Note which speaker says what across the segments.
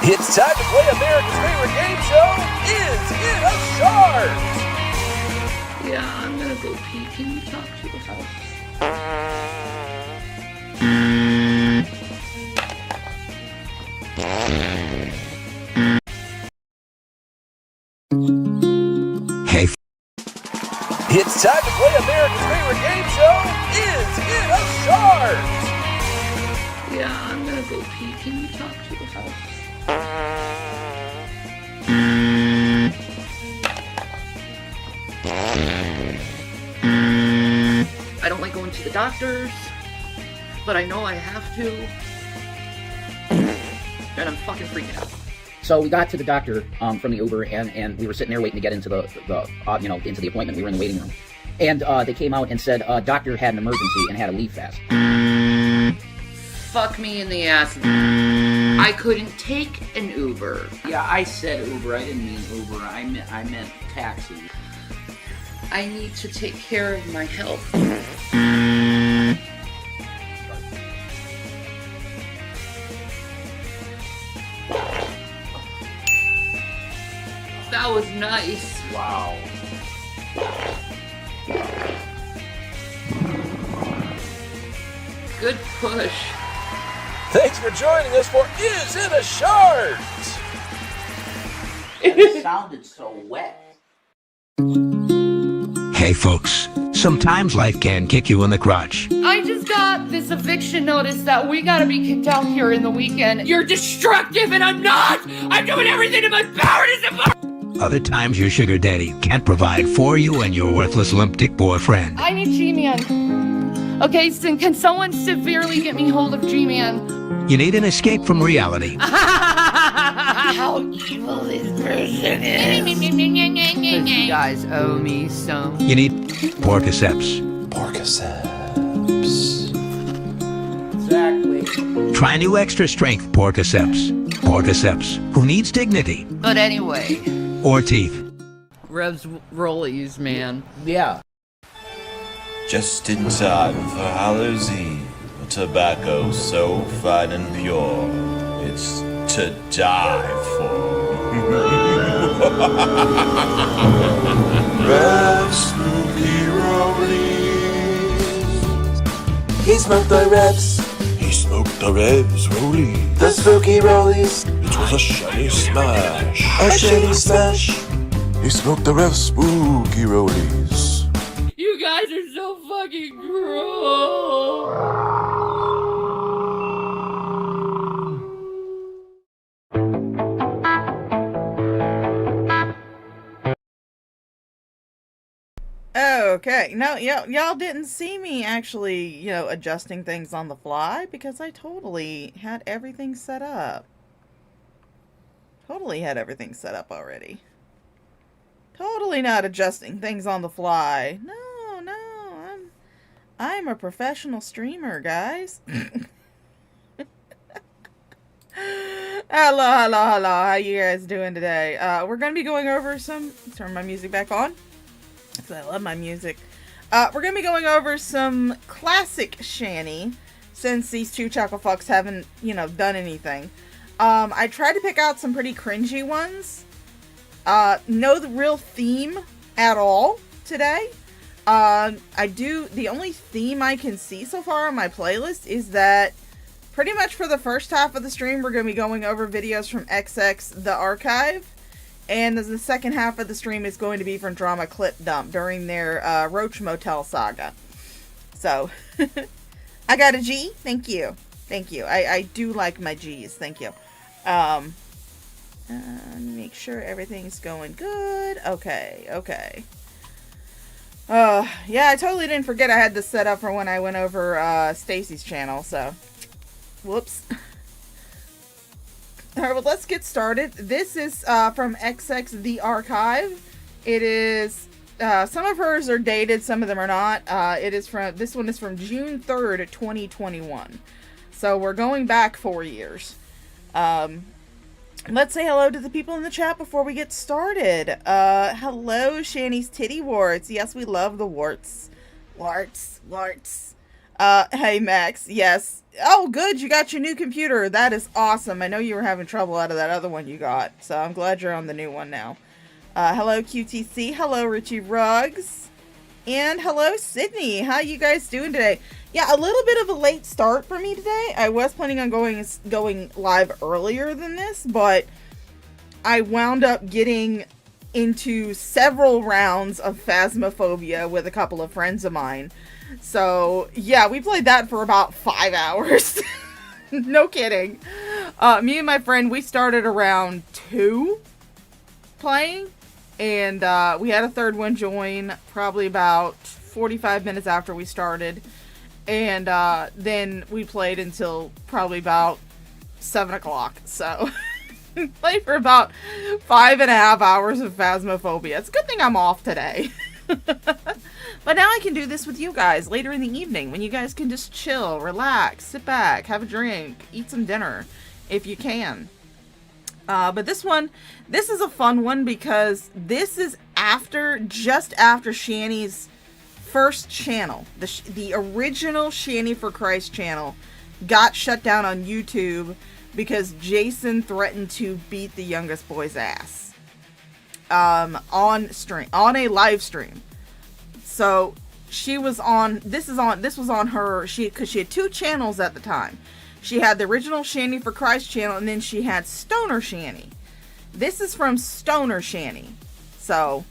Speaker 1: It's time to play America's favorite game show, Is It a Shark?
Speaker 2: Yeah, I'm gonna go pee. Can you talk to the house?
Speaker 3: Hey.
Speaker 1: It's time to play America's favorite game show, Is It a Shark?
Speaker 2: Yeah, I'm gonna go pee. Can you talk to the house? I don't like going to the doctors, but I know I have to, and I'm fucking freaking out.
Speaker 4: So we got to the doctor from the Uber, and we were sitting there waiting to get into the into the appointment. We were in the waiting room, and they came out and said doctor had an emergency and had to leave fast.
Speaker 2: Fuck me in the ass. I couldn't take an Uber.
Speaker 4: Yeah, I said Uber. I didn't mean Uber. I meant taxi.
Speaker 2: I need to take care of my health. That was nice.
Speaker 4: Wow.
Speaker 2: Good push.
Speaker 1: Thanks for joining us for Is It a Shark?
Speaker 4: It sounded so wet.
Speaker 3: Hey folks, sometimes life can kick you in the crotch.
Speaker 2: I just got this eviction notice that we gotta be kicked out here in the weekend. You're destructive and I'm not! I'm doing everything in my power to support.
Speaker 3: Other times your sugar daddy can't provide for you and your worthless limp dick boyfriend.
Speaker 2: I need Gman. Okay, so can someone severely get me hold of Gman?
Speaker 3: You need an escape from reality.
Speaker 2: How evil this person is. You guys owe me some.
Speaker 3: You need Porciceps.
Speaker 4: Exactly.
Speaker 3: Try new extra strength Porciceps. Porciceps, who needs dignity.
Speaker 2: But anyway.
Speaker 3: Or teeth.
Speaker 2: Revs rollies, man.
Speaker 4: Yeah.
Speaker 5: Just in time for Hallows Eve, tobacco so fine and pure, it's to die for. Rev Spooky Rollies.
Speaker 1: He smoked the Revs.
Speaker 5: He smoked the Revs Rollies.
Speaker 1: The spooky rollies.
Speaker 5: It was a shiny smash.
Speaker 1: A shady smash.
Speaker 5: He smoked the Rev Spooky Rollies.
Speaker 2: You guys are so fucking cruel.
Speaker 6: Okay, no, y'all didn't see me actually, adjusting things on the fly because I totally had everything set up. Totally had everything set up already. Totally not adjusting things on the fly. No, I'm a professional streamer, guys. Hello, how you guys doing today? We're gonna be going over turn my music back on. I love my music. We're going to be going over some classic shanty, since these two chuckle fucks haven't, done anything. I tried to pick out some pretty cringy ones. No real theme at all today. The only theme I can see so far on my playlist is that pretty much for the first half of the stream, we're going to be going over videos from XX The Archive. And the second half of the stream is going to be from Drama Clip Dump during their Roach Motel saga. So, I got a G. Thank you. Thank you. I do like my G's. Thank you. Make sure everything's going good. Okay. Yeah, I totally didn't forget I had this set up for when I went over Stacy's channel, so whoops. Alright, well, let's get started. This is from XX The Archive. It is some of hers are dated, some of them are not. This one is from June 3rd, 2021. So we're going back 4 years. Let's say hello to the people in the chat before we get started. Hello, Shanny's Titty Warts. Yes, we love the warts. Warts. Hey, Max. Yes. Oh, good. You got your new computer. That is awesome. I know you were having trouble out of that other one you got. So I'm glad you're on the new one now. Hello, QTC. Hello, Richie Ruggs. And hello, Sydney. How you guys doing today? Yeah, a little bit of a late start for me today. I was planning on going live earlier than this, but I wound up getting into several rounds of Phasmophobia with a couple of friends of mine. So, yeah, we played that for about 5 hours. No kidding. Me and my friend, we started around 2 playing, and we had a third one join probably about 45 minutes after we started. And then we played until probably about 7 o'clock. So, played for about 5.5 hours of Phasmophobia. It's a good thing I'm off today. But now I can do this with you guys later in the evening when you guys can just chill, relax, sit back, have a drink, eat some dinner if you can. But this is a fun one because this is just after Shanny's first channel. The original Shanny for Christ channel got shut down on YouTube because Jason threatened to beat the youngest boy's ass on a live stream. So she was on this was on her because she had 2 channels at the time. She had the original Shanny for Christ channel, and then she had Stoner Shanny. This is from Stoner Shanny. So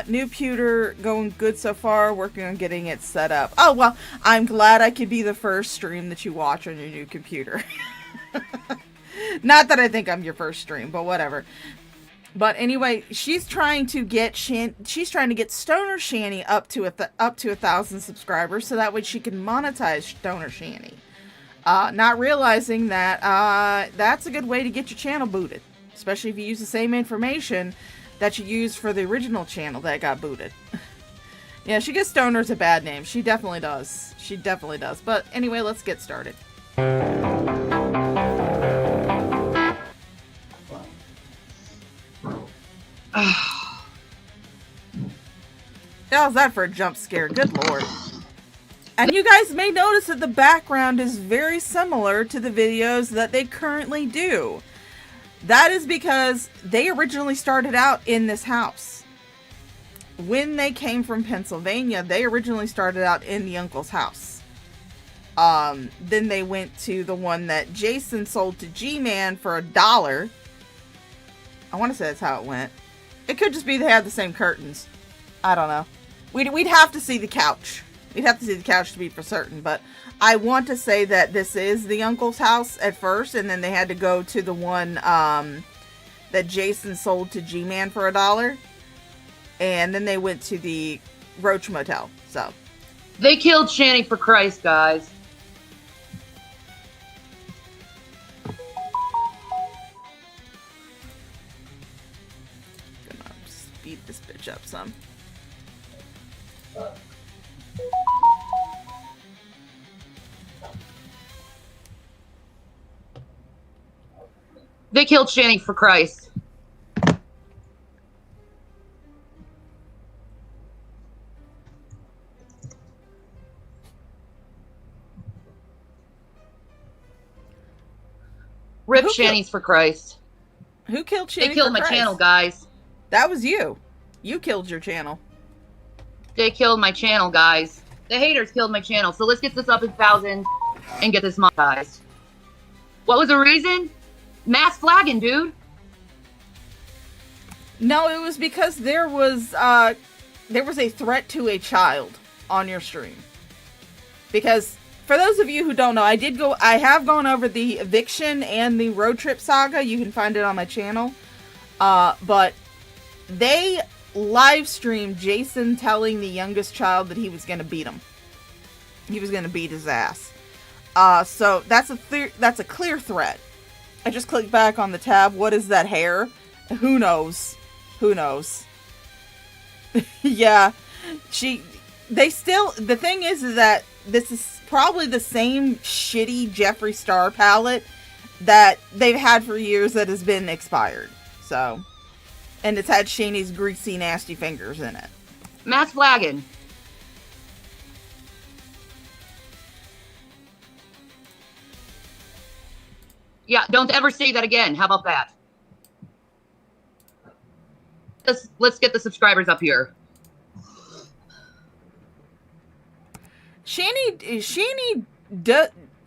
Speaker 6: new pewter going good so far, working on getting it set up. Oh, well, I'm glad I could be the first stream that you watch on your new computer. Not that I think I'm your first stream, but whatever. But anyway, she's trying to get Stoner Shanny up to 1,000 subscribers, so that way she can monetize Stoner Shanny. Not realizing that that's a good way to get your channel booted, especially if you use the same information that you used for the original channel that got booted. Yeah, she gives stoners a bad name. She definitely does. But anyway, let's get started. How's that for a jump scare? Good lord. And you guys may notice that the background is very similar to the videos that they currently do. That is because they originally started out in this house. When they came from Pennsylvania, they originally started out in the uncle's house. Then they went to the one that Jason sold to Gman for $1. I want to say that's how it went. It could just be they had the same curtains. I don't know. We'd have to see the couch. We'd have to see the couch to be for certain, but I want to say that this is the uncle's house at first, and then they had to go to the one that Jason sold to Gman for $1, and then they went to the Roach Motel. So
Speaker 7: they killed Shanny for Christ, guys.
Speaker 6: Gonna speed this bitch up some.
Speaker 7: They killed Shanny for Christ. Rip Shanny's for Christ.
Speaker 6: Who killed Shanny?
Speaker 7: They killed my channel, guys.
Speaker 6: That was you. You killed your channel.
Speaker 7: They killed my channel, guys. The haters killed my channel. So let's get this up in 1,000 and get this monetized. What was the reason? Mass flagging, dude.
Speaker 6: No, it was because there was a threat to a child on your stream. Because for those of you who don't know, I have gone over the Eviction and the Road Trip saga. You can find it on my channel. But they live streamed Jason telling the youngest child that he was going to beat him. He was going to beat his ass. So that's a clear threat. I just clicked back on the tab. What is that hair? Who knows? Who knows? Yeah. The thing is that this is probably the same shitty Jeffree Star palette that they've had for years that has been expired. So, and it's had Shani's greasy, nasty fingers in it.
Speaker 7: Mass flagging. Yeah, don't ever say that again. How about that? Let's get the subscribers up here.
Speaker 6: Shani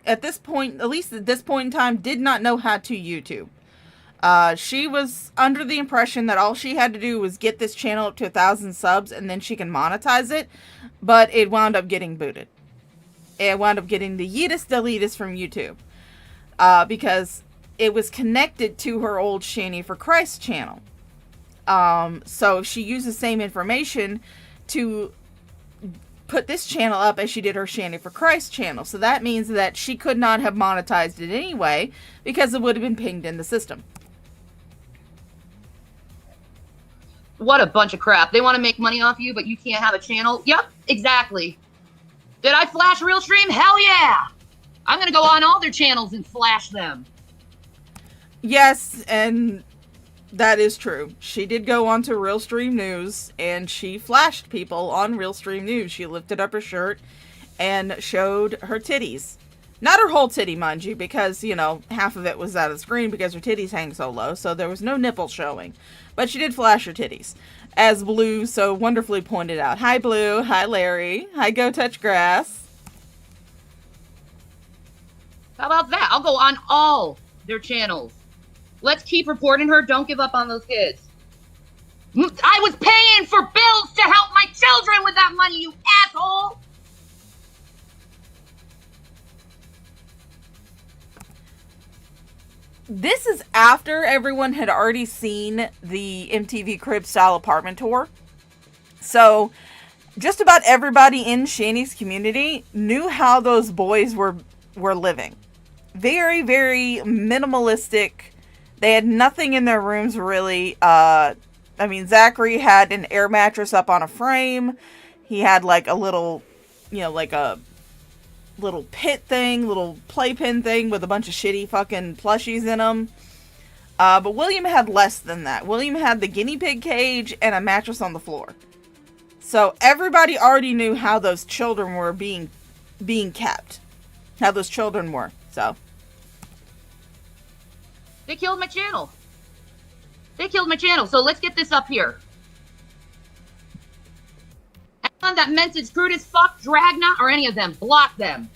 Speaker 6: at this point, at least at this point in time, did not know how to YouTube. She was under the impression that all she had to do was get this channel up to 1,000 subs and then she can monetize it, but it wound up getting booted. It wound up getting the yeetest deletus from YouTube, because it was connected to her old Shani for Christ channel. So she used the same information to put this channel up as she did her Shani for Christ channel. So that means that she could not have monetized it anyway, because it would have been pinged in the system.
Speaker 7: What a bunch of crap. They want to make money off you, but you can't have a channel? Yep, exactly. Did I flash Real Stream? Hell yeah! I'm going to go on all their channels and flash them.
Speaker 6: Yes, and that is true. She did go on to Real Stream News, and she flashed people on Real Stream News. She lifted up her shirt and showed her titties. Not her whole titty, mind you, because, you know, half of it was out of the screen because her titties hang so low, so there was no nipple showing. But she did flash her titties, as Blue so wonderfully pointed out. Hi, Blue. Hi, Larry. Hi, Go Touch Grass.
Speaker 7: How about that? I'll go on all their channels. Let's keep reporting her. Don't give up on those kids. I was paying for bills to help my children with that money, you asshole!
Speaker 6: This is after everyone had already seen the MTV Crib style apartment tour. So, just about everybody in Shani's community knew how those boys were living. Very, very minimalistic. They had nothing in their rooms, really. I mean, Zachary had an air mattress up on a frame. He had, like, a little, you know, like a little pit thing, little playpen thing with a bunch of shitty fucking plushies in them. But William had less than that. William had the guinea pig cage and a mattress on the floor. So everybody already knew how those children were being kept. How those children were, so.
Speaker 7: They killed my channel. They killed my channel, so let's get this up here. Anyone that meant it's crude as fuck, Dragna, or any of them, block them.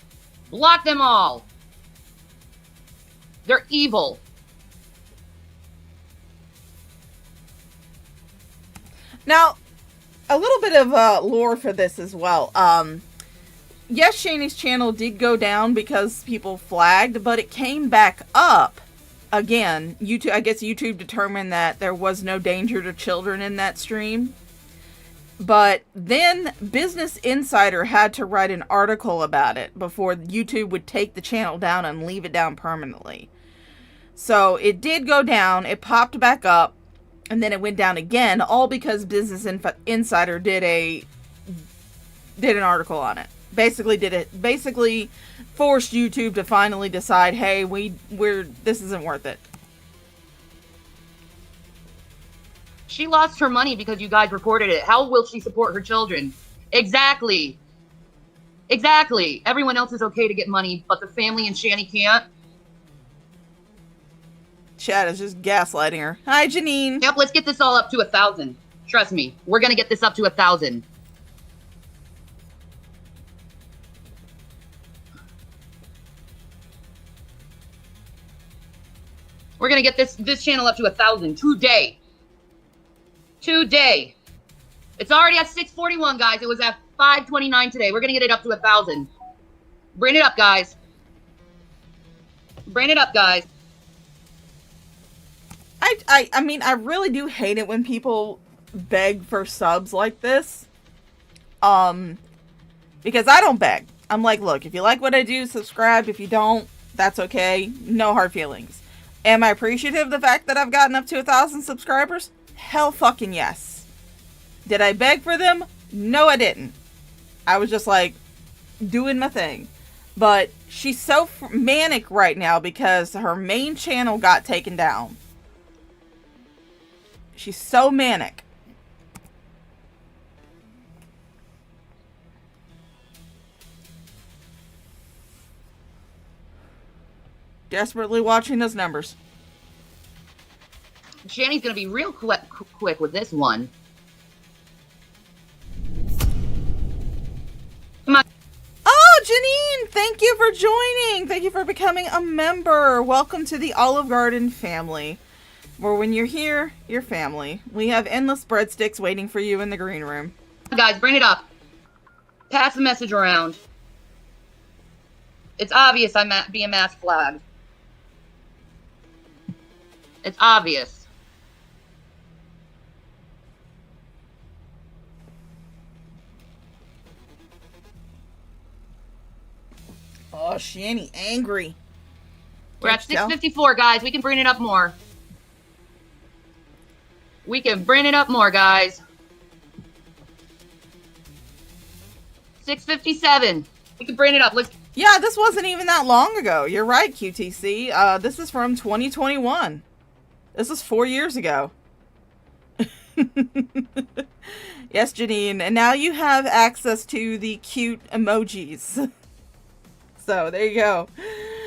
Speaker 7: Block them all. They're evil.
Speaker 6: Now, a little bit of lore for this as well. Yes, Shani's channel did go down because people flagged, but it came back up again. I guess YouTube determined that there was no danger to children in that stream. But then Business Insider had to write an article about it before YouTube would take the channel down and leave it down permanently. So it did go down, it popped back up, and then it went down again, all because Business Insider did an article on it. Basically forced YouTube to finally decide, hey, this isn't worth it.
Speaker 7: She lost her money because you guys reported it. How will she support her children? Exactly. Exactly. Everyone else is okay to get money, but the family and Shani can't.
Speaker 6: Chad is just gaslighting her. Hi, Janine.
Speaker 7: Yep, let's get this all up to 1,000. Trust me, we're gonna get this up to 1,000. We're gonna get this channel up to 1,000 today. Today. It's already at 641, guys. It was at 529 today. We're going to get it up to 1,000. Bring it up, guys. Bring it up, guys.
Speaker 6: I mean, I really do hate it when people beg for subs like this. Because I don't beg. I'm like, look, if you like what I do, subscribe. If you don't, that's okay. No hard feelings. Am I appreciative of the fact that I've gotten up to 1,000 subscribers? Hell fucking yes. Did I beg for them? No, I didn't. I was just like, doing my thing. But she's so manic right now because her main channel got taken down. She's so manic. Desperately watching those numbers.
Speaker 7: Shanny's going to be real quick with this one. Come on.
Speaker 6: Oh, Janine, thank you for joining. Thank you for becoming a member. Welcome to the Olive Garden family, where when you're here, you're family. We have endless breadsticks waiting for you in the green room.
Speaker 7: Guys, bring it up. Pass the message around. It's obvious I'm being mass flagged. It's obvious.
Speaker 6: Oh, Shanny, angry.
Speaker 7: We're at 654, guys. We can bring it up more. We can bring it up more, guys. 657. We can bring it up. Let's.
Speaker 6: Yeah, this wasn't even that long ago. You're right, QTC. This is from 2021. This was 4 years ago. Yes, Janine. And now you have access to the cute emojis. So there you go.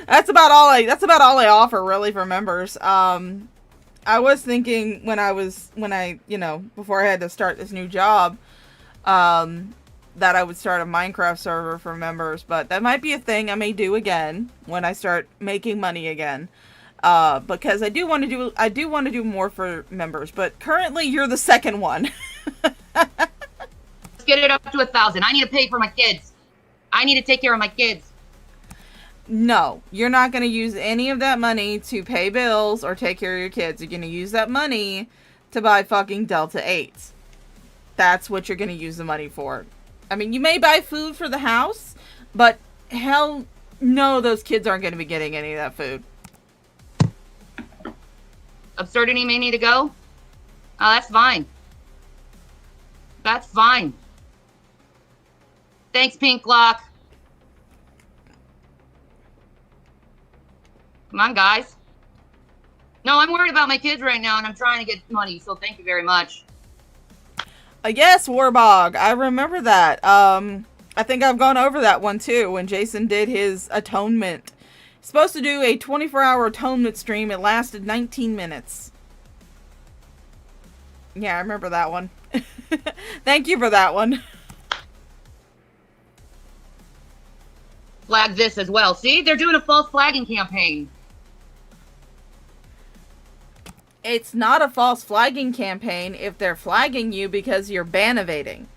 Speaker 6: That's about all I offer really for members. I was thinking when I before I had to start this new job, that I would start a Minecraft server for members, but that might be a thing I may do again when I start making money again. Because I do want to do more for members, but currently you're the second one.
Speaker 7: Let's get it up to 1,000. I need to pay for my kids. I need to take care of my kids.
Speaker 6: No, you're not going to use any of that money to pay bills or take care of your kids. You're going to use that money to buy fucking Delta 8s. That's what you're going to use the money for. I mean, you may buy food for the house, but hell no, those kids aren't going to be getting any of that food.
Speaker 7: Absurdity may need to go? Oh, that's fine. That's fine. Thanks, Pink Lock. Come on, guys. No, I'm worried about my kids right now, and I'm trying to get money, so thank you very much.
Speaker 6: Yes, Warbog. I remember that. I think I've gone over that one, too, when Jason did his atonement. He's supposed to do a 24-hour atonement stream. It lasted 19 minutes. Yeah, I remember that one. Thank you for that one.
Speaker 7: Flag this as well. See? They're doing a false flagging campaign.
Speaker 6: It's not a false flagging campaign if they're flagging you because you're ban evading.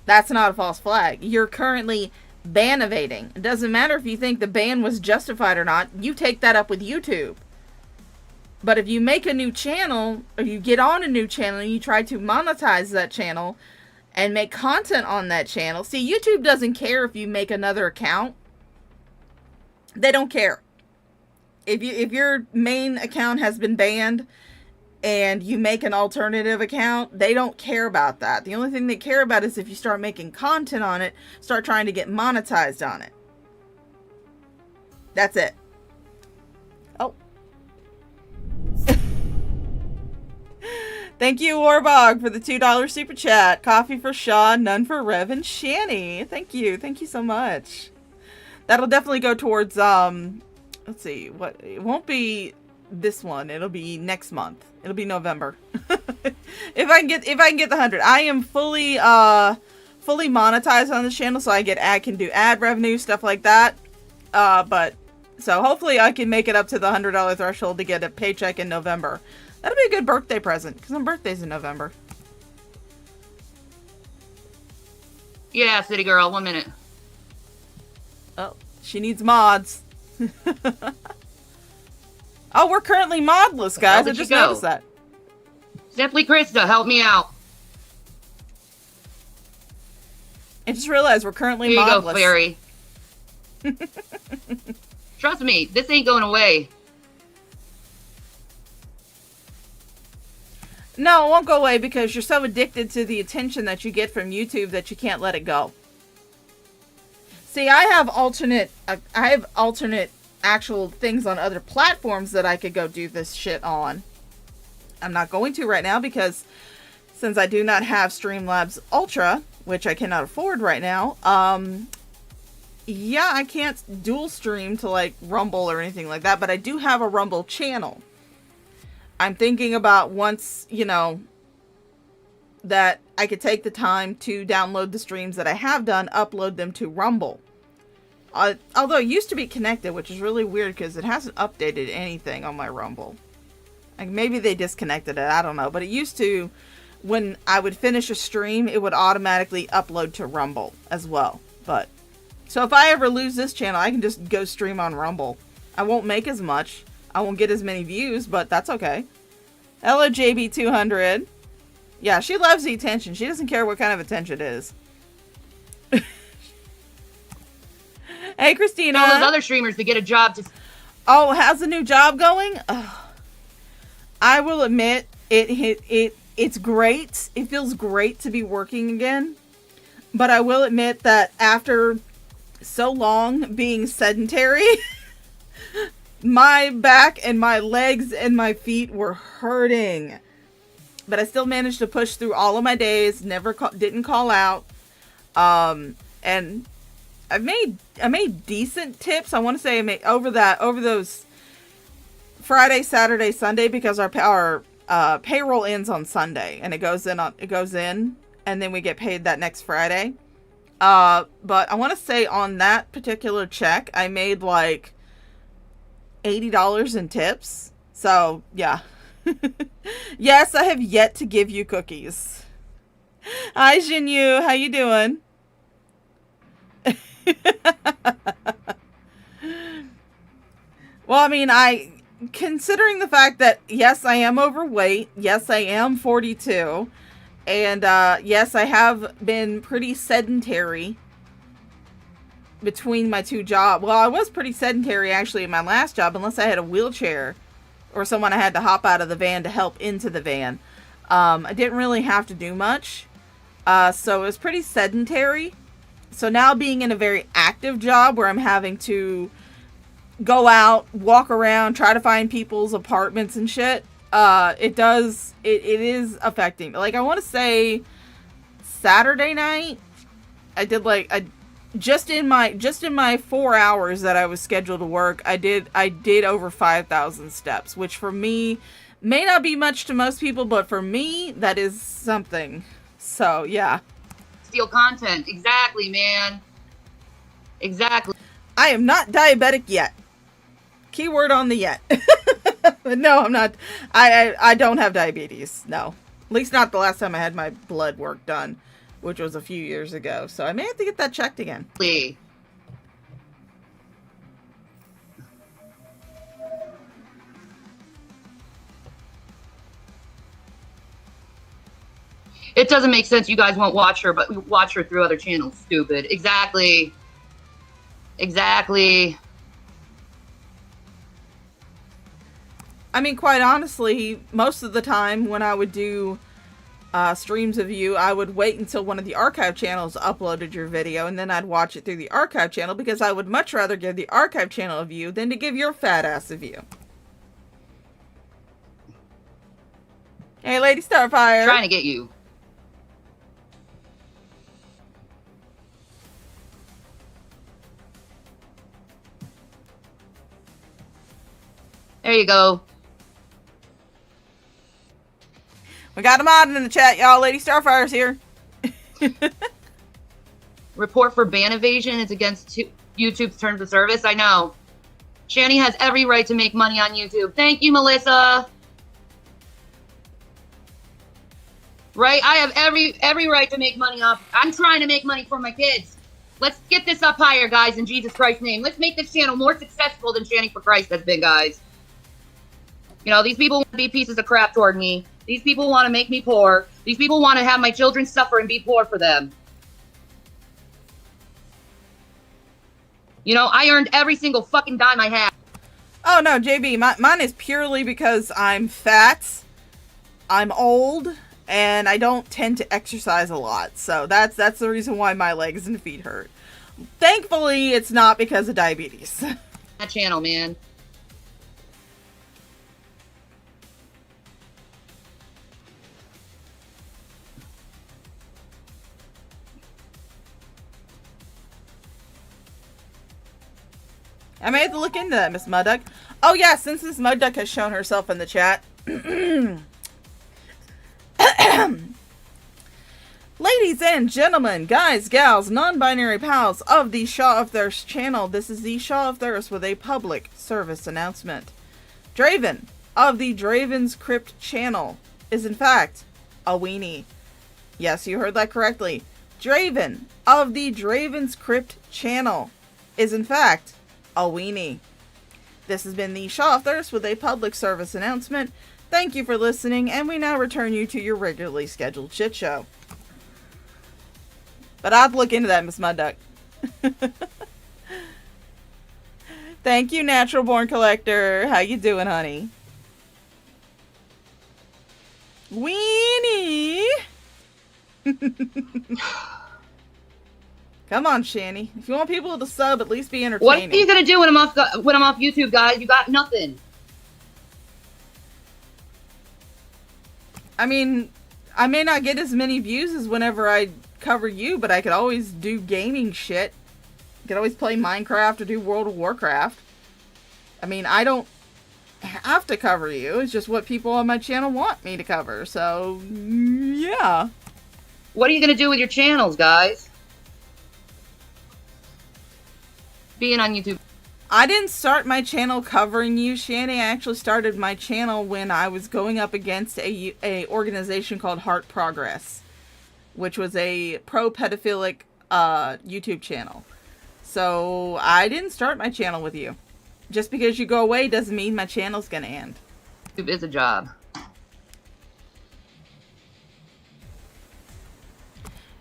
Speaker 6: That's not a false flag. You're currently ban evading. It doesn't matter if you think the ban was justified or not. You take that up with YouTube. But if you make a new channel, or you get on a new channel and you try to monetize that channel and make content on that channel. See, YouTube doesn't care if you make another account. They don't care. If your main account has been banned and you make an alternative account, they don't care about that. The only thing they care about is if you start making content on it, start trying to get monetized on it. That's it. Oh. Thank you, Warbog, for the $2 super chat. Coffee for Shaw, none for Rev and Shanny. Thank you. Thank you so much. That'll definitely go towards, let's see, what, it won't be this one. It'll be next month. It'll be November. if I can get the 100. I am fully monetized on this channel, so I can do ad revenue, stuff like that. But so hopefully I can make it up to the $100 threshold to get a paycheck in November. That'll be a good birthday present, because my birthday's in November.
Speaker 7: Yeah, city girl, 1 minute.
Speaker 6: Oh, she needs mods. Oh, we're currently modless, guys. I just noticed that.
Speaker 7: Simply Krista, help me out.
Speaker 6: I just realized we're currently
Speaker 7: Here you
Speaker 6: modless.
Speaker 7: go, fairy. Trust me, this ain't going away.
Speaker 6: No, it won't go away because you're so addicted to the attention that you get from YouTube that you can't let it go. See, I have alternate actual things on other platforms that I could go do this shit on. I'm not going to right now because since I do not have Streamlabs Ultra, which I cannot afford right now, yeah, I can't dual stream to like Rumble or anything like that, but I do have a Rumble channel. I'm thinking about once, you know, that I could take the time to download the streams that I have done, upload them to Rumble. Although it used to be connected, which is really weird because it hasn't updated anything on my Rumble. Like maybe they disconnected it, I don't know. But it used to, when I would finish a stream, it would automatically upload to Rumble as well. But so if I ever lose this channel, I can just go stream on Rumble. I won't make as much. I won't get as many views, but that's okay. Hello, JB200. Yeah, she loves the attention. She doesn't care what kind of attention it is. Hey, Christina.
Speaker 7: All those other streamers to get a job to...
Speaker 6: Oh, how's the new job going? I will admit, it's great. It feels great to be working again. But I will admit that after so long being sedentary... my back and my legs and my feet were hurting. But I still managed to push through all of my days. Didn't call out. And I made decent tips. I want to say I made over those Friday, Saturday, Sunday, because our payroll ends on Sunday and it goes in and then we get paid that next Friday. But I want to say on that particular check, I made like $80 in tips. So yeah. Yes, I have yet to give you cookies. Hi, Jinyu. How you doing? Well, I mean, considering the fact that, yes, I am overweight. Yes, I am 42. And, yes, I have been pretty sedentary between my two jobs. Well, I was pretty sedentary, actually, in my last job, unless I had a wheelchair or someone I had to hop out of the van to help into the van. I didn't really have to do much. So it was pretty sedentary. So now being in a very active job where I'm having to go out, walk around, try to find people's apartments and shit, it is affecting me. Like, I want to say Saturday night, I did just in my 4 hours that I was scheduled to work, I did over 5,000 steps, which for me may not be much to most people, but for me, that is something. So, yeah.
Speaker 7: Steal content. Exactly, man. Exactly.
Speaker 6: I am not diabetic yet. Keyword on the yet. No, I'm not. I don't have diabetes. No. At least not the last time I had my blood work done, which was a few years ago. So I may have to get that checked again.
Speaker 7: It doesn't make sense you guys won't watch her, but we watch her through other channels. Stupid. Exactly. Exactly.
Speaker 6: I mean, quite honestly, most of the time when I would do streams of you, I would wait until one of the archive channels uploaded your video, and then I'd watch it through the archive channel, because I would much rather give the archive channel a view than to give your fat ass a view. Hey, Lady Starfire.
Speaker 7: Trying to get you. There you go.
Speaker 6: We got a mod in the chat, y'all. Lady Starfire's here.
Speaker 7: Report for ban evasion is against YouTube's terms of service. I know. Shani has every right to make money on YouTube. Thank you, Melissa. right? I have every right to make money off. I'm trying to make money for my kids. Let's get this up higher, guys, in Jesus Christ's name. Let's make this channel more successful than Chanting for Christ has been, guys. You know, these people want to be pieces of crap toward me. These people want to make me poor. These people want to have my children suffer and be poor for them. You know, I earned every single fucking dime I had.
Speaker 6: Oh no, JB, mine is purely because I'm fat, I'm old, and I don't tend to exercise a lot. So that's the reason why my legs and feet hurt. Thankfully, it's not because of diabetes.
Speaker 7: That channel, man.
Speaker 6: I may have to look into that, Miss Mudduck. Oh yeah, since Miss Mudduck has shown herself in the chat. Ladies and gentlemen, guys, gals, non-binary pals of the Shaw of Thirst channel, this is the Shaw of Thirst with a public service announcement. Draven of the Draven's Crypt channel is in fact a weenie. Yes, you heard that correctly. Draven of the Draven's Crypt channel is in fact a weenie. This has been the Shaw of Thirst with a public service announcement. Thank you for listening, and we now return you to your regularly scheduled shit show. But I'll have to look into that, Miss Mudduck. Thank you, Natural Born Collector. How you doing, honey? Weenie! Come on, Shani. If you want people to sub, at least be entertaining.
Speaker 7: What are you gonna do when I'm off YouTube, guys? You got nothing.
Speaker 6: I mean, I may not get as many views as whenever I cover you, but I could always do gaming shit. I could always play Minecraft or do World of Warcraft. I mean, I don't have to cover you. It's just what people on my channel want me to cover. So, yeah.
Speaker 7: What are you gonna do with your channels, guys? Being on YouTube.
Speaker 6: I didn't start my channel covering you, Shani. I actually started my channel when I was going up against a organization called Heart Progress, which was a pro-pedophilic YouTube channel. So I didn't start my channel with you. Just because you go away doesn't mean my channel's gonna end.
Speaker 7: YouTube is a job.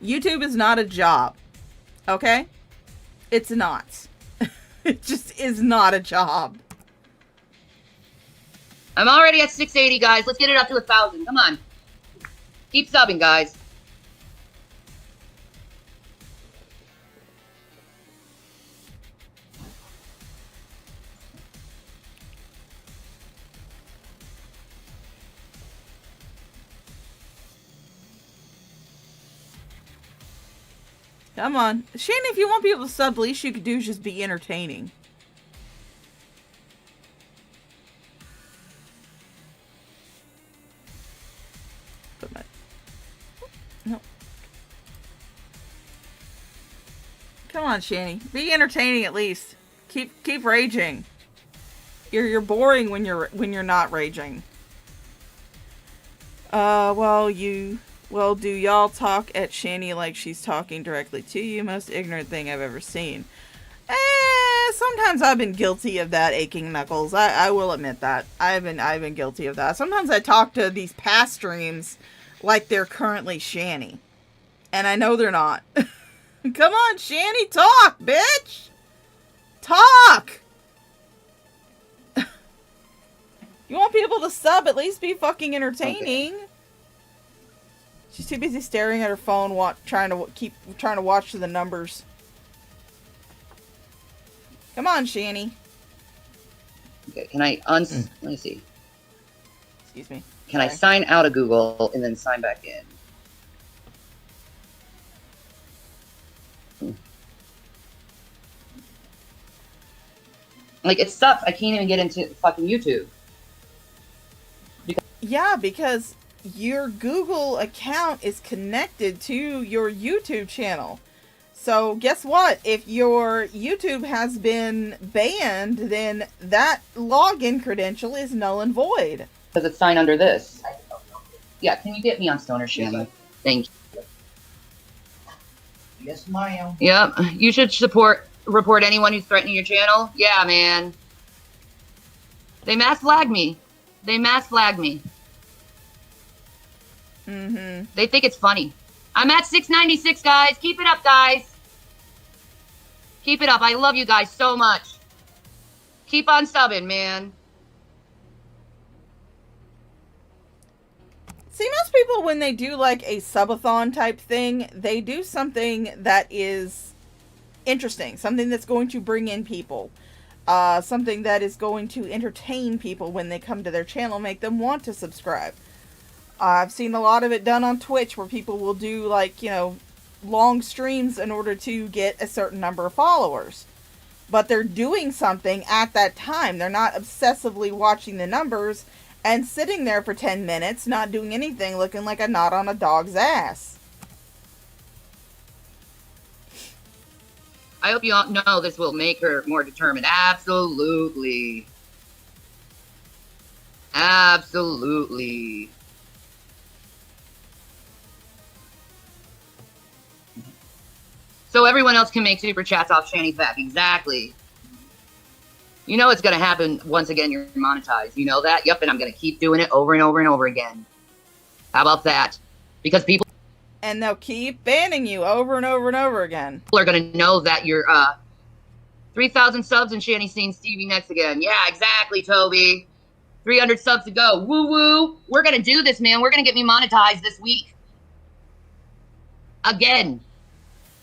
Speaker 6: YouTube is not a job. Okay? It's not. It just is not a job.
Speaker 7: I'm already at 680, guys. Let's get it up to 1,000. Come on. Keep subbing, guys.
Speaker 6: Come on. Shannon, if you want people to sub, the least you could do is just be entertaining. Put my... No. Come on, Shanny. Be entertaining at least. Keep raging. You're boring when you're not raging. Well, do y'all talk at Shani like she's talking directly to you? Most ignorant thing I've ever seen. Sometimes I've been guilty of that, aching knuckles. I will admit that. I've been guilty of that. Sometimes I talk to these past streams like they're currently Shani. And I know they're not. Come on, Shani, talk, bitch! Talk! You want people to sub, at least be fucking entertaining. Okay. She's too busy staring at her phone, trying to watch the numbers. Come on, Shani.
Speaker 7: Okay, can I let me see.
Speaker 6: Excuse me.
Speaker 7: Can I sign out of Google and then sign back in? Like, it sucks. I can't even get into fucking YouTube.
Speaker 6: Because your Google account is connected to your YouTube channel. So guess what? If your YouTube has been banned, then that login credential is null and void.
Speaker 7: Because it's signed under this. Yeah, can you get me on Stoner Shanny? Thank you.
Speaker 4: Yes, ma'am.
Speaker 7: Yep, you should report anyone who's threatening your channel. Yeah, man. They mass flag me. They mass flag me.
Speaker 6: Mm-hmm.
Speaker 7: They think it's funny. I'm at 696, guys. Keep it up, guys. Keep it up. I love you guys so much. Keep on subbing, man.
Speaker 6: See, most people, when they do like a subathon type thing, they do something that is interesting, something that's going to bring in people, something that is going to entertain people when they come to their channel, make them want to subscribe. I've seen a lot of it done on Twitch where people will do like, you know, long streams in order to get a certain number of followers. But they're doing something at that time. They're not obsessively watching the numbers and sitting there for 10 minutes, not doing anything, looking like a knot on a dog's ass.
Speaker 7: I hope you all know this will make her more determined. Absolutely. Absolutely. So everyone else can make super chats off Shanny's back. Exactly. You know it's going to happen once again. You're monetized. You know that? Yep, and I'm going to keep doing it over and over and over again. How about that? Because people...
Speaker 6: And they'll keep banning you over and over and over again.
Speaker 7: People are going to know that you're 3,000 subs and Shanny's seeing Stevie next again. Yeah, exactly, Toby. 300 subs to go. Woo-woo. We're going to do this, man. We're going to get me monetized this week. Again.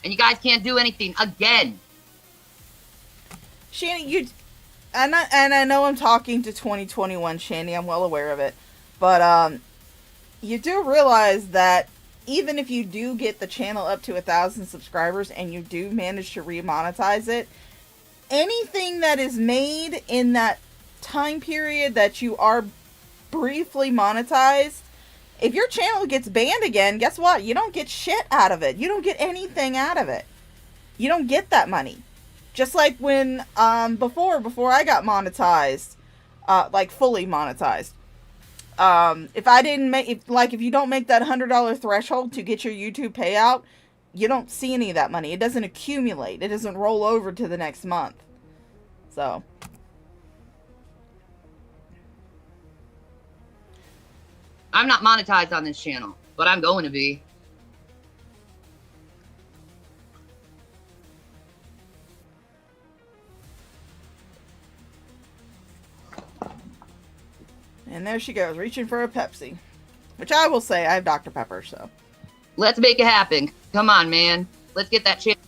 Speaker 7: And you guys can't do anything. Again.
Speaker 6: Shanny, you... And I know I'm talking to 2021 Shanny, I'm well aware of it. But, you do realize that even if you do get the channel up to 1,000 subscribers and you do manage to remonetize it, anything that is made in that time period that you are briefly monetized, if your channel gets banned again, guess what? You don't get shit out of it. You don't get anything out of it. You don't get that money. Just like when, before I got monetized, like fully monetized, if I didn't make, if you don't make that $100 threshold to get your YouTube payout, you don't see any of that money. It doesn't accumulate. It doesn't roll over to the next month. So.
Speaker 7: I'm not monetized on this channel, but I'm going to be.
Speaker 6: And there she goes, reaching for a Pepsi. Which I will say, I have Dr. Pepper, so.
Speaker 7: Let's make it happen. Come on, man. Let's get that channel.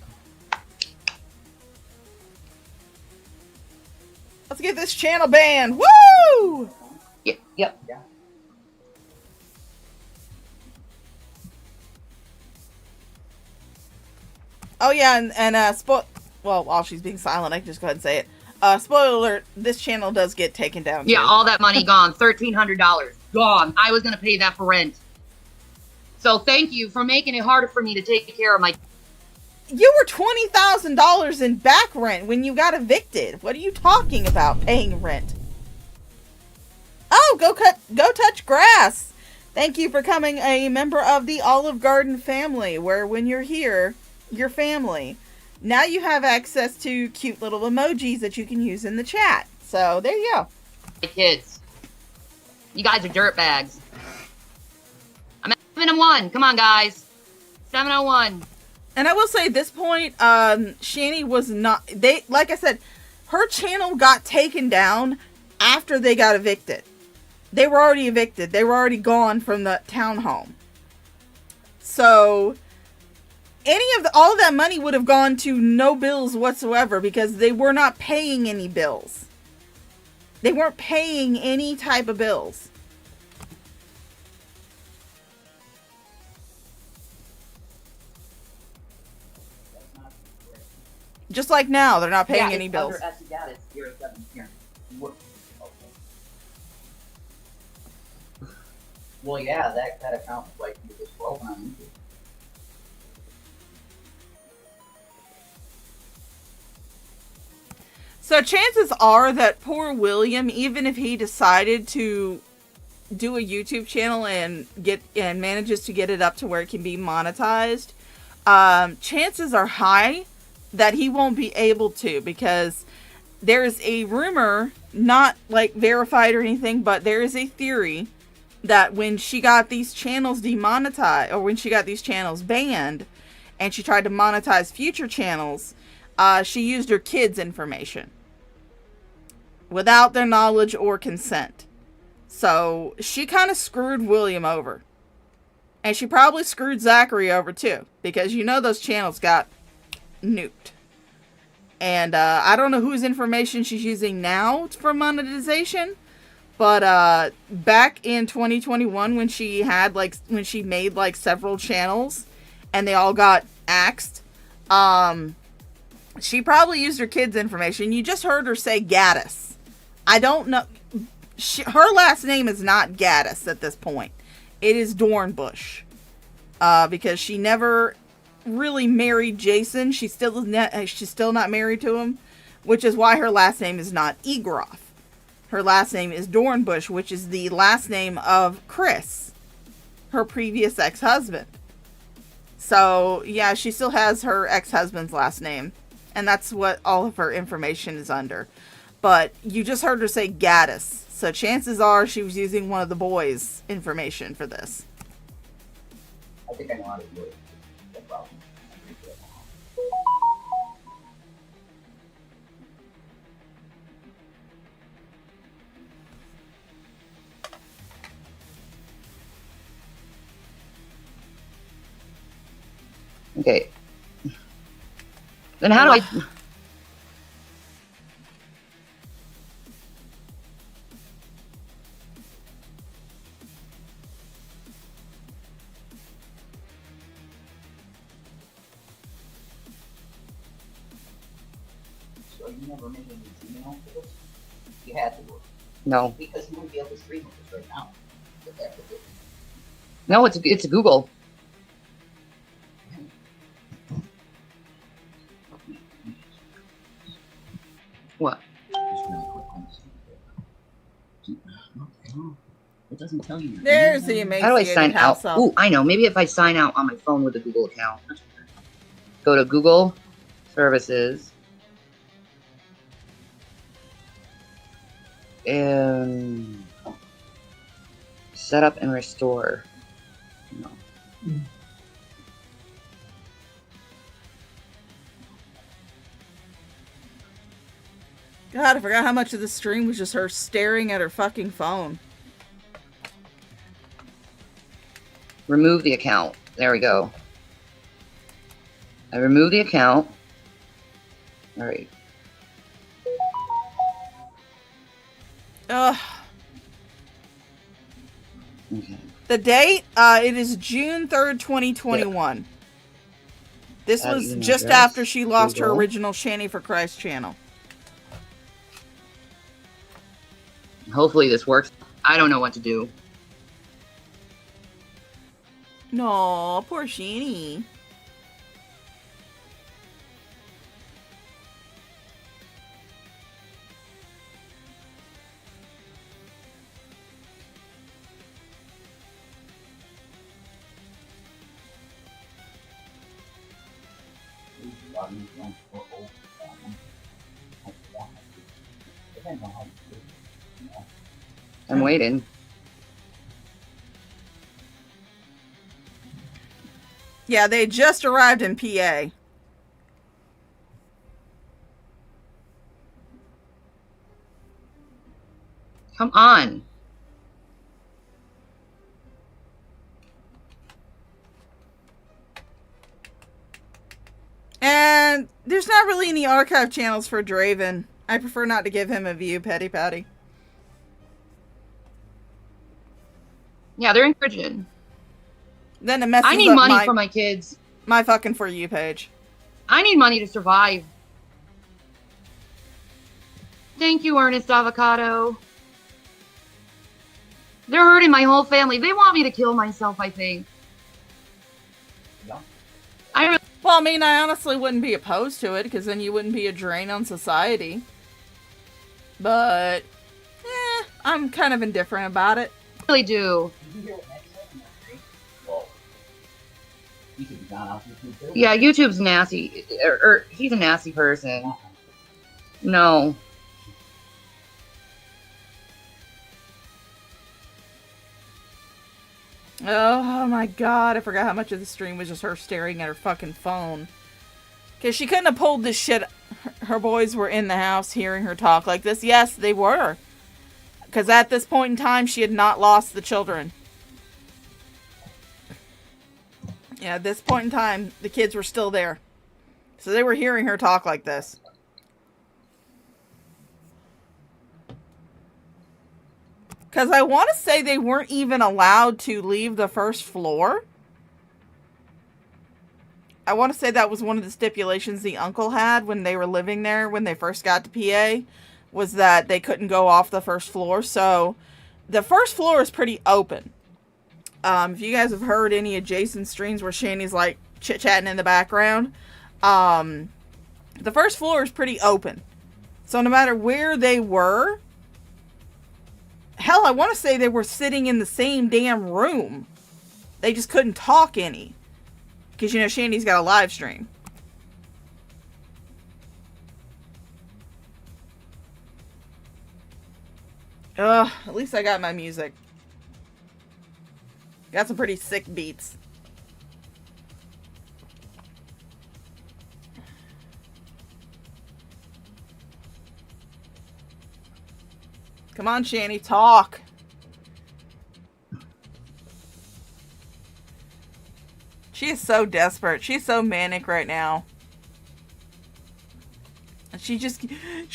Speaker 6: Let's get this channel banned. Woo!
Speaker 7: Yep. Yeah.
Speaker 6: Oh yeah, well, while she's being silent, I can just go ahead and say it. Spoiler alert, this channel does get taken down.
Speaker 7: Yeah,
Speaker 6: too.
Speaker 7: all that money gone. $1,300 gone. I was gonna pay that for rent. So thank you for making it harder for me to take care of my...
Speaker 6: You were $20,000 in back rent when you got evicted. What are you talking about, paying rent? Oh, go touch grass. Thank you for becoming a member of the Olive Garden family, where when you're here, you're family. Now you have access to cute little emojis that you can use in the chat. So, there you go.
Speaker 7: My kids. You guys are dirtbags. I'm at 701. Come on, guys. 701.
Speaker 6: And I will say at this point, Shanny was not... like I said, her channel got taken down after they got evicted. They were already evicted. They were already gone from the townhome. So... all of that money would have gone to no bills whatsoever because they were not paying any bills. They weren't paying any type of bills. Just like now, they're not paying any bills.
Speaker 4: Well, yeah, that account was like you just broken on YouTube.
Speaker 6: So chances are that poor William, even if he decided to do a YouTube channel and manages to get it up to where it can be monetized, chances are high that he won't be able to, because there's a rumor, not like verified or anything, but there is a theory that when she got these channels demonetized, or when she got these channels banned, and she tried to monetize future channels, she used her kids' information without their knowledge or consent. So she kind of screwed William over. And she probably screwed Zachary over too, because you know those channels got nuked. And I don't know whose information she's using now for monetization, but back in 2021 when she made like several channels and they all got axed, she probably used her kids' information. You just heard her say Gaddis. I don't know. Her last name is not Gaddis at this point. It is Dornbush. Because she never really married Jason. She's still not married to him, which is why her last name is not Egroff. Her last name is Dornbush, which is the last name of Chris, her previous ex-husband. So, yeah, she still has her ex-husband's last name, and that's what all of her information is under. But you just heard her say Gaddis, so chances are she was using one of the boys' information for this.
Speaker 4: I think I know how to do it. No problem. Okay. Then how do I... So you never made any Gmail for this? You had to work. No. Because you wouldn't be able to stream with this right now. No, it's a Google. What? Just really quick one. It doesn't tell you.
Speaker 6: There's the Emaciated
Speaker 4: How do I sign
Speaker 6: House
Speaker 4: out?
Speaker 6: Elf.
Speaker 4: Ooh, I know. Maybe if I sign out on my phone with a Google account. Go to Google Services. And set up and restore. No.
Speaker 6: God, I forgot how much of the stream was just her staring at her fucking phone.
Speaker 4: Remove the account. There we go. I remove the account. Alright.
Speaker 6: Ugh.
Speaker 4: Okay.
Speaker 6: The date, it is June 3rd, 2021. Yep. This was just after she lost her original Shanny for Christ channel.
Speaker 4: Hopefully this works. I don't know what to do.
Speaker 6: No, poor Shanny.
Speaker 4: I'm waiting.
Speaker 6: Yeah, they just arrived in PA.
Speaker 4: Come on.
Speaker 6: And there's not really any archive channels for Draven. I prefer not to give him a view, Petty Patty.
Speaker 7: Yeah, they're in prison.
Speaker 6: Then it messes
Speaker 7: I need
Speaker 6: up
Speaker 7: money for my kids.
Speaker 6: My fucking For You page.
Speaker 7: I need money to survive. Thank you, Ernest Avocado. They're hurting my whole family. They want me to kill myself, I think.
Speaker 4: Yeah.
Speaker 6: Well, I mean, I honestly wouldn't be opposed to it, because then you wouldn't be a drain on society. But, I'm kind of indifferent about it.
Speaker 7: really do. Yeah, YouTube's nasty. He's a nasty person. No.
Speaker 6: Oh my god, I forgot how much of the stream was just her staring at her fucking phone. Because she couldn't have pulled this shit. Her boys were in the house hearing her talk like this. Yes, they were. Because at this point in time, she had not lost the children. Yeah, at this point in time, the kids were still there. So they were hearing her talk like this. Because I want to say they weren't even allowed to leave the first floor. I want to say that was one of the stipulations the uncle had when they were living there, when they first got to PA, was that they couldn't go off the first floor. So the first floor is pretty open. If you guys have heard any adjacent streams where Shani's like chit-chatting in the background, the first floor is pretty open. So no matter where they were, hell, I want to say they were sitting in the same damn room. They just couldn't talk any. Because, you know, Shandy's got a live stream. Ugh, at least I got my music. Got some pretty sick beats. Come on, Shandy, talk. She is so desperate. She's so manic right now. And she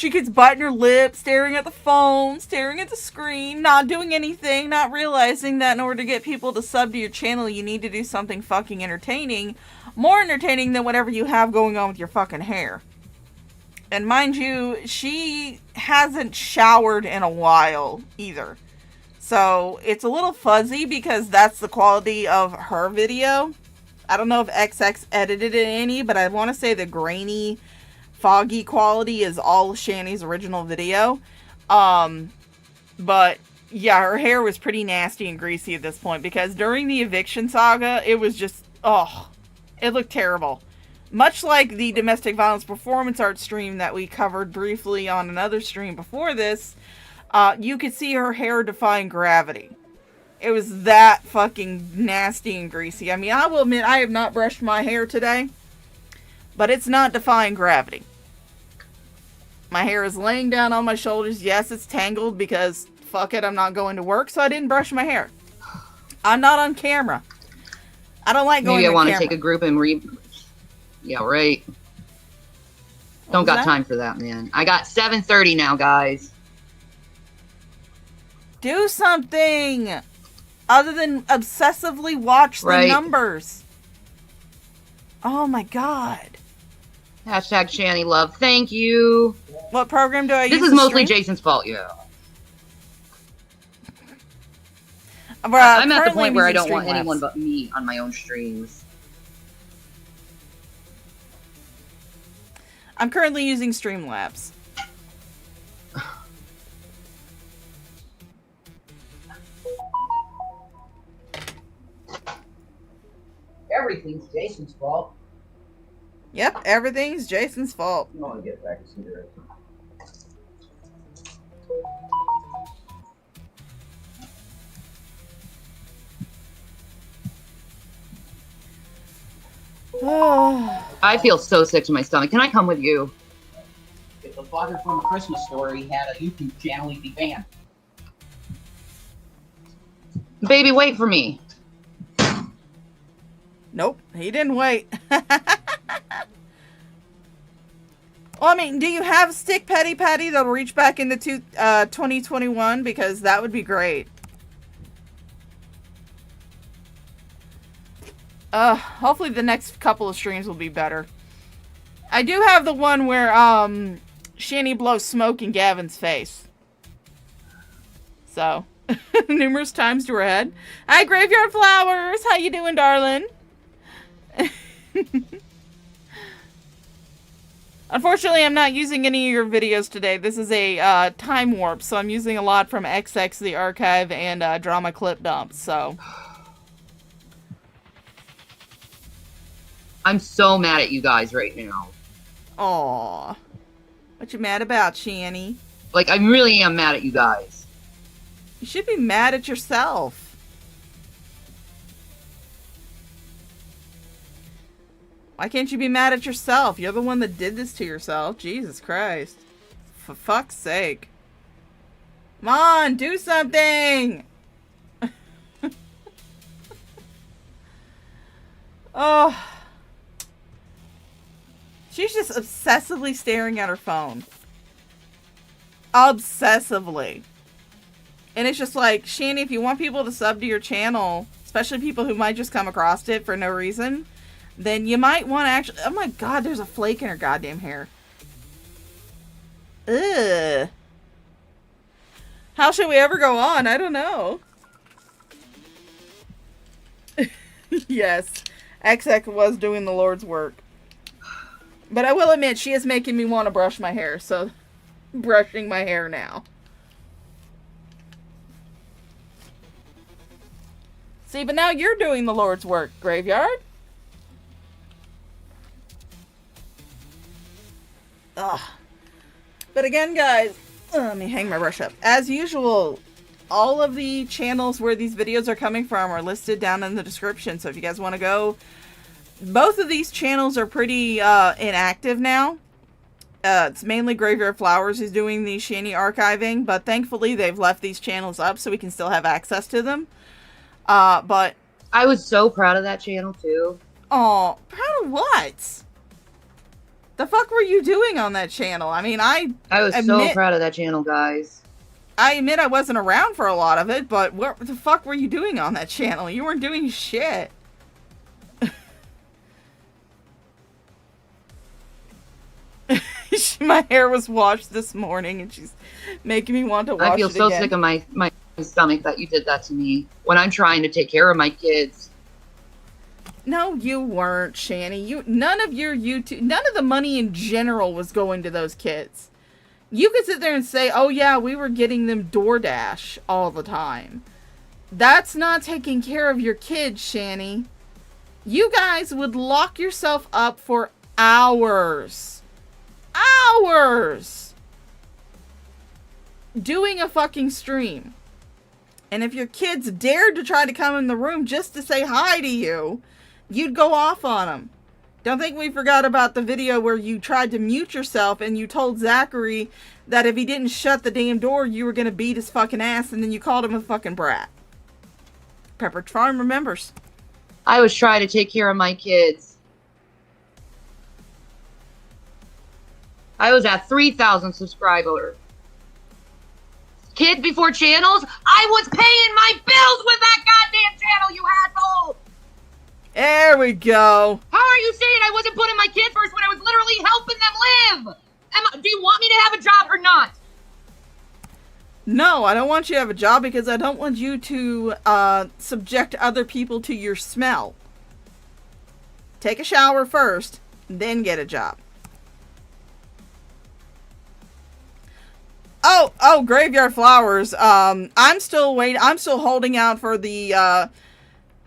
Speaker 6: keeps biting her lip, staring at the phone, staring at the screen, not doing anything, not realizing that in order to get people to sub to your channel, you need to do something fucking entertaining. More entertaining than whatever you have going on with your fucking hair. And mind you, she hasn't showered in a while either. So it's a little fuzzy because that's the quality of her video. I don't know if XX edited it any, but I want to say the grainy, foggy quality is all Shani's original video. But yeah, her hair was pretty nasty and greasy at this point because during the Eviction saga, it was just, it looked terrible. Much like the domestic violence performance art stream that we covered briefly on another stream before this, you could see her hair defying gravity. It was that fucking nasty and greasy. I mean, I will admit I have not brushed my hair today, but it's not defying gravity. My hair is laying down on my shoulders. Yes, it's tangled because, fuck it, I'm not going to work, so I didn't brush my hair. I'm not on camera. I don't like going on camera.
Speaker 7: Maybe I want to take a group and Yeah, right. Don't got time for that, man. I got 7:30 now, guys.
Speaker 6: Do something other than obsessively watch the numbers. Oh my god.
Speaker 7: Hashtag Shani Love. Thank you.
Speaker 6: What program do I use?
Speaker 7: This is mostly Jason's fault, yeah. I'm at the point where I don't want anyone but me on my own streams.
Speaker 6: I'm currently using Streamlabs.
Speaker 4: Everything's Jason's fault.
Speaker 6: Yep, everything's Jason's fault.
Speaker 4: I want to get back to cigarettes.
Speaker 7: I feel so sick to my stomach. Can I come with you?
Speaker 4: If the father from A Christmas Story had a YouTube channel, he'd be banned.
Speaker 7: Baby, wait for me.
Speaker 6: Nope, he didn't wait. Well, I mean, do you have a stick, Petty Patty, that'll reach back into 2021? Because that would be great. Hopefully the next couple of streams will be better. I do have the one where, Shani blows smoke in Gavin's face. So, numerous times to her head. Hi, Graveyard Flowers! How you doing, darling? Unfortunately, I'm not using any of your videos today. This is a time warp, so I'm using a lot from XX, the archive, and drama clip dumps, so.
Speaker 7: I'm so mad at you guys right now.
Speaker 6: Aww. What you mad about, Shanny?
Speaker 7: Like, I really am mad at you guys.
Speaker 6: You should be mad at yourself. Why can't you be mad at yourself? You're the one that did this to yourself. Jesus Christ. For fuck's sake. Come on, do something! Oh. She's just obsessively staring at her phone. Obsessively. And it's just like, Shanny, if you want people to sub to your channel, especially people who might just come across it for no reason, then you might want to actually... Oh my god, there's a flake in her goddamn hair. Ugh. How should we ever go on? I don't know. Yes. XX was doing the Lord's work. But I will admit, she is making me want to brush my hair, so... brushing my hair now. See, but now you're doing the Lord's work, Graveyard. Ugh. But again, guys, let me hang my brush up. As usual, all of the channels where these videos are coming from are listed down in the description. So if you guys want to go, both of these channels are pretty inactive now. It's mainly Graveyard Flowers who's doing the Shanny archiving, but thankfully they've left these channels up so we can still have access to them. But
Speaker 7: I was so proud of that channel too.
Speaker 6: Oh, proud of what? The fuck were you doing on that channel? I mean, I
Speaker 7: was so proud of that channel, guys.
Speaker 6: I admit I wasn't around for a lot of it, but what the fuck were you doing on that channel? You weren't doing shit. My hair was washed this morning, and she's making me want to wash it again.
Speaker 7: I feel so sick of my stomach that you did that to me when I'm trying to take care of my kids.
Speaker 6: No, you weren't, Shanny. None of the money in general was going to those kids. You could sit there and say, oh yeah, we were getting them DoorDash all the time. That's not taking care of your kids, Shanny. You guys would lock yourself up for hours. Hours! Doing a fucking stream. And if your kids dared to try to come in the room just to say hi to you, you'd go off on them. Don't think we forgot about the video where you tried to mute yourself and you told Zachary that if he didn't shut the damn door, you were gonna beat his fucking ass, and then you called him a fucking brat. Pepperidge Farm remembers.
Speaker 7: I was trying to take care of my kids. I was at 3,000 subscribers. Kids before channels? I was paying my bills with that goddamn channel, you asshole!
Speaker 6: There we go.
Speaker 7: How are you saying I wasn't putting my kids first when I was literally helping them live? Do you want me to have a job or not?
Speaker 6: No, I don't want you to have a job because I don't want you to subject other people to your smell. Take a shower first, then get a job. Oh, Graveyard Flowers. I'm still waiting. I'm still holding out for the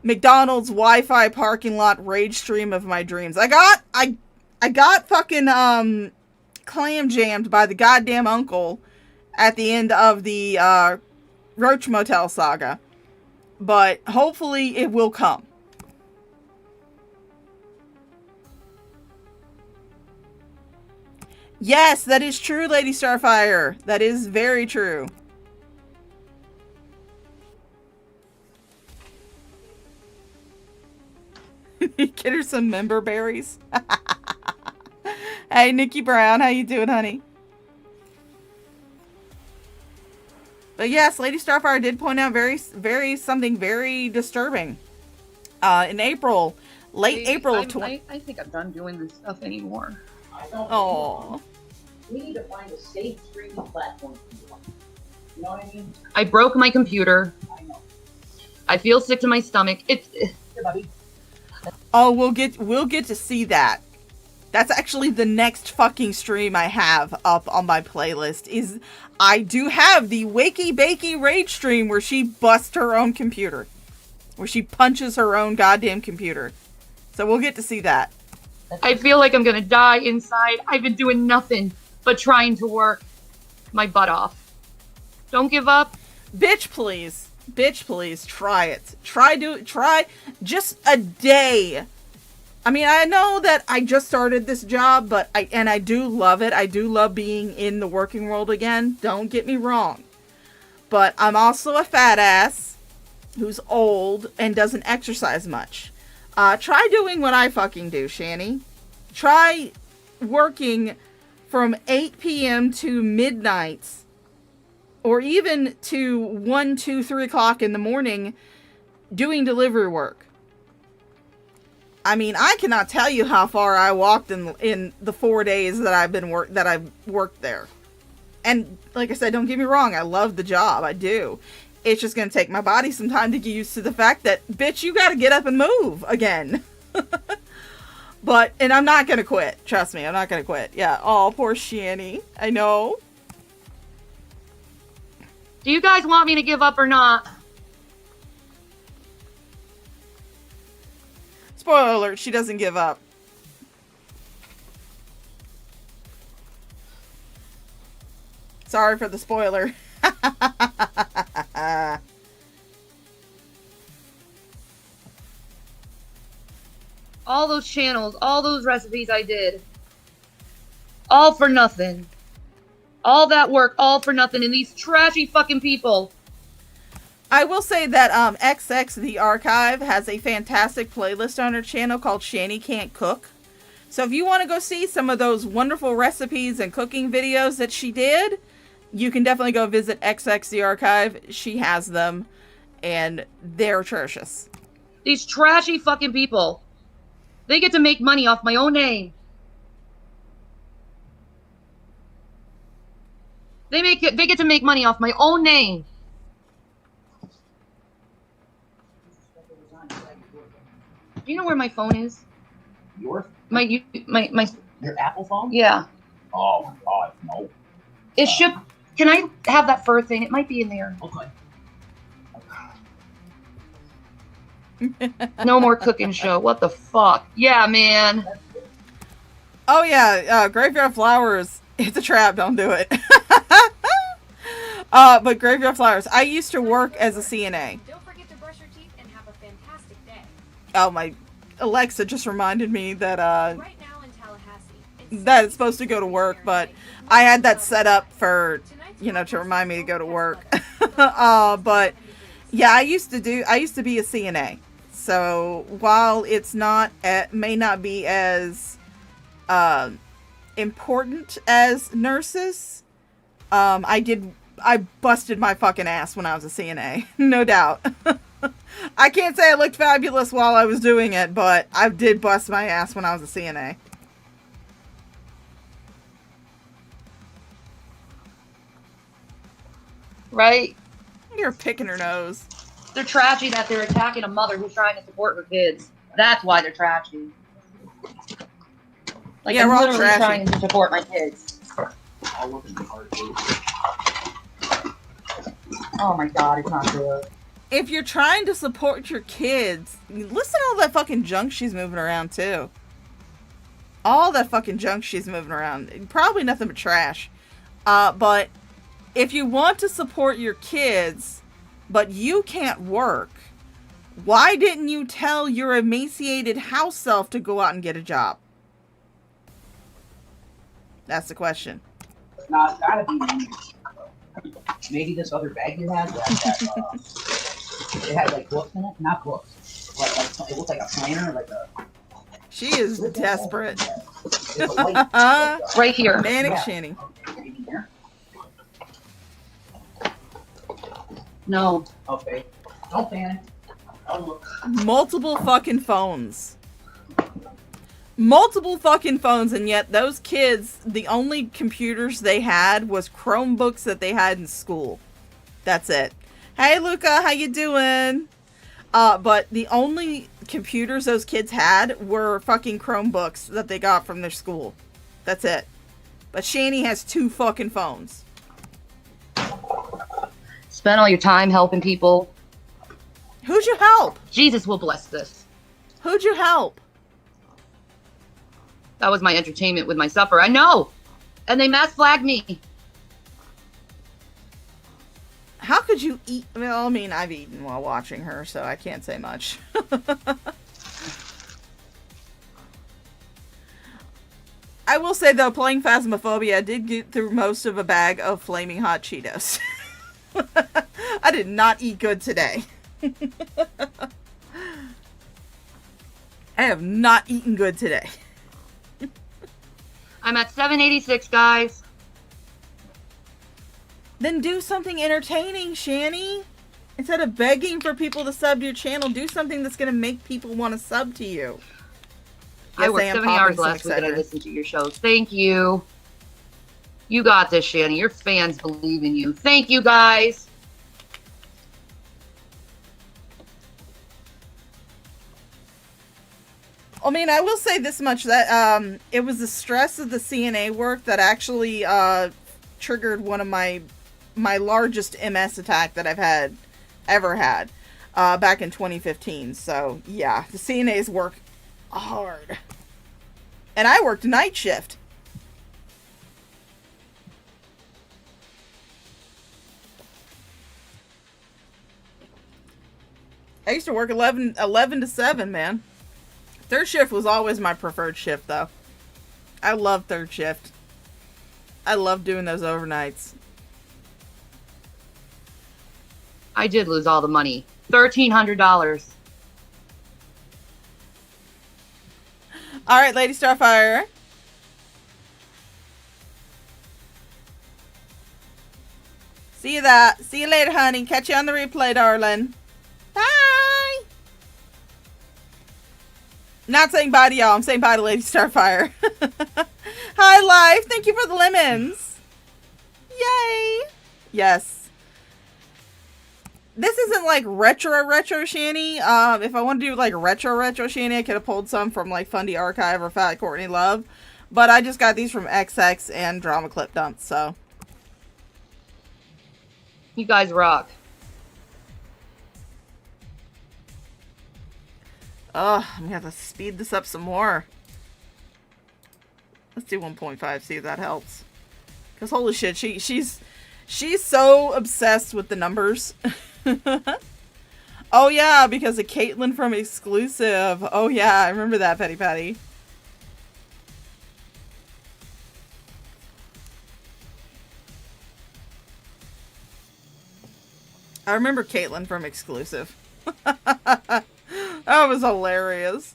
Speaker 6: McDonald's Wi-Fi parking lot rage stream of my dreams. I got fucking clam jammed by the goddamn uncle at the end of the Roach Motel saga, but hopefully it will come. Yes, that is true, Lady Starfire. That is very true. Get her some member berries. Hey, Nikki Brown, how you doing, honey? But yes, Lady Starfire did point out something very disturbing. In April, late April of
Speaker 7: I think I'm done doing this stuff anymore.
Speaker 6: Oh.
Speaker 4: We need to find a safe streaming platform for you. You know what I mean?
Speaker 7: I broke my computer.
Speaker 4: I know.
Speaker 7: I feel sick to my stomach.
Speaker 4: Here, buddy.
Speaker 6: Oh, we'll get to see that. That's actually the next fucking stream I have up on my playlist. Is I do have the Wakey Bakey Rage stream where she busts her own computer. Where she punches her own goddamn computer. So we'll get to see that.
Speaker 7: I feel like I'm gonna die inside. I've been doing nothing but trying to work my butt off. Don't give up.
Speaker 6: Bitch, please. Bitch, please. Try it. Try just a day. I mean, I know that I just started this job, but I do love it. I do love being in the working world again. Don't get me wrong. But I'm also a fat ass who's old and doesn't exercise much. Try doing what I fucking do, Shani. Try working from 8 p.m. to midnight, or even to 1, 2, 3 o'clock in the morning doing delivery work. I mean, I cannot tell you how far I walked in the 4 days that I've worked there. And like I said, don't get me wrong, I love the job. I do. It's just going to take my body some time to get used to the fact that, bitch, you got to get up and move again. And I'm not going to quit. Trust me, I'm not going to quit. Yeah. Oh, poor Shani. I know.
Speaker 7: Do you guys want me to give up or not?
Speaker 6: Spoiler alert, she doesn't give up. Sorry for the spoiler.
Speaker 7: All those channels, all those recipes I did. All for nothing. All that work, all for nothing. And these trashy fucking people.
Speaker 6: I will say that XX The Archive has a fantastic playlist on her channel called Shani Can't Cook. So if you want to go see some of those wonderful recipes and cooking videos that she did, you can definitely go visit XX The Archive. She has them, and they're atrocious.
Speaker 7: These trashy fucking people. They get to make money off my own name. They get to make money off my own name. Do you know where my phone is?
Speaker 4: Yours?
Speaker 7: My
Speaker 4: Your Apple phone?
Speaker 7: Yeah.
Speaker 4: Oh my god, no.
Speaker 7: It should. Can I have that fur thing? It might be in there.
Speaker 4: Okay.
Speaker 7: No more cooking show. What the fuck? Yeah, man.
Speaker 6: Oh yeah, Graveyard Flowers. It's a trap. Don't do it. But Graveyard Flowers. I used to work as a CNA.
Speaker 8: Don't forget to brush your teeth and have a fantastic day.
Speaker 6: Oh, my Alexa just reminded me that
Speaker 8: Right now in Tallahassee.
Speaker 6: that it's supposed to go to work, but I had that set up for, to remind me to go to work. But yeah, I used to be a CNA. So while it's may not be as important as nurses, I busted my fucking ass when I was a CNA. No doubt. I can't say I looked fabulous while I was doing it, but I did bust my ass when I was a CNA.
Speaker 7: Right?
Speaker 6: You're picking her nose.
Speaker 7: They're trashy that they're attacking a mother who's trying to support her kids. That's why they're trashy. Like,
Speaker 6: Yeah,
Speaker 7: I'm
Speaker 6: we're all
Speaker 7: literally
Speaker 6: trashy.
Speaker 7: trying to support my kids. Oh my god, it's not good.
Speaker 6: If you're trying to support your kids, listen to all that fucking junk she's moving around too. All that fucking junk she's moving around. Probably nothing but trash. But if you want to support your kids, but you can't work, why didn't you tell your emaciated house elf to go out and get a job? That's the question.
Speaker 4: Nah, it's gotta be maybe this other bag you had it had like books in it, not books. Like it looked like a planner, like a.
Speaker 6: She is desperate.
Speaker 4: It's a white,
Speaker 7: Right here.
Speaker 6: Manic
Speaker 4: Yeah.
Speaker 6: Shanny.
Speaker 4: maybe here.
Speaker 7: No.
Speaker 4: Okay. Don't panic. I'll look.
Speaker 6: Multiple fucking phones. Multiple fucking phones, and yet those kids, the only computers they had was Chromebooks that they had in school. That's it. Hey Luca, how you doing? But the only computers those kids had were fucking Chromebooks that they got from their school. That's it. But Shani has 2 fucking phones.
Speaker 7: Spend all your time helping people.
Speaker 6: Who'd you help?
Speaker 7: Jesus will bless this.
Speaker 6: Who'd you help?
Speaker 7: That was my entertainment with my supper. I know! And they mass flagged me.
Speaker 6: How could you eat? Well, I mean, I've eaten while watching her, so I can't say much. I will say, though, playing Phasmophobia, I did get through most of a bag of flaming hot Cheetos. I did not eat good today. I have not eaten good today.
Speaker 7: I'm at 786, guys.
Speaker 6: Then do something entertaining, Shani. Instead of begging for people to sub to your channel, do something that's going to make people want to sub to you.
Speaker 7: I worked 70 hours last week and I listened to your shows. Thank you. You got this, Shani. Your fans believe in you. Thank you, guys.
Speaker 6: I mean, I will say this much, that it was the stress of the CNA work that actually triggered one of my largest MS attack that I've ever had back in 2015. So, yeah, the CNAs work hard. And I worked night shift. I used to work 11 to 7, man. Third shift was always my preferred shift, though. I love third shift. I love doing those overnights.
Speaker 7: I did lose all the money. $1,300.
Speaker 6: All right, Lady Starfire. See you later, honey. Catch you on the replay, darling. Bye. Not saying bye to y'all. I'm saying bye to Lady Starfire. Hi, Life. Thank you for the lemons. Yay. Yes. This isn't like retro Shani. If I want to do like retro Shani, I could have pulled some from like Fundy Archive or Fat Courtney Love. But I just got these from XX and Drama Clip Dump, so.
Speaker 7: You guys rock.
Speaker 6: I'm gonna have to speed this up some more. Let's do 1.5, see if that helps. Because holy shit, she's so obsessed with the numbers. Oh yeah, because of Caitlin from Exclusive. Oh yeah, I remember that, Petty Patty. I remember Caitlin from Exclusive. That was hilarious.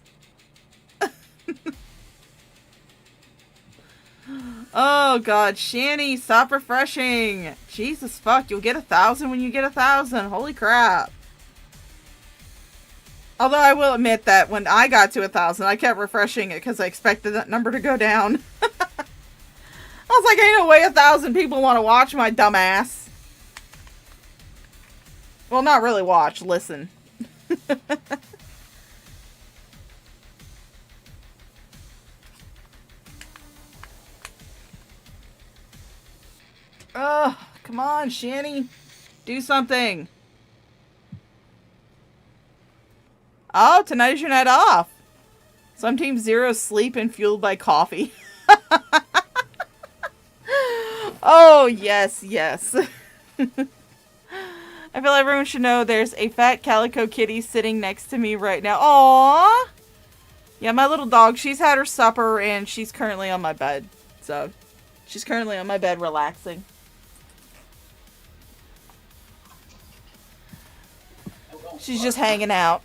Speaker 6: Oh god, Shani, stop refreshing. Jesus fuck, you'll get 1,000 when you get 1,000. Holy crap. Although I will admit that when I got to 1,000, I kept refreshing it because I expected that number to go down. I was like, ain't no way 1,000 people want to watch my dumb ass. Well, not really watch, listen. Oh, come on, Shani. Do something. Oh, tonight is your night off. Some team 0 sleep and fueled by coffee. Oh, yes, yes. I feel everyone should know there's a fat calico kitty sitting next to me right now. Aww. Yeah, my little dog, she's had her supper and she's currently on my bed. So, she's currently on my bed relaxing. She's just hanging out.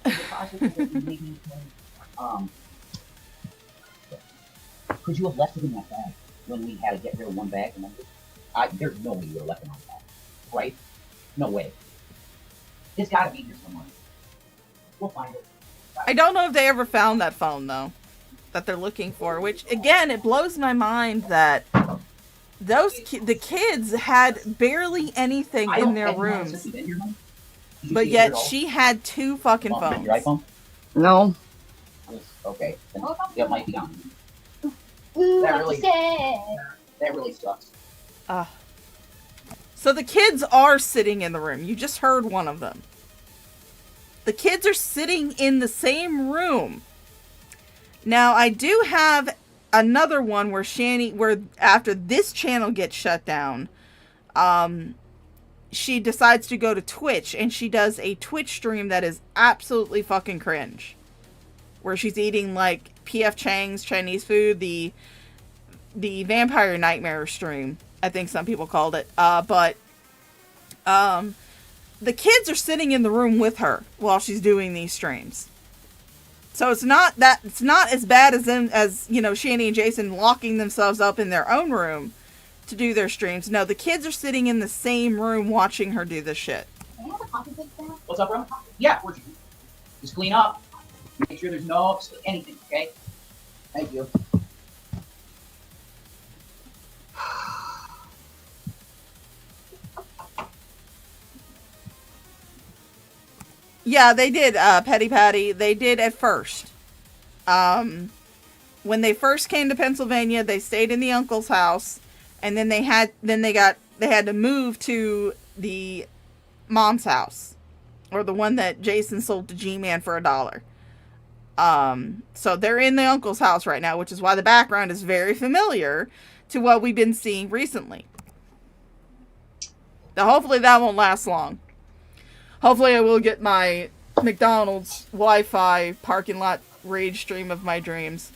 Speaker 4: Could you have left it in that bag when we had to get rid of one bag? And then there's no way you would have left it on that bag, right? No way. It's got to be here somewhere. We'll find it.
Speaker 6: I don't know if they ever found that phone, though, that they're looking for. Which, again, it blows my mind that the kids had barely anything in their rooms. But yet she had 2 fucking phones.
Speaker 4: Your iPhone?
Speaker 7: No.
Speaker 4: Okay, then it might be on. That really sucks.
Speaker 6: So the kids are sitting in the room. You just heard one of them. The kids are sitting in the same room. Now, I do have another one where where after this channel gets shut down, she decides to go to Twitch, and she does a Twitch stream that is absolutely fucking cringe. Where she's eating, like, P.F. Chang's Chinese food, the Vampire Nightmare stream, I think some people called it. But the kids are sitting in the room with her while she's doing these streams. So it's not as bad as you know, Shanny and Jason locking themselves up in their own room to do their streams. No, the kids are sitting in the same room watching her do this shit.
Speaker 4: What's up, bro? Yeah, we're just clean up. Make sure there's no anything, okay? Thank you.
Speaker 6: Yeah, they did, Petty Patty. They did at first. When they first came to Pennsylvania, they stayed in the uncle's house, and then they had to move to the mom's house, or the one that Jason sold to Gman for $1. So they're in the uncle's house right now, which is why the background is very familiar to what we've been seeing recently. Now, hopefully that won't last long. Hopefully I will get my McDonald's Wi-Fi parking lot rage stream of my dreams.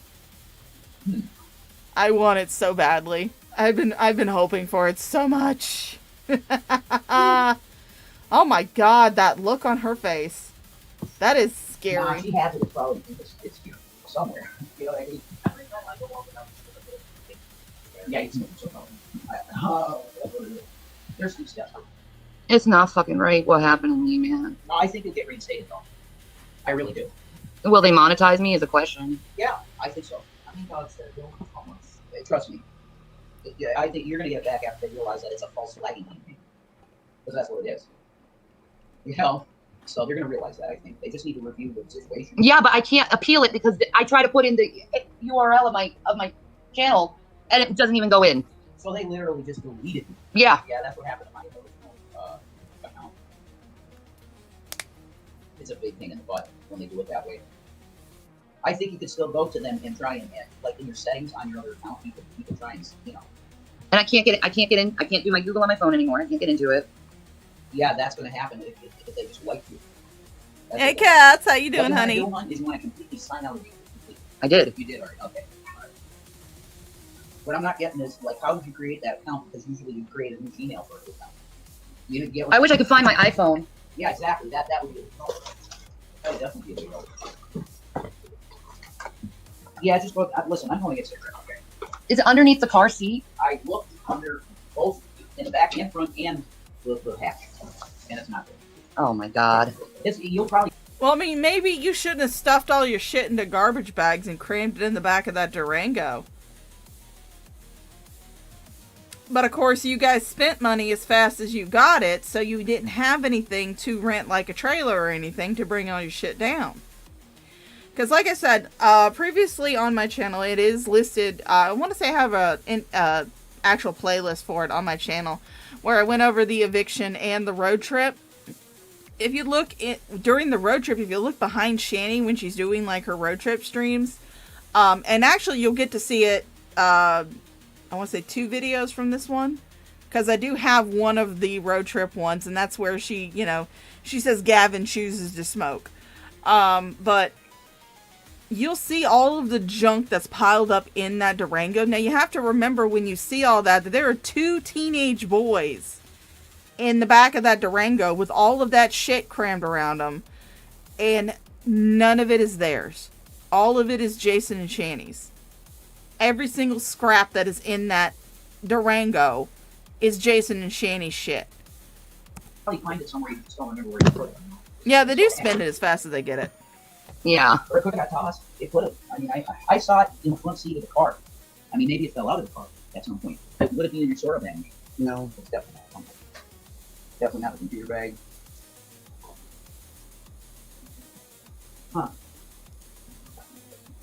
Speaker 6: I want it so badly. I've been hoping for it so much. Oh my god, that look on her face. That is scary.
Speaker 4: Nah, she has it probably it's here somewhere. You know what I mean? Yeah, it's so there's some stuff.
Speaker 7: It's not fucking right what happened to me, man.
Speaker 4: No, I think you'll get reinstated though. I really do.
Speaker 7: Will they monetize me is a question.
Speaker 4: Yeah, I think so. I mean, trust me. Yeah, I think you're gonna get back after they realize that it's a false flagging campaign. Because that's what it is. You know? So they're gonna realize that, I think. They just need to review the situation.
Speaker 7: Yeah, but I can't appeal it because I try to put in the URL of my channel and it doesn't even go in.
Speaker 4: So they literally just deleted it.
Speaker 7: Yeah.
Speaker 4: Yeah, that's what happened to my original account. It's a big pain in the butt when they do it that way. I think you could still go to them and try and, like in your settings on your other account, you could try and, you know.
Speaker 7: And I can't get in. I can't do my Google on my phone anymore. I can't get into it.
Speaker 4: Yeah, that's going to happen if they just wipe you.
Speaker 6: Hey, Cats, how you doing, honey?
Speaker 4: What you want to completely sign out of it.
Speaker 7: I did.
Speaker 4: You did, alright, okay. Alright. What I'm not getting is, like, how did you create that account? Because usually you create a new Gmail for it account. You didn't get
Speaker 7: I wish I could find my iPhone.
Speaker 4: Yeah, exactly. That would be a that would definitely be a big help. Yeah, just look. Listen, I'm going to get sick, okay?
Speaker 7: Is it underneath the car seat?
Speaker 4: I looked under both, in the back and front, and the hatch, and it's not there.
Speaker 7: Oh my god.
Speaker 4: You'll probably.
Speaker 6: Well, I mean, maybe you shouldn't have stuffed all your shit into garbage bags and crammed it in the back of that Durango. But of course, you guys spent money as fast as you got it, so you didn't have anything to rent, like a trailer or anything, to bring all your shit down. Because like I said, previously on my channel, it is listed, I want to say I have a actual playlist for it on my channel, where I went over the eviction and the road trip. If you look during the road trip, if you look behind Shanny when she's doing like her road trip streams, and actually you'll get to see it, I want to say 2 videos from this one, because I do have one of the road trip ones, and that's where she, you know, she says Gavin chooses to smoke. But you'll see all of the junk that's piled up in that Durango. Now you have to remember when you see all that there are 2 teenage boys in the back of that Durango with all of that shit crammed around them, and none of it is theirs. All of it is Jason and Shanny's. Every single scrap that is in that Durango is Jason and Shanny's shit.
Speaker 4: Probably find it somewhere you just don't remember where you put it.
Speaker 6: Yeah, they do spend it as fast as they get it.
Speaker 7: Yeah.
Speaker 4: Or a cookout toss, it could have. I mean, I saw it in the front seat of the car. I mean, maybe it fell out of the car at some point. Would it be in your sort of bag? No, it's definitely not. Definitely not the computer bag. Huh.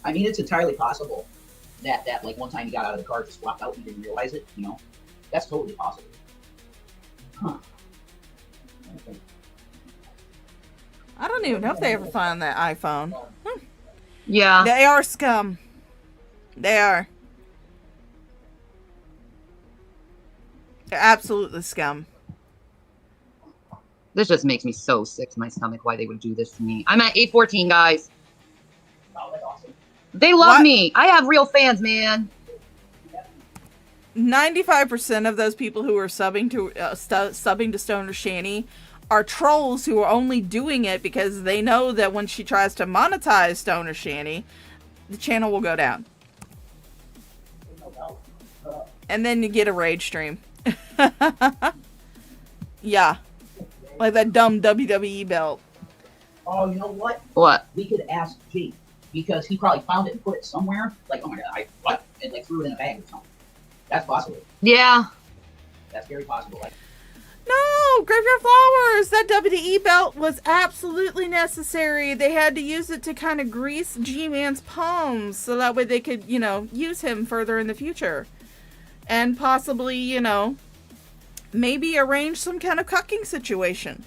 Speaker 4: I mean, it's entirely possible that like one time he got out of the car, just swapped out and didn't realize it. You know, that's totally possible. Huh. Okay.
Speaker 6: I don't even know if they ever find that iPhone.
Speaker 7: Yeah.
Speaker 6: They are scum. They are. They're absolutely scum.
Speaker 7: This just makes me so sick to my stomach why they would do this to me. I'm at 814, guys.
Speaker 4: Oh, that's awesome.
Speaker 7: They love
Speaker 6: What?
Speaker 7: me. I have real fans, man.
Speaker 6: 95% of those people who are subbing to Stoner Shanny are trolls who are only doing it because they know that when she tries to monetize Stoner Shanny, the channel will go down. And then you get a rage stream. Yeah. Like that dumb WWE belt.
Speaker 4: Oh, you know what?
Speaker 7: What?
Speaker 4: We could ask Jake, because he probably found it and put it somewhere. Like, oh my god, what? And like threw it in a bag or something. That's possible.
Speaker 7: Yeah.
Speaker 4: That's very possible. Like,
Speaker 6: No, Graveyard Flowers! That WWE belt was absolutely necessary. They had to use it to kind of grease G-Man's palms so that way they could, you know, use him further in the future. And possibly, you know, maybe arrange some kind of cucking situation.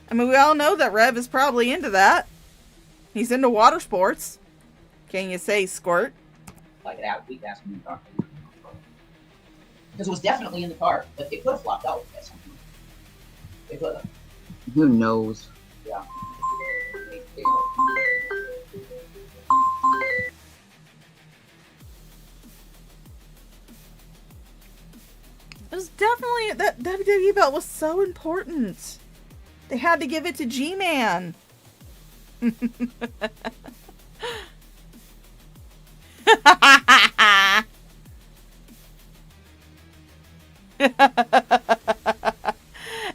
Speaker 6: I mean, we all know that Rev is probably into that. He's into water sports. Can you say squirt?
Speaker 4: like that, we could ask him in the car. Because it was definitely in the car, but it could have flopped out at some point. It could have.
Speaker 7: Who knows?
Speaker 4: Yeah.
Speaker 6: It was definitely, that WWE belt was so important. They had to give it to G-Man.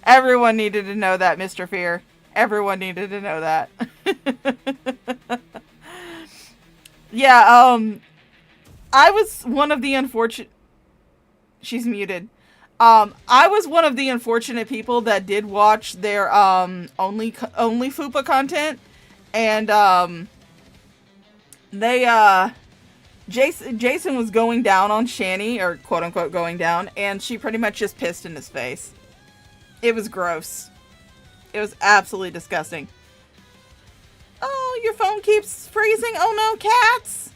Speaker 6: Everyone needed to know that, Mr. Fear. Everyone needed to know that. Yeah, I was one of the unfortunate... She's muted. I was one of the unfortunate people that did watch their, only FUPA content. And, Jason was going down on Shani, or quote-unquote going down, and she pretty much just pissed in his face. It was gross. It was absolutely disgusting. Oh, your phone keeps freezing. Oh no, cats!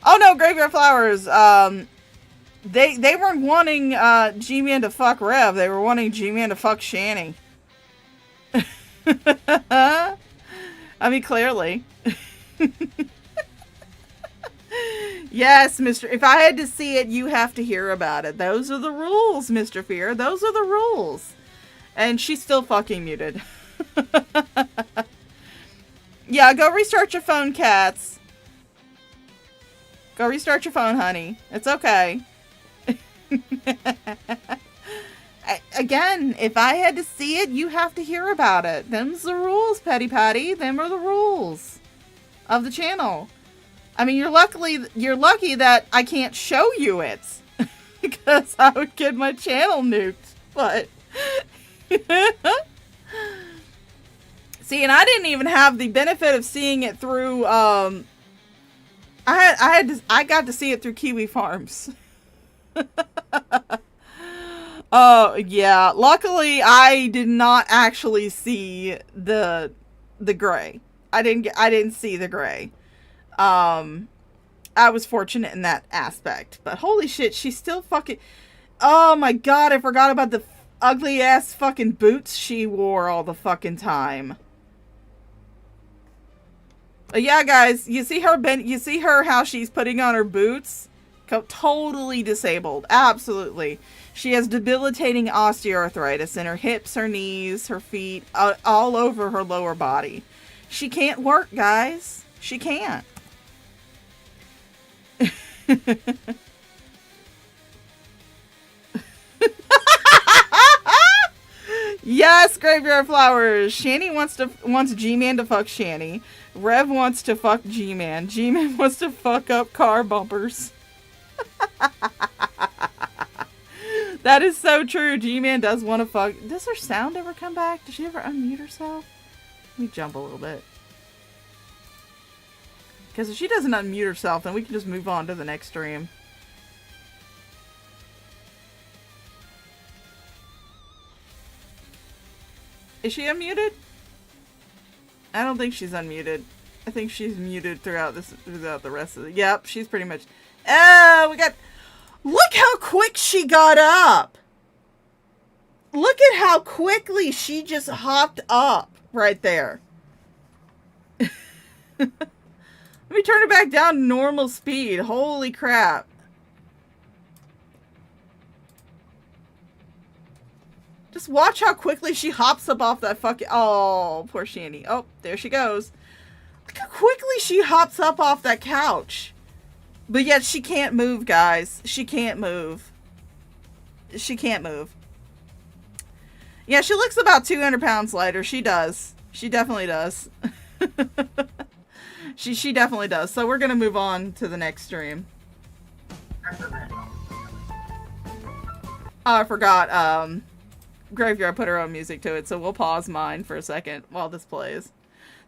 Speaker 6: Oh no, Graveyard Flowers. They weren't wanting G-Man to fuck Rev. They were wanting G-Man to fuck Shani. I mean, clearly. Yes, Mr. If I had to see it, you have to hear about it. Those are the rules, Mr. Fear. Those are the rules. And she's still fucking muted. Yeah, go restart your phone, cats. Go restart your phone, honey. It's okay. Again, if I had to see it, you have to hear about it. Them's the rules, Petty Patty. Them are the rules of the channel. I mean, you're lucky that I can't show you it. Because I would get my channel nuked. But... See, and I didn't even have the benefit of seeing it through, I got to see it through Kiwi Farms. Oh, yeah. Luckily, I did not actually see the gray. I didn't see the gray. I was fortunate in that aspect. But holy shit, she's still fucking... Oh my god, I forgot about the ugly ass fucking boots she wore all the fucking time. Yeah, guys, you see her how she's putting on her boots? Totally disabled. Absolutely. She has debilitating osteoarthritis in her hips, her knees, her feet, all over her lower body. She can't work, guys. She can't. Yes, Graveyard Flowers. Shani wants G-Man to fuck Shani. Rev wants to fuck G-Man. G-Man wants to fuck up car bumpers. That is so true. Gman does want to fuck. Does her sound ever come back? Does she ever unmute herself? Let me jump a little bit. Because if she doesn't unmute herself, then we can just move on to the next stream. Is she unmuted? I don't think she's unmuted. I think she's muted throughout the rest of the... Yep, she's pretty much... Oh, we got... Look how quick she got up! Look at how quickly she just hopped up right there. Let me turn it back down to normal speed. Holy crap. Just watch how quickly she hops up off that fucking... Oh, poor Shanny. Oh, there she goes. Look how quickly she hops up off that couch. But yet she can't move, guys. She can't move. She can't move. Yeah, she looks about 200 pounds lighter. She does. She definitely does. She definitely does. So we're going to move on to the next stream. Oh, I forgot. Graveyard put her own music to it, so we'll pause mine for a second while this plays.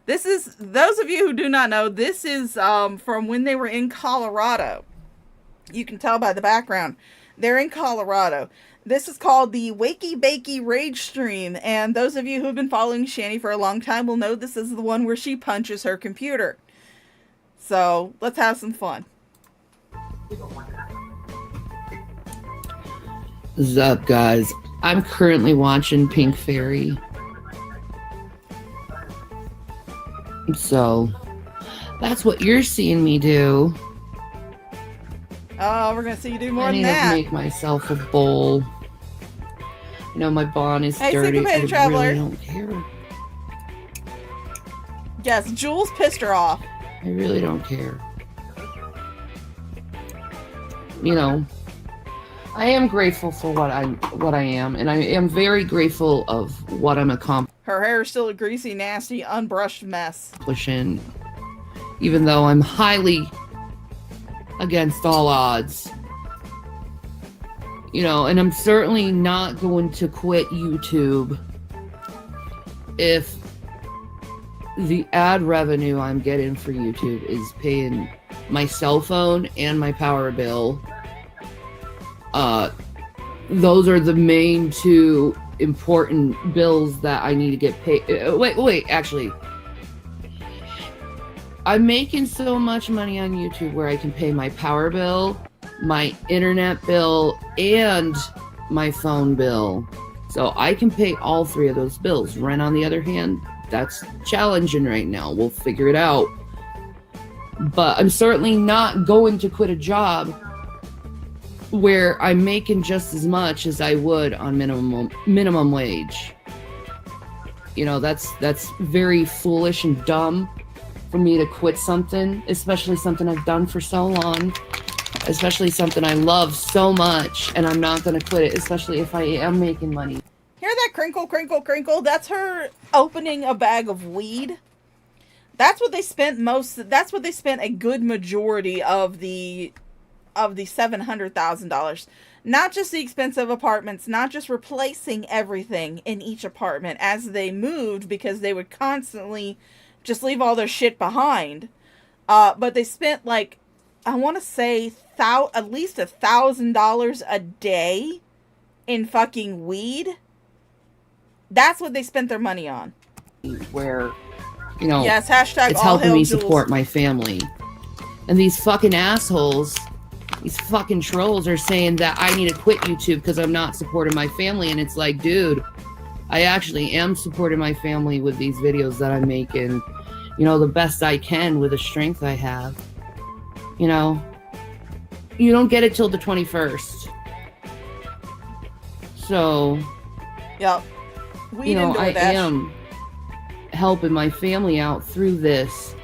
Speaker 6: This is, those of you who do not know, this is from when they were in Colorado. You can tell by the background. They're in Colorado. This is called the Wakey Bakey Rage Stream, and those of you who have been following Shanny for a long time will know this is the one where she punches her computer. So, let's have some fun.
Speaker 9: What's up, guys? I'm currently watching Pink Fairy. So, that's what you're seeing me do.
Speaker 6: Oh, we're gonna see you do more
Speaker 9: I
Speaker 6: than
Speaker 9: need
Speaker 6: that.
Speaker 9: to make myself a bowl. You know, my bond is
Speaker 6: Hey,
Speaker 9: dirty.
Speaker 6: Syncopated
Speaker 9: I
Speaker 6: Traveler.
Speaker 9: really don't care.
Speaker 6: Yes, Jules pissed her off.
Speaker 9: I really don't care. You know, I am grateful for what I am, and I am very grateful of what I'm
Speaker 6: Her hair is still a greasy, nasty, unbrushed mess.
Speaker 9: accomplishing, even though I'm highly against all odds. You know, and I'm certainly not going to quit YouTube if the ad revenue I'm getting for YouTube is paying my cell phone and my power bill. Those are the main two important bills that I need to get paid. Wait, actually. I'm making so much money on YouTube where I can pay my power bill, my internet bill, and my phone bill. So I can pay all three of those bills. Rent, on the other hand, that's challenging right now. We'll figure it out. But I'm certainly not going to quit a job where I'm making just as much as I would on minimum wage. You know, that's very foolish and dumb for me to quit something, especially something I've done for so long, especially something I love so much, and I'm not going to quit it, especially if I am making money.
Speaker 6: Hear that crinkle, crinkle, crinkle? That's her opening a bag of weed. That's what they spent that's what they spent a good majority of the $700,000. Not just the expensive apartments, not just replacing everything in each apartment as they moved, because they would constantly just leave all their shit behind. But they spent, like, I want to say at least $1,000 a day in fucking weed. That's what they spent their money on.
Speaker 9: Where, you know,
Speaker 6: yes, hashtag
Speaker 9: it's
Speaker 6: all
Speaker 9: helping
Speaker 6: hail
Speaker 9: me
Speaker 6: Jules.
Speaker 9: support my family. And these fucking assholes, these fucking trolls are saying that I need to quit YouTube because I'm not supporting my family. And it's like, dude, I actually am supporting my family with these videos that I'm making, you know, the best I can with the strength I have. You know, you don't get it till the 21st. So,
Speaker 6: Yep. We
Speaker 9: you know,
Speaker 6: didn't do
Speaker 9: I
Speaker 6: that.
Speaker 9: am helping my family out through this.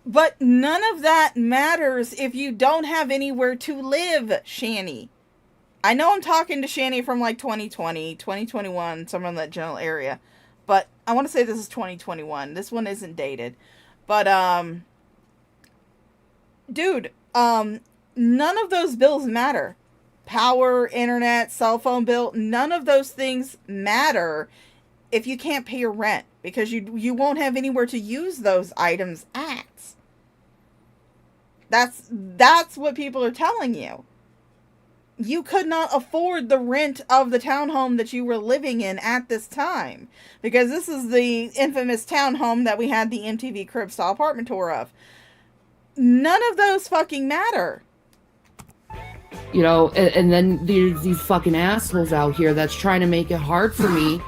Speaker 6: But none of that matters if you don't have anywhere to live, Shanny. I know I'm talking to Shanny from like 2020, 2021, somewhere in that general area. But I want to say this is 2021. This one isn't dated. But, dude, none of those bills matter. power, internet, cell phone bill, none of those things matter if you can't pay your rent, because you won't have anywhere to use those items at. That's what people are telling you. You could not afford the rent of the townhome that you were living in at this time, because this is the infamous townhome that we had the MTV Crib style apartment tour of. None of those fucking matter.
Speaker 9: You know, and then there's these fucking assholes out here that's trying to make it hard for me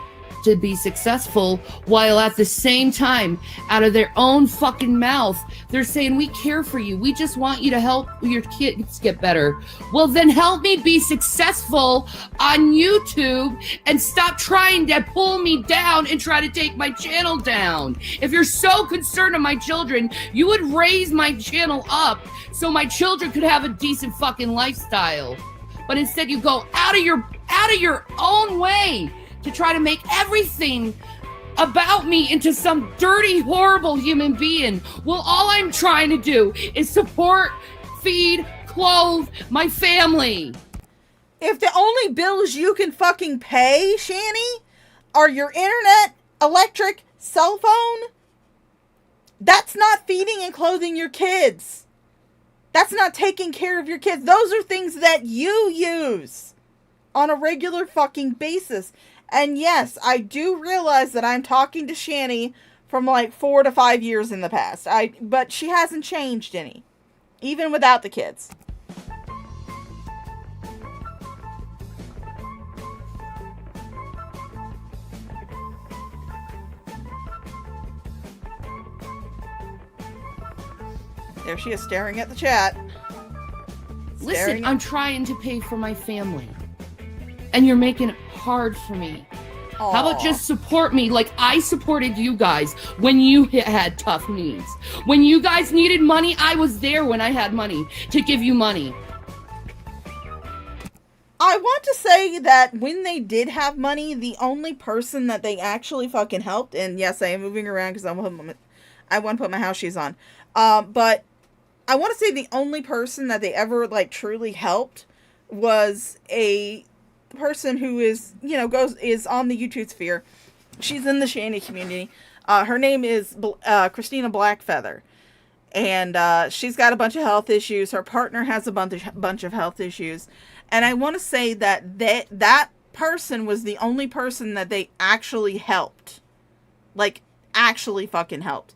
Speaker 9: to be successful, while at the same time, out of their own fucking mouth, they're saying, we care for you. We just want you to help your kids get better. Well, then help me be successful on YouTube and stop trying to pull me down and try to take my channel down. If you're so concerned of my children, you would raise my channel up so my children could have a decent fucking lifestyle. But instead you go out of your own way to try to make everything about me into some dirty, horrible human being. Well, all I'm trying to do is support, feed, clothe my family.
Speaker 6: If the only bills you can fucking pay, Shanny, are your internet, electric, cell phone, that's not feeding and clothing your kids. That's not taking care of your kids. Those are things that you use on a regular fucking basis. And yes, I do realize that I'm talking to Shanny from like 4 to 5 years in the past. But she hasn't changed any, even without the kids. There she is, staring at the chat.
Speaker 9: Listen, I'm trying to pay for my family, and you're making it hard for me.
Speaker 6: Aww.
Speaker 9: How about just support me like I supported you guys when you had tough needs? When you guys needed money, I was there when I had money to give you money.
Speaker 6: I want to say that when they did have money, the only person that they actually fucking helped, and yes, I am moving around because I want to put my house shoes on, but I want to say the only person that they ever like truly helped was a person who is, you know, is on the YouTube sphere. She's in the Shanny community. Her name is Christina Blackfeather, and she's got a bunch of health issues. Her partner has a bunch of health issues, and I want to say that that person was the only person that they actually helped, like actually fucking helped.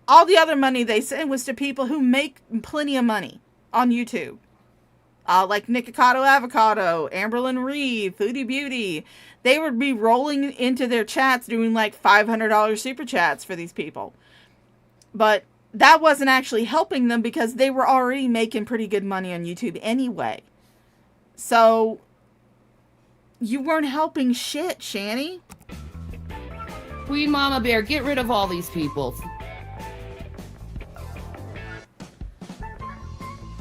Speaker 6: All the other money they sent was to people who make plenty of money on YouTube. Like Nikocado Avocado, Amberlyn Reeve, Foodie Beauty. They would be rolling into their chats doing like $500 super chats for these people. But that wasn't actually helping them because they were already making pretty good money on YouTube anyway. So you weren't helping shit, Shanny.
Speaker 9: Queen Mama Bear, get rid of all these people.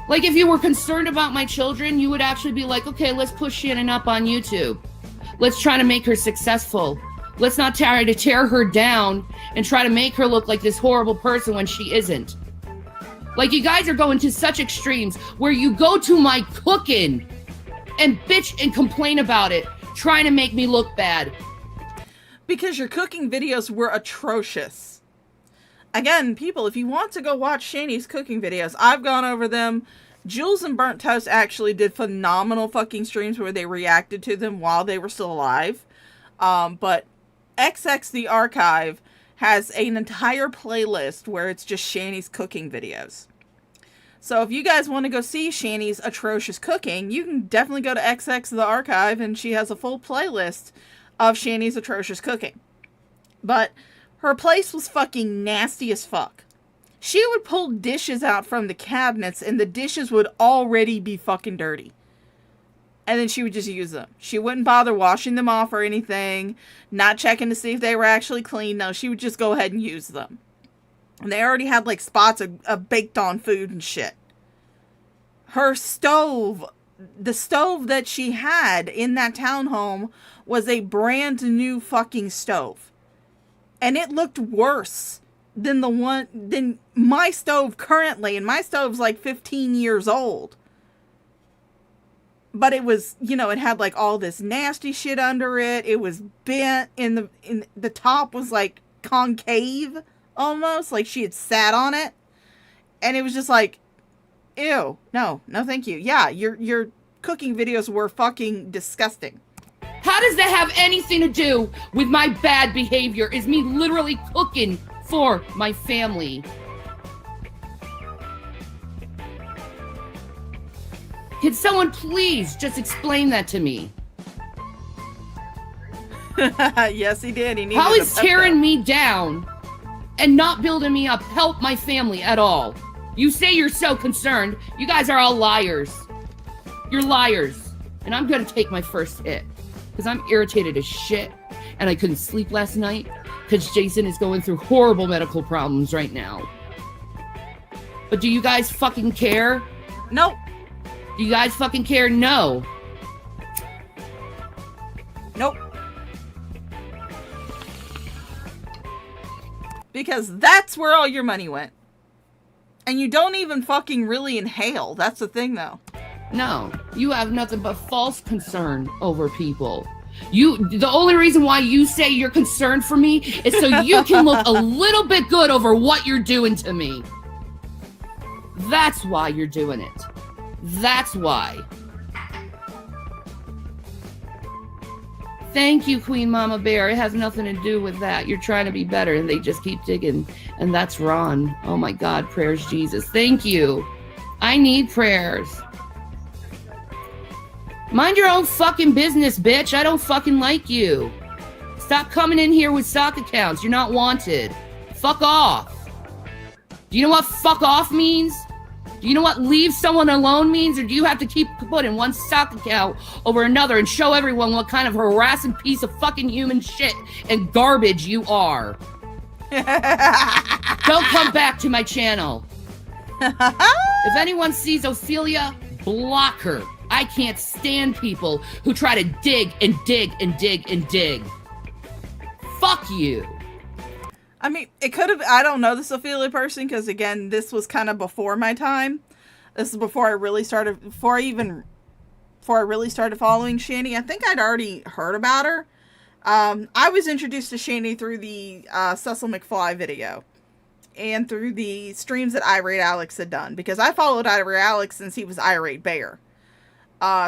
Speaker 9: Like, if you were concerned about my children, you would actually be like, okay, let's push Shannon up on YouTube. Let's try to make her successful. Let's not try to tear her down and try to make her look like this horrible person when she isn't. Like, you guys are going to such extremes where you go to my cooking and bitch and complain about it, trying to make me look bad.
Speaker 6: Because your cooking videos were atrocious. Again, people, if you want to go watch Shanny's cooking videos, I've gone over them. Jules and Burnt Toast actually did phenomenal fucking streams where they reacted to them while they were still alive. But XX The Archive has an entire playlist where it's just Shanny's cooking videos. So if you guys want to go see Shanny's atrocious cooking, you can definitely go to XX The Archive, and she has a full playlist of Shanny's atrocious cooking. But her place was fucking nasty as fuck. She would pull dishes out from the cabinets and the dishes would already be fucking dirty. And then she would just use them. She wouldn't bother washing them off or anything, not checking to see if they were actually clean. No, she would just go ahead and use them. And they already had like spots of baked on food and shit. Her stove, the stove that she had in that townhome was a brand new fucking stove. And it looked worse than my stove currently. And my stove's like 15 years old. but it was, you know, it had like all this nasty shit under it. It was bent in the top was like concave almost, like she had sat on it. And it was just like, ew, no thank you. Yeah, your cooking videos were fucking disgusting.
Speaker 9: How does that have anything to do with my bad behavior? Is me literally cooking for my family. Can someone please just explain that to me?
Speaker 6: Yes, he did. He needed
Speaker 9: How
Speaker 6: a
Speaker 9: is
Speaker 6: pep
Speaker 9: tearing
Speaker 6: talk.
Speaker 9: me down and not building me up help my family at all? You say you're so concerned. You guys are all liars. You're liars. And I'm gonna take my first hit. Because I'm irritated as shit. And I couldn't sleep last night. Because Jason is going through horrible medical problems right now. But do you guys fucking care?
Speaker 6: Nope.
Speaker 9: Do you guys fucking care? No.
Speaker 6: Nope. Because that's where all your money went. And you don't even fucking really inhale. That's the thing, though.
Speaker 9: No. You have nothing but false concern over people. The only reason why you say you're concerned for me is so you can look a little bit good over what you're doing to me. That's why you're doing it. That's why. Thank you, Queen Mama Bear. It has nothing to do with that. You're trying to be better, and they just keep digging. And that's Ron. Oh my God, prayers, Jesus. Thank you. I need prayers. Mind your own fucking business, bitch. I don't fucking like you. Stop coming in here with sock accounts. You're not wanted. Fuck off. Do you know what fuck off means? Do you know what leave someone alone means? Or do you have to keep putting one stock account over another and show everyone what kind of harassing piece of fucking human shit and garbage you are? Don't come back to my channel. If anyone sees Ophelia, block her. I can't stand people who try to dig and dig and dig and dig. Fuck you.
Speaker 6: I mean, it could have, I don't know this Ophelia person, because again, this was kind of before my time. This is before I really started, before I really started following Shani. I think I'd already heard about her. I was introduced to Shani through the Cecil McFly video. And through the streams that Irate Alex had done. Because I followed Irate Alex since he was Irate Bear.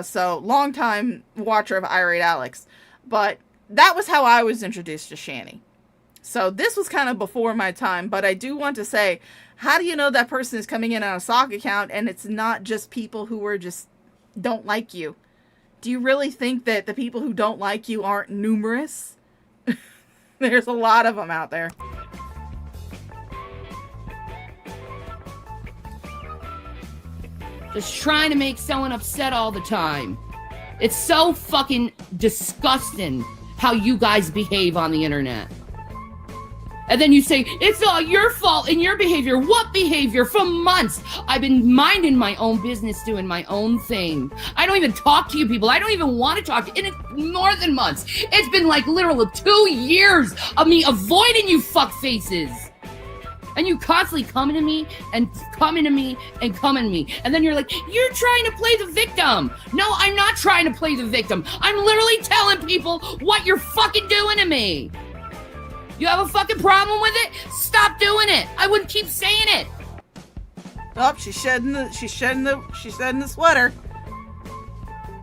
Speaker 6: So, long time watcher of Irate Alex. But that was how I was introduced to Shani. So this was kind of before my time, but I do want to say, how do you know that person is coming in on a sock account and it's not just people who are just don't like you? Do you really think that the people who don't like you aren't numerous? There's a lot of them out there.
Speaker 9: Just trying to make someone upset all the time. It's so fucking disgusting how you guys behave on the internet. And then you say, it's all your fault and your behavior. What behavior? For months, I've been minding my own business, doing my own thing. I don't even talk to you people. I don't even want to talk to you. And it's more than months. It's been like literally 2 years of me avoiding you fuck faces. And you constantly coming to me and coming to me and coming to me. And then you're like, you're trying to play the victim. No, I'm not trying to play the victim. I'm literally telling people what you're fucking doing to me. You have a fucking problem with it? Stop doing it. I wouldn't keep saying it.
Speaker 6: Oh, she's shedding the sweater.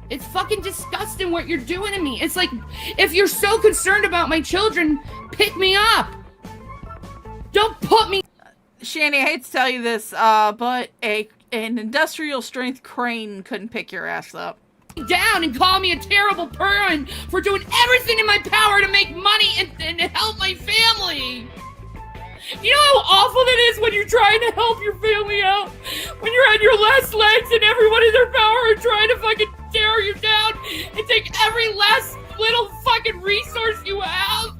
Speaker 9: It's fucking disgusting what you're doing to me. It's like, if you're so concerned about my children, pick me up. Don't put me.
Speaker 6: Shani, I hate to tell you this, but an industrial strength crane couldn't pick your ass up.
Speaker 9: Down and call me a terrible person for doing everything in my power to make money and help my family. You know how awful that is when you're trying to help your family out? When you're on your last legs and everyone in their power are trying to fucking tear you down and take every last little fucking resource you have?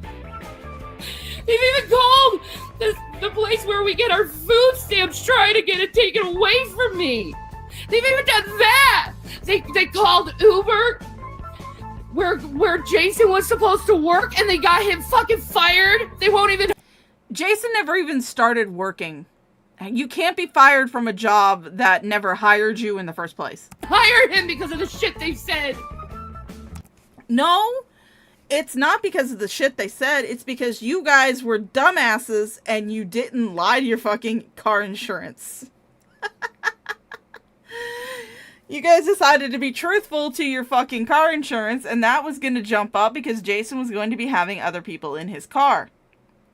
Speaker 9: They've even called the place where we get our food stamps trying to get it taken away from me. They've even done that. They called Uber where Jason was supposed to work and they got him fucking fired. They won't even.
Speaker 6: Jason never even started working You can't be fired from a job that never hired you in the first place.
Speaker 2: Hired him because of the shit they said.
Speaker 6: No, it's not because of the shit they said. It's because you guys were dumbasses and you didn't lie to your fucking car insurance. You guys decided to be truthful to your fucking car insurance, and that was going to jump up because Jason was going to be having other people in his car.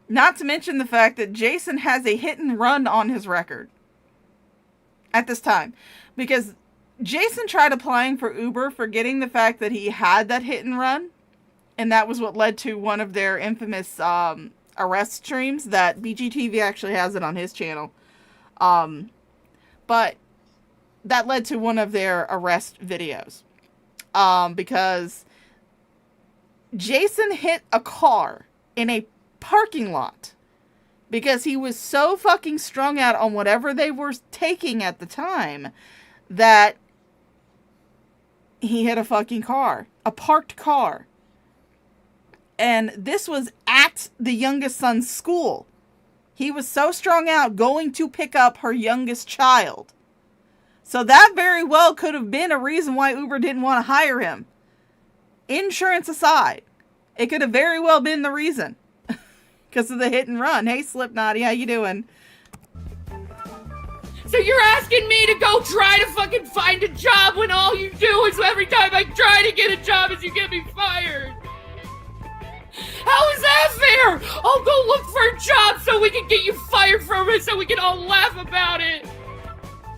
Speaker 6: Not to mention the fact that Jason has a hit and run on his record at this time. Because Jason tried applying for Uber, forgetting the fact that he had that hit and run. And that was what led to one of their infamous arrest streams that BGTV actually has it on his channel. But that led to one of their arrest videos. Because Jason hit a car in a parking lot because he was so fucking strung out on whatever they were taking at the time that he hit a fucking car, a parked car. And this was at the youngest son's school. He was so strung out going to pick up her youngest child. So that very well could have been a reason why Uber didn't want to hire him. Insurance aside, it could have very well been the reason. Because of the hit and run. Hey, Slipknotty, how you doing?
Speaker 2: So you're asking me to go try to fucking find a job when all you do is every time I try to get a job is you get me fired? How is that fair? I'll go look for a job so we can get you fired from it so we can all laugh about it.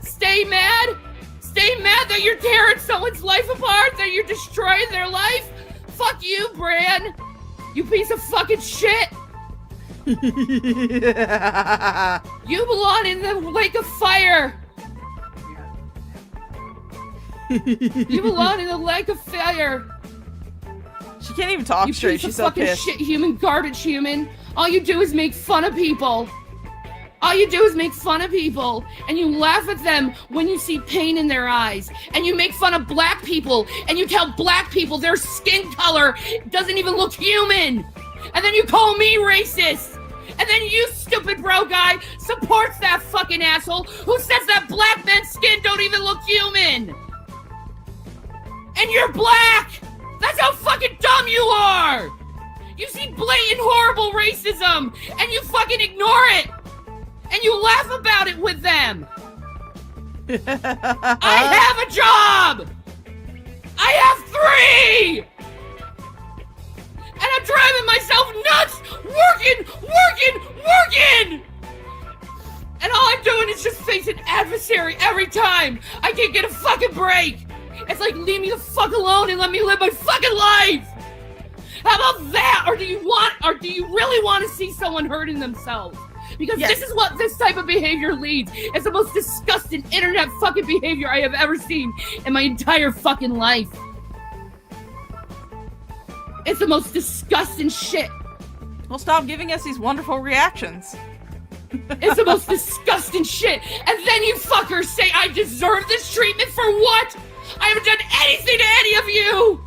Speaker 2: Stay mad? Stay mad that you're tearing someone's life apart? That you're destroying their life? Fuck you, Bran. You piece of fucking shit. You belong in the lake of fire. You belong in the lake of fire.
Speaker 6: She can't even talk straight. She's so pissed.
Speaker 2: Shit human, garbage human. All you do is make fun of people. All you do is make fun of people, and you laugh at them when you see pain in their eyes, and you make fun of black people, and you tell black people their skin color doesn't even look human, and then you call me racist. And then you, stupid bro guy, supports that fucking asshole who says that black men's skin don't even look human. And you're black! That's how fucking dumb you are! You see blatant horrible racism, and you fucking ignore it! And you laugh about it with them! I have a job! I have 3! And I'm driving myself nuts! Working! And all I'm doing is just face an adversary every time! I can't get a fucking break! It's like, leave me the fuck alone and let me live my fucking life! How about that? Or do you really want to see someone hurting themselves? Because This is what this type of behavior leads. It's the most disgusting internet fucking behavior I have ever seen in my entire fucking life. It's the most disgusting shit.
Speaker 6: Well, stop giving us these wonderful reactions.
Speaker 2: It's the most disgusting shit. And then you fuckers say I deserve this treatment for what? I haven't done anything to any of you!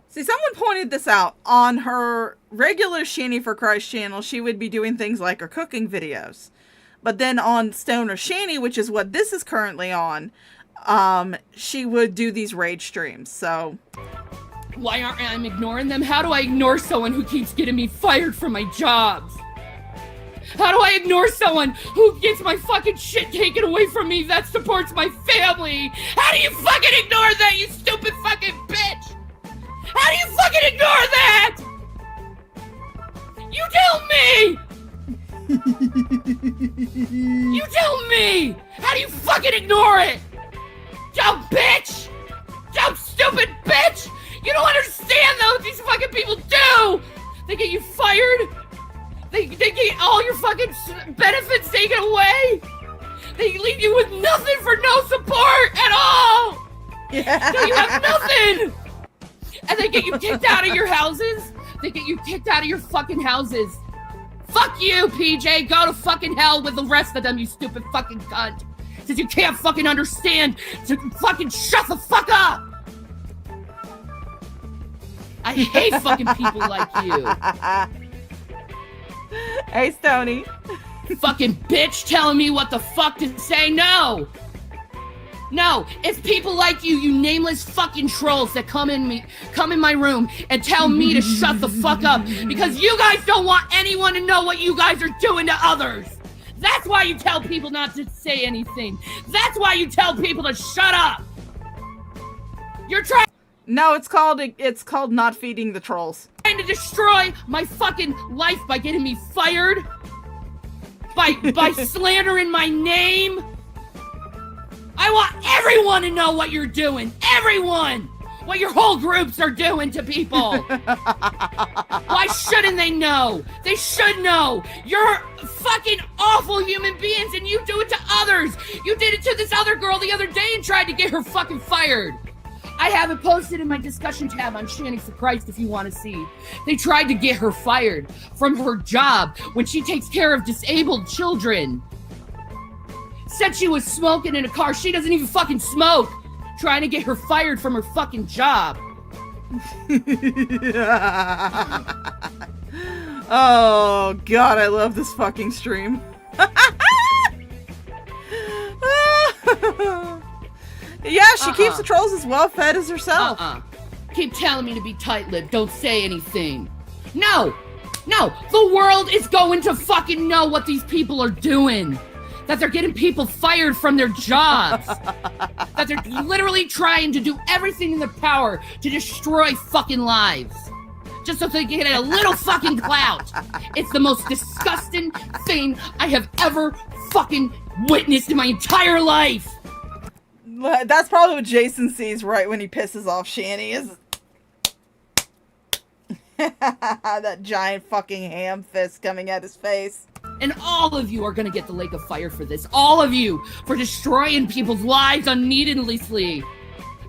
Speaker 6: See, someone pointed this out. On her regular Shanny for Christ channel, she would be doing things like her cooking videos. But then on Stoner Shanny, which is what this is currently on, she would do these rage streams, so...
Speaker 2: Why aren't I ignoring them? How do I ignore someone who keeps getting me fired from my jobs? How do I ignore someone who gets my fucking shit taken away from me that supports my family? How do you fucking ignore that, you stupid fucking bitch? How do you fucking ignore that? You tell me! You tell me! How do you fucking ignore it? Dumb bitch! Dumb stupid bitch! You don't understand though what these fucking people do! They get you fired! They get all your fucking benefits taken away! They leave you with nothing for no support at all! Yeah. So you have nothing! And they get you kicked out of your houses! They get you kicked out of your fucking houses! Fuck you, PJ! Go to fucking hell with the rest of them, you stupid fucking cunt! Since you can't fucking understand, to fucking shut the fuck up! I hate fucking people like you.
Speaker 6: Hey, Stoney.
Speaker 2: Fucking bitch telling me what the fuck to say. No, it's people like you nameless fucking trolls that come in my room and tell me to shut the fuck up because you guys don't want anyone to know what you guys are doing to others. That's why you tell people not to say anything. That's why you tell people to shut up. You're trying.
Speaker 6: No, it's called not feeding the trolls.
Speaker 2: Trying to destroy my fucking life by getting me fired. By slandering my name. I want everyone to know what you're doing. Everyone! What your whole groups are doing to people. Why shouldn't they know? They should know. You're fucking awful human beings and you do it to others. You did it to this other girl the other day and tried to get her fucking fired. I have it posted in my discussion tab on Shanny for Christ if you want to see. They tried to get her fired from her job when she takes care of disabled children. Said she was smoking in a car. She doesn't even fucking smoke. Trying to get her fired from her fucking job.
Speaker 6: Oh, God, I love this fucking stream. Yeah, she keeps the trolls as well fed as herself.
Speaker 2: Keep telling me to be tight-lipped. Don't say anything. No, the world is going to fucking know what these people are doing. That they're getting people fired from their jobs. That they're literally trying to do everything in their power to destroy fucking lives. Just so they can get a little fucking clout. It's the most disgusting thing I have ever fucking witnessed in my entire life.
Speaker 6: That's probably what Jason sees right when he pisses off Shanny is that giant fucking ham fist coming at his face.
Speaker 2: And all of you are gonna get the lake of fire for this. All of you for destroying people's lives unneedlessly.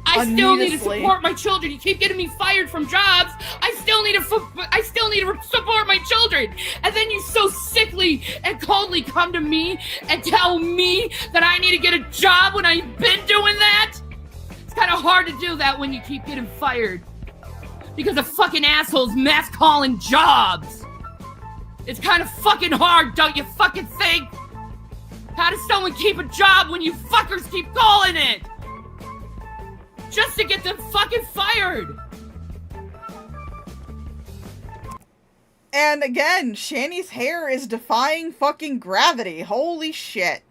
Speaker 2: I still need to support my children. You keep getting me fired from jobs. I still need to support my children. And then you so sickly and coldly come to me and tell me that I need to get a job when I've been doing that. It's kind of hard to do that when you keep getting fired because of fucking assholes mass calling jobs. It's kind of fucking hard, don't you fucking think? How does someone keep a job when you fuckers keep calling it? Just to get them fucking fired!
Speaker 6: And again, Shanny's hair is defying fucking gravity. Holy shit.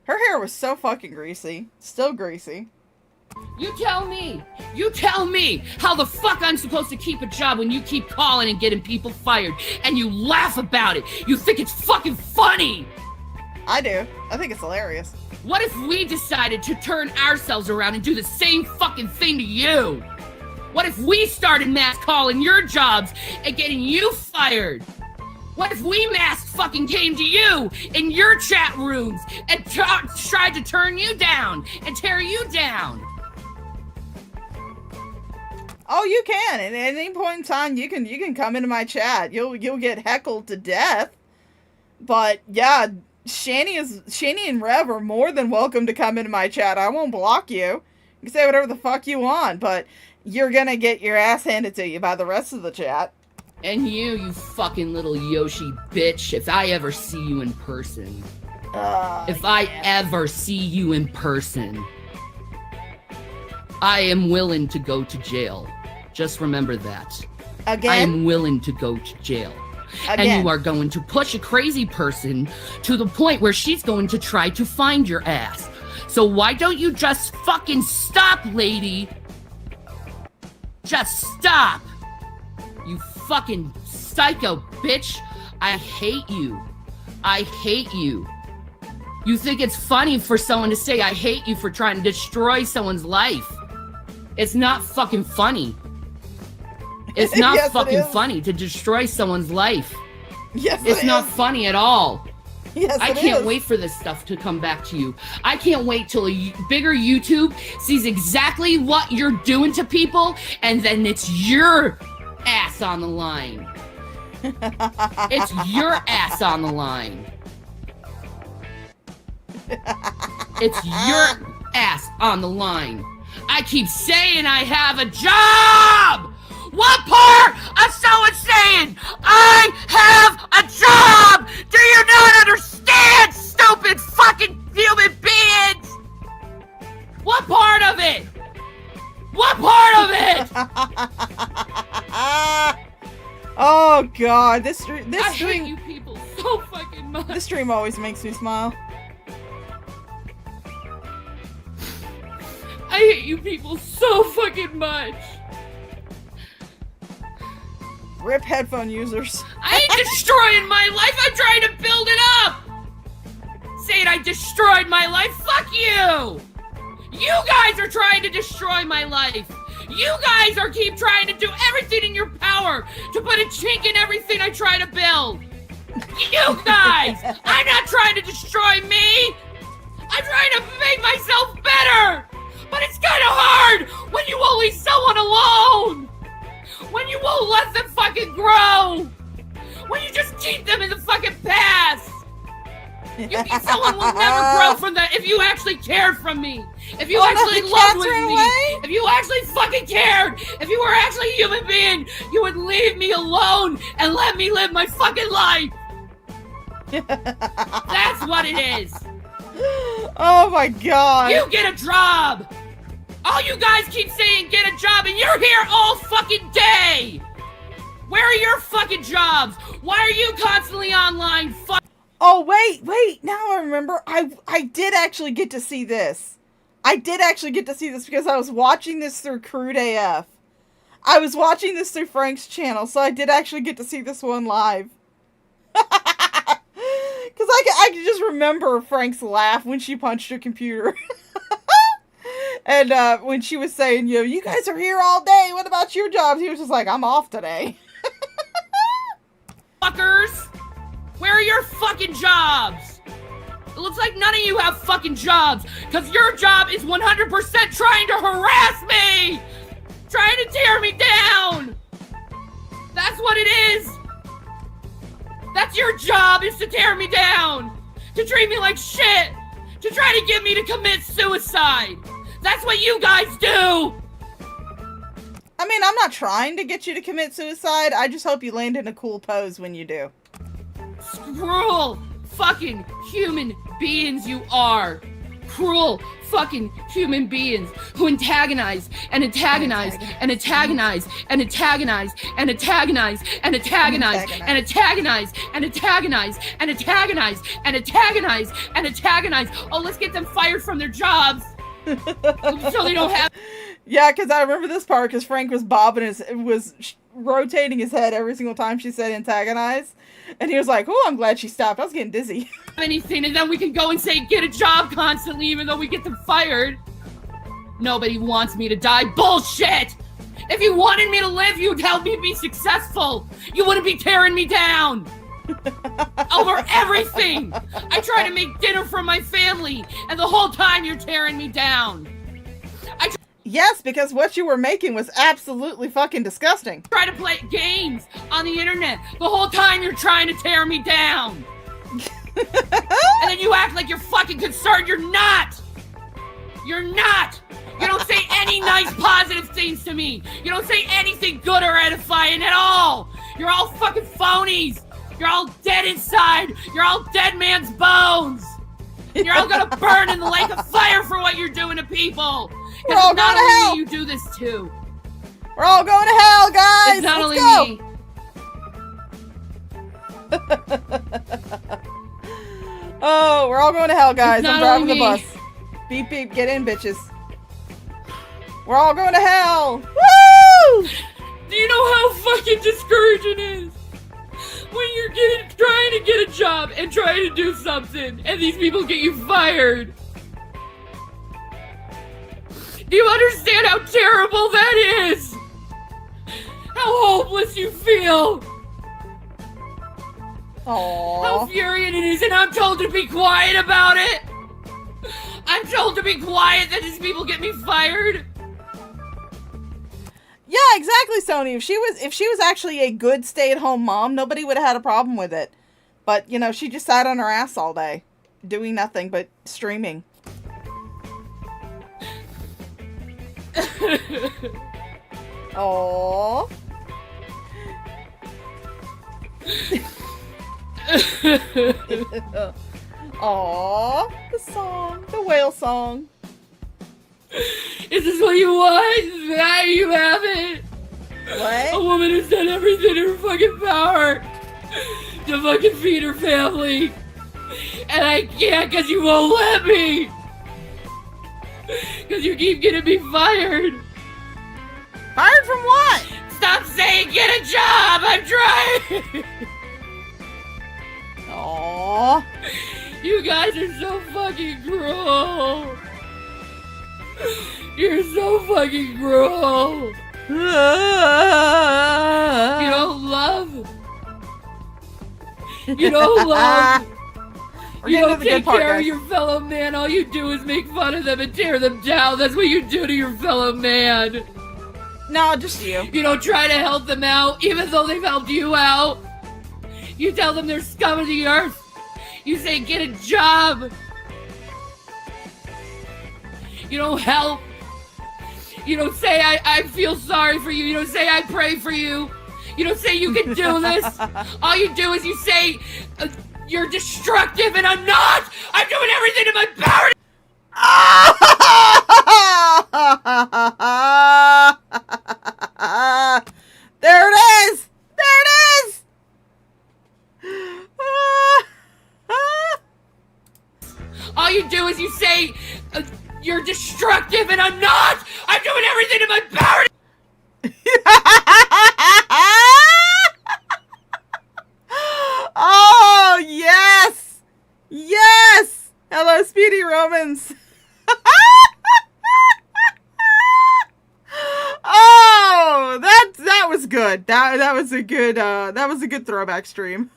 Speaker 6: Her hair was so fucking greasy. Still greasy.
Speaker 2: You tell me how the fuck I'm supposed to keep a job when you keep calling and getting people fired and you laugh about it. You think it's fucking funny.
Speaker 6: I do. I think it's hilarious.
Speaker 2: What if we decided to turn ourselves around and do the same fucking thing to you? What if we started mass calling your jobs and getting you fired? What if we mass fucking came to you in your chat rooms and tried to turn you down and tear you down?
Speaker 6: Oh, you can. At any point in time, you can come into my chat. You'll get heckled to death. But yeah, Shanny and Rev are more than welcome to come into my chat. I won't block you. You can say whatever the fuck you want, but you're gonna get your ass handed to you by the rest of the chat.
Speaker 2: And you fucking little Yoshi bitch, if I ever see you in person. I ever see you in person, I am willing to go to jail. Just remember that.
Speaker 6: Again?
Speaker 2: I am willing to go to jail.
Speaker 6: Again.
Speaker 2: And you are going to push a crazy person to the point where she's going to try to find your ass. So why don't you just fucking stop, lady? Just stop. You fucking psycho bitch. I hate you. I hate you. You think it's funny for someone to say, I hate you for trying to destroy someone's life. It's not fucking funny. It's not
Speaker 6: Yes,
Speaker 2: fucking funny to destroy someone's life.
Speaker 6: Yes,
Speaker 2: It's not funny at all.
Speaker 6: Yes,
Speaker 2: I can't wait for this stuff to come back to you. I can't wait till a bigger YouTube sees exactly what you're doing to people, and then it's your ass on the line. It's your ass on the line. It's your ass on the line. I keep saying I have a job! What part of someone saying I have a
Speaker 6: Oh god, this
Speaker 2: I hate
Speaker 6: stream,
Speaker 2: you people so fucking much.
Speaker 6: this stream always makes me smile.
Speaker 2: I hate you people so fucking much.
Speaker 6: Rip headphone users.
Speaker 2: I ain't destroying my life. I'm trying to build it up. Saying I destroyed my life. Fuck you. You guys are trying to destroy my life. You guys keep trying to do everything in your power to put a chink in everything I try to build. You guys. I'm not trying to destroy me. I'm trying to make myself better. But it's kind of hard when you won't leave someone alone. When you won't let them fucking grow. When you just keep them in the fucking past. Someone will never grow from that if you actually cared from me. If you actually loved with me. If you actually fucking cared. If you were actually a human being, you would leave me alone and let me live my fucking life. That's what it is.
Speaker 6: Oh my god.
Speaker 2: You get a job. All you guys keep saying get a job and you're here all fucking day. Where are your fucking jobs? Why are you constantly online?
Speaker 6: Oh, wait, now I remember. I did actually get to see this. I did actually get to see this because I was watching this through Crude AF. I was watching this through Frank's channel, so I did actually get to see this one live. Because I can just remember Frank's laugh when she punched her computer. And when she was saying, you guys are here all day. What about your jobs? He was just like, I'm off today.
Speaker 2: Fuckers! Where are your fucking jobs? It looks like none of you have fucking jobs, because your job is 100% trying to harass me! Trying to tear me down! That's what it is! That's your job, is to tear me down! To treat me like shit! To try to get me to commit suicide! That's what you guys do!
Speaker 6: I mean, I'm not trying to get you to commit suicide. I just hope you land in a cool pose when you do.
Speaker 2: Cruel fucking human beings you are. Cruel fucking human beings who antagonize and antagonize and antagonize and antagonize and antagonize and antagonize and antagonize and antagonize and antagonize and antagonize and antagonize. Oh, let's get them fired from their jobs. So they don't have.
Speaker 6: Yeah, because I remember this part because Frank was rotating his head every single time she said antagonize. And he was like, oh, I'm glad she stopped. I was getting dizzy.
Speaker 2: Anything, and then we can go and say get a job constantly even though we get them fired. Nobody wants me to die. Bullshit! If you wanted me to live, you'd help me be successful. You wouldn't be tearing me down. Over everything. I try to make dinner for my family, and the whole time you're tearing me down.
Speaker 6: Yes, because what you were making was absolutely fucking disgusting.
Speaker 2: Try to play games on the internet. The whole time you're trying to tear me down. And then you act like you're fucking concerned. You're not. You're not. You don't say any nice positive things to me. You don't say anything good or edifying at all. You're all fucking phonies. You're all dead inside. You're all dead man's bones. You're all gonna burn in the lake of fire for what you're doing to people.
Speaker 6: We're all going to hell.
Speaker 2: You do this too.
Speaker 6: We're all going to hell, guys.
Speaker 2: It's not
Speaker 6: Let's
Speaker 2: only
Speaker 6: go. Oh, we're all going to hell, guys. I'm driving the bus. Beep, beep. Get in, bitches. We're all going to hell. Woo!
Speaker 2: Do you know how fucking discouraging it is? When you're trying to get a job and trying to do something, and these people get you fired. Do you understand how terrible that is? How hopeless you feel.
Speaker 6: Aww.
Speaker 2: How infuriating it is, and I'm told to be quiet about it. I'm told to be quiet that these people get me fired.
Speaker 6: Yeah, exactly, Sony. If she was actually a good stay-at-home mom, nobody would have had a problem with it. But, she just sat on her ass all day, doing nothing but streaming. Aww. Aww. The song. The whale song.
Speaker 2: Is this what you want? Is that how you have it?
Speaker 6: What?
Speaker 2: A woman who's done everything in her fucking power to fucking feed her family. And I can't because you won't let me. Because you keep getting me fired.
Speaker 6: Fired from what?
Speaker 2: Stop saying get a job. I'm trying.
Speaker 6: Aww.
Speaker 2: You guys are so fucking cruel. You're so fucking cruel. You don't love. You don't love. You don't take care of your fellow man. All you do is make fun of them and tear them down. That's what you do to your fellow man.
Speaker 6: No, just you.
Speaker 2: You don't try to help them out, even though they've helped you out. You tell them they're scum of the earth. You say get a job. You don't help. You don't say I feel sorry for you. You don't say I pray for you. You don't say you can do this. All you do is you say you're destructive and I'm not. I'm doing everything in my power.
Speaker 6: There it is. There it is.
Speaker 2: All you do is you say you're destructive and I'm not. I'm doing everything in my power.
Speaker 6: Oh, yes! Yes! Hello, Speedy Romans. Oh, that was good. That was a good throwback stream.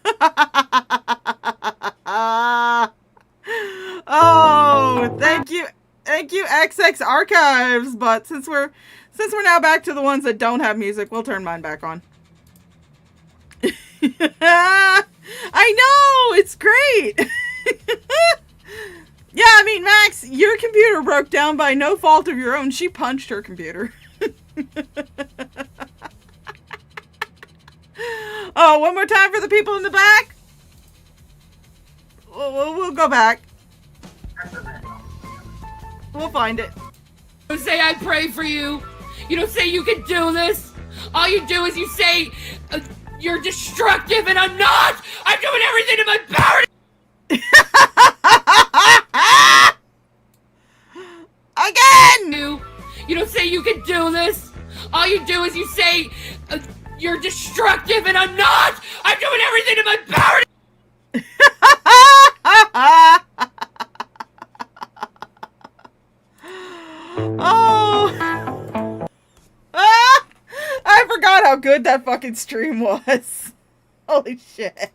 Speaker 6: Oh, thank you XX Archives. But since we're now back to the ones that don't have music, we'll turn mine back on. I know, it's great. Yeah, I mean, Max, your computer broke down by no fault of your own. She punched her computer. Oh, one more time for the people in the back. We'll go back. We'll find it.
Speaker 2: You don't say I pray for you. You don't say you can do this. All you do is you say you're destructive and I'm not. I'm doing everything in my power.
Speaker 6: Again!
Speaker 2: You don't say you can do this. All you do is you say you're destructive and I'm not. I'm doing everything in my power.
Speaker 6: Oh! I forgot how good that fucking stream was. Holy shit.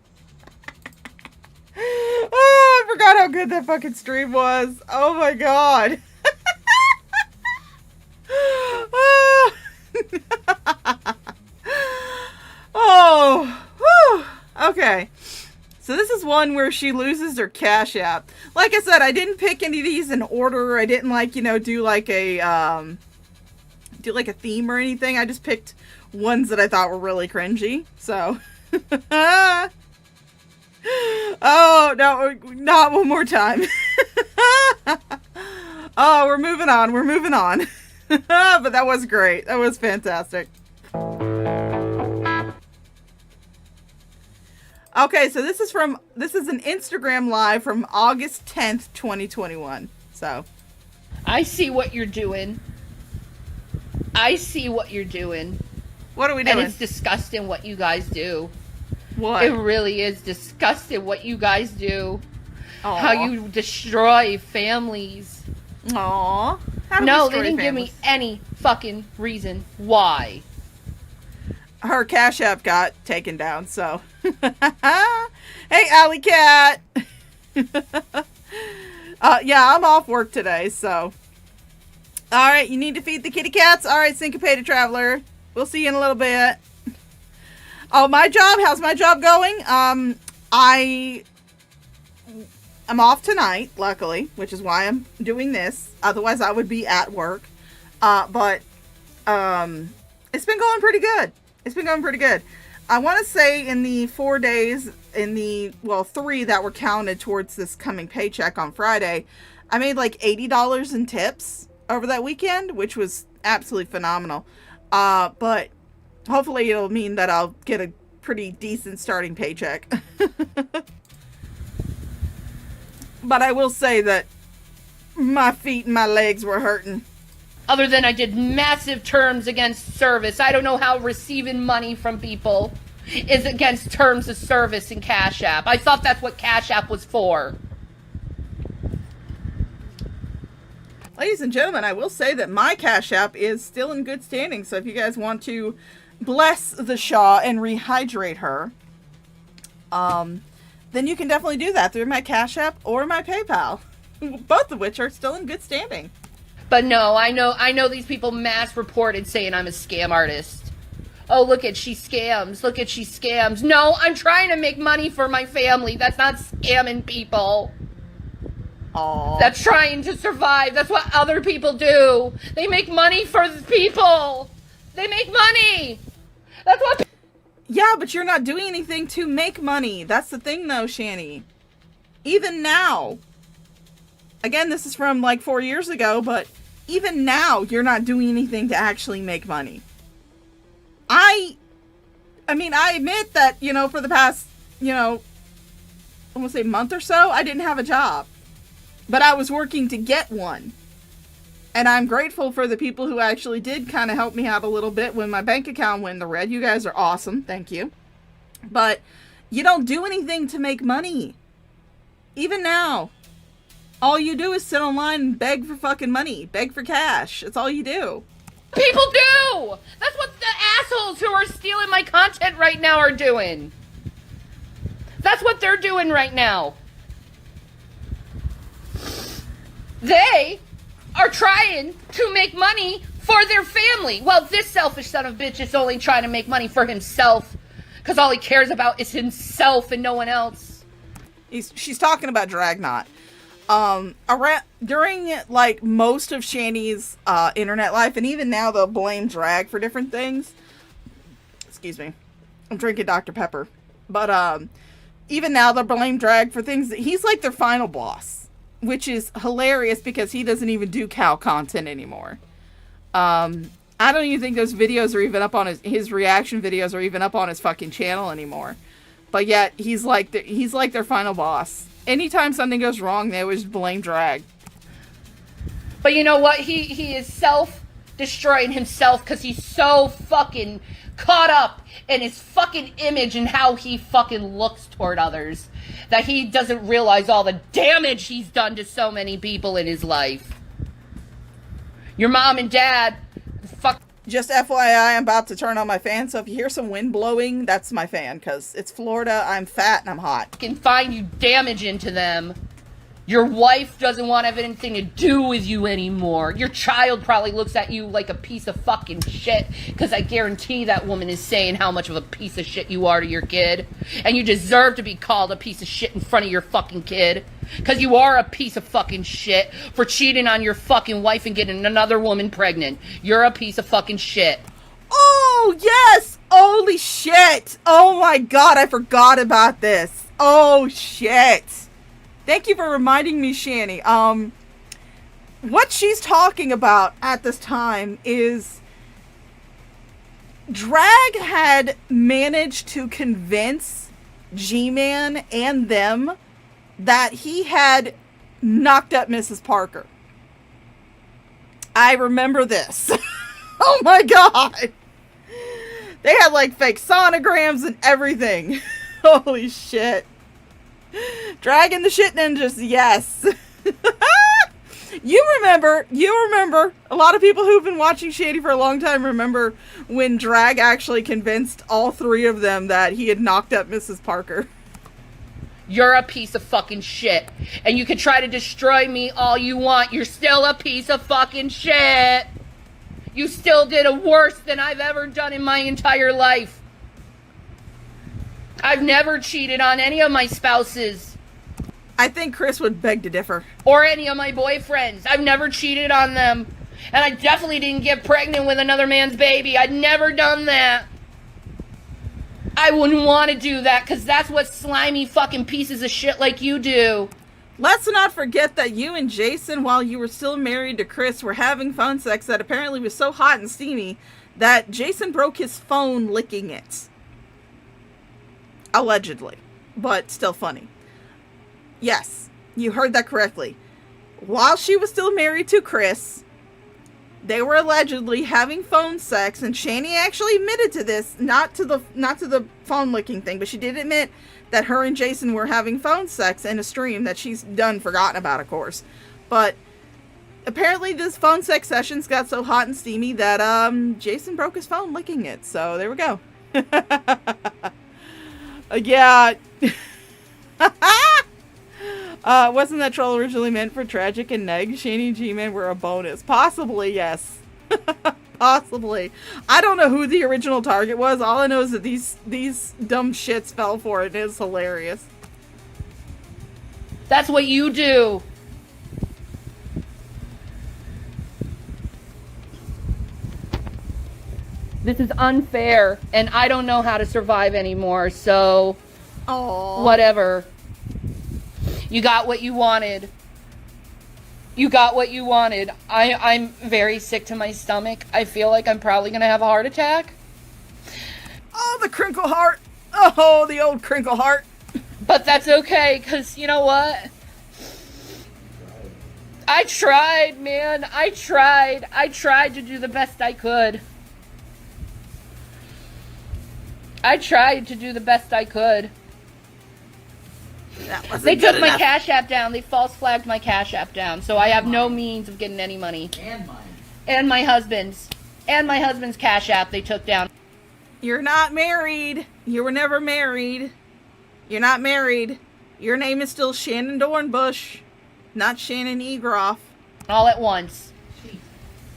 Speaker 6: Oh, I forgot how good that fucking stream was. Oh my god. Oh, whew. Okay. So this is one where she loses her Cash App. Like I said, I didn't pick any of these in order. I didn't do like a theme or anything. I just picked ones that I thought were really cringy. So, oh no, not one more time. Oh, we're moving on. We're moving on. But that was great. That was fantastic. Okay, so this is an Instagram live from August 10th, 2021. So,
Speaker 2: I see what you're doing. I see what you're doing.
Speaker 6: What are we doing?
Speaker 2: And it's disgusting what you guys do.
Speaker 6: What?
Speaker 2: It really is disgusting what you guys do.
Speaker 6: Aww.
Speaker 2: How you destroy families.
Speaker 6: Aww.
Speaker 2: No, they didn't give me any fucking reason why.
Speaker 6: Her Cash App got taken down, so. Hey, Alley Cat! Yeah, I'm off work today, so. Alright, you need to feed the kitty cats? Alright, Syncopated Traveler. We'll see you in a little bit. Oh, my job? How's my job going? I'm off tonight, luckily, which is why I'm doing this. Otherwise, I would be at work. But it's been going pretty good. It's been going pretty good. I want to say in the 4 days, 3 that were counted towards this coming paycheck on Friday, I made like $80 in tips over that weekend, which was absolutely phenomenal. But hopefully it'll mean that I'll get a pretty decent starting paycheck. But I will say that my feet and my legs were hurting.
Speaker 2: Other than I did massive terms against service. I don't know how receiving money from people is against terms of service in CashApp. I thought that's what CashApp was for.
Speaker 6: Ladies and gentlemen, I will say that my CashApp is still in good standing, so if you guys want to bless the Shaw and rehydrate her, then you can definitely do that through my CashApp or my PayPal, both of which are still in good standing.
Speaker 2: But no, I know these people mass reported saying I'm a scam artist. Oh, look at she scams. Look at she scams. No, I'm trying to make money for my family. That's not scamming people.
Speaker 6: Aww.
Speaker 2: That's trying to survive. That's what other people do. They make money for the people. They make money. That's what...
Speaker 6: Yeah, but you're not doing anything to make money. That's the thing, though, Shani. Even now. Again, this is from like 4 years ago, but even now, you're not doing anything to actually make money. I mean, I admit that, you know, for the past, you know, I want to say month or so, I didn't have a job. But I was working to get one. And I'm grateful for the people who actually did kind of help me out a little bit when my bank account went in the red. You guys are awesome. Thank you. But you don't do anything to make money. Even now. All you do is sit online and beg for fucking money. Beg for cash. That's all you do.
Speaker 2: People do! That's what the assholes who are stealing my content right now are doing. That's what they're doing right now. They are trying to make money for their family. Well, this selfish son of a bitch is only trying to make money for himself. Because all he cares about is himself and no one else.
Speaker 6: She's talking about Dragnot. During like most of Shani's internet life, and even now they'll blame Drag for different things. Excuse me, I'm drinking Dr. Pepper. But even now they'll blame Drag for things that he's like their final boss, which is hilarious because he doesn't even do cow content anymore. I don't even think those videos are even up on his reaction videos are even up on his fucking channel anymore. But yet he's like their final boss. Anytime something goes wrong, they always blame Drag.
Speaker 2: But you know what? He is self-destroying himself because he's so fucking caught up in his fucking image and how he fucking looks toward others that he doesn't realize all the damage he's done to so many people in his life. Your mom and dad, fuck.
Speaker 6: Just FYI, I'm about to turn on my fan, so if you hear some wind blowing, that's my fan, because it's Florida, I'm fat, and I'm hot.
Speaker 2: Can find you damaging to them. Your wife doesn't want to have anything to do with you anymore. Your child probably looks at you like a piece of fucking shit, because I guarantee that woman is saying how much of a piece of shit you are to your kid. And you deserve to be called a piece of shit in front of your fucking kid. Because you are a piece of fucking shit for cheating on your fucking wife and getting another woman pregnant. You're a piece of fucking shit.
Speaker 6: Oh, yes! Holy shit! Oh my god, I forgot about this. Oh, shit. Thank you for reminding me, Shani. What she's talking about at this time is Drag had managed to convince Gman and them that he had knocked up Mrs. Parker. I remember this. Oh my god. They had like fake sonograms and everything. Holy shit. Dragging the shit ninjas, yes. You remember, a lot of people who've been watching Shady for a long time remember when Drag actually convinced all three of them that he had knocked up Mrs. Parker.
Speaker 2: You're a piece of fucking shit. And you can try to destroy me all you want. You're still a piece of fucking shit. You still did a worse than I've ever done in my entire life. I've never cheated on any of my spouses.
Speaker 6: I think Chris would beg to differ.
Speaker 2: Or any of my boyfriends. I've never cheated on them. And I definitely didn't get pregnant with another man's baby. I'd never done that. I wouldn't want to do that because that's what slimy fucking pieces of shit like you do.
Speaker 6: Let's not forget that you and Jason, while you were still married to Chris, were having phone sex that apparently was so hot and steamy that Jason broke his phone licking it. Allegedly. But still funny. Yes, you heard that correctly. While she was still married to Chris, they were allegedly having phone sex, and Shani actually admitted to this, not to the phone licking thing, but she did admit that her and Jason were having phone sex in a stream that she's forgotten about, of course. But apparently this phone sex sessions got so hot and steamy that Jason broke his phone licking it. So there we go. Yeah. Wasn't that troll originally meant for tragic and neg? Shani and Gman were a bonus. Possibly, yes. Possibly. I don't know who the original target was. All I know is that these dumb shits fell for it. It is hilarious.
Speaker 2: That's what you do. This is unfair, and I don't know how to survive anymore, so...
Speaker 6: Aww.
Speaker 2: Whatever. You got what you wanted. You got what you wanted. I'm very sick to my stomach. I feel like I'm probably gonna have a heart attack.
Speaker 6: Oh, the Crinkle Heart. Oh, the old Crinkle Heart.
Speaker 2: But that's okay, because you know what? I tried, man. I tried. I tried to do the best I could. I tried to do the best I could. They took my CashApp down. They false flagged my CashApp down. So I have no means of getting any money.
Speaker 4: And mine.
Speaker 2: And my husband's. And my husband's CashApp they took down.
Speaker 6: You're not married. You were never married. You're not married. Your name is still Shannon Dornbush, not Shannon Egroff.
Speaker 2: All at once.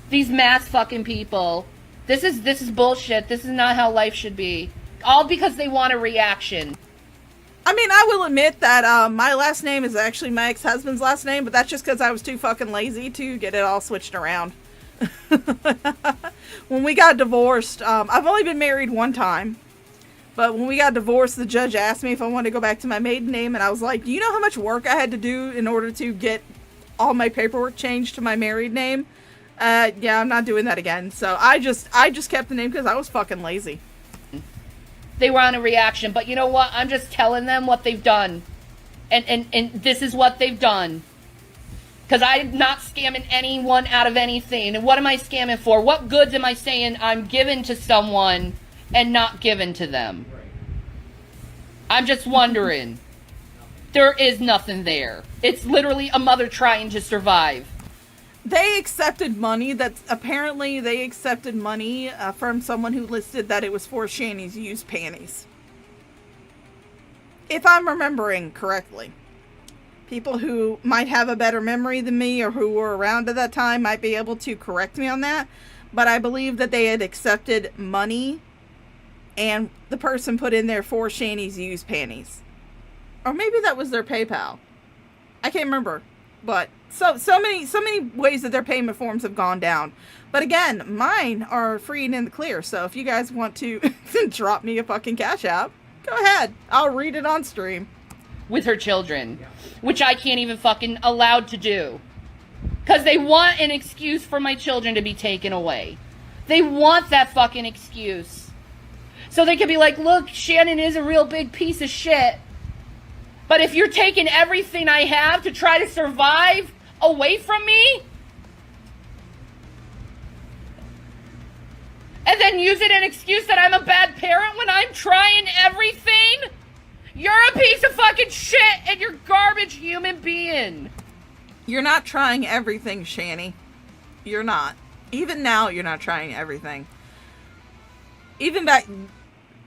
Speaker 2: These mass fucking people. This is bullshit. This is not how life should be. All because they want a reaction.
Speaker 6: I mean, I will admit that my last name is actually my ex-husband's last name, but that's just because I was too fucking lazy to get it all switched around. When we got divorced, I've only been married one time, but when we got divorced, the judge asked me if I wanted to go back to my maiden name, and I was like, do you know how much work I had to do in order to get all my paperwork changed to my married name? Yeah, I'm not doing that again. So I just kept the name because I was fucking lazy.
Speaker 2: They were on a reaction, but you know what? I'm just telling them what they've done. And this is what they've done. Because I'm not scamming anyone out of anything. And what am I scamming for? What goods am I saying I'm giving to someone and not given to them? I'm just wondering. There is nothing there. It's literally a mother trying to survive.
Speaker 6: They accepted money. Apparently they accepted money from someone who listed that it was for Shani's used panties. If I'm remembering correctly. People who might have a better memory than me or who were around at that time might be able to correct me on that. But I believe that they had accepted money and the person put in there for Shani's used panties. Or maybe that was their PayPal. I can't remember. But so many ways that their payment forms have gone down. But again, mine are free and in the clear. So if you guys want to drop me a fucking Cash App, go ahead. I'll read it on stream.
Speaker 2: With her children. Which I can't even fucking allowed to do. Because they want an excuse for my children to be taken away. They want that fucking excuse. So they could be like, look, Shannon is a real big piece of shit. But if you're taking everything I have to try to survive away from me, and then use it as an excuse that I'm a bad parent when I'm trying everything, you're a piece of fucking shit and you're garbage human being.
Speaker 6: You're not trying everything, Shani. You're not. Even now, you're not trying everything. Even back...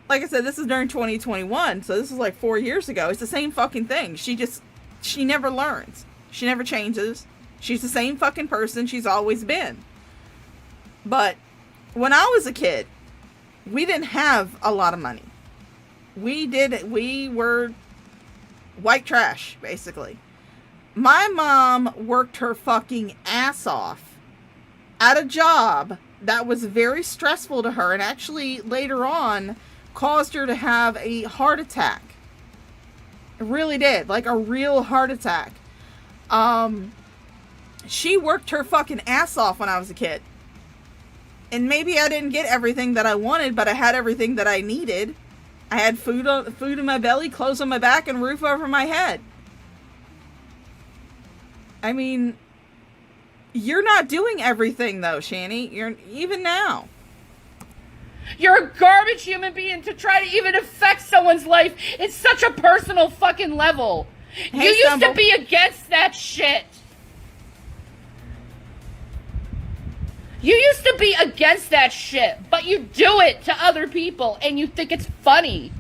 Speaker 6: Like I said, this is during 2021, so this is like 4 years ago. It's the same fucking thing. She never learns. She never changes. She's the same fucking person she's always been. But when I was a kid, we didn't have a lot of money. We were white trash, basically. My mom worked her fucking ass off at a job that was very stressful to her, and actually later on caused her to have a heart attack. It really did. Like a real heart attack. She worked her fucking ass off when I was a kid. And maybe I didn't get everything that I wanted, but I had everything that I needed. I had food in my belly, clothes on my back, and a roof over my head. I mean, you're not doing everything though, Shani. You're even now.
Speaker 2: You're a garbage human being to try to even affect someone's life. It's such a personal fucking level.
Speaker 6: Hey,
Speaker 2: you used
Speaker 6: Stumble.
Speaker 2: to be against that shit. You used to be against that shit, but you do it to other people and you think it's funny.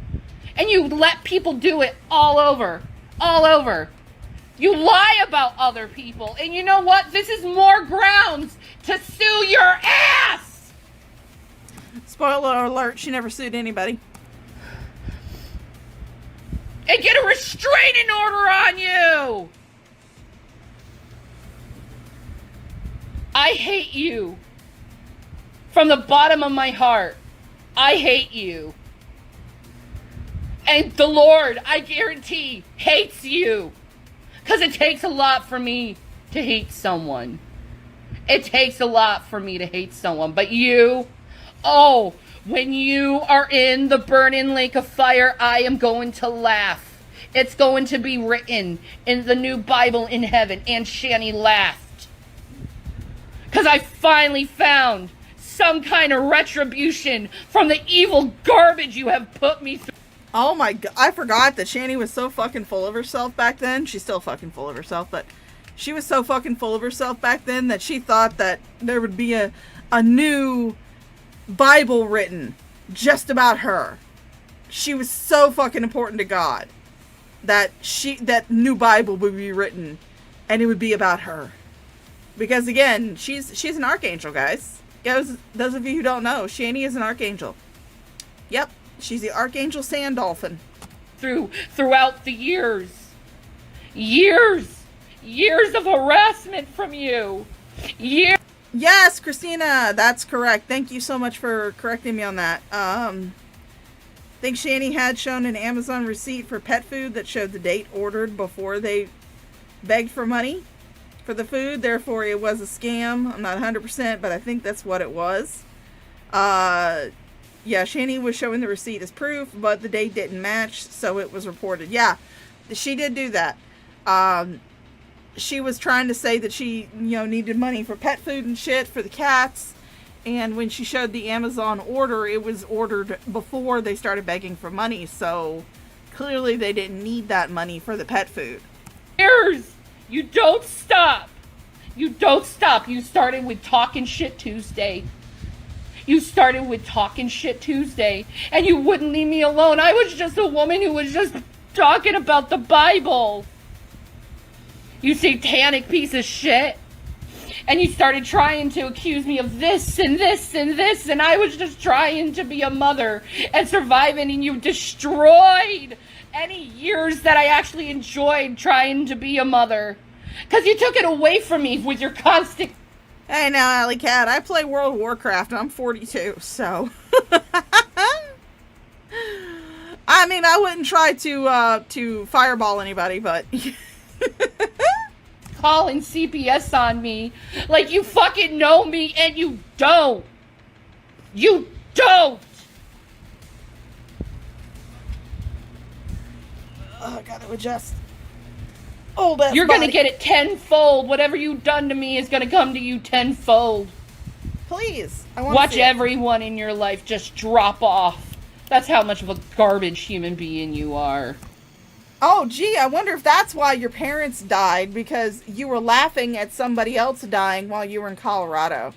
Speaker 2: And you let people do it all over. All over. You lie about other people. And you know what? This is more grounds to sue your ass!
Speaker 6: Spoiler alert, she never sued anybody.
Speaker 2: And get a restraining order on you! I hate you. From the bottom of my heart. I hate you. And the Lord, I guarantee, hates you. Because it takes a lot for me to hate someone. It takes a lot for me to hate someone. But you, oh, when you are in the burning lake of fire, I am going to laugh. It's going to be written in the new Bible in heaven. And Shani laughed. Because I finally found some kind of retribution from the evil garbage you have put me through.
Speaker 6: Oh my god, I forgot that Shani was so fucking full of herself back then. She's still fucking full of herself, but she was so fucking full of herself back then that she thought that there would be a new Bible written just about her. She was so fucking important to God that that new Bible would be written and it would be about her. Because again, she's an archangel, guys. Those of you who don't know, Shani is an archangel. Yep, she's the Archangel Sand Dolphin.
Speaker 2: Throughout the years of harassment from you.
Speaker 6: Yes, Christina, that's correct. Thank you so much for correcting me on that. I think Shani had shown an Amazon receipt for pet food that showed the date ordered before they begged for money for the food. Therefore, it was a scam. I'm not 100%, but I think that's what it was. Yeah, Shani was showing the receipt as proof, but the date didn't match, so it was reported. Yeah, she did do that. She was trying to say that she, needed money for pet food and shit for the cats. And when she showed the Amazon order, it was ordered before they started begging for money. So clearly they didn't need that money for the pet food.
Speaker 2: Years! You don't stop! You don't stop! You started with Talking Shit Tuesday. And you wouldn't leave me alone. I was just a woman who was just talking about the Bible. You satanic piece of shit. And you started trying to accuse me of this and this and this, and I was just trying to be a mother and surviving, and you destroyed any years that I actually enjoyed trying to be a mother. Because you took it away from me with your constant...
Speaker 6: Hey now, Alley Cat, I play World of Warcraft, and I'm 42, so... I mean, I wouldn't try to fireball anybody, but...
Speaker 2: calling CPS on me like you fucking know me, and you don't. You don't.
Speaker 6: Oh, I gotta adjust. Old ass
Speaker 2: You're
Speaker 6: body.
Speaker 2: gonna get it tenfold. Whatever you've done to me is gonna come to you tenfold.
Speaker 6: Please. I want
Speaker 2: Watch
Speaker 6: to see
Speaker 2: everyone in your life just drop off. That's how much of a garbage human being you are.
Speaker 6: Oh, gee, I wonder if that's why your parents died, because you were laughing at somebody else dying while you were in Colorado.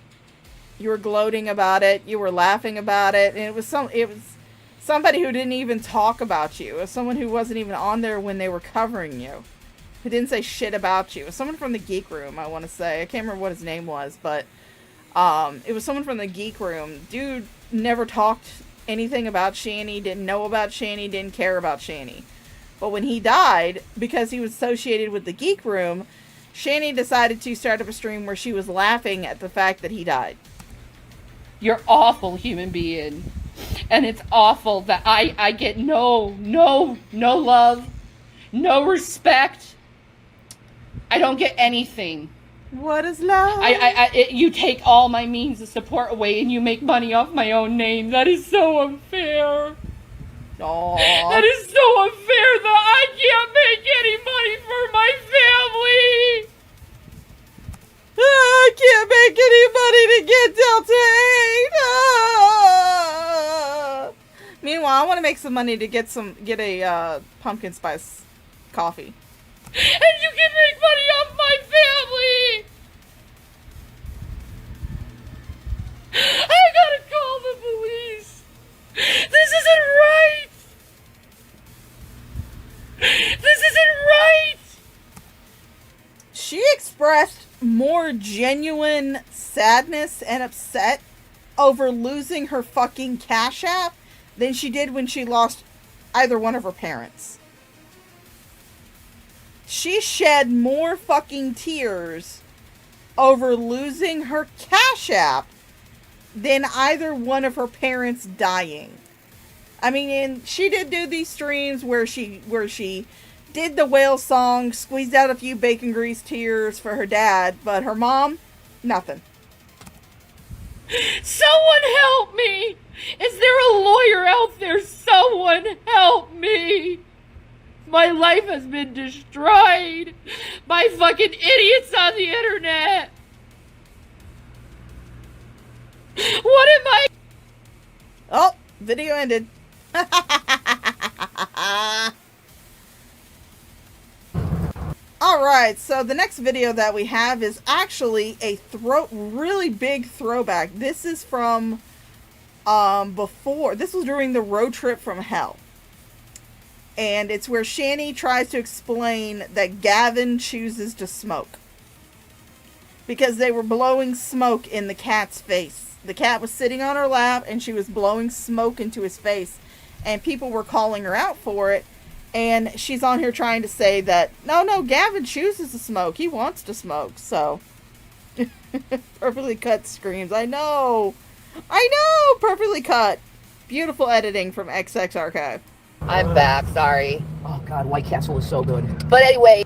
Speaker 6: You were gloating about it, you were laughing about it, and it was somebody who didn't even talk about you. It was someone who wasn't even on there when they were covering you. Who didn't say shit about you. It was someone from the Geek Room, I want to say. I can't remember what his name was, but it was someone from the Geek Room. Dude never talked anything about Shani, didn't know about Shani, didn't care about Shani. But when he died, because he was associated with the Geek Room, Shani decided to start up a stream where she was laughing at the fact that he died.
Speaker 2: You're awful human being. And it's awful that I get no love, no respect. I don't get anything.
Speaker 6: What is love?
Speaker 2: You take all my means of support away and you make money off my own name. That is so unfair.
Speaker 6: Aww.
Speaker 2: That is so unfair that I can't make any money for my family.
Speaker 6: I can't make any money to get Delta 8. Meanwhile, I want to make some money to get a pumpkin spice coffee.
Speaker 2: And you can make money off my family. I gotta call the police. This isn't right. This isn't right.
Speaker 6: She expressed more genuine sadness and upset over losing her fucking Cash App than she did when she lost either one of her parents. She shed more fucking tears over losing her Cash App than either one of her parents dying. I mean, and she did do these streams where she did the whale song, squeezed out a few bacon grease tears for her dad, but her mom, nothing.
Speaker 2: Someone help me! Is there a lawyer out there? Someone help me! My life has been destroyed by fucking idiots on the internet. What am I?
Speaker 6: Oh, video ended. Alright, so the next video that we have is actually a really big throwback. This is from before. This was during the road trip from hell. And it's where Shani tries to explain that Gavin chooses to smoke. Because they were blowing smoke in the cat's face. The cat was sitting on her lap and she was blowing smoke into his face. And people were calling her out for it. And she's on here trying to say that, no, Gavin chooses to smoke. He wants to smoke, so. Perfectly cut screams. I know, perfectly cut. Beautiful editing from XX Archive.
Speaker 10: I'm back, sorry.
Speaker 4: Oh god, White Castle is so good.
Speaker 10: But anyway,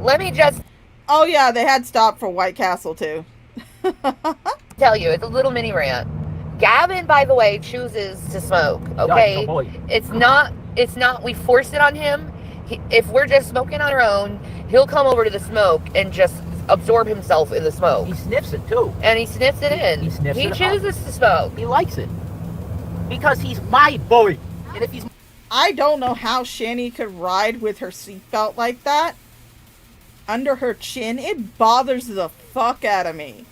Speaker 10: let me just
Speaker 6: Oh yeah, they had stopped for White Castle too.
Speaker 10: tell you, it's a little mini rant. Gavin, by the way, chooses to smoke, okay?
Speaker 4: Oh,
Speaker 10: it's not we force it on him. If we're just smoking on our own, he'll come over to the smoke and just absorb himself in the smoke.
Speaker 4: He sniffs it too.
Speaker 10: And he sniffs it in. He chooses to smoke.
Speaker 4: He likes it. Because he's my boy. And if he's
Speaker 6: I don't know how Shani could ride with her seatbelt like that. Under her chin. It bothers the fuck out of me.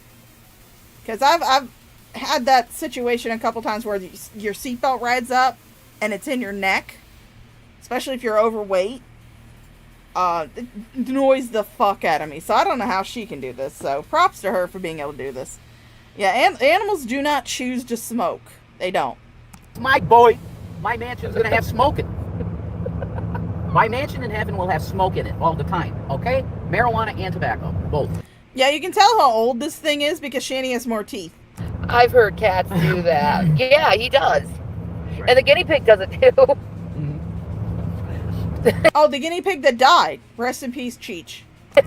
Speaker 6: Because I've had that situation a couple times where your seatbelt rides up and it's in your neck. Especially if you're overweight. It annoys the fuck out of me. So I don't know how she can do this. So props to her for being able to do this. Yeah, animals do not choose to smoke. They don't.
Speaker 4: my boy, my mansion's gonna have smoking. My mansion in heaven will have smoke in it all the time, okay? Marijuana and tobacco, both.
Speaker 6: Yeah, you can tell how old this thing is because Shani has more teeth.
Speaker 10: I've heard cats do that. Yeah, he does. Right. And the guinea pig does it too.
Speaker 6: Oh, the guinea pig that died. Rest in peace, Cheech.
Speaker 10: The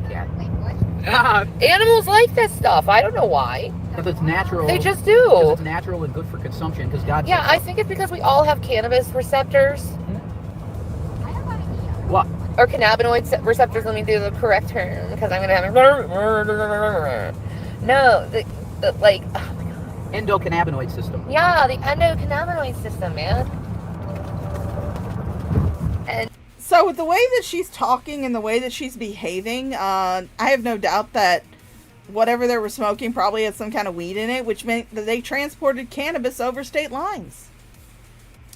Speaker 10: cat. Animals like this stuff. I don't know why.
Speaker 4: Because it's natural.
Speaker 10: They just do.
Speaker 4: Because it's natural and good for consumption. Because God.
Speaker 10: Yeah, I think it's because we all have cannabis receptors.
Speaker 4: What?
Speaker 10: Or cannabinoid receptors. Let me do the correct term because I'm gonna have. No, like. Oh my God.
Speaker 4: Endocannabinoid system.
Speaker 10: Yeah, the endocannabinoid system, man. And.
Speaker 6: So with the way that she's talking and the way that she's behaving, I have no doubt that whatever they were smoking probably had some kind of weed in it, which meant that they transported cannabis over state lines.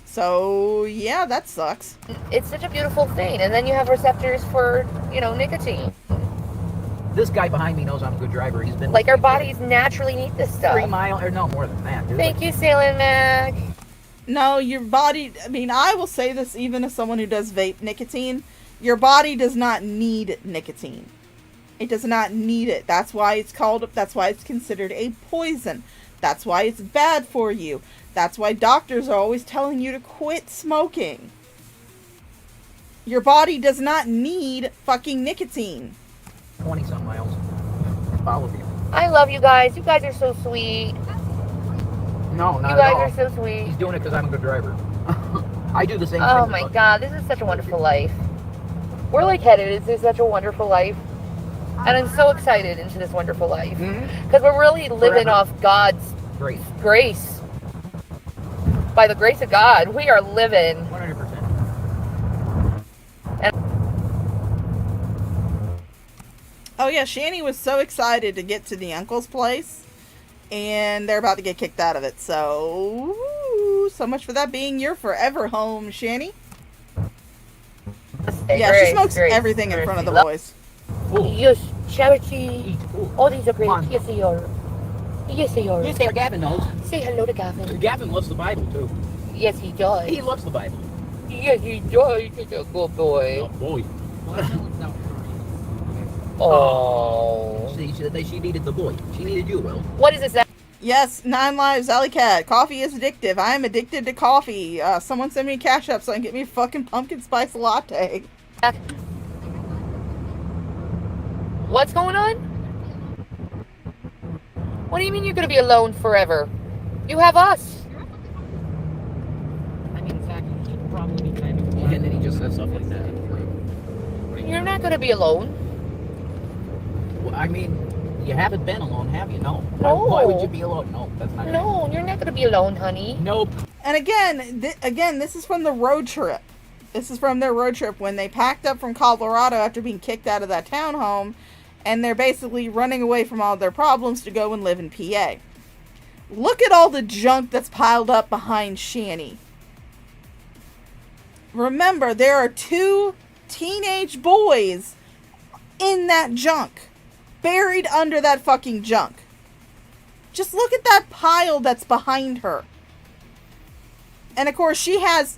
Speaker 6: So, yeah, that sucks.
Speaker 10: It's such a beautiful thing. And then you have receptors for, nicotine.
Speaker 4: This guy behind me knows I'm a good driver. He's been...
Speaker 10: Like, our bodies naturally need this stuff.
Speaker 4: 3 miles, or no, more than that, dude.
Speaker 10: Thank you, Sailing Mac.
Speaker 6: No, your body, I will say this even as someone who does vape nicotine, your body does not need nicotine. It does not need it. That's why it's considered a poison. That's why it's bad for you. That's why doctors are always telling you to quit smoking. Your body does not need fucking nicotine.
Speaker 11: 20-some miles. Follow you.
Speaker 10: I love you guys. You guys are so sweet.
Speaker 11: No, not
Speaker 10: You guys
Speaker 11: at all.
Speaker 10: are so sweet.
Speaker 11: He's doing it because I'm a good driver. I do the same thing.
Speaker 10: Oh my god, this is such a wonderful life. We're like headed into such a wonderful life. And I'm so excited into this wonderful life. Because we're really living off God's grace. By the grace of God, we are living.
Speaker 11: 100%.
Speaker 6: Oh yeah, Shani was so excited to get to the uncle's place, and they're about to get kicked out of it. So much for that being your forever home, Shani. Yeah,
Speaker 10: Grace,
Speaker 6: she smokes
Speaker 10: Grace,
Speaker 6: everything in
Speaker 10: Grace.
Speaker 6: front of the boys.
Speaker 10: Yes, charity. All these are great. Yes, they are. Yes, they are.
Speaker 11: Yes, they are. Gavin knows.
Speaker 10: Say hello to Gavin.
Speaker 11: Gavin loves the Bible, too.
Speaker 10: Yes, he does.
Speaker 11: He loves the Bible.
Speaker 10: Yes, he does. He's a good boy.
Speaker 11: Oh, boy.
Speaker 10: Oh.
Speaker 11: She needed the boy. She needed you, Will.
Speaker 10: What is this?
Speaker 6: Yes, 9 lives, Alley Cat. Coffee is addictive. I am addicted to coffee. Someone send me a CashApp so I can get me a fucking pumpkin spice latte.
Speaker 10: What's going on? What do you mean you're gonna be alone forever? You have us.
Speaker 11: I mean, in fact, he'd probably be kind of... And then he just says stuff like that.
Speaker 10: You're not gonna be alone.
Speaker 11: Well, I mean, you haven't been alone, have you? No.
Speaker 10: No.
Speaker 11: Why would you be alone? No, that's not
Speaker 10: No, you're not gonna be alone, honey.
Speaker 11: Nope.
Speaker 6: And again, this is from the road trip. This is from their road trip when they packed up from Colorado after being kicked out of that townhome, and they're basically running away from all their problems to go and live in PA. Look at all the junk that's piled up behind Shani. Remember, there are 2 teenage boys in that junk. Buried under that fucking junk. Just look at that pile that's behind her. And of course, she has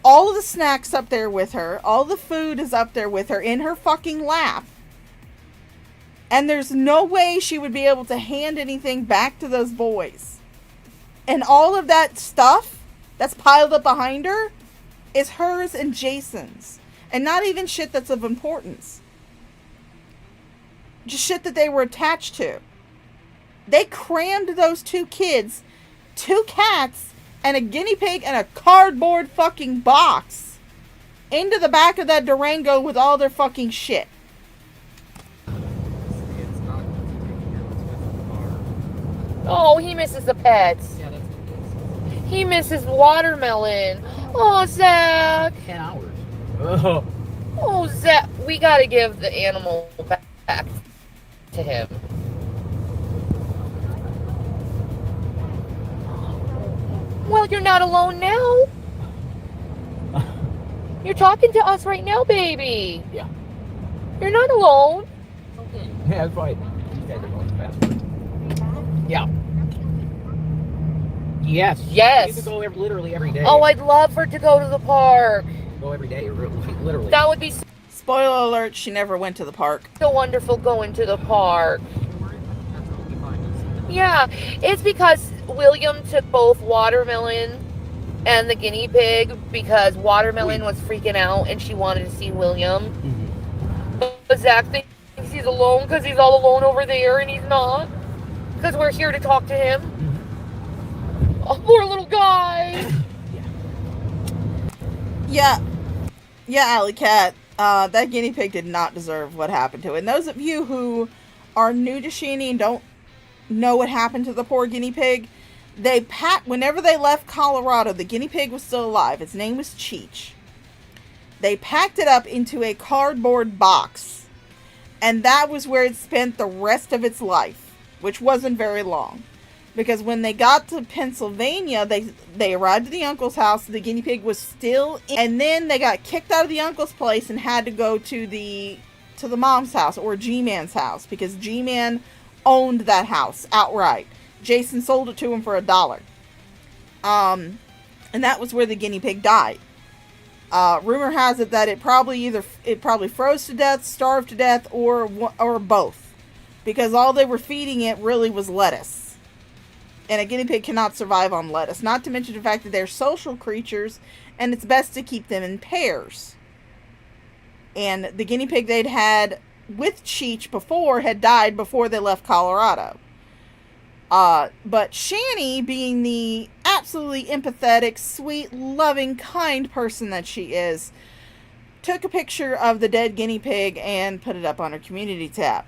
Speaker 6: all of the snacks up there with her. All the food is up there with her in her fucking lap. And there's no way she would be able to hand anything back to those boys. And all of that stuff that's piled up behind her is hers and Jason's. And not even shit that's of importance. Just shit that they were attached to. They crammed those 2 kids, 2 cats, and a guinea pig and a cardboard fucking box into the back of that Durango with all their fucking shit.
Speaker 10: Oh, he misses the pets. He misses watermelon. Oh, Zach.
Speaker 11: 10 hours.
Speaker 10: Oh, Zach. We gotta give the animal back to him. Well, you're not alone now. You're talking to us right now, baby.
Speaker 11: Yeah.
Speaker 10: You're not alone.
Speaker 11: Yeah, that's right. You guys are going fast. Yeah. Yes.
Speaker 10: Yes.
Speaker 11: You could go literally every day.
Speaker 10: Oh, I'd love for her to go to the park.
Speaker 11: Go every day, literally.
Speaker 10: That would be
Speaker 6: Spoiler alert, she never went to the park.
Speaker 10: so wonderful going to the park. Yeah, it's because William took both Watermelon and the guinea pig because Watermelon was freaking out and she wanted to see William. But Zach thinks he's alone because he's all alone over there and he's not. Because we're here to talk to him. Oh, poor little guy.
Speaker 6: Yeah, Alley Cat. That guinea pig did not deserve what happened to it. And those of you who are new to Shani and don't know what happened to the poor guinea pig, whenever they left Colorado, the guinea pig was still alive. Its name was Cheech. They packed it up into a cardboard box, and that was where it spent the rest of its life, which wasn't very long. Because when they got to Pennsylvania, they arrived at the uncle's house. The guinea pig was still in, and then they got kicked out of the uncle's place and had to go to the mom's house or Gman's house because Gman owned that house outright. Jason sold it to him for $1. And that was where the guinea pig died. Rumor has it that it probably froze to death, starved to death, or both, because all they were feeding it really was lettuce. And a guinea pig cannot survive on lettuce. Not to mention the fact that they're social creatures, and it's best to keep them in pairs. And the guinea pig they'd had with Cheech before had died before they left Colorado. But Shani, being the absolutely empathetic, sweet, loving, kind person that she is, took a picture of the dead guinea pig and put it up on her community tab.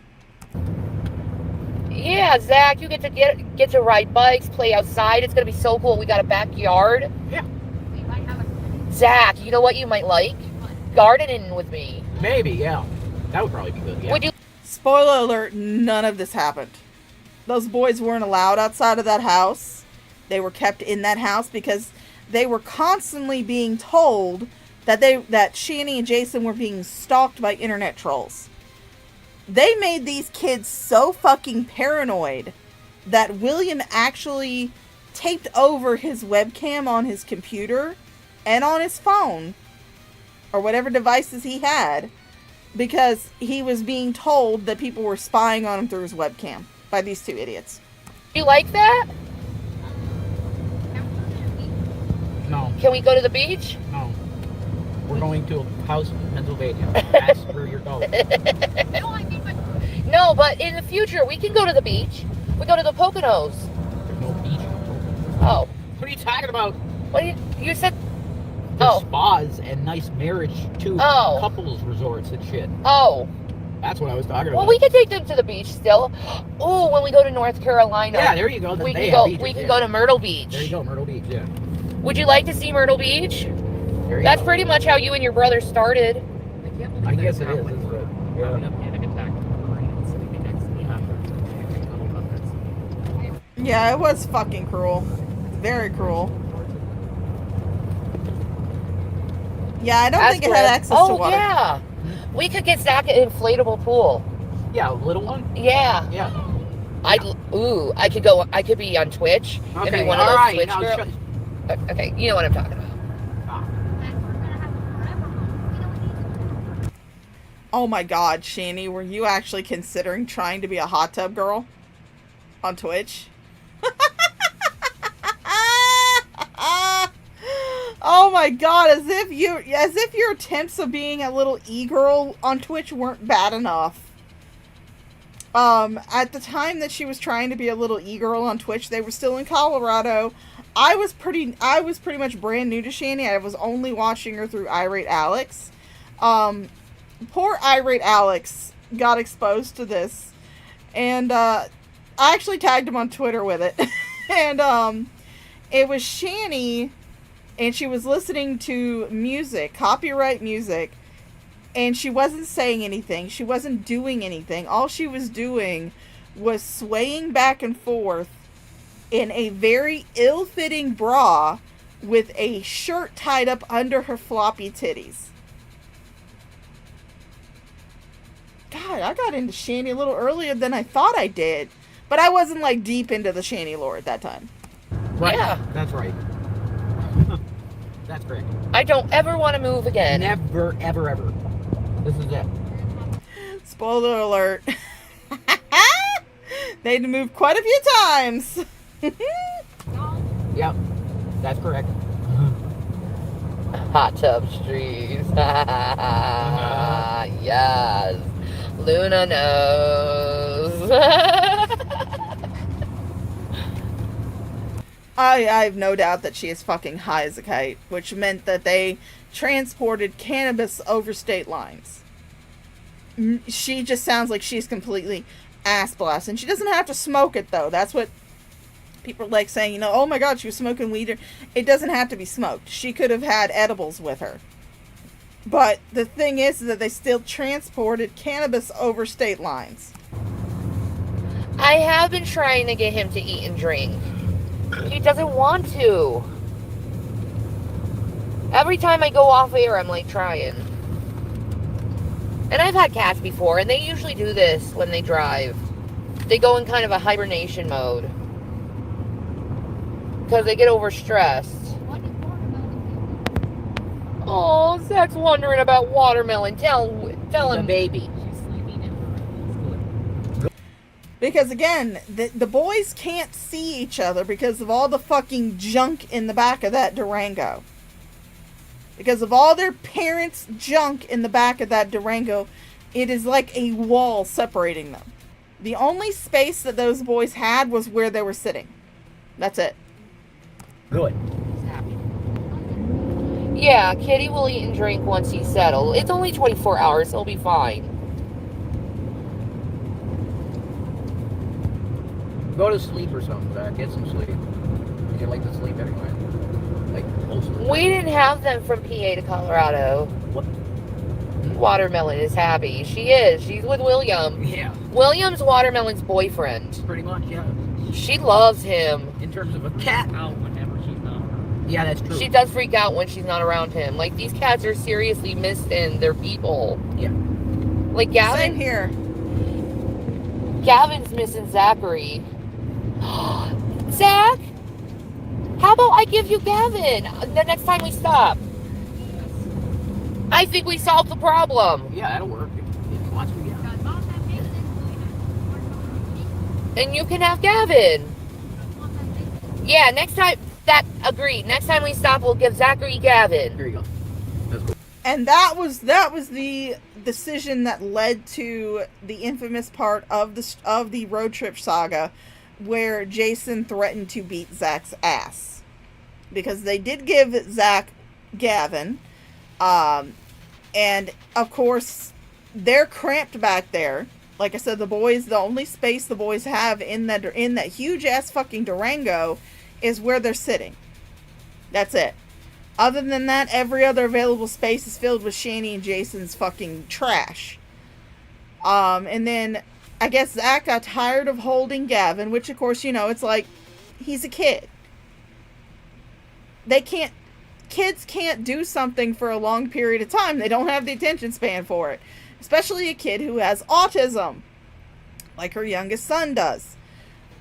Speaker 10: Yeah, Zach, you get to ride bikes, play outside. It's gonna be so cool. We got a backyard.
Speaker 11: Yeah.
Speaker 10: Zach, you know what you might like? Gardening with me.
Speaker 11: Maybe, yeah. That would probably be good, yeah.
Speaker 10: Would you?
Speaker 6: Spoiler alert, none of this happened. Those boys weren't allowed outside of that house. They were kept in that house because they were constantly being told that Shani and Jason were being stalked by internet trolls. They made these kids so fucking paranoid that William actually taped over his webcam on his computer and on his phone, or whatever devices he had, because he was being told that people were spying on him through his webcam by these two idiots.
Speaker 10: You like that?
Speaker 11: No.
Speaker 10: Can we go to the beach?
Speaker 11: No. We're going to a house in Pennsylvania. That's where you're going.
Speaker 10: No, but in the future, we can go to the beach. We go to the Poconos.
Speaker 11: There's no beach.
Speaker 10: Oh.
Speaker 11: What are you talking about?
Speaker 10: What you said?
Speaker 11: There's spas and nice marriage to couples resorts and shit.
Speaker 10: Oh.
Speaker 11: That's what I was talking about.
Speaker 10: Well, we could take them to the beach still. Oh, when we go to North Carolina.
Speaker 11: Yeah, there you go.
Speaker 10: We can go to Myrtle Beach.
Speaker 11: There you go, Myrtle Beach, yeah.
Speaker 10: Would you like to see Myrtle Beach? That's pretty much how you and your brother started.
Speaker 11: I guess it is. It's good.
Speaker 6: Yeah, it was fucking cruel. Very cruel. Yeah, I don't think it had access to water.
Speaker 10: Oh, yeah. We could get Zach an inflatable pool.
Speaker 11: Yeah, a little one?
Speaker 10: Yeah.
Speaker 11: Yeah.
Speaker 10: I could be on Twitch.
Speaker 11: Okay,
Speaker 10: and be one of those
Speaker 11: right.
Speaker 10: Twitch girls. Okay, you know what I'm talking about.
Speaker 6: Oh my god, Shani, were you actually considering trying to be a hot tub girl on Twitch? Oh my god, as if your attempts of being a little e-girl on Twitch weren't bad enough. At the time that she was trying to be a little e-girl on Twitch, they were still in Colorado. I was pretty much brand new to Shani. I was only watching her through Irate Alex. Poor Irate Alex got exposed to this, and I actually tagged him on Twitter with it. And it was Shani, and she was listening to music, copyright music, and she wasn't saying anything. She wasn't doing anything. All she was doing was swaying back and forth in a very ill-fitting bra with a shirt tied up under her floppy titties. God, I got into Shani a little earlier than I thought I did. But I wasn't, like, deep into the Shani lore at that time.
Speaker 11: Right.
Speaker 10: Yeah.
Speaker 11: That's right. That's correct.
Speaker 10: I don't ever want to move again.
Speaker 11: Never, ever, ever. This is it.
Speaker 6: Spoiler alert. They had to move quite a few times.
Speaker 11: Yep. That's correct.
Speaker 10: Hot tub streets. Yes. Luna knows.
Speaker 6: I have no doubt that she is fucking high as a kite, which meant that they transported cannabis over state lines. She just sounds like she's completely ass blast, and she doesn't have to smoke it though. That's what people like saying, oh my god, she was smoking weed. It doesn't have to be smoked. She could have had edibles with her. But the thing is that they still transported cannabis over state lines.
Speaker 10: I have been trying to get him to eat and drink. He doesn't want to. Every time I go off air, I'm like trying. And I've had cats before, and they usually do this when they drive. They go in kind of a hibernation mode. Because they get overstressed. Oh, Zach's wondering about watermelon. Tell him.
Speaker 11: Baby.
Speaker 6: Because again, the boys can't see each other because of all the fucking junk in the back of that Durango. Because of all their parents' junk in the back of that Durango, it is like a wall separating them. The only space that those boys had was where they were sitting. That's it.
Speaker 11: Good.
Speaker 10: Yeah, Kitty will eat and drink once he's settled. It's only 24 hours. He'll be fine.
Speaker 11: Go to sleep or something, Zach. Get some sleep. You like to sleep anyway. Like, most of the
Speaker 10: We didn't have them from PA to Colorado.
Speaker 11: What?
Speaker 10: Watermelon is happy. She is. She's with William.
Speaker 11: Yeah.
Speaker 10: William's Watermelon's boyfriend.
Speaker 11: Pretty much, yeah.
Speaker 10: She loves him.
Speaker 11: In terms of a cat.
Speaker 2: Out whenever she's not around.
Speaker 11: Yeah, that's true.
Speaker 10: She does freak out when she's not around him. Like, these cats are seriously missing their people.
Speaker 11: Yeah.
Speaker 10: Like, Gavin.
Speaker 6: Same here.
Speaker 10: Gavin's missing Zachary. Zach? How about I give you Gavin the next time we stop? I think we solved the problem.
Speaker 11: Yeah, that'll work. If he wants to, yeah.
Speaker 10: And you can have Gavin. Yeah, next time, agreed. Next time we stop, we'll give Zachary Gavin.
Speaker 11: There you go. That's cool.
Speaker 6: And that was the decision that led to the infamous part of the road trip saga, where Jason threatened to beat Zach's ass, because they did give Zach Gavin, and of course they're cramped back there. Like I said, the only space the boys have in that huge ass fucking Durango is where they're sitting. That's it. Other than that, every other available space is filled with Shani and Jason's fucking trash. And then I guess Zach got tired of holding Gavin, which of course, it's like, he's a kid. Kids can't do something for a long period of time. They don't have the attention span for it. Especially a kid who has autism, like her youngest son does.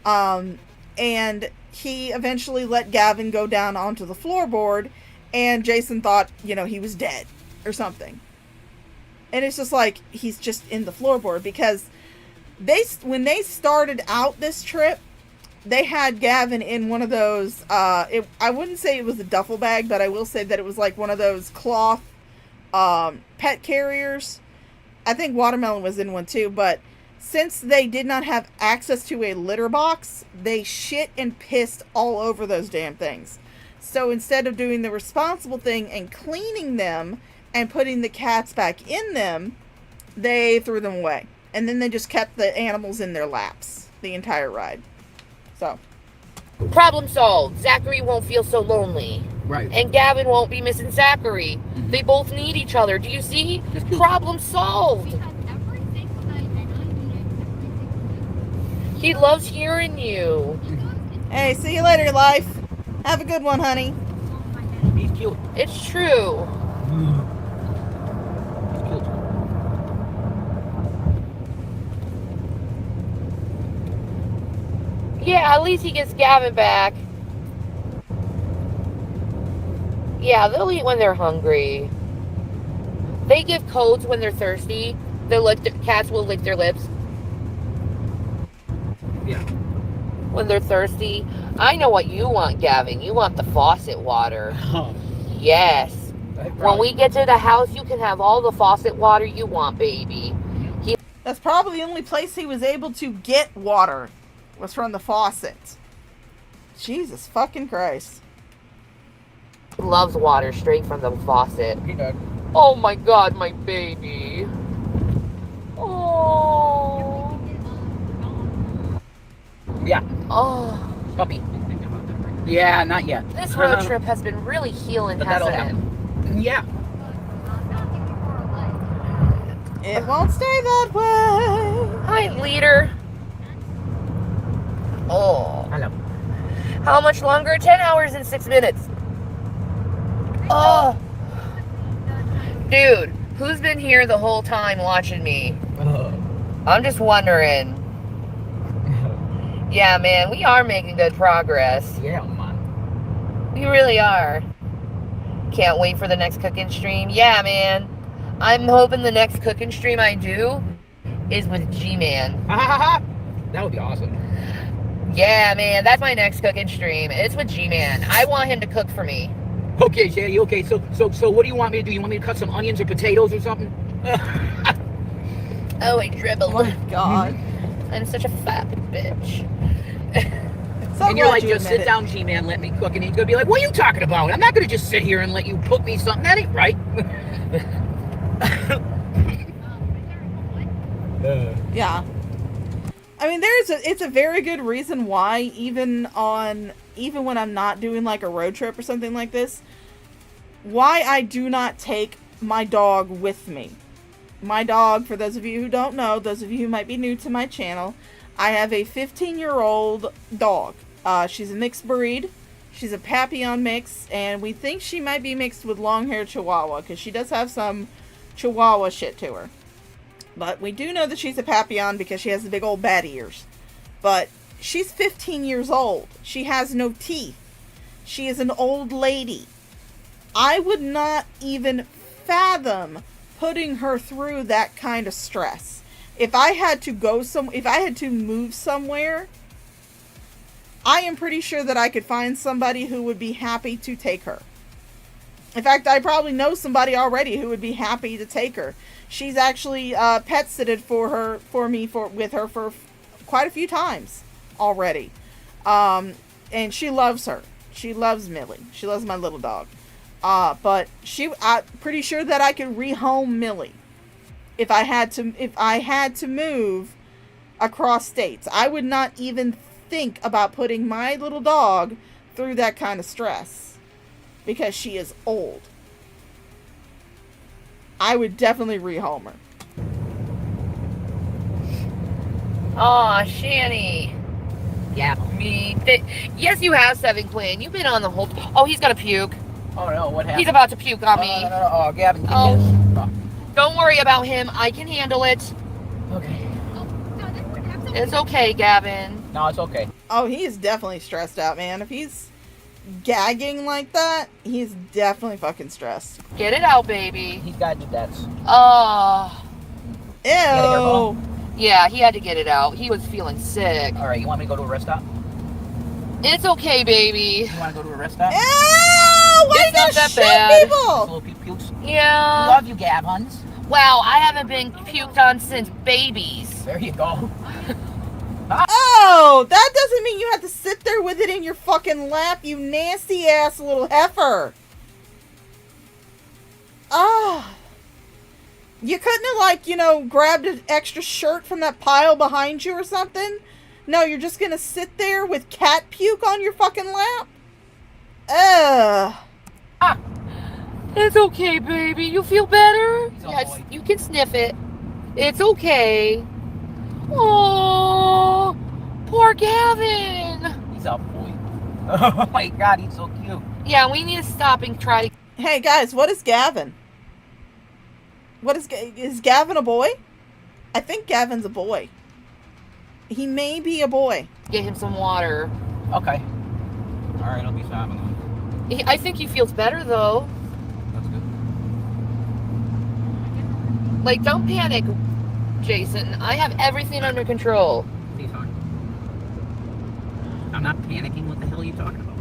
Speaker 6: And he eventually let Gavin go down onto the floorboard, and Jason thought, he was dead or something. And it's just like, he's just in the floorboard, because when they started out this trip, they had Gavin in one of those, I wouldn't say it was a duffel bag, but I will say that it was like one of those cloth pet carriers. I think Watermelon was in one too, but since they did not have access to a litter box, they shit and pissed all over those damn things. So instead of doing the responsible thing and cleaning them and putting the cats back in them, they threw them away. And then they just kept the animals in their laps the entire ride. So.
Speaker 10: Problem solved. Zachary won't feel so lonely.
Speaker 11: Right.
Speaker 10: And Gavin won't be missing Zachary. Mm-hmm. They both need each other. Do you see? Problem solved. He loves hearing you.
Speaker 6: Hey, see you later, life. Have a good one, honey.
Speaker 11: He's cute.
Speaker 10: It's true. Yeah, at least he gets Gavin back. Yeah, they'll eat when they're hungry. They give codes when they're thirsty. Cats will lick their lips.
Speaker 11: Yeah.
Speaker 10: When they're thirsty. I know what you want, Gavin. You want the faucet water.
Speaker 11: Oh.
Speaker 10: Yes. When we get to the house, you can have all the faucet water you want, baby.
Speaker 6: That's probably the only place he was able to get water, was from the faucet. Jesus fucking Christ.
Speaker 10: Loves water straight from the faucet.
Speaker 11: He does.
Speaker 10: Oh my god, my baby. Oh.
Speaker 11: Yeah.
Speaker 10: Oh.
Speaker 11: Puppy. Yeah, not yet.
Speaker 10: This road trip has been really healing, hasn't it?
Speaker 11: Yeah.
Speaker 6: It won't stay that way.
Speaker 10: Hi, leader. Oh.
Speaker 11: Hello.
Speaker 10: How much longer? 10 hours and 6 minutes. Oh. Dude, who's been here the whole time watching me? I'm just wondering. Yeah, man, we are making good progress.
Speaker 11: Yeah, man.
Speaker 10: We really are. Can't wait for the next cooking stream. Yeah, man. I'm hoping the next cooking stream I do is with Gman.
Speaker 11: That would be awesome.
Speaker 10: Yeah, man, that's my next cooking stream. It's with Gman. I want him to cook for me.
Speaker 11: Okay, Shady, okay, so what do you want me to do? You want me to cut some onions or potatoes or something?
Speaker 10: Oh, I dribble.
Speaker 6: Oh my god.
Speaker 10: I'm such a fat bitch.
Speaker 6: So
Speaker 11: And you're
Speaker 6: glad
Speaker 11: like,
Speaker 6: you
Speaker 11: just
Speaker 6: admit
Speaker 11: sit
Speaker 6: it.
Speaker 11: down, G-Man, let me cook. And he's gonna be like, what are you talking about? I'm not gonna just sit here and let you cook me something. That ain't right.
Speaker 6: Yeah. I mean, it's a very good reason why, even when I'm not doing like a road trip or something like this, why I do not take my dog with me. My dog, for those of you who don't know, those of you who might be new to my channel, I have a 15-year-old dog. She's a mixed breed. She's a Papillon mix, and we think she might be mixed with long-haired Chihuahua, because she does have some Chihuahua shit to her. But we do know that she's a Papillon because she has the big old bat ears. But she's 15 years old. She has no teeth. She is an old lady. I would not even fathom putting her through that kind of stress. If I had to move somewhere, I am pretty sure that I could find somebody who would be happy to take her. In fact, I probably know somebody already who would be happy to take her. She's actually pet sitted with her for quite a few times already. And she loves her. She loves Millie. She loves my little dog. But I'm pretty sure that I could rehome Millie if I had to move across states. I would not even think about putting my little dog through that kind of stress because she is old. I would definitely rehome her.
Speaker 10: Aw, Shanny.
Speaker 11: Yeah.
Speaker 10: Me. Yes, you have, Seven Quinn. You've been on the whole... Oh, he's gonna puke.
Speaker 11: Oh no, what happened?
Speaker 10: He's about to puke on me.
Speaker 11: No. Oh, Gavin.
Speaker 10: Oh. Don't worry about him. I can handle it.
Speaker 11: Okay.
Speaker 10: It's okay, Gavin.
Speaker 11: No, it's okay.
Speaker 6: Oh, he is definitely stressed out, man. If he's gagging like that, he's definitely fucking stressed.
Speaker 10: Get it out, baby.
Speaker 11: He's got the debts.
Speaker 10: Oh.
Speaker 6: Ew.
Speaker 10: Yeah, he had to get it out. He was feeling sick.
Speaker 11: All right, you want me to go to a rest stop?
Speaker 10: It's okay, baby.
Speaker 11: You want to go to a rest stop?
Speaker 6: Ew! Why
Speaker 10: It's
Speaker 6: you
Speaker 10: not
Speaker 6: gonna
Speaker 10: that
Speaker 6: shoot
Speaker 10: bad.
Speaker 6: people?
Speaker 11: Little pukes.
Speaker 10: Yeah.
Speaker 11: Love you, Gab Huns.
Speaker 10: Wow, I haven't been puked on since babies.
Speaker 11: There you go.
Speaker 6: Oh, that doesn't mean you have to sit there with it in your fucking lap, you nasty ass little heifer. Ah. You couldn't have, like, grabbed an extra shirt from that pile behind you or something? No, you're just gonna sit there with cat puke on your fucking lap? Ugh.
Speaker 10: It's okay, baby. You feel better?
Speaker 11: He's a
Speaker 10: Yes,
Speaker 11: boy.
Speaker 10: you can sniff it. It's okay. Oh, poor Gavin.
Speaker 11: He's a boy. Oh my god, he's so cute.
Speaker 10: Yeah, we need to stop and try to...
Speaker 6: Hey, guys, what is Gavin? Is Gavin a boy? I think Gavin's a boy. He may be a boy.
Speaker 10: get him some water.
Speaker 11: Okay. Alright, I'll be stopping then.
Speaker 10: I think he feels better, though.
Speaker 11: That's good.
Speaker 10: Like, don't panic, Jason. I have everything under control.
Speaker 11: What are you talking about? I'm not panicking. What the hell are you talking about?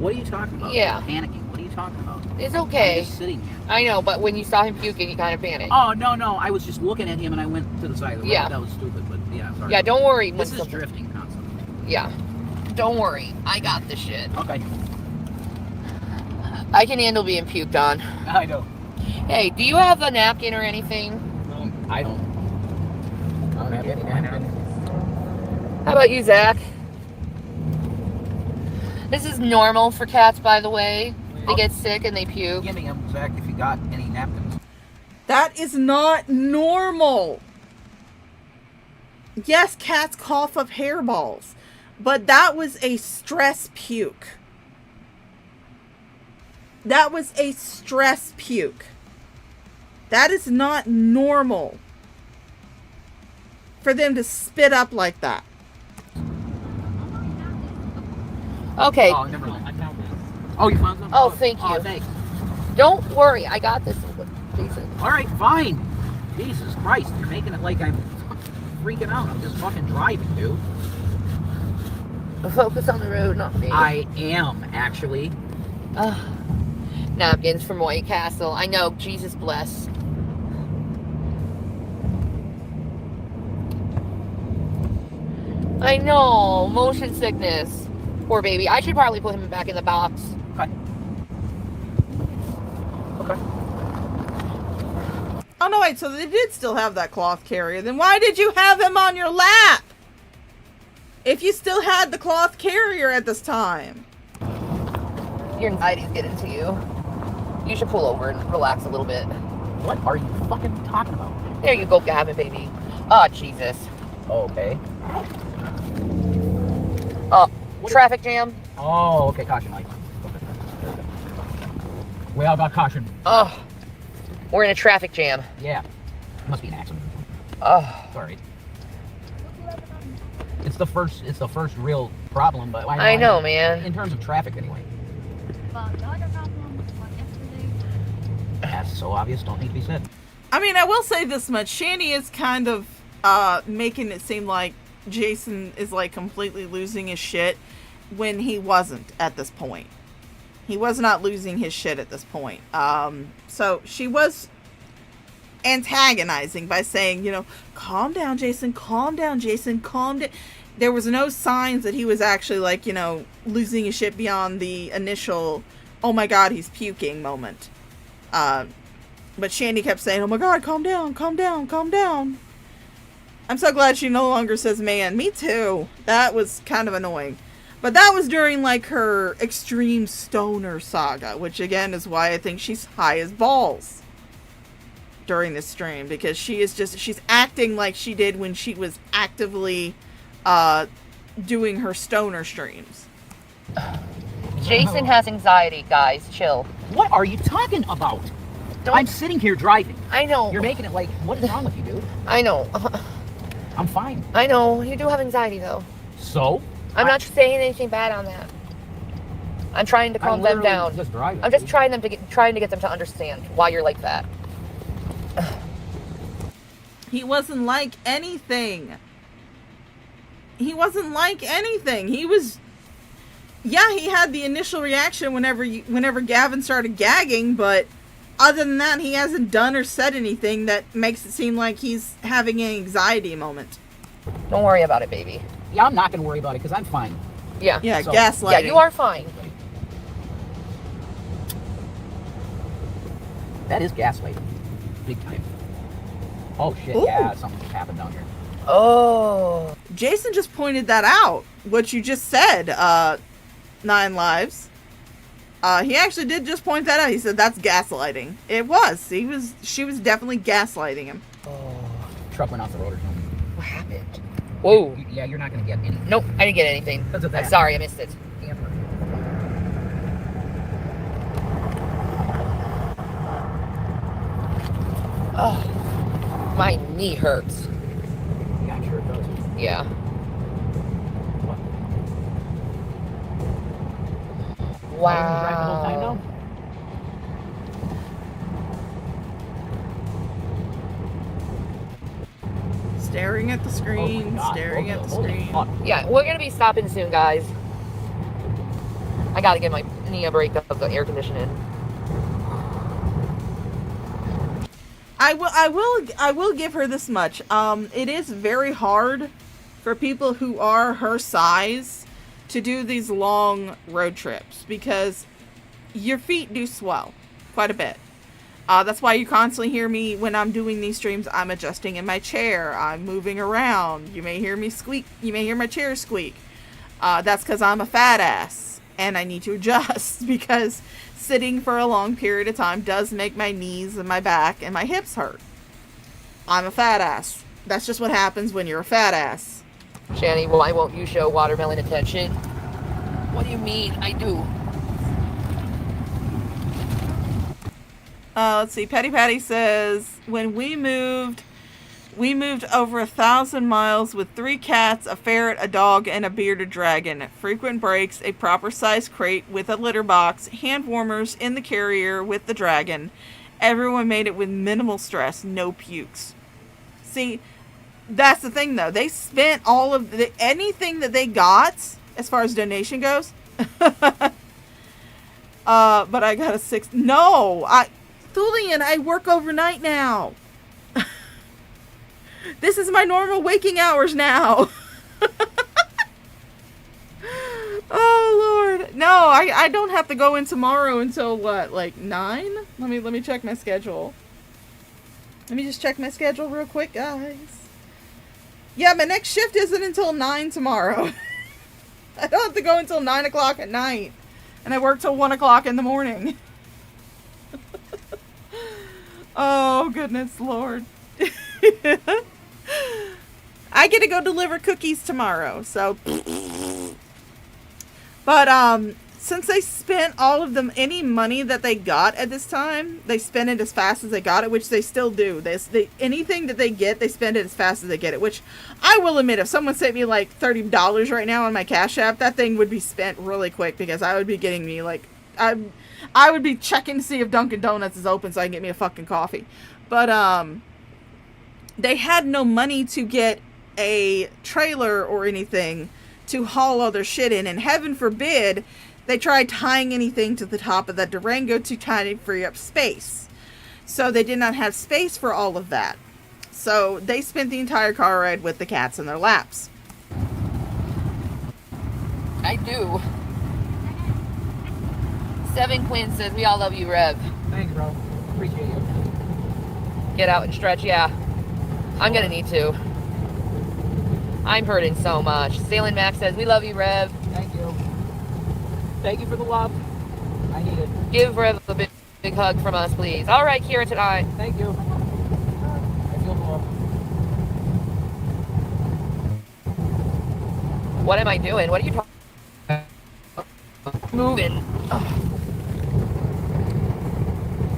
Speaker 11: What are you talking about?
Speaker 10: Yeah.
Speaker 11: Panicking. What are you talking about?
Speaker 10: It's okay.
Speaker 11: I'm just sitting here.
Speaker 10: I know, but when you saw him puking, you kind of panicked.
Speaker 11: Oh, no. I was just looking at him and I went to the side of the road.
Speaker 10: Yeah.
Speaker 11: That was stupid, but yeah, sorry.
Speaker 10: Yeah, don't worry.
Speaker 11: This is drifting constantly.
Speaker 10: Yeah. Don't worry. I got this shit.
Speaker 11: Okay.
Speaker 10: I can handle being puked on.
Speaker 11: I know.
Speaker 10: Hey, do you have a napkin or anything?
Speaker 11: I don't have any napkins.
Speaker 10: How about you, Zach? This is normal for cats, by the way. They get sick and they puke.
Speaker 11: Give me them, Zach, if you got any napkins.
Speaker 6: That is not normal. Yes, cats cough up hairballs, but that was a stress puke. That was a stress puke. That is not normal for them to spit up like that.
Speaker 10: Okay.
Speaker 11: Oh, never mind. Oh, you found some?
Speaker 10: Oh, thank you.
Speaker 11: Oh, thanks.
Speaker 10: Don't worry. I got this, Jason.
Speaker 11: All right, fine. Jesus Christ, you're making it like I'm freaking out. I'm just fucking driving, dude.
Speaker 10: Focus on the road, not me.
Speaker 11: I am, actually.
Speaker 10: Napkins from White Castle. I know, Jesus bless. I know, motion sickness. Poor baby. I should probably put him back in the box.
Speaker 11: Okay. Okay.
Speaker 6: Oh, no, wait, so they did still have that cloth carrier. Then why did you have him on your lap? If you still had the cloth carrier at this time.
Speaker 10: Your anxiety's getting to you. You should pull over and relax a little bit.
Speaker 11: What are you fucking talking about?
Speaker 10: There you go, Gavin, baby. Oh, Jesus.
Speaker 11: Okay.
Speaker 10: Oh, traffic jam.
Speaker 11: Oh, okay, caution light. We all got caution.
Speaker 10: Oh, we're in a traffic jam.
Speaker 11: Yeah. Must be an accident.
Speaker 10: Oh.
Speaker 11: Sorry. It's the first real problem, but
Speaker 10: I know, man.
Speaker 11: In terms of traffic, anyway. That's so obvious, don't need to be said.
Speaker 6: I mean, I will say this much. Shanny is kind of making it seem like Jason is like completely losing his shit when he wasn't at this point. He was not losing his shit at this point. So she was antagonizing by saying, you know, calm down, Jason, calm down, Jason, calm down. There was no signs that he was actually like, you know, losing his shit beyond the initial, oh my God, he's puking moment. But Shandy kept saying, oh my God, calm down, calm down, calm down. I'm so glad she no longer says man. Me too. That was kind of annoying. But that was during like her extreme stoner saga, which again is why I think she's high as balls during this stream, because she's acting like she did when she was actively doing her stoner streams.
Speaker 10: Jason has anxiety, guys. Chill.
Speaker 11: What are you talking about? I'm sitting here driving.
Speaker 10: I know.
Speaker 11: You're making it like, what is wrong with you, dude?
Speaker 10: I know.
Speaker 11: I'm fine.
Speaker 10: I know. You do have anxiety, though.
Speaker 11: So?
Speaker 10: I'm not saying anything bad on that. I'm trying to calm them down.
Speaker 11: Just driving,
Speaker 10: I'm just trying to get them to understand why you're like that.
Speaker 6: He wasn't like anything. He wasn't like anything. He was... Yeah, he had the initial reaction whenever Gavin started gagging, but other than that, he hasn't done or said anything that makes it seem like he's having an anxiety moment.
Speaker 10: Don't worry about it, baby.
Speaker 11: Yeah, I'm not going to worry about it because I'm fine.
Speaker 10: Yeah.
Speaker 6: Yeah,
Speaker 11: So,
Speaker 6: gaslighting.
Speaker 10: Yeah, you are fine.
Speaker 11: That is gaslighting. Big time. Oh, shit.
Speaker 6: Ooh.
Speaker 11: Yeah, something just happened down here.
Speaker 10: Oh.
Speaker 6: Jason just pointed that out. What you just said, 9 Lives. He actually did just point that out. He said that's gaslighting. It was. She was definitely gaslighting him.
Speaker 11: Oh. Truck went off the road or something.
Speaker 10: What happened? Whoa.
Speaker 11: Yeah, you're not going to get anything.
Speaker 10: Nope, I didn't get anything.
Speaker 11: That's okay.
Speaker 10: I'm sorry, I missed it. Oh, my knee hurts.
Speaker 11: Yeah, I'm sure it does.
Speaker 10: Yeah. Wow.
Speaker 6: Staring at the screen, staring at the screen.
Speaker 10: Yeah, we're gonna be stopping soon, guys. I gotta give my knee a break of the air conditioning.
Speaker 6: I will give her this much. It is very hard for people who are her size to do these long road trips because your feet do swell quite a bit. That's why you constantly hear me when I'm doing these streams. I'm adjusting in my chair. I'm moving around. You may hear me squeak. You may hear my chair squeak. That's because I'm a fat ass and I need to adjust because sitting for a long period of time does make my knees and my back and my hips hurt. I'm a fat ass. That's just what happens when you're a fat ass.
Speaker 10: Shanny, why won't you show watermelon attention? What do you mean? I do.
Speaker 6: Let's see. Petty Patty says, when we moved over 1,000 miles with 3 cats, a ferret, a dog, and a bearded dragon. Frequent breaks, a proper sized crate with a litter box, hand warmers in the carrier with the dragon. Everyone made it with minimal stress, no pukes. See, that's the thing though. They spent all of anything that they got as far as donation goes. But I got a 6. No, Thulian, I work overnight now. This is my normal waking hours now. Oh Lord, no, I don't have to go in tomorrow until what, like 9? Let me check my schedule. Let me just check my schedule real quick, guys. Yeah, my next shift isn't until 9 tomorrow. I don't have to go until 9 o'clock at night, and I work till 1 o'clock in the morning. Oh goodness, Lord. I get to go deliver cookies tomorrow, so. But since they spent all of them, any money that they got at this time, they spent it as fast as they got it, which they still do. They anything that they get, they spend it as fast as they get it. Which I will admit, if someone sent me like $30 right now on my Cash App, that thing would be spent really quick because I would be getting me like I would be checking to see if Dunkin' Donuts is open so I can get me a fucking coffee. But they had no money to get a trailer or anything to haul all their shit in, and heaven forbid they tried tying anything to the top of that Durango to try to free up space. So they did not have space for all of that. So they spent the entire car ride with the cats in their laps.
Speaker 10: I do. 7 Quinn says, we all love you, Rev.
Speaker 11: Thanks, bro. Appreciate you.
Speaker 10: Get out and stretch, yeah. I'm gonna need to. I'm hurting so much. Sailing Max says, we love you, Rev.
Speaker 11: Thank you. Thank you for the love. I need it.
Speaker 10: Give Rev a big hug from us, please. All right, Kira tonight.
Speaker 11: Thank you. I feel the love.
Speaker 10: What am I doing? What are you talking? Moving. Oh.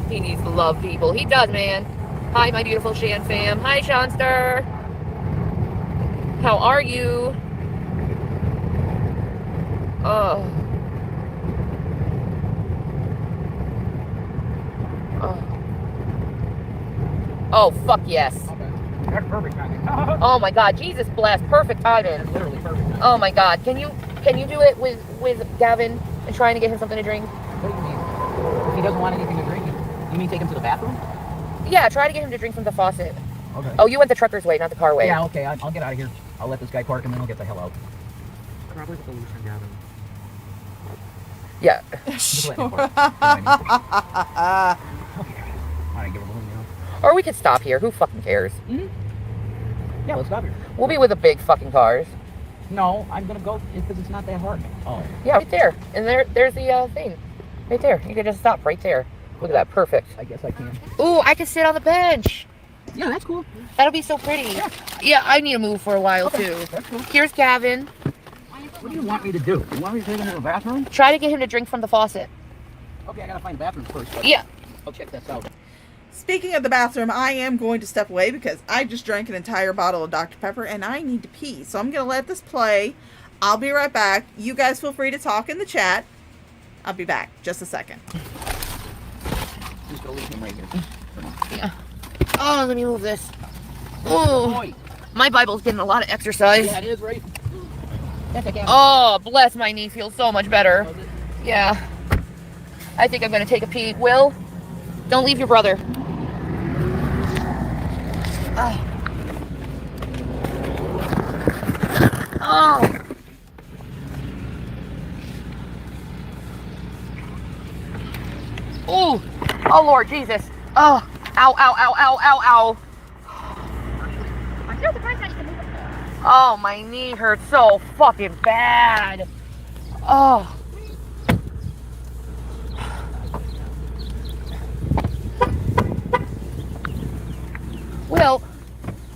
Speaker 10: He needs to love people. He does, man. Hi, my beautiful Shan fam. Hi, Seanster. How are you? Oh. Oh, fuck yes.
Speaker 11: Okay. That's perfect timing.
Speaker 10: Oh my God, Jesus bless, perfect timing.
Speaker 11: That's literally perfect timing.
Speaker 10: Oh my God, can you do it with Gavin and trying to get him something to drink?
Speaker 11: What do you mean? If he doesn't want anything to drink, you mean take him to the bathroom?
Speaker 10: Yeah, try to get him to drink from the faucet.
Speaker 11: Okay.
Speaker 10: Oh, you went the trucker's way, not the car way.
Speaker 11: Yeah, okay, I'll get out of here. I'll let this guy park and then I'll get the hell out. Probably with the loose Gavin.
Speaker 10: Yeah.
Speaker 11: Just let him park. Okay. Alright, give him a little,
Speaker 10: Or we could stop here. Who fucking cares?
Speaker 11: Mm-hmm. Yeah, let's stop here.
Speaker 10: We'll be with the big fucking cars.
Speaker 11: No, I'm gonna go because it's not that hard. Oh.
Speaker 10: Yeah, right there. And there's the thing. Right there. You can just stop right there. Look at that. Perfect.
Speaker 11: I guess I can.
Speaker 10: Ooh, I can sit on the bench.
Speaker 11: Yeah, that's cool.
Speaker 10: That'll be so pretty. Yeah, I need to move for a while too.
Speaker 11: That's cool.
Speaker 10: Here's Gavin.
Speaker 11: What do you want me to do? You want me to take him to the bathroom?
Speaker 10: Try to get him to drink from the faucet.
Speaker 11: Okay, I gotta find the bathroom first.
Speaker 10: Yeah.
Speaker 11: I'll check this out.
Speaker 6: Speaking of the bathroom, I am going to step away because I just drank an entire bottle of Dr. Pepper and I need to pee. So I'm going to let this play. I'll be right back. You guys feel free to talk in the chat. I'll be back. Just a second.
Speaker 11: Just go leave him right here.
Speaker 10: Yeah. Oh, let me move this. Oh, my Bible's getting a lot of exercise.
Speaker 11: Yeah, it is, right?
Speaker 10: Oh, bless, my knee feels so much better. Yeah. I think I'm going to take a pee. Will, don't leave your brother. Oh. Oh. Oh, Lord Jesus. Oh. Ow, ow, ow, ow, ow, ow. Oh, my knee hurts so fucking bad. Oh.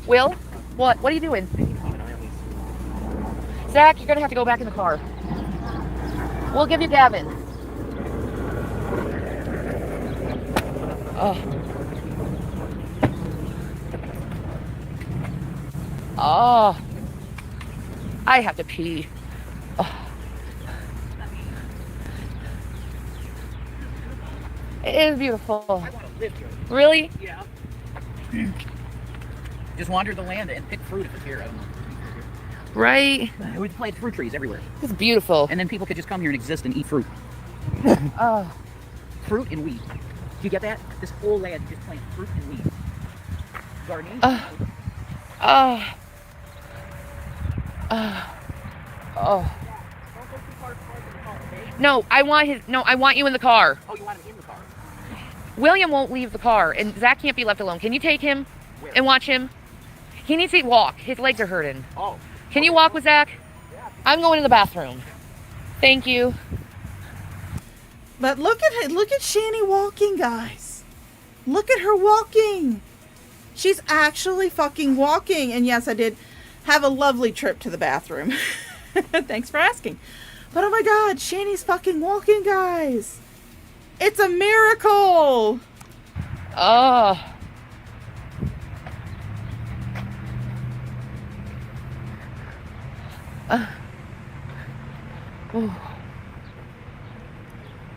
Speaker 10: Will, what are you doing? Zach, you're gonna have to go back in the car. We'll give you Gavin. Oh. Oh. I have to pee. Oh. It is beautiful.
Speaker 11: I want to live here.
Speaker 10: Really?
Speaker 11: Yeah. Just wander the land and pick fruit if it's here. I don't know.
Speaker 10: Right?
Speaker 11: We would plant fruit trees everywhere.
Speaker 10: It's beautiful.
Speaker 11: And then people could just come here and exist and eat fruit.
Speaker 10: Oh.
Speaker 11: Fruit and weed. Do you get that? This whole land just plant fruit and weed. Gardening.
Speaker 10: Oh. No, I want you in the car.
Speaker 11: Oh, you want him in the car?
Speaker 10: William won't leave the car, and Zach can't be left alone. Can you take him and watch him? He needs to walk. His legs are hurting.
Speaker 11: Oh.
Speaker 10: Can you walk with Zach? I'm going to the bathroom. Thank you.
Speaker 6: But look at Shani walking, guys. Look at her walking. She's actually fucking walking. And yes, I did have a lovely trip to the bathroom. Thanks for asking. But oh my god, Shani's fucking walking, guys. It's a miracle.
Speaker 10: Oh.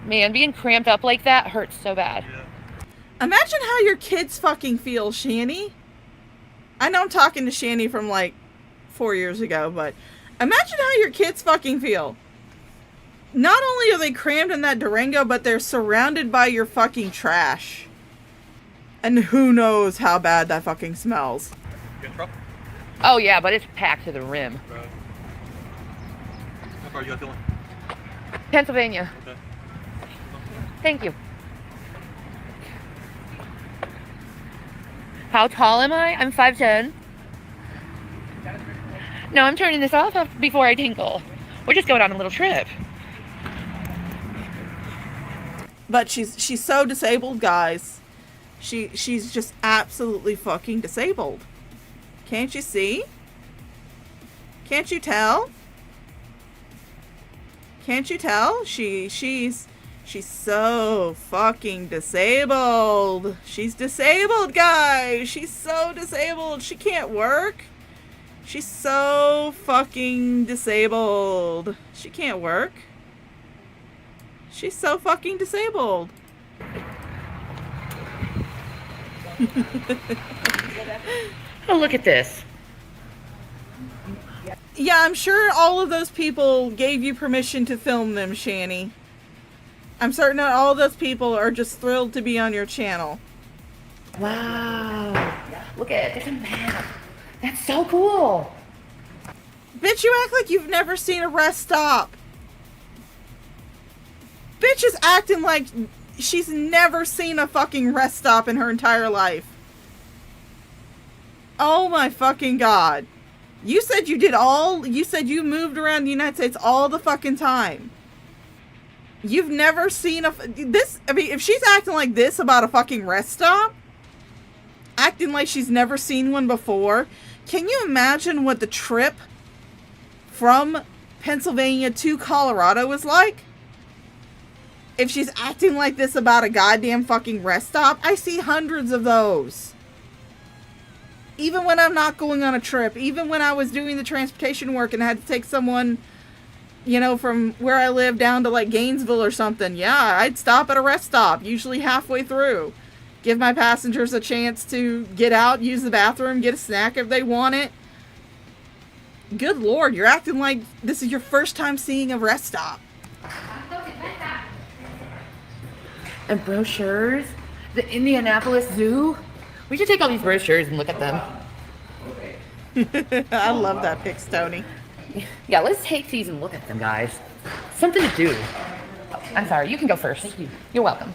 Speaker 10: Man, being cramped up like that hurts so bad.
Speaker 6: Imagine how your kids fucking feel, Shani. I know I'm talking to Shani from like 4 years ago, but imagine how your kids fucking feel. Not only are they crammed in that Durango, but they're surrounded by your fucking trash. And who knows how bad that fucking smells.
Speaker 10: Oh yeah, but it's packed to the rim.
Speaker 12: How far are you guys going?
Speaker 10: Pennsylvania.
Speaker 12: Okay.
Speaker 10: Thank you. How tall am I? I'm 5'10". No, I'm turning this off before I tinkle. We're just going on a little trip.
Speaker 6: But she's so disabled, guys. She's just absolutely fucking disabled. Can't you see? Can't you tell? Can't you tell? She's so fucking disabled. She's disabled, guys. She's so disabled. She can't work. She's so fucking disabled. She can't work. She's so fucking disabled.
Speaker 10: Oh, look at this.
Speaker 6: Yeah, I'm sure all of those people gave you permission to film them, Shani. I'm certain that all of those people are just thrilled to be on your channel.
Speaker 10: Wow. Look at it. There's a map. That's so cool.
Speaker 6: Bitch, you act like you've never seen a rest stop. Bitch is acting like she's never seen a fucking rest stop in her entire life. Oh my fucking god. You said you moved around the United States all the fucking time. You've never seen if she's acting like this about a fucking rest stop, acting like she's never seen one before, can you imagine what the trip from Pennsylvania to Colorado is like? If she's acting like this about a goddamn fucking rest stop, I see hundreds of those. Even when I'm not going on a trip, even when I was doing the transportation work and I had to take someone, you know, from where I live down to like Gainesville or something, yeah, I'd stop at a rest stop, usually halfway through. Give my passengers a chance to get out, use the bathroom, get a snack if they want it. Good lord, you're acting like this is your first time seeing a rest stop.
Speaker 10: And brochures. The Indianapolis Zoo. We should take all these brochures and look at them.
Speaker 6: I love that pic, Stoney.
Speaker 10: Yeah, let's take these and look at them, guys. Something to do. Oh, I'm sorry, you can go first. Thank you. You're welcome.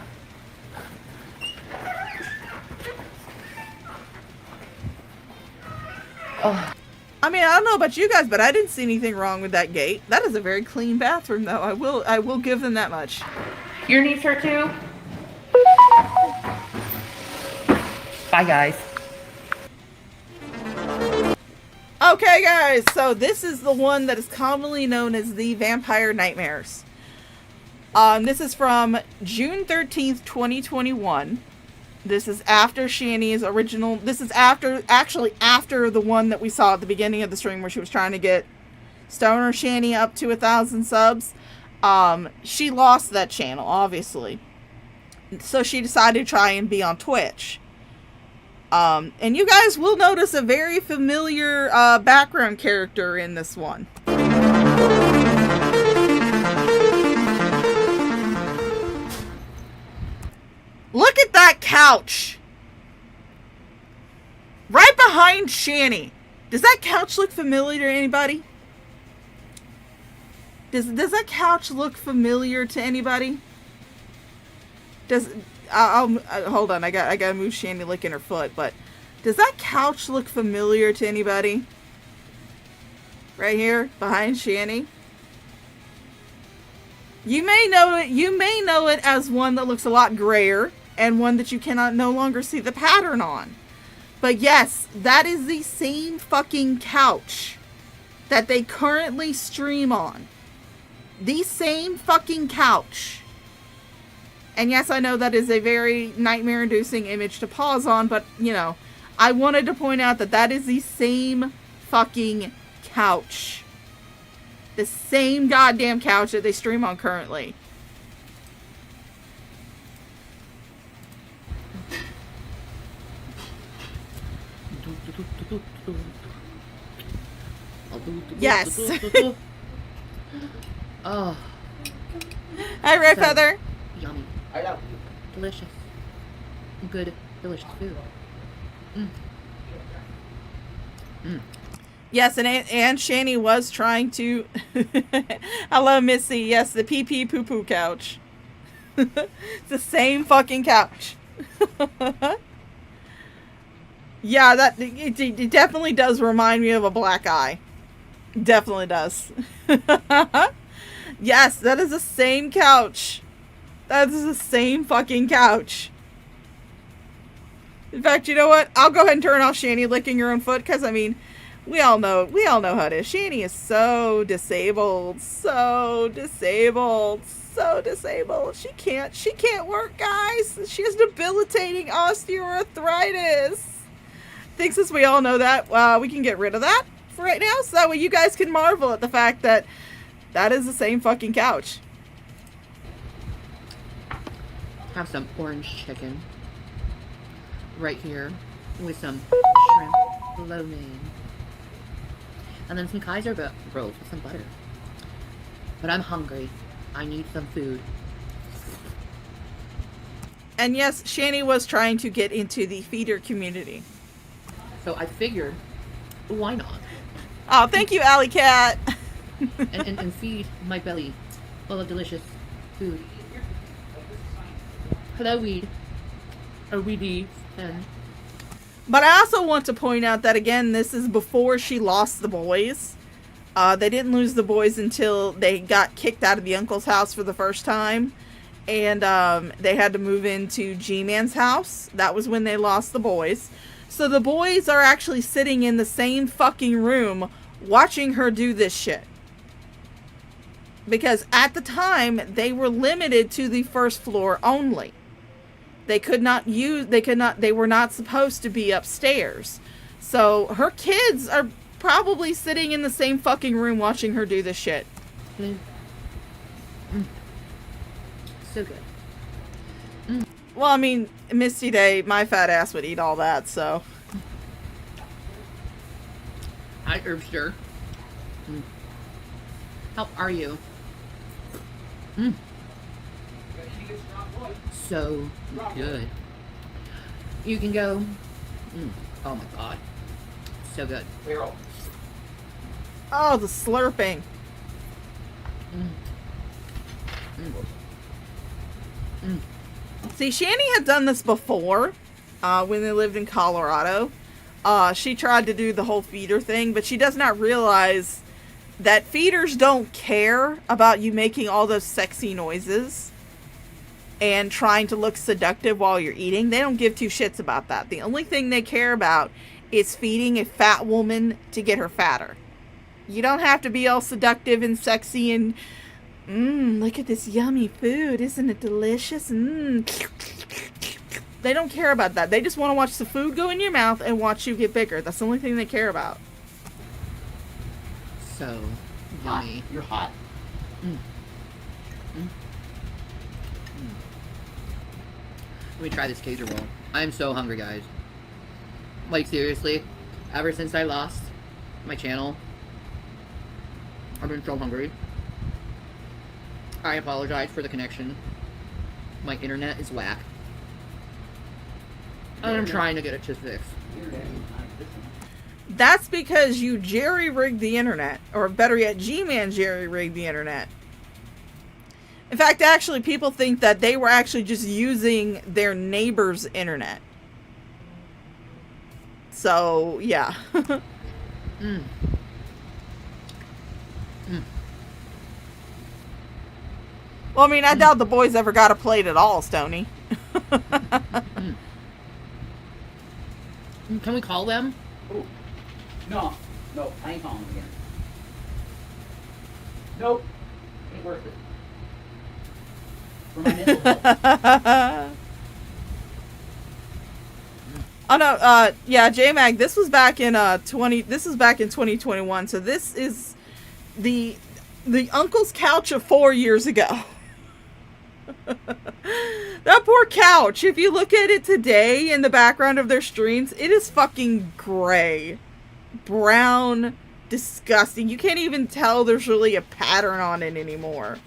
Speaker 10: Oh.
Speaker 6: I mean, I don't know about you guys, but I didn't see anything wrong with that gate. That is a very clean bathroom, though. I will give them that much.
Speaker 10: Your knees hurt too? Bye, guys.
Speaker 6: Okay, guys, so this is the one that is commonly known as the Vampire Nightmares. This is from June 13th, 2021. This is after Shani's original... This is actually after the one that we saw at the beginning of the stream where she was trying to get Stoner Shani up to 1,000 subs. She lost that channel, obviously. So she decided to try and be on Twitch. And you guys will notice a very familiar background character in this one. Look at that couch! Right behind Shani. Does that couch look familiar to anybody? Does that couch look familiar to anybody? Hold on, I gotta move Shani licking her foot, but does that couch look familiar to anybody? Right here, behind Shani. You may know it as one that looks a lot grayer, and one that you cannot no longer see the pattern on. But yes, that is the same fucking couch that they currently stream on. The same fucking couch. And yes, I know that is a very nightmare-inducing image to pause on, but, you know, I wanted to point out that that is the same fucking couch. The same goddamn couch that they stream on currently. Yes.
Speaker 9: Oh.
Speaker 6: Hi, Red Feather.
Speaker 9: Yummy. Delicious. Good, delicious food.
Speaker 6: Yes, and Shani was trying to... Hello, Missy. Yes, the pee-pee poo-poo couch. It's the same fucking couch. Yeah, it definitely does remind me of a black eye. Definitely does. Yes, that is the same couch. That is the same fucking couch. In fact, you know what? I'll go ahead and turn off Shani licking her own foot, because, I mean, we all know how it is. Shani is so disabled. So disabled. So disabled. She can't work, guys. She has debilitating osteoarthritis. I think since we all know that, we can get rid of that for right now, so that way you guys can marvel at the fact that that is the same fucking couch.
Speaker 9: Have some orange chicken right here with some shrimp lo mein, and then some Kaiser rolls with some butter. But I'm hungry. I need some food.
Speaker 6: And yes, Shani was trying to get into the feeder community.
Speaker 9: So I figured, why not?
Speaker 6: Oh, thank you, Alley Cat.
Speaker 9: and feed my belly full of delicious food. Hello, weed. Or weedy.
Speaker 6: But I also want to point out that, again, this is before she lost the boys. They didn't lose the boys until they got kicked out of the uncle's house for the first time. And they had to move into Gman's house. That was when they lost the boys. So the boys are actually sitting in the same fucking room watching her do this shit. Because at the time, they were limited to the first floor only. They were not supposed to be upstairs. So her kids are probably sitting in the same fucking room watching her do this shit.
Speaker 9: So good.
Speaker 6: Well, I mean, Misty Day, my fat ass would eat all that, so.
Speaker 9: Hi, Herbster. How are you? So good. You can go. Oh my god. So good.
Speaker 6: Oh, the slurping. See, Shani had done this before, when they lived in Colorado. She tried to do the whole feeder thing, but she does not realize that feeders don't care about you making all those sexy noises and trying to look seductive while you're eating. They don't give two shits about that. The only thing they care about is feeding a fat woman to get her fatter. You don't have to be all seductive and sexy and look at this yummy food. Isn't it delicious? They don't care about that. They just want to watch the food go in your mouth and watch you get bigger. That's the only thing they care about.
Speaker 9: So
Speaker 4: Hot.
Speaker 9: yummy.
Speaker 4: You're hot.
Speaker 9: Let me try this Kaiser roll. I am so hungry, guys.
Speaker 2: Like, seriously, ever since I lost my channel, I've been so hungry. I apologize for the connection. My internet is whack. And I'm trying to get it to fix.
Speaker 6: That's because you jerry-rigged the internet. Or better yet, Gman jerry-rigged the internet. In fact, actually, people think that they were actually just using their neighbor's internet. So, yeah. Well, I mean, I doubt the boys ever got a plate at all, Stoney.
Speaker 2: Can we call them?
Speaker 4: Ooh. No, I ain't calling them again. Nope, ain't worth it. For my mental health.
Speaker 6: Oh no, yeah, J-Mag, this was back in 2021, so this is the uncle's couch of 4 years ago. That poor couch, if you look at it today in the background of their streams, it is fucking gray. Brown, disgusting. You can't even tell there's really a pattern on it anymore.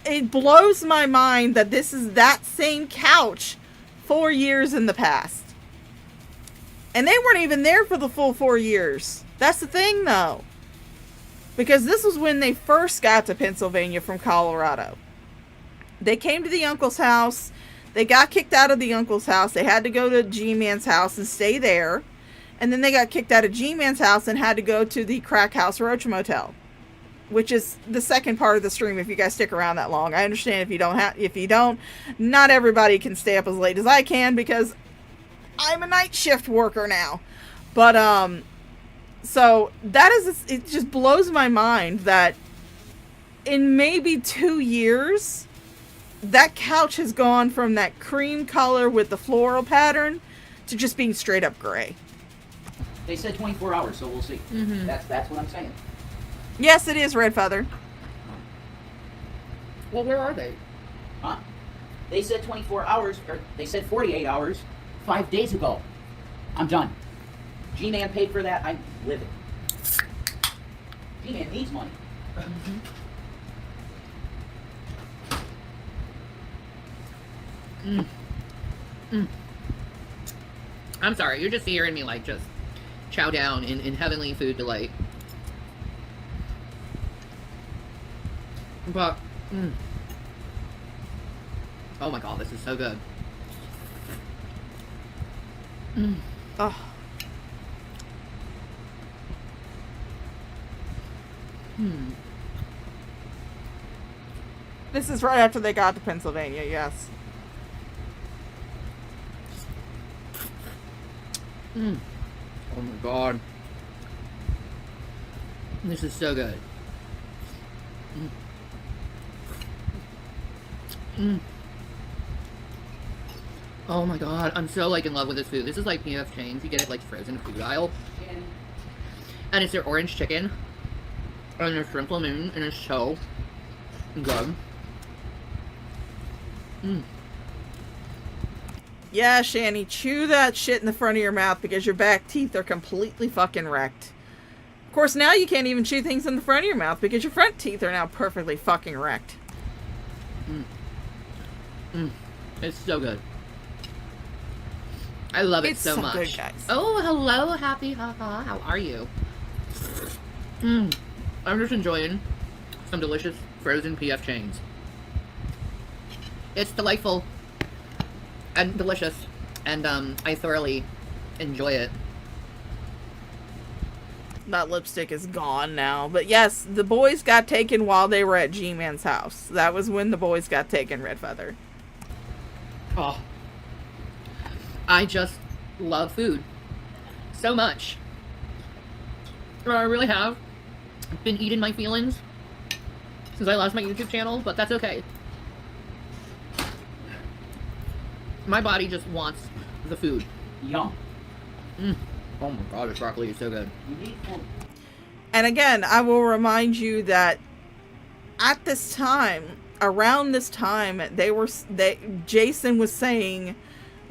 Speaker 6: It blows my mind that this is that same couch 4 years in the past. And they weren't even there for the full 4 years. That's the thing, though. Because this was when they first got to Pennsylvania from Colorado. They came to the uncle's house. They got kicked out of the uncle's house. They had to go to Gman's house and stay there. And then they got kicked out of Gman's house and had to go to the crack house Roach Motel. Which is the second part of the stream if you guys stick around that long. I understand if you don't, not everybody can stay up as late as I can because I'm a night shift worker now. But, so that is, it just blows my mind that in maybe 2 years, that couch has gone from that cream color with the floral pattern to just being straight up gray.
Speaker 4: They said 24 hours, so we'll see.
Speaker 6: Mm-hmm.
Speaker 4: That's what I'm saying.
Speaker 6: Yes, it is, Red Feather.
Speaker 2: Well, where are they?
Speaker 4: Huh? They said 24 hours, or they said 48 hours 5 days ago. I'm done. G-Man paid for that. I'm living. G-Man needs money.
Speaker 2: I'm sorry, you're just hearing me like just chow down in heavenly food delight. But, oh my god, this is so good.
Speaker 6: Oh. This is right after they got to Pennsylvania, yes.
Speaker 2: Oh my god. This is so good. Oh my god, I'm so like in love with this food. This is like PF Chang's. You get it like frozen food aisle. And it's their orange chicken. And their shrimp lagoon, and it's so good.
Speaker 6: Yeah, Shani, chew that shit in the front of your mouth because your back teeth are completely fucking wrecked. Of course, now you can't even chew things in the front of your mouth because your front teeth are now perfectly fucking wrecked.
Speaker 2: It's so good. I love it so much.
Speaker 6: Good, guys.
Speaker 2: Oh, hello, happy haha. How are you? I'm just enjoying some delicious frozen PF Chang's. It's delightful and delicious, and I thoroughly enjoy it.
Speaker 6: That lipstick is gone now. But yes, the boys got taken while they were at G-Man's house. That was when the boys got taken, Red Feather.
Speaker 2: Oh. I just love food so much. I really have been eating my feelings since I lost my YouTube channel, but that's okay. My body just wants the food.
Speaker 4: Yum.
Speaker 2: Oh my god, this broccoli is so good.
Speaker 6: And again, I will remind you that at this time, around this time, Jason was saying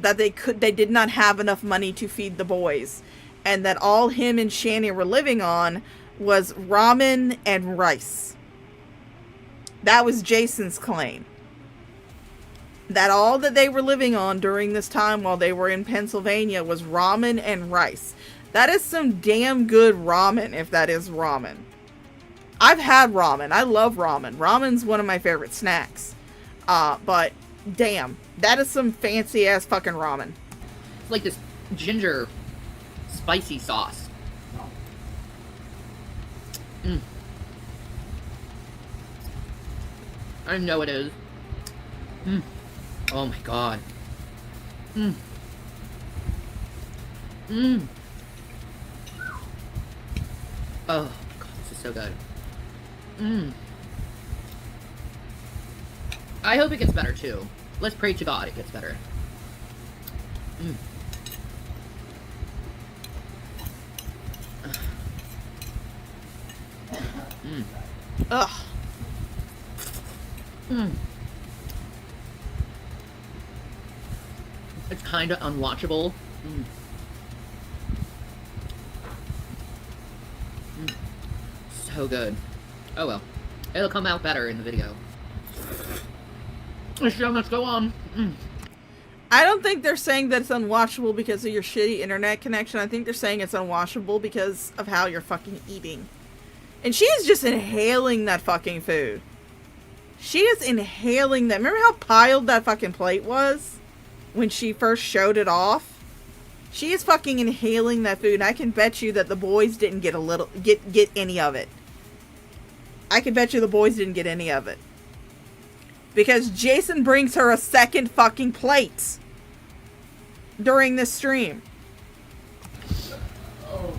Speaker 6: that they did not have enough money to feed the boys, and that all him and Shanny were living on was ramen and rice. That was Jason's claim. That all that they were living on during this time while they were in Pennsylvania was ramen and rice. That is some damn good ramen, if that is ramen. I've had ramen. I love ramen. Ramen's one of my favorite snacks. But damn, that is some fancy ass fucking ramen.
Speaker 2: It's like this ginger spicy sauce. Mm. I know it is. Mm. Oh my god. Mm. Mm. Oh god, this is so good. Mm. I hope it gets better too. Let's pray to God it gets better. Mm. Mm.
Speaker 6: Ugh.
Speaker 2: Mm. It's kind of unwatchable. Mm. Mm. So good. Oh well. It'll come out better in the video. The show must go on. Mm.
Speaker 6: I don't think they're saying that it's unwatchable because of your shitty internet connection. I think they're saying it's unwatchable because of how you're fucking eating. And she is just inhaling that fucking food. She is inhaling that. Remember how piled that fucking plate was when she first showed it off? She is fucking inhaling that food. And I can bet you that the boys didn't get get any of it. I can bet you the boys didn't get any of it. Because Jason brings her a second fucking plate during this stream.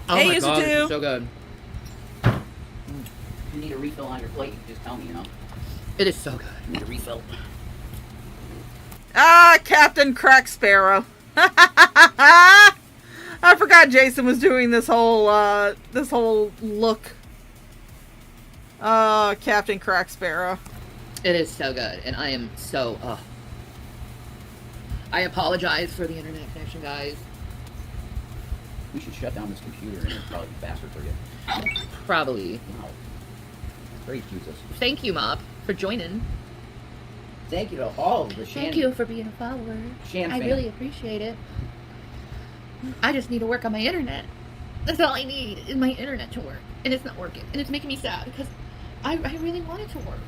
Speaker 2: Oh
Speaker 6: hey,
Speaker 2: my god, this is
Speaker 6: two.
Speaker 2: so good.
Speaker 4: If you need a refill on your plate, you just tell me, you know.
Speaker 2: It is so good.
Speaker 4: You need a refill.
Speaker 6: Ah, Captain Crack Sparrow. I forgot Jason was doing this whole look. Captain Crack Sparrow.
Speaker 2: It is so good, and I am so, I apologize for the internet connection, guys.
Speaker 4: We should shut down this computer and it'll probably be faster for you.
Speaker 2: Probably.
Speaker 4: Wow. Praise Jesus.
Speaker 2: Thank you, Mop, for joining.
Speaker 4: Thank you to all of the Shan.
Speaker 10: Thank you for being a follower.
Speaker 4: Shan
Speaker 10: I
Speaker 4: fan.
Speaker 10: really appreciate it. I just need to work on my internet. That's all I need is my internet to work. And it's not working. And it's making me sad because I really want it to work.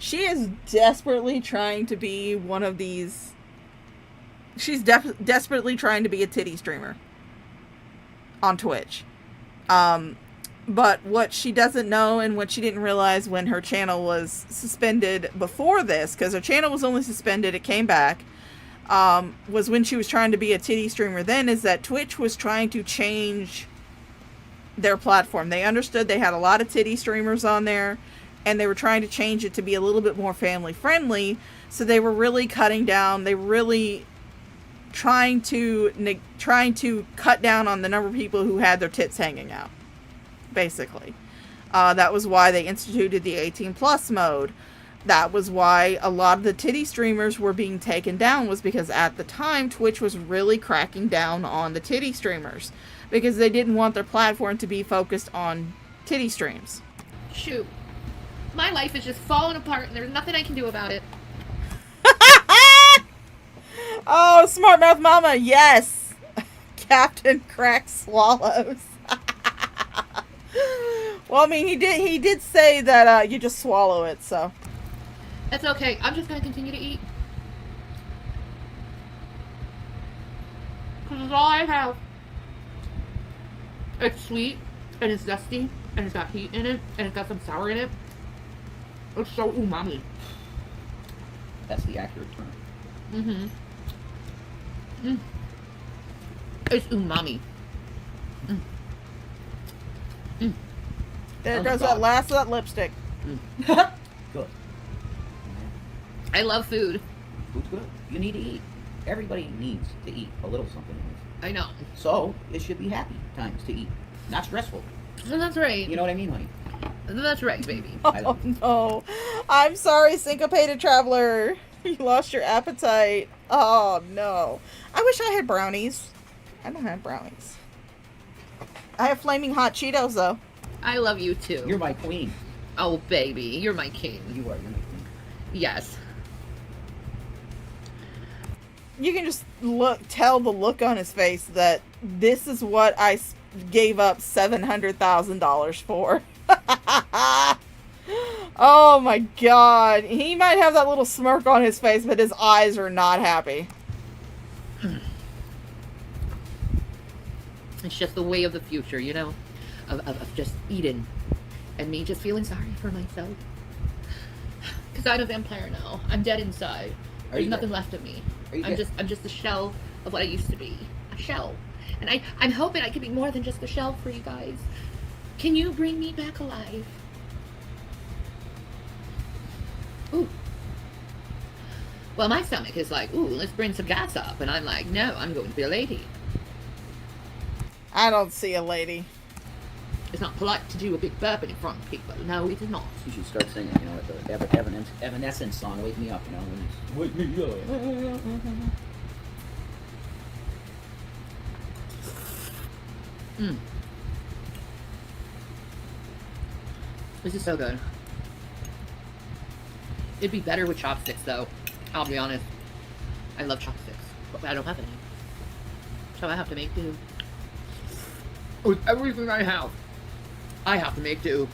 Speaker 6: She is desperately trying to be one of these. She's desperately trying to be a titty streamer on Twitch. But what she doesn't know and what she didn't realize when her channel was suspended before this, because her channel was only suspended, it came back, was when she was trying to be a titty streamer then, is that Twitch was trying to change their platform. They understood they had a lot of titty streamers on there, and they were trying to change it to be a little bit more family friendly. So they were really cutting down. They were really trying to cut down on the number of people who had their tits hanging out. Basically, that was why they instituted the 18+ mode. That was why a lot of the titty streamers were being taken down, was because at the time Twitch was really cracking down on the titty streamers because they didn't want their platform to be focused on titty streams.
Speaker 10: Shoot. My life is just falling apart and there's nothing I can do about it.
Speaker 6: Oh, smart mouth mama, yes. Captain Crack Swallows. Well, I mean, he did say that you just swallow it, so.
Speaker 10: That's okay. I'm just gonna continue to eat. Because it's all I have. It's sweet, and it's zesty, and it's got heat in it, and it's got some sour in it. It's so umami.
Speaker 4: That's the accurate term.
Speaker 10: Mm-hmm. Mm. It's umami. Mm. Mm.
Speaker 6: There goes that last of that lipstick.
Speaker 4: Mm. Good.
Speaker 10: I love food.
Speaker 4: Food's good. You need to eat. Everybody needs to eat a little something.
Speaker 10: I know.
Speaker 4: So, it should be happy times to eat. Not stressful.
Speaker 10: That's right.
Speaker 4: You know what I mean, honey?
Speaker 10: That's right, baby.
Speaker 6: Oh no. I'm sorry, Syncopated Traveler. You lost your appetite. Oh, no. I wish I had brownies. I don't have brownies. I have flaming hot Cheetos, though.
Speaker 2: I love you too.
Speaker 11: You're my queen.
Speaker 2: Oh, baby, you're my king.
Speaker 11: You are. You're my queen.
Speaker 2: Yes.
Speaker 6: You can just tell the look on his face that this is what I gave up $700,000 for. Oh my god. He might have that little smirk on his face, but his eyes are not happy.
Speaker 2: It's just the way of the future, you know? Of just eating. And me just feeling sorry for myself. Because I'm a vampire now. I'm dead inside. There's nothing left of me. I'm just a shell of what I used to be. A shell. And I'm hoping I can be more than just a shell for you guys. Can you bring me back alive? Ooh. Well, my stomach is like, ooh, let's bring some gas up. And I'm like, no, I'm going to be a lady.
Speaker 6: I don't see a lady.
Speaker 2: It's not polite to do a big burp in front of people. No, it is not.
Speaker 11: You should start singing, you know, the Evanescence song, Wake Me Up, you know. Wake me up.
Speaker 2: This is so good. It'd be better with chopsticks, though. I'll be honest. I love chopsticks, but I don't have any. So I have to make do. With everything I have to make do.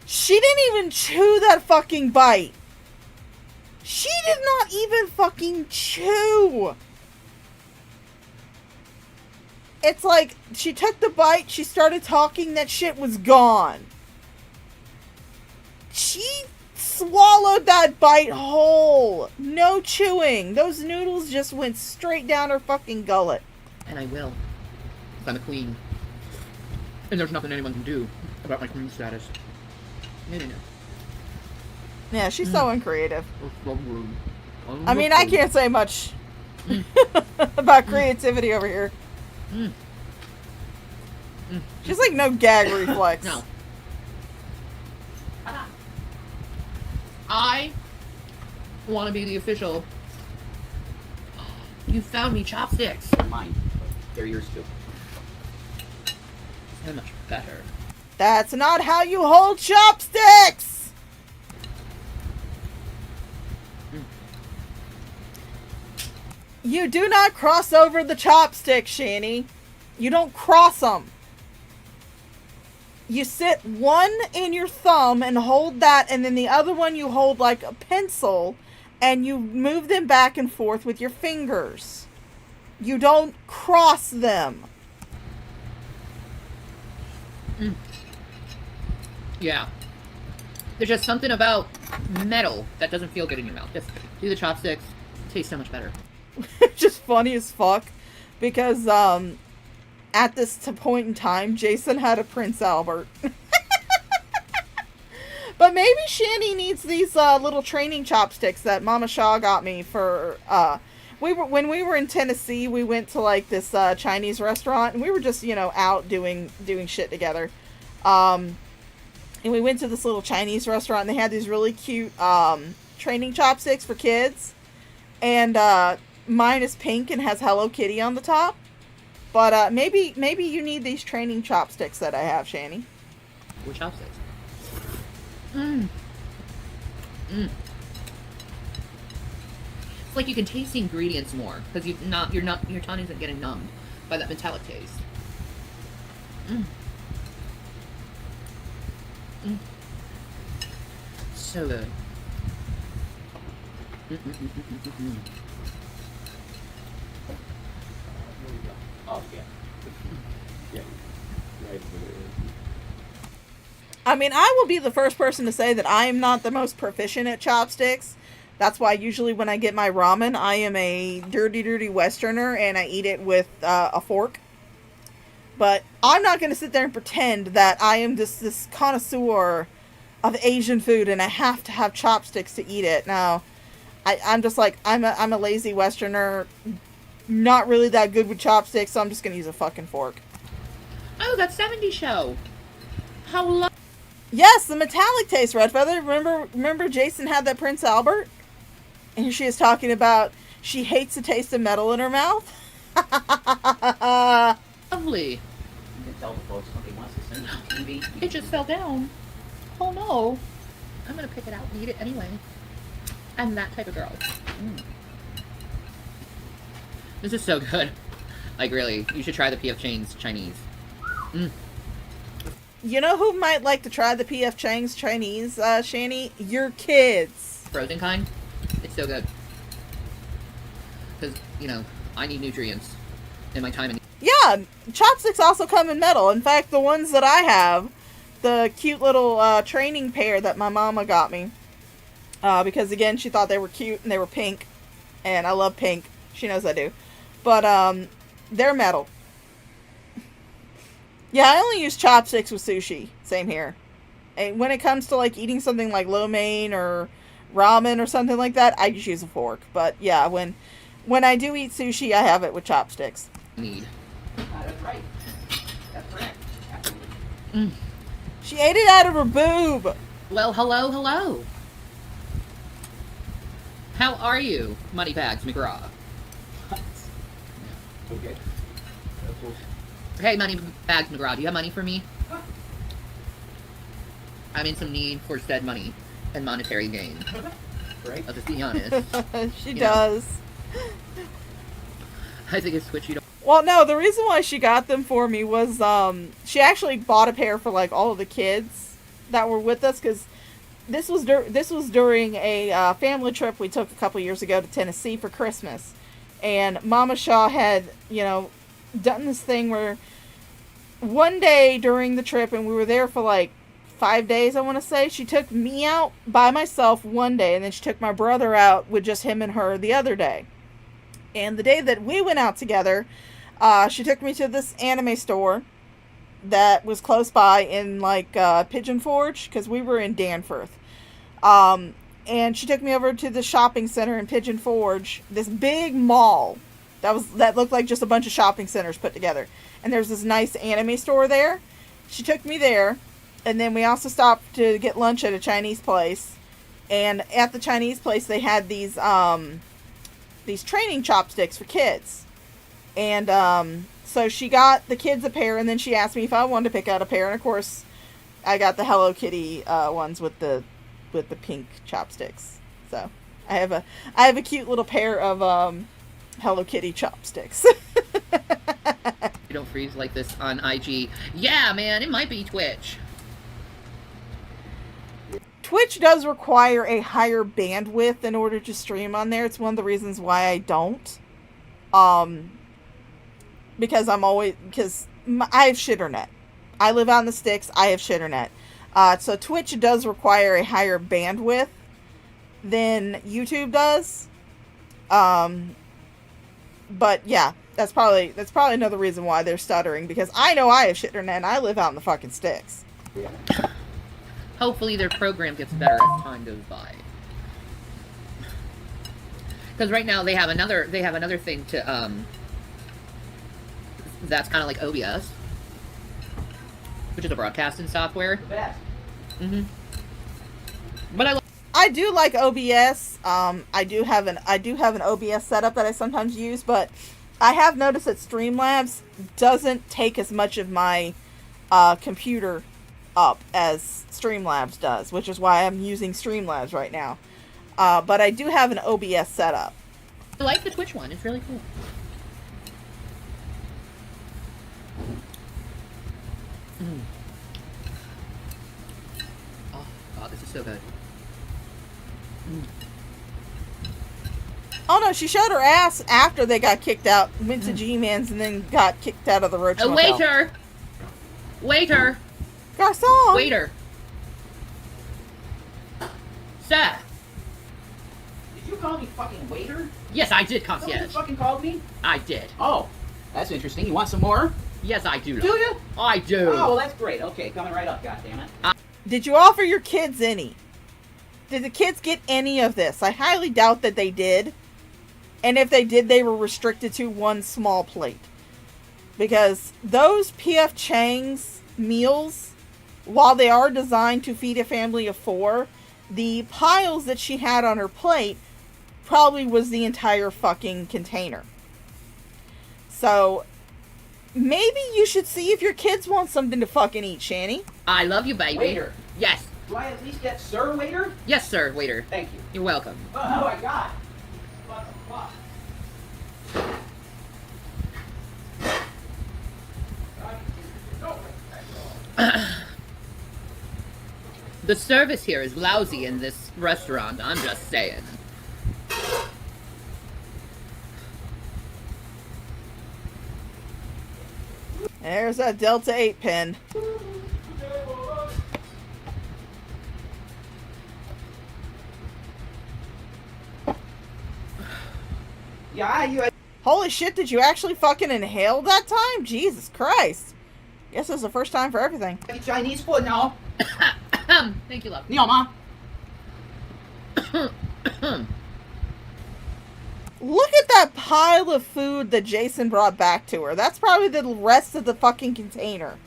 Speaker 6: She didn't even chew that fucking bite. She did not even fucking chew. It's like, she took the bite, she started talking, that shit was gone. She swallowed that bite whole. No chewing. Those noodles just went straight down her fucking gullet.
Speaker 2: And I will. I'm a queen. And there's nothing anyone can do about my queen status. No.
Speaker 6: Yeah, she's so uncreative.
Speaker 2: So rude.
Speaker 6: I mean, I can't say much about creativity over here. She's like no gag reflex.
Speaker 2: No. I want to be the official. You found me chopsticks.
Speaker 11: They're mine. They're yours too.
Speaker 2: So much better.
Speaker 6: That's not how you hold chopsticks! You do not cross over the chopsticks, Shani. You don't cross them. You sit one in your thumb and hold that, and then the other one you hold like a pencil, and you move them back and forth with your fingers. You don't cross them.
Speaker 2: Yeah. There's just something about metal that doesn't feel good in your mouth. Just do the chopsticks. It tastes so much better.
Speaker 6: Just funny as fuck. Because, at this point in time, Jason had a Prince Albert. But maybe Shani needs these little training chopsticks that Mama Shaw got me for when we were in Tennessee. We went to like this Chinese restaurant, and we were just, you know, out doing shit together. And we went to this little Chinese restaurant, and they had these really cute training chopsticks for kids. And mine is pink and has Hello Kitty on the top. But maybe you need these training chopsticks that I have, Shani.
Speaker 2: What chopsticks? It's like you can taste the ingredients more because your tongue isn't getting numbed by that metallic taste. So good.
Speaker 11: Oh, yeah. Yeah. Right.
Speaker 6: I mean, I will be the first person to say that I am not the most proficient at chopsticks. That's why usually when I get my ramen, I am a dirty Westerner and I eat it with a fork. But I'm not going to sit there and pretend that I am this connoisseur of Asian food and I have to have chopsticks to eat it. No, I'm just like, I'm a lazy Westerner, not really that good with chopsticks, so I'm just going to use a fucking fork.
Speaker 2: Oh, that 70s show. How
Speaker 6: Yes, the metallic taste, Red Feather. Remember Jason had that Prince Albert? And here she is talking about she hates the taste of metal in her mouth.
Speaker 2: Lovely.
Speaker 4: You can tell the folks somebody wants to send on TV.
Speaker 2: It just fell down. Oh no. I'm gonna pick it out and eat it anyway. I'm that type of girl. This is so good. Like, really, you should try the P.F. Chang's Chinese.
Speaker 6: You know who might like to try the P.F. Chang's Chinese, Shani? Your kids.
Speaker 2: Frozen kind. It's so good. Because, you know, I need nutrients in my time.
Speaker 6: Yeah, chopsticks also come in metal. In fact, the ones that I have, the cute little training pair that my mama got me, because again, she thought they were cute and they were pink, and I love pink. She knows I do. But they're metal. Yeah, I only use chopsticks with sushi. Same here. And when it comes to like eating something like lo mein or ramen or something like that, I just use a fork. But yeah, when I do eat sushi, I have it with chopsticks.
Speaker 2: Need.
Speaker 4: That's right. That's correct.
Speaker 2: Mm.
Speaker 6: She ate it out of her boob.
Speaker 2: Well, hello. How are you, Moneybags McGraw?
Speaker 11: Okay.
Speaker 2: Hey, Moneybags McGraw, do you have money for me? I'm in some need for said money and monetary gain.
Speaker 11: Right?
Speaker 2: I'll just be honest.
Speaker 6: She does.
Speaker 2: I think it's Twitch you don't.
Speaker 6: Well, no, the reason why she got them for me was she actually bought a pair for like all of the kids that were with us, because this was during a family trip we took a couple years ago to Tennessee for Christmas, and Mama Shaw had, you know, done this thing where one day during the trip, and we were there for like 5 days, I want to say, she took me out by myself one day, and then she took my brother out with just him and her the other day. And the day that we went out together, she took me to this anime store that was close by in like Pigeon Forge, because we were in Danforth. And she took me over to the shopping center in Pigeon Forge, this big mall that looked like just a bunch of shopping centers put together. And there's this nice anime store there. She took me there, and then we also stopped to get lunch at a Chinese place. And at the Chinese place, they had these training chopsticks for kids. And so she got the kids a pair, and then she asked me if I wanted to pick out a pair. And of course, I got the Hello Kitty ones with the pink chopsticks. So I have a cute little pair of Hello Kitty chopsticks.
Speaker 2: You don't freeze like this on IG. Yeah, man, it might be Twitch.
Speaker 6: Twitch does require a higher bandwidth in order to stream on there. It's one of the reasons why I don't. Because I have shitternet. I live out in the sticks. I have shitternet. So Twitch does require a higher bandwidth than YouTube does. But yeah, that's probably another reason why they're stuttering, because I know I have shitternet and I live out in the fucking sticks.
Speaker 2: Hopefully their program gets better as time goes by. Because right now they have another thing to that's kind of like OBS, which is a broadcasting software. Mm-hmm. But
Speaker 6: I do like OBS. I do have an OBS setup that I sometimes use, but I have noticed that Streamlabs doesn't take as much of my computer up as Streamlabs does, which is why I'm using Streamlabs right now. But I do have an OBS setup.
Speaker 2: I like the Twitch one. It's really cool. Mm. Oh, God, this is so good. Mm.
Speaker 6: Oh no, she showed her ass after they got kicked out, went to Gman's, and then got kicked out of the Roach Motel.
Speaker 2: Waiter!
Speaker 6: Garçon!
Speaker 2: Waiter! Sir!
Speaker 4: Did you call me fucking waiter?
Speaker 2: Yes, I did,
Speaker 4: Somebody
Speaker 2: concierge.
Speaker 4: fucking called me?
Speaker 2: I did.
Speaker 4: Oh, that's interesting. You want some more?
Speaker 2: Yes, I do.
Speaker 4: Do you?
Speaker 2: I do.
Speaker 4: Oh, well, that's great. Okay, coming right up, goddammit.
Speaker 6: Did you offer your kids any? Did the kids get any of this? I highly doubt that they did. And if they did, they were restricted to one small plate. Because those P.F. Chang's meals while they are designed to feed a family of 4, the piles that she had on her plate probably was the entire fucking container. So, maybe you should see if your kids want something to fucking eat, Shani.
Speaker 2: I love you, baby.
Speaker 11: Waiter.
Speaker 2: Yes.
Speaker 11: Do I at least get sir, waiter?
Speaker 2: Yes, sir, waiter.
Speaker 11: Thank you.
Speaker 2: You're welcome.
Speaker 11: Oh my god. What the fuck?
Speaker 2: The service here is lousy in this restaurant, I'm just saying.
Speaker 6: There's that Delta 8 pin.
Speaker 11: Yeah, you.
Speaker 6: Holy shit, did you actually fucking inhale that time? Jesus Christ. Guess it's the first time for everything.
Speaker 11: Chinese food now.
Speaker 2: Thank you, love.
Speaker 11: 你好吗?
Speaker 6: Look at that pile of food that Jason brought back to her. That's probably the rest of the fucking container.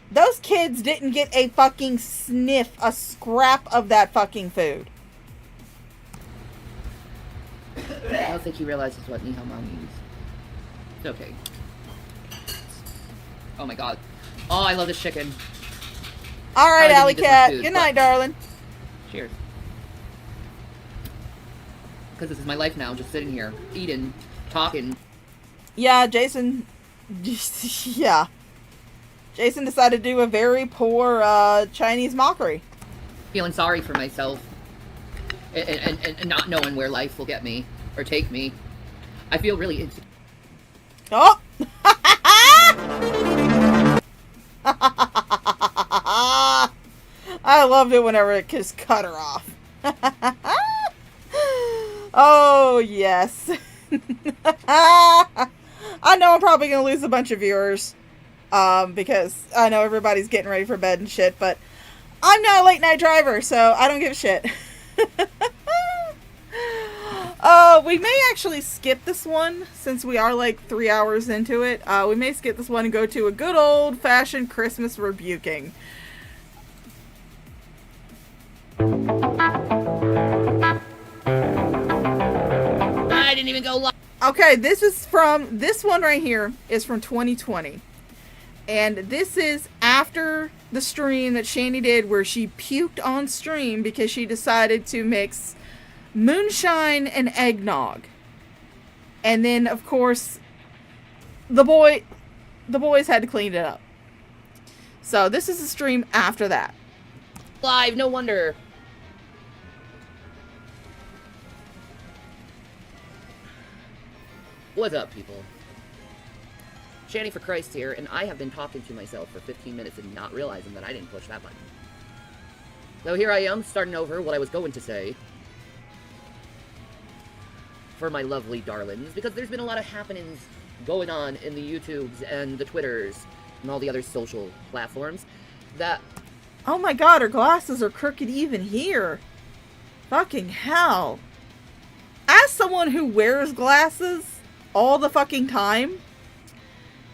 Speaker 6: Those kids didn't get a fucking sniff, a scrap of that fucking food.
Speaker 2: I don't think he realizes what Ni Hao Ma means. It's okay. Oh my god. Oh, I love this chicken.
Speaker 6: Alright,
Speaker 2: Probably
Speaker 6: Alley
Speaker 2: didn't eat this
Speaker 6: Cat.
Speaker 2: much food,
Speaker 6: Good night, darling.
Speaker 2: Cheers. Because this is my life now, just sitting here, eating, talking.
Speaker 6: Yeah, Jason... yeah. Jason decided to do a very poor Chinese mockery.
Speaker 2: Feeling sorry for myself. And not knowing where life will get me, or take me. I feel really insecure.
Speaker 6: Oh! I loved it whenever it just cut her off. Oh, yes. I know I'm probably going to lose a bunch of viewers. Because I know everybody's getting ready for bed and shit, but I'm not a late night driver, so I don't give a shit. We may actually skip this one, since we are like 3 hours into it. We may skip this one and go to a good old-fashioned Christmas rebuking.
Speaker 2: I didn't even go live.
Speaker 6: Okay, this one right here is from 2020. And this is after the stream that Shani did where she puked on stream because she decided to mix moonshine and eggnog. And then, of course, the boys had to clean it up. So this is the stream after that.
Speaker 2: Live, no wonder. What's up, people? Shani for Christ here, and I have been talking to myself for 15 minutes and not realizing that I didn't push that button. So here I am, starting over what I was going to say. For my lovely darlings, because there's been a lot of happenings going on in the YouTubes and the Twitters and all the other social platforms that...
Speaker 6: Oh my god, her glasses are crooked even here. Fucking hell. As someone who wears glasses all the fucking time,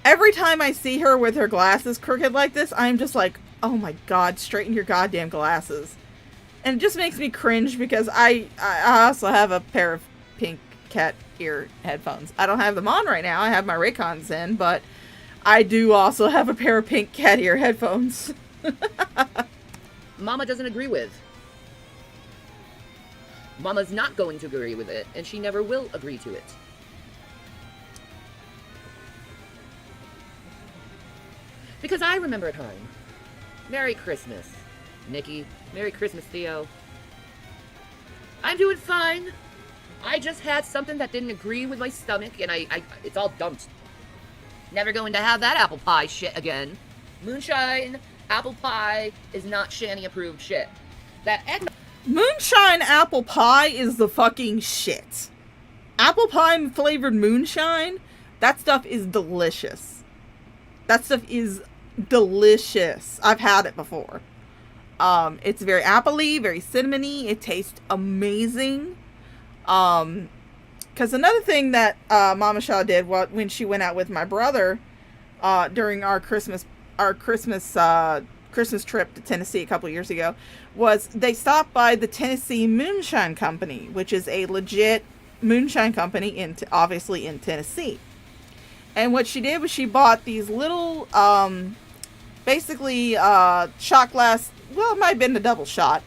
Speaker 6: every time I see her with her glasses crooked like this, I'm just like, oh my god, straighten your goddamn glasses. And it just makes me cringe because I also have a pair of pink cat ear headphones. I don't have them on right now. I have my Raycons in, but I do also have a pair of pink cat ear headphones.
Speaker 2: Mama doesn't agree with. Mama's not going to agree with it, and she never will agree to it. Because I remember a time. Merry Christmas, Nikki. Merry Christmas, Theo. I'm doing fine. I just had something that didn't agree with my stomach, and it's all dumped. Never going to have that apple pie shit again. Moonshine, apple pie is not Shani approved shit. That egg...
Speaker 6: Moonshine apple pie is the fucking shit. Apple pie flavored moonshine, that stuff is delicious. That stuff is delicious. I've had it before. It's very appley, very cinnamony. It tastes amazing. Because another thing that Mama Shaw did when she went out with my brother during our Christmas our Christmas trip to Tennessee a couple years ago was they stopped by the Tennessee Moonshine Company, which is a legit moonshine company obviously in Tennessee. And what she did was she bought these little, basically, shot glass, well, it might have been a double shot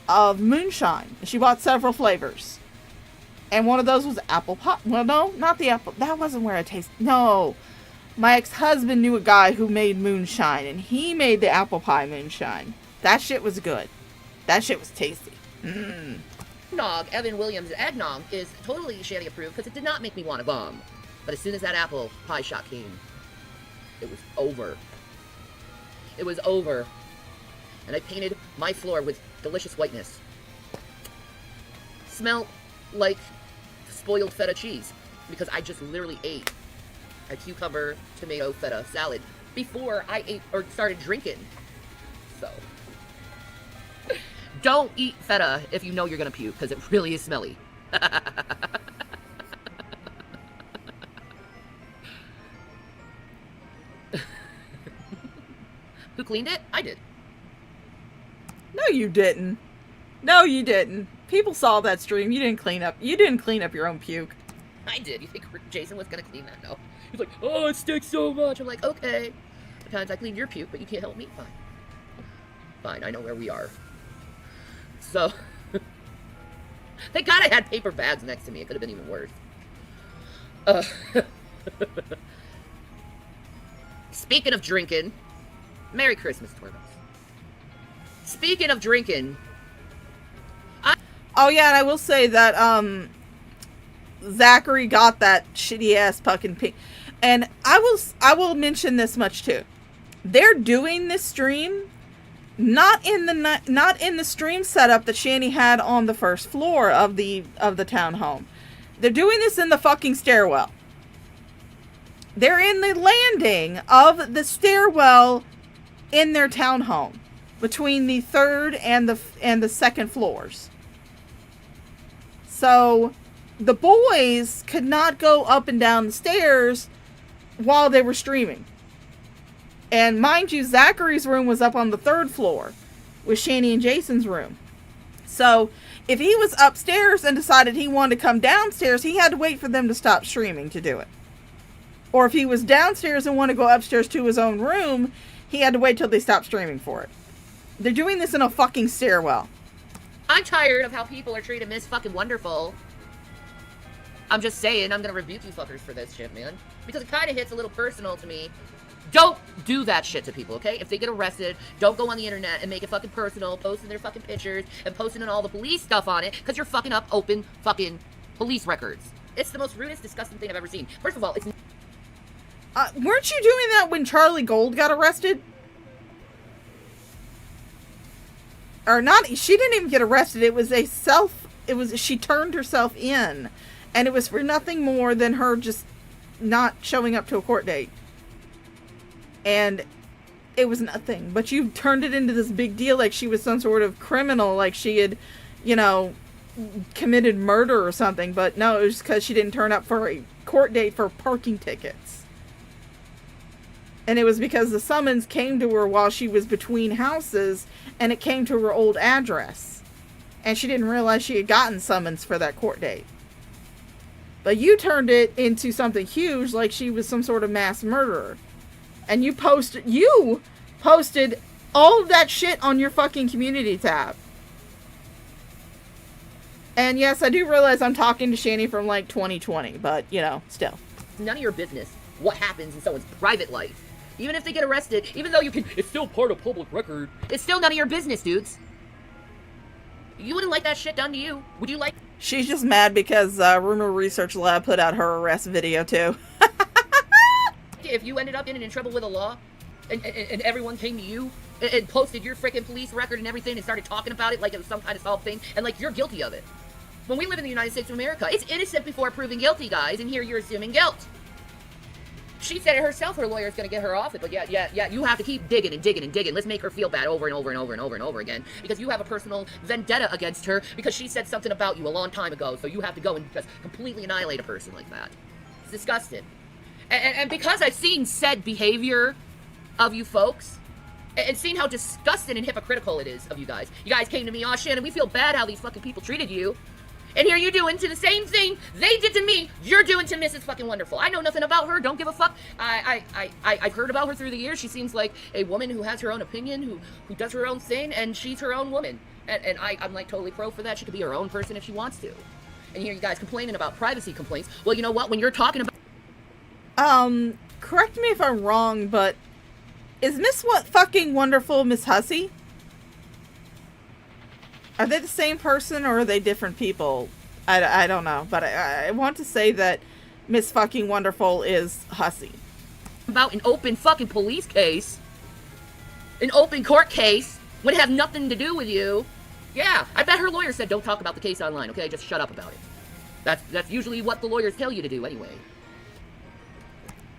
Speaker 6: of moonshine. And she bought several flavors. And one of those was apple pie. Well, no, not the apple. That wasn't where I tasted. No. My ex-husband knew a guy who made moonshine, and he made the apple pie moonshine. That shit was good. That shit was tasty. Mm.
Speaker 12: Eggnog, Evan Williams' eggnog, is totally Shanny approved because it did not make me want to bomb. But as soon as that apple pie shot came, it was over. It was over. And I painted my floor with delicious whiteness. Smelled like spoiled feta cheese because I just literally ate a cucumber, tomato, feta salad before I ate or started drinking. So, don't eat feta if you know you're gonna puke because it really is smelly. Who cleaned it? I did.
Speaker 6: No, you didn't. No, you didn't. People saw that stream. You didn't clean up your own puke.
Speaker 12: I did. You think Jason was gonna clean that? No. He's like, oh, it stinks so much. I'm like, okay. Sometimes I cleaned your puke, but you can't help me. Fine. Fine, I know where we are. So, thank God I had paper bags next to me. It could have been even worse. Speaking of drinking, Merry Christmas, Torvus. Speaking of drinking,
Speaker 6: oh yeah, and I will say that Zachary got that shitty ass fucking pink. And I will mention this much too. They're doing this stream not in the stream setup that Shanny had on the first floor of the townhome. They're doing this in the fucking stairwell. They're in the landing of the stairwell in their townhome between the third and the second floors. So the boys could not go up and down the stairs while they were streaming. And mind you, Zachary's room was up on the third floor with Shanny and Jason's room. So if he was upstairs and decided he wanted to come downstairs, he had to wait for them to stop streaming to do it. Or if he was downstairs and wanted to go upstairs to his own room, he had to wait till they stopped streaming for it. They're doing this in a fucking stairwell.
Speaker 12: I'm tired of how people are treating Miss fucking Wonderful. I'm just saying, I'm gonna rebuke you fuckers for this shit, man. Because it kind of hits a little personal to me. Don't do that shit to people, okay? If they get arrested, don't go on the internet and make it fucking personal, posting their fucking pictures and posting on all the police stuff on it, because you're fucking up open fucking police records. It's the most rudest, disgusting thing I've ever seen. First of all, it's...
Speaker 6: weren't you doing that when Charlie Gold got arrested? Or not, she didn't even get arrested. She turned herself in. And it was for nothing more than her just not showing up to a court date. And it was nothing. But you turned it into this big deal like she was some sort of criminal, like she had, committed murder or something. But no, it was because she didn't turn up for a court date for parking tickets. And it was because the summons came to her while she was between houses, and it came to her old address. And she didn't realize she had gotten summons for that court date. But you turned it into something huge, like she was some sort of mass murderer. And you posted all of that shit on your fucking community tab. And yes, I do realize I'm talking to Shanny from like 2020, but still.
Speaker 12: None of your business what happens in someone's private life. Even if they get arrested, even though it's still part of public record, it's still none of your business, dudes. You wouldn't like that shit done to you. Would you like...
Speaker 6: She's just mad because Rumor Research Lab put out her arrest video too.
Speaker 12: If you ended up getting in trouble with the law, and everyone came to you and posted your freaking police record and everything and started talking about it like it was some kind of solved thing, and like you're guilty of it. When we live in the United States of America, it's innocent before proven guilty, guys, and here you're assuming guilt. She said it herself, her lawyer's gonna get her off it, but yeah, you have to keep digging and digging and digging. Let's make her feel bad over and over and over and over and over again, because you have a personal vendetta against her because she said something about you a long time ago, so you have to go and just completely annihilate a person like that. It's disgusting. And because I've seen said behavior of you folks, and seeing how disgusting and hypocritical it is of you guys. You guys came to me, oh Shannon, we feel bad how these fucking people treated you. And here you're doing to the same thing they did to me, you're doing to Mrs. fucking Wonderful. I know nothing about her, don't give a fuck. I've heard about her through the years. She seems like a woman who has her own opinion, who does her own thing, and she's her own woman. And I'm like totally pro for that. She could be her own person if she wants to. And here you guys complaining about privacy complaints. Well, you know what? When you're talking about...
Speaker 6: Correct me if I'm wrong, but is Miss fucking Wonderful Miss Hussey? Are they the same person or are they different people? I don't know, but I want to say that Miss fucking Wonderful is Hussey.
Speaker 12: About an open fucking police case, an open court case, would have nothing to do with you. Yeah, I bet her lawyer said don't talk about the case online, okay? Just shut up about it. That's usually what the lawyers tell you to do anyway.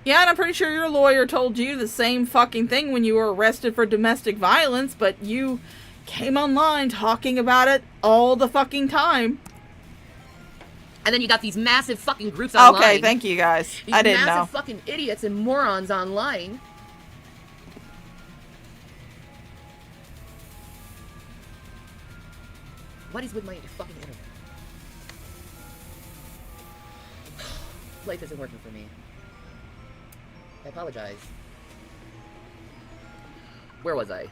Speaker 6: Yeah, and I'm pretty sure your lawyer told you the same fucking thing when you were arrested for domestic violence, but you came online talking about it all the fucking time.
Speaker 12: And then you got these massive fucking groups online.
Speaker 6: Okay, thank you guys. I didn't know.
Speaker 12: These massive fucking idiots and morons online. What is with my fucking internet? Life isn't working for me. I apologize. Where was I?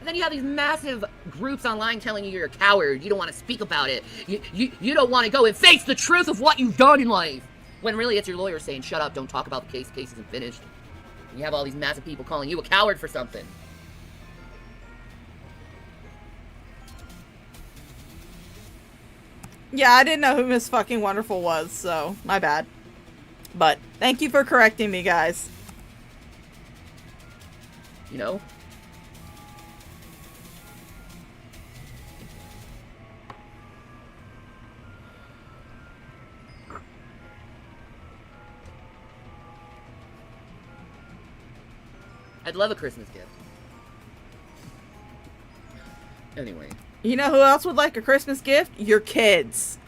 Speaker 12: And then you have these massive groups online telling you you're a coward, you don't want to speak about it, you don't want to go and face the truth of what you've done in life. When really it's your lawyer saying, shut up, don't talk about the case isn't finished. And you have all these massive people calling you a coward for something.
Speaker 6: Yeah, I didn't know who Miss fucking Wonderful was, so my bad. But thank you for correcting me, guys.
Speaker 12: You know? I'd love a Christmas gift. Anyway.
Speaker 6: You know who else would like a Christmas gift? Your kids.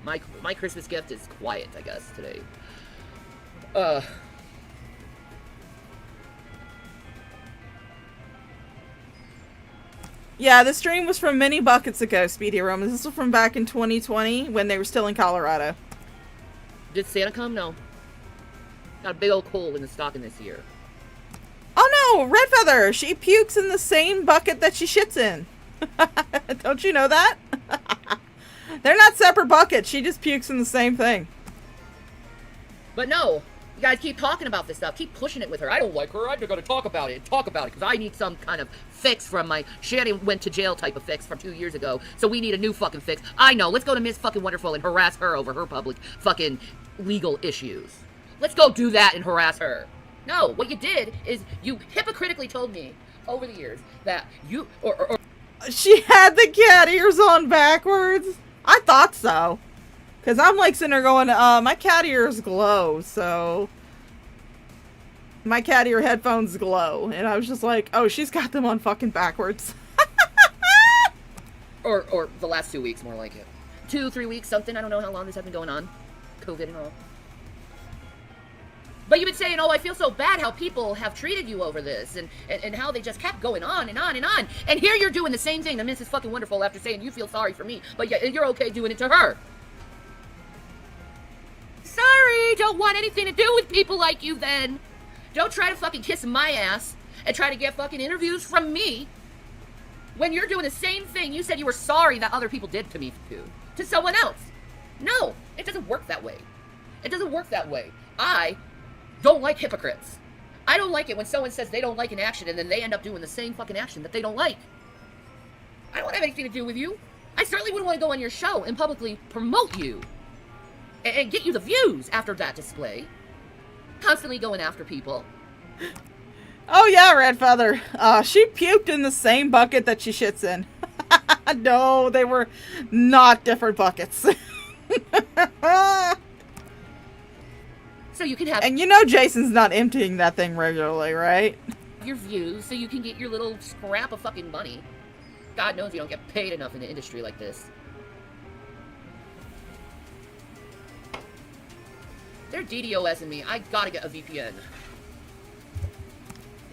Speaker 12: My Christmas gift is quiet, I guess, today.
Speaker 6: Yeah, the stream was from many buckets ago, Speedy Romans. This was from back in 2020 when they were still in Colorado.
Speaker 12: Did Santa come? No. Got a big old hole in the stocking this year.
Speaker 6: Oh no, Red Feather! She pukes in the same bucket that she shits in. Don't you know that? They're not separate buckets. She just pukes in the same thing.
Speaker 12: But no, you guys keep talking about this stuff. Keep pushing it with her. I don't like her. I'm gonna talk about it. Because I need some kind of fix from my Shannon went to jail type of fix from 2 years ago. So we need a new fucking fix. I know. Let's go to Miss fucking Wonderful and harass her over her public fucking legal issues. Let's go do that and harass her. No, what you did is you hypocritically told me over the years that you or
Speaker 6: she had the cat ears on backwards. I thought so. Because I'm like sitting there going, my cat ears glow, so my cat ear headphones glow. And I was just like, oh, she's got them on fucking backwards.
Speaker 12: or the last 2 weeks, more like it. 2-3 weeks, something. I don't know how long this has been going on. COVID and all. But you've been saying, oh, I feel so bad how people have treated you over this, and how they just kept going on and on and on. And here you're doing the same thing to Mrs. fucking Wonderful after saying you feel sorry for me, but yeah, you're okay doing it to her. Sorry, don't want anything to do with people like you then. Don't try to fucking kiss my ass and try to get fucking interviews from me when you're doing the same thing you said you were sorry that other people did to me to someone else. No, it doesn't work that way. It doesn't work that way. I don't like hypocrites. I don't like it when someone says they don't like an action and then they end up doing the same fucking action that they don't like. I don't have anything to do with you. I certainly wouldn't want to go on your show and publicly promote you and get you the views after that display. Constantly going after people.
Speaker 6: Oh yeah, Red Feather. She puked in the same bucket that she shits in. No, they were not different buckets.
Speaker 12: So you can have...
Speaker 6: And you know Jason's not emptying that thing regularly, right?
Speaker 12: Your views so you can get your little scrap of fucking money. God knows you don't get paid enough in an industry like this. They're DDoSing me. I gotta get a VPN.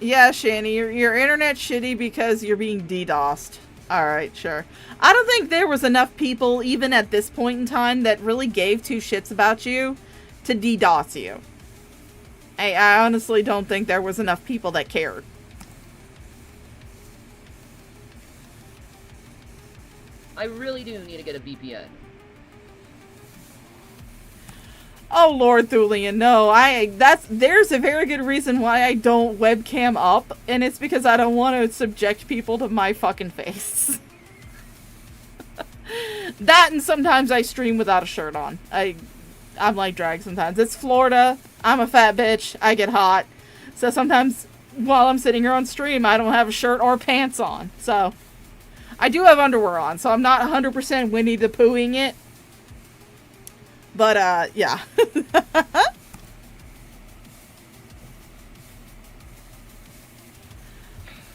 Speaker 6: Yeah, Shani, your internet's shitty because you're being DDoSed. Alright, sure. I don't think there was enough people, even at this point in time, that really gave two shits about you to DDoS you. I honestly don't think there was enough people that cared.
Speaker 12: I really do need to get a VPN.
Speaker 6: Oh Lord Thulian, no, there's a very good reason why I don't webcam up, and it's because I don't want to subject people to my fucking face. That, and sometimes I stream without a shirt on. I'm like drag sometimes. It's Florida, I'm a fat bitch, I get hot. So sometimes while I'm sitting here on stream, I don't have a shirt or pants on. So, I do have underwear on, so I'm not 100% Winnie the Poohing it. But, yeah.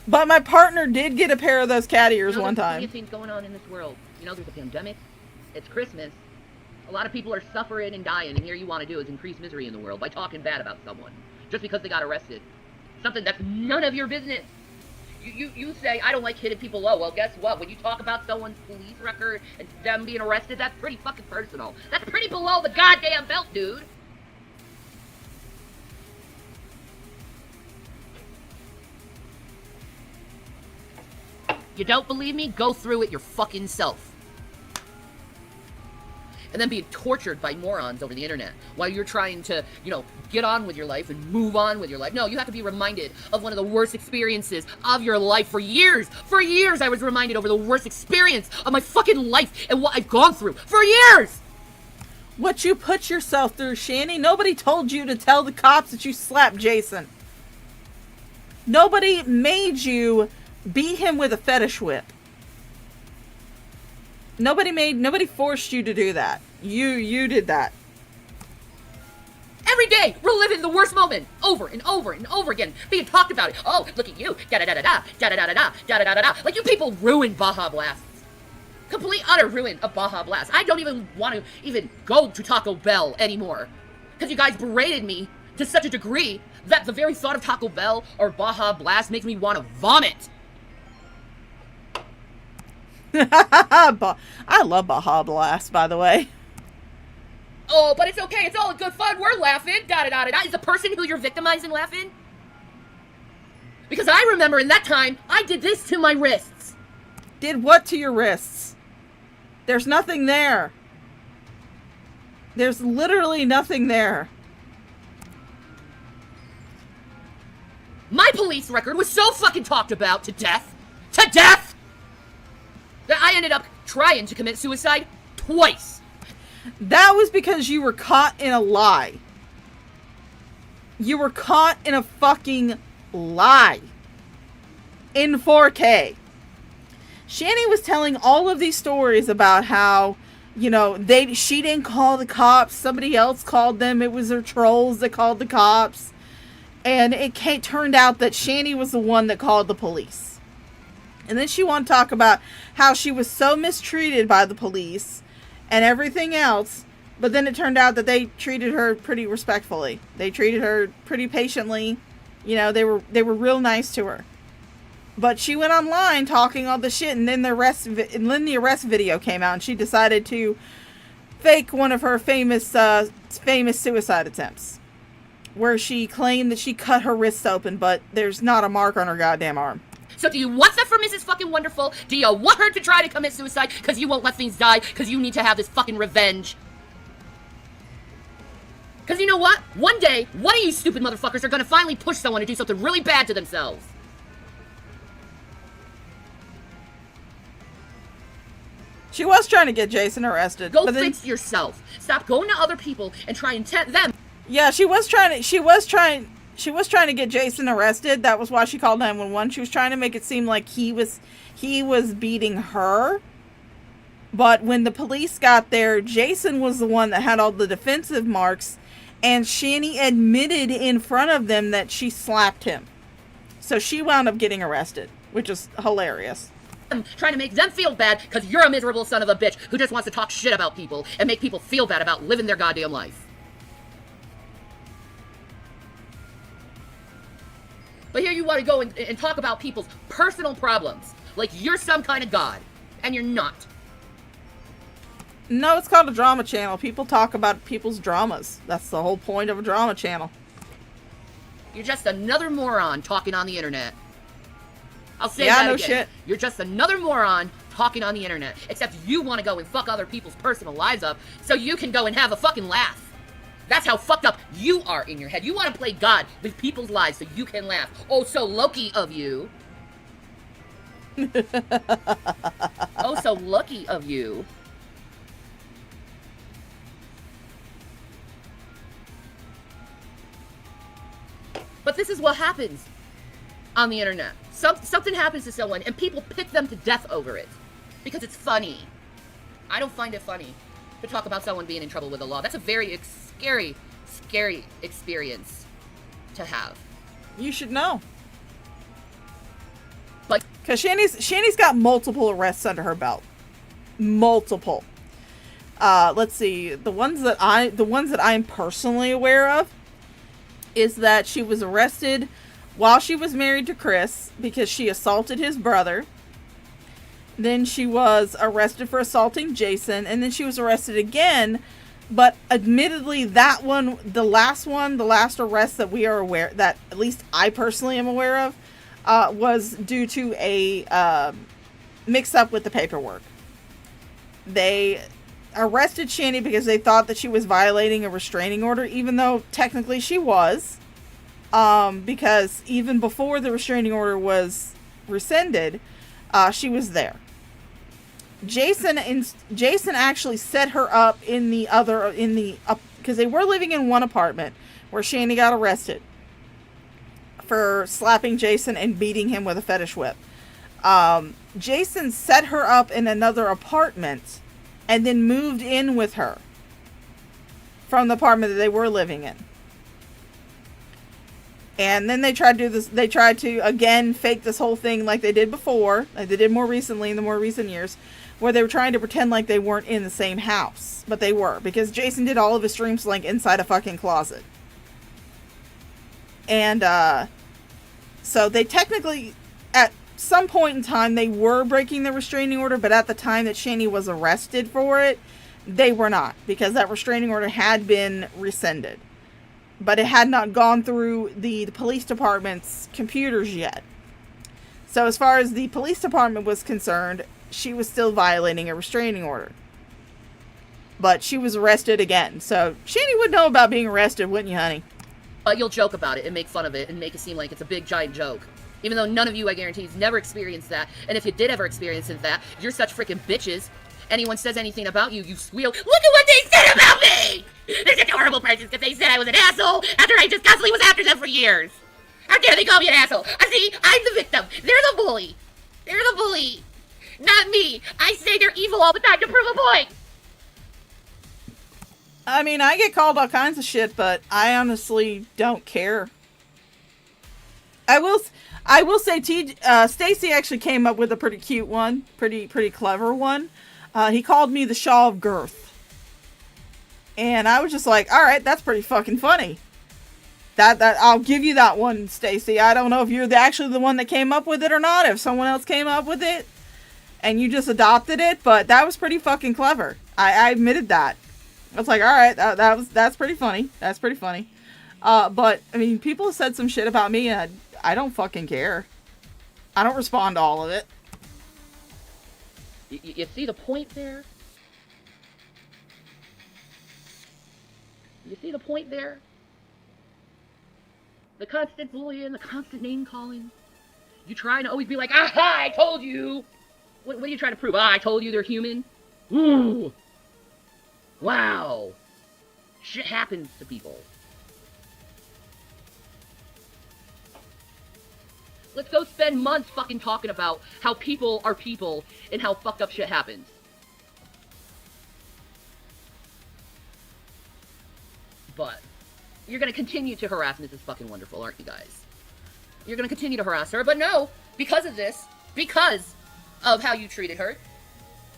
Speaker 6: But my partner did get a pair of those cat ears one time.
Speaker 12: There's things going on in this world. You know, there's a pandemic. It's Christmas. A lot of people are suffering and dying, and here you want to do is increase misery in the world by talking bad about someone just because they got arrested. Something that's none of your business. You say, I don't like hitting people low. Well, guess what? When you talk about someone's police record and them being arrested, that's pretty fucking personal. That's pretty below the goddamn belt, dude. You don't believe me? Go through it your fucking self. And then being tortured by morons over the internet while you're trying to, get on with your life and move on with your life. No, you have to be reminded of one of the worst experiences of your life for years. For years, I was reminded over the worst experience of my fucking life and what I've gone through for years.
Speaker 6: What you put yourself through, Shani. Nobody told you to tell the cops that you slapped Jason. Nobody made you beat him with a fetish whip. Nobody forced you to do that. You did that.
Speaker 12: Every day, we're living the worst moment over and over and over again, being talked about it. Oh, look at you, da-da-da-da-da, da-da-da-da-da, da-da-da-da-da. Like, you people ruined Baja Blast. Complete, utter ruin of Baja Blast. I don't even want to even go to Taco Bell anymore. Because you guys berated me to such a degree that the very thought of Taco Bell or Baja Blast makes me want to vomit.
Speaker 6: I love Baja Blast, by the way.
Speaker 12: Oh, but it's okay. It's all in good fun. We're laughing. Da-da-da-da-da. Is the person who you're victimizing laughing? Because I remember in that time, I did this to my wrists.
Speaker 6: Did what to your wrists? There's nothing there. There's literally nothing there.
Speaker 12: My police record was so fucking talked about to death. To death! That I ended up trying to commit suicide twice.
Speaker 6: That was because you were caught in a lie. You were caught in a fucking lie. In 4K. Shani was telling all of these stories about how, she didn't call the cops. Somebody else called them. It was her trolls that called the cops. And it turned out that Shani was the one that called the police. And then she wanted to talk about how she was so mistreated by the police and everything else. But then it turned out that they treated her pretty respectfully. They treated her pretty patiently. They were real nice to her. But she went online talking all the shit, and then the arrest video came out, and she decided to fake one of her famous suicide attempts, where she claimed that she cut her wrists open, but there's not a mark on her goddamn arm.
Speaker 12: So do you want that for Mrs. fucking Wonderful? Do you want her to try to commit suicide because you won't let things die because you need to have this fucking revenge? Because you know what? One day, one of you stupid motherfuckers are going to finally push someone to do something really bad to themselves.
Speaker 6: She was trying to get Jason arrested.
Speaker 12: Go fix yourself. Stop going to other people and try and tempt them.
Speaker 6: Yeah, she was trying to get Jason arrested. That was why she called 911. She was trying to make it seem like he was beating her. But when the police got there, Jason was the one that had all the defensive marks, and Shani admitted in front of them that she slapped him. So she wound up getting arrested, which is hilarious.
Speaker 12: Trying to make them feel bad because you're a miserable son of a bitch who just wants to talk shit about people and make people feel bad about living their goddamn life. want to go and talk about people's personal problems like you're some kind of god, and you're not.
Speaker 6: No, it's called a drama channel. People talk about people's dramas. That's the whole point of a drama channel.
Speaker 12: You're just another moron talking on the internet. I'll say that again.
Speaker 6: Shit.
Speaker 12: You're just another moron talking on the internet. Except you want to go and fuck other people's personal lives up so you can go and have a fucking laugh. That's how fucked up you are in your head. You want to play God with people's lives so you can laugh. Oh, so Loki of you. Oh, so lucky of you. But this is what happens on the internet. Something happens to someone and people pick them to death over it. Because it's funny. I don't find it funny to talk about someone being in trouble with the law. That's a very scary, scary experience to have.
Speaker 6: You should know.
Speaker 12: But
Speaker 6: because Shanny's got multiple arrests under her belt. Multiple. Let's see. The ones that I'm personally aware of is that she was arrested while she was married to Chris because she assaulted his brother. Then she was arrested for assaulting Jason, and then she was arrested again. But admittedly, that one, the last arrest that we are aware, that at least I personally am aware of, was due to a mix-up with the paperwork. They arrested Shanny because they thought that she was violating a restraining order, even though technically she was. Because even before the restraining order was rescinded, she was there. Jason actually set her up because they were living in one apartment where Shanny got arrested for slapping Jason and beating him with a fetish whip. Jason set her up in another apartment and then moved in with her from the apartment that they were living in. And then they tried to do this. They tried to again fake this whole thing like they did before, like they did more recently in the more recent years, where they were trying to pretend like they weren't in the same house, but they were, because Jason did all of his streams like inside a fucking closet. And so they technically, at some point in time, they were breaking the restraining order, but at the time that Shanny was arrested for it, they were not, because that restraining order had been rescinded. But it had not gone through the police department's computers yet. So as far as the police department was concerned, she was still violating a restraining order. But she was arrested again. So Shanny would know about being arrested, wouldn't you, honey?
Speaker 12: You'll joke about it and make fun of it and make it seem like it's a big giant joke. Even though none of you, I guarantee, has never experienced that. And if you did ever experience that, you're such freaking bitches. Anyone says anything about you, you squeal, look at what they said about me! They're such horrible persons because they said I was an asshole after I just constantly was after them for years. How dare they call me an asshole? See, I'm the victim. They're the bully. They're the bully. Not me. I say they're evil all the time to prove a point.
Speaker 6: I mean, I get called all kinds of shit, but I honestly don't care. I will say Stacy actually came up with a pretty cute one. Pretty clever one. He called me the Shaw of Girth. And I was just like, alright, that's pretty fucking funny. That I'll give you that one, Stacy. I don't know if you're actually the one that came up with it or not, if someone else came up with it and you just adopted it, but that was pretty fucking clever. I admitted that. I was like, alright, that's pretty funny. That's pretty funny. But, I mean, people have said some shit about me and I don't fucking care. I don't respond to all of it.
Speaker 12: You see the point there? You see the point there? The constant bullying, the constant name calling. You trying to always be like, aha, I told you! What are you trying to prove? I told you they're human? Ooh! Wow! Shit happens to people. Let's go spend months fucking talking about how people are people and how fucked up shit happens. But you're gonna continue to harass Mrs. Fucking Wonderful, aren't you guys? You're gonna continue to harass her, but no, because of this, because of how you treated her,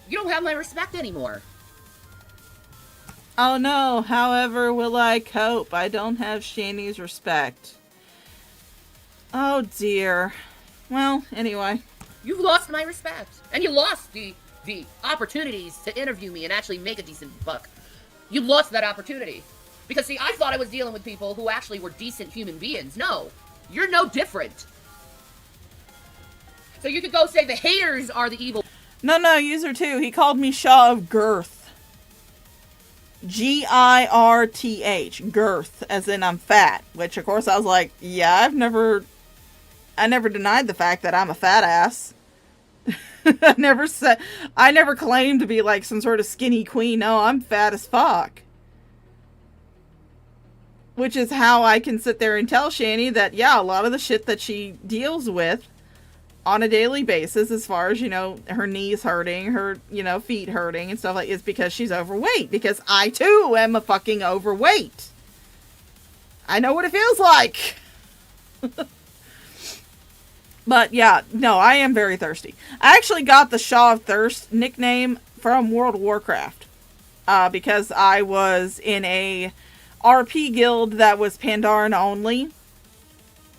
Speaker 12: you don't have my respect anymore.
Speaker 6: Oh no, however will I cope? I don't have Shanny's respect. Oh dear. Well, anyway.
Speaker 12: You've lost my respect. And you lost the opportunities to interview me and actually make a decent buck. You lost that opportunity. Because, see, I thought I was dealing with people who actually were decent human beings. No. You're no different. So you could go say the haters are the evil.
Speaker 6: No, user 2. He called me Shaw of Girth. Girth. Girth, as in I'm fat. Which, of course, I was like, yeah, I never denied the fact that I'm a fat ass. I never claimed to be like some sort of skinny queen. No, I'm fat as fuck. Which is how I can sit there and tell Shani that, yeah, a lot of the shit that she deals with on a daily basis, as far as, her knees hurting, her, feet hurting and stuff like, is because she's overweight. Because I, too, am a fucking overweight. I know what it feels like. But, yeah, no, I am very thirsty. I actually got the Shaw of Thirst nickname from World of Warcraft. Because I was in a RP guild that was Pandaren only.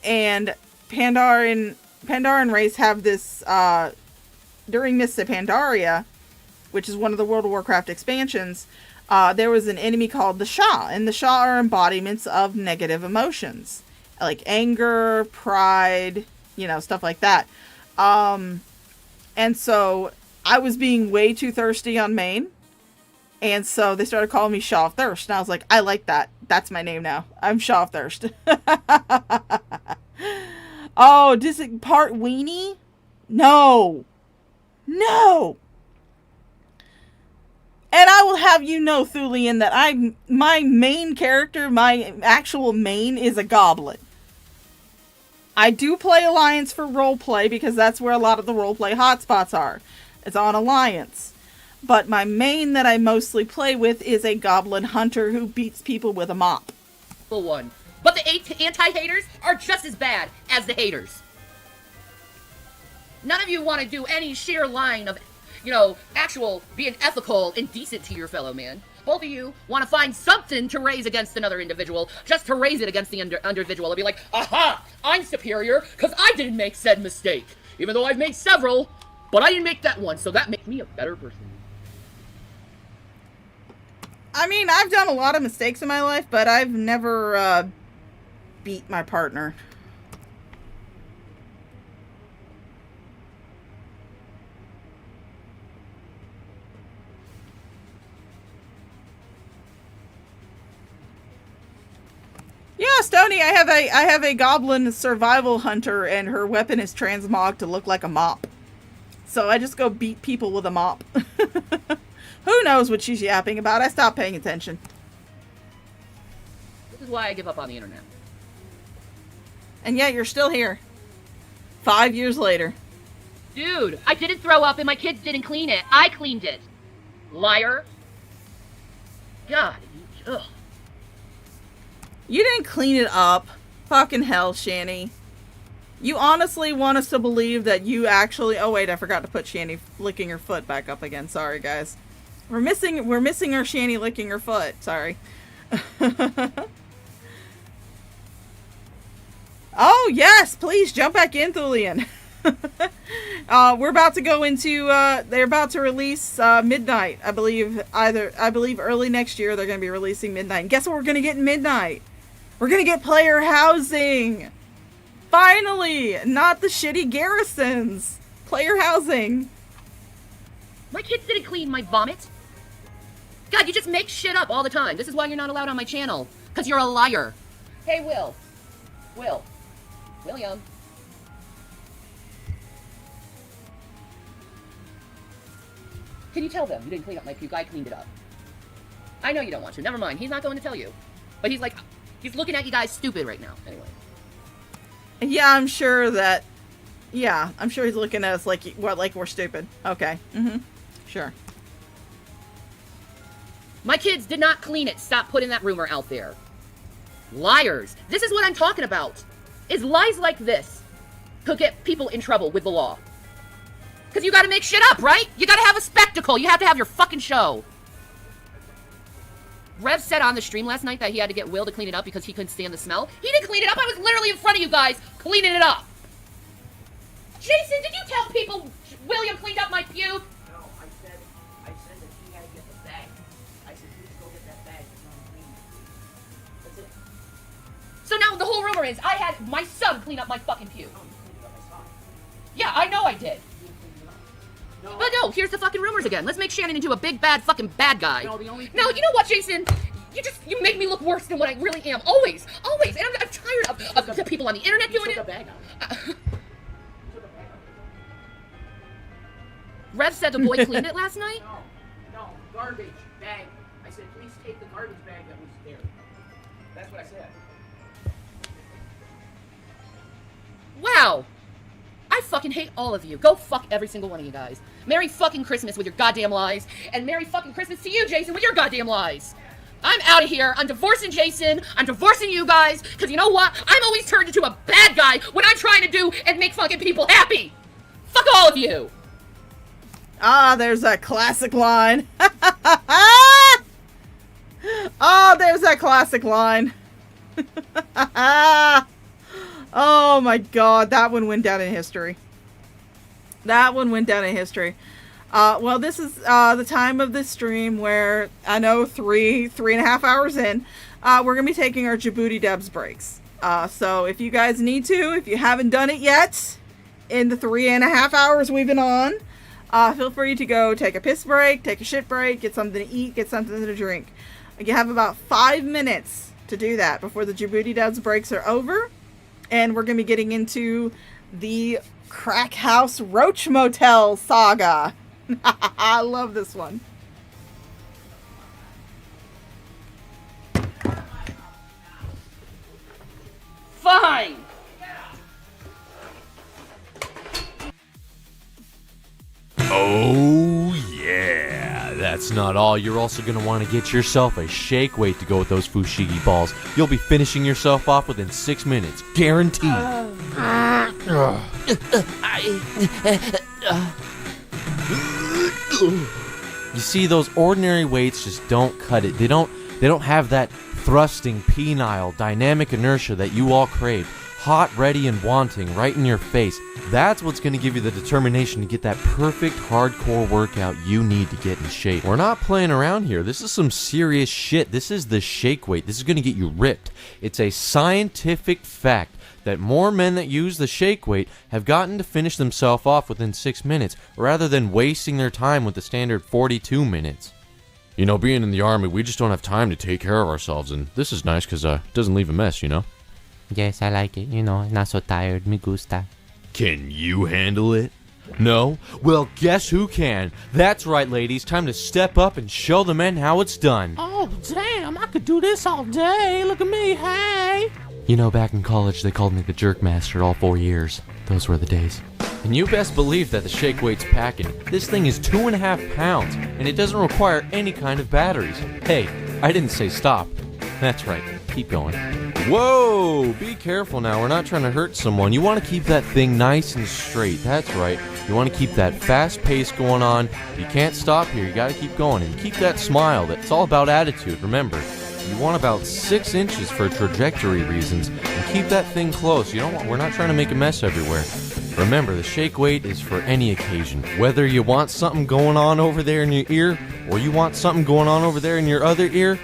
Speaker 6: And Pandaren race have this, during Mists of Pandaria, which is one of the World of Warcraft expansions, there was an enemy called the Sha. And the Sha are embodiments of negative emotions. Like anger, pride, stuff like that. And so I was being way too thirsty on main. And so they started calling me Shaw of Thirst. And I was like, I like that. That's my name now. I'm Shaw of Thirst. Oh, does it part weenie? No. No. And I will have you know, Thulian, that my main character, my actual main, is a goblin. I do play Alliance for roleplay because that's where a lot of the roleplay hotspots are. It's on Alliance. But my main that I mostly play with is a goblin hunter who beats people with a mop.
Speaker 12: One. But the anti-haters are just as bad as the haters. None of you want to do any sheer line of, actual being ethical and decent to your fellow man. Both of you want to find something to raise against another individual, just to raise it against the individual and be like, aha, I'm superior because I didn't make said mistake. Even though I've made several, but I didn't make that one, so that makes me a better person.
Speaker 6: I mean, I've done a lot of mistakes in my life, but I've never beat my partner. Yeah, Stony, I have a goblin survival hunter, and her weapon is transmogged to look like a mop. So I just go beat people with a mop. Who knows what she's yapping about? I stopped paying attention.
Speaker 12: This is why I give up on the internet.
Speaker 6: And yet you're still here. 5 years later.
Speaker 12: Dude, I didn't throw up and my kids didn't clean it. I cleaned it. Liar. God. Ugh.
Speaker 6: You didn't clean it up. Fucking hell, Shani. You honestly want us to believe that you actually... Oh, wait, I forgot to put Shani licking her foot back up again. Sorry, guys. We're missing our Shani licking her foot. Sorry. Oh, yes, please jump back in, Thulian. We're about to go into, they're about to release, Midnight. I believe early next year they're going to be releasing Midnight. And guess what we're going to get in Midnight? We're going to get player housing. Finally! Not the shitty garrisons. Player housing.
Speaker 12: My kids didn't clean my vomit. God, you just make shit up all the time. This is why you're not allowed on my channel. Because you're a liar. Hey, William. Can you tell them you didn't clean up my puke? I cleaned it up. I know you don't want to. Never mind. He's not going to tell you. But he's like, he's looking at you guys stupid right now. Anyway.
Speaker 6: Yeah, I'm sure he's looking at us like we're stupid. Okay. Mm-hmm. Sure.
Speaker 12: My kids did not clean it. Stop putting that rumor out there. Liars. This is what I'm talking about. Is lies like this could get people in trouble with the law. Because you gotta make shit up, right? You gotta have a spectacle. You have to have your fucking show. Rev said on the stream last night that he had to get Will to clean it up because he couldn't stand the smell. He didn't clean it up. I was literally in front of you guys cleaning it up. Jason, did you tell people William cleaned up my puke?
Speaker 11: No, I said that he had to get the bag. I said, please go get that bag. It's not clean. That's it.
Speaker 12: So now the whole rumor is I had my son clean up my fucking puke.
Speaker 11: No, you cleaned it up. I saw it.
Speaker 12: Yeah, I know I did.
Speaker 11: You cleaned it up. No.
Speaker 12: But no, here's the fucking rumors again. Let's make Shannon into a big bad fucking bad guy.
Speaker 11: No, the only thing
Speaker 12: No, you know what, Jason? You make me look worse than what I really am. Always. And I'm tired of the people on the internet doing
Speaker 11: took
Speaker 12: it.
Speaker 11: a bag out.
Speaker 12: Rev said the boy cleaned it last night?
Speaker 11: No, garbage bag. I said, please take the garbage bag that was there. That's what I said.
Speaker 12: Wow. I fucking hate all of you. Go fuck every single one of you guys. Merry fucking Christmas with your goddamn lies. And Merry fucking Christmas to you, Jason, with your goddamn lies. I'm out of here. I'm divorcing Jason. I'm divorcing you guys. Because you know what? I'm always turned into a bad guy when I'm trying to do and make fucking people happy. Fuck all of you.
Speaker 6: Ah, there's that classic line. There's that classic line. Oh my god, that one went down in history. Well, this is the time of this stream where I know 3.5 hours in, we're going to be taking our Djibouti Debs breaks. So if you guys need to, if you haven't done it yet, in the 3.5 hours we've been on, feel free to go take a piss break, take a shit break, get something to eat, get something to drink. You have about 5 minutes to do that before the Djibouti Debs breaks are over. And we're going to be getting into the Crack House Roach Motel saga. I love this one.
Speaker 12: Fine.
Speaker 13: Oh, yeah. That's not all. You're also going to want to get yourself a shake weight to go with those fushigi balls. You'll be finishing yourself off within 6 minutes. Guaranteed. You see, those ordinary weights just don't cut it. They don't have that thrusting, penile, dynamic inertia that you all crave. Hot, ready, and wanting right in your face. That's what's going to give you the determination to get that perfect hardcore workout you need to get in shape. We're not playing around here. This is some serious shit. This is the shake weight. This is going to get you ripped. It's a scientific fact that more men that use the shake weight have gotten to finish themselves off within 6 minutes rather than wasting their time with the standard 42 minutes. You know, being in the army, we just don't have time to take care of ourselves, and this is nice because it doesn't leave a mess, you know?
Speaker 14: Yes, I like it. You know, not so tired. Me gusta.
Speaker 13: Can you handle it? No? Well, guess who can? That's right, ladies. Time to step up and show the men how it's done.
Speaker 14: Oh, damn. I could do this all day. Look at me. Hey.
Speaker 13: You know, back in college, they called me the jerk master all 4 years. Those were the days. And you best believe that the shake weight's packing. This thing is 2.5 pounds, and it doesn't require any kind of batteries. Hey, I didn't say stop. That's right. Keep going. Whoa! Be careful now. We're not trying to hurt someone. You want to keep that thing nice and straight. That's right. You want to keep that fast pace going on. You can't stop here. You got to keep going. And keep that smile. It's all about attitude. Remember, you want about 6 inches for trajectory reasons. And keep that thing close. We're not trying to make a mess everywhere. Remember, the shake weight is for any occasion. Whether you want something going on over there in your ear, or you want something going on over there in your other ear,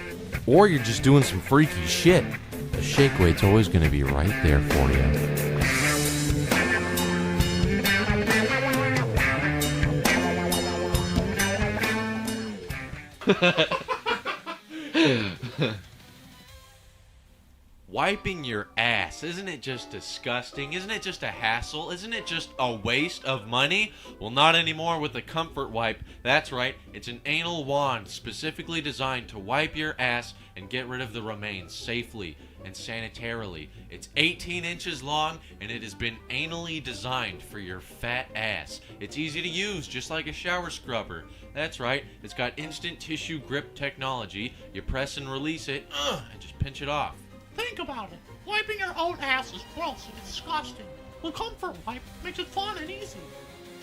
Speaker 13: or you're just doing some freaky shit, the shake weight's always going to be right there for you. Wiping your ass, isn't it just disgusting? Isn't it just a hassle? Isn't it just a waste of money? Well, not anymore with the Comfort Wipe. That's right, it's an anal wand specifically designed to wipe your ass and get rid of the remains safely and sanitarily. It's 18 inches long and it has been anally designed for your fat ass. It's easy to use, just like a shower scrubber. That's right, it's got instant tissue grip technology. You press and release it, and just pinch it off.
Speaker 14: Think about it. Wiping your own ass is gross and disgusting. The Comfort Wipe makes it fun and easy.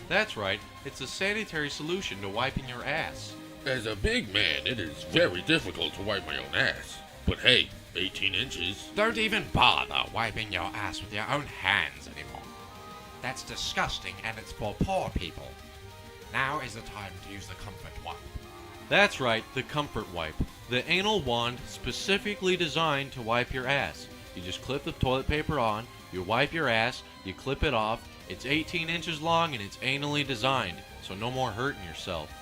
Speaker 13: That's right, it's a sanitary solution to wiping your ass.
Speaker 15: As a big man, it is very difficult to wipe my own ass. But hey, 18 inches.
Speaker 16: Don't even bother wiping your ass with your own hands anymore. That's disgusting, and it's for poor people. Now is the time to use the comfort wipe.
Speaker 13: That's right, the comfort wipe. The anal wand specifically designed to wipe your ass. You just clip the toilet paper on, you wipe your ass, you clip it off. It's 18 inches long and it's anally designed, so no more hurting yourself.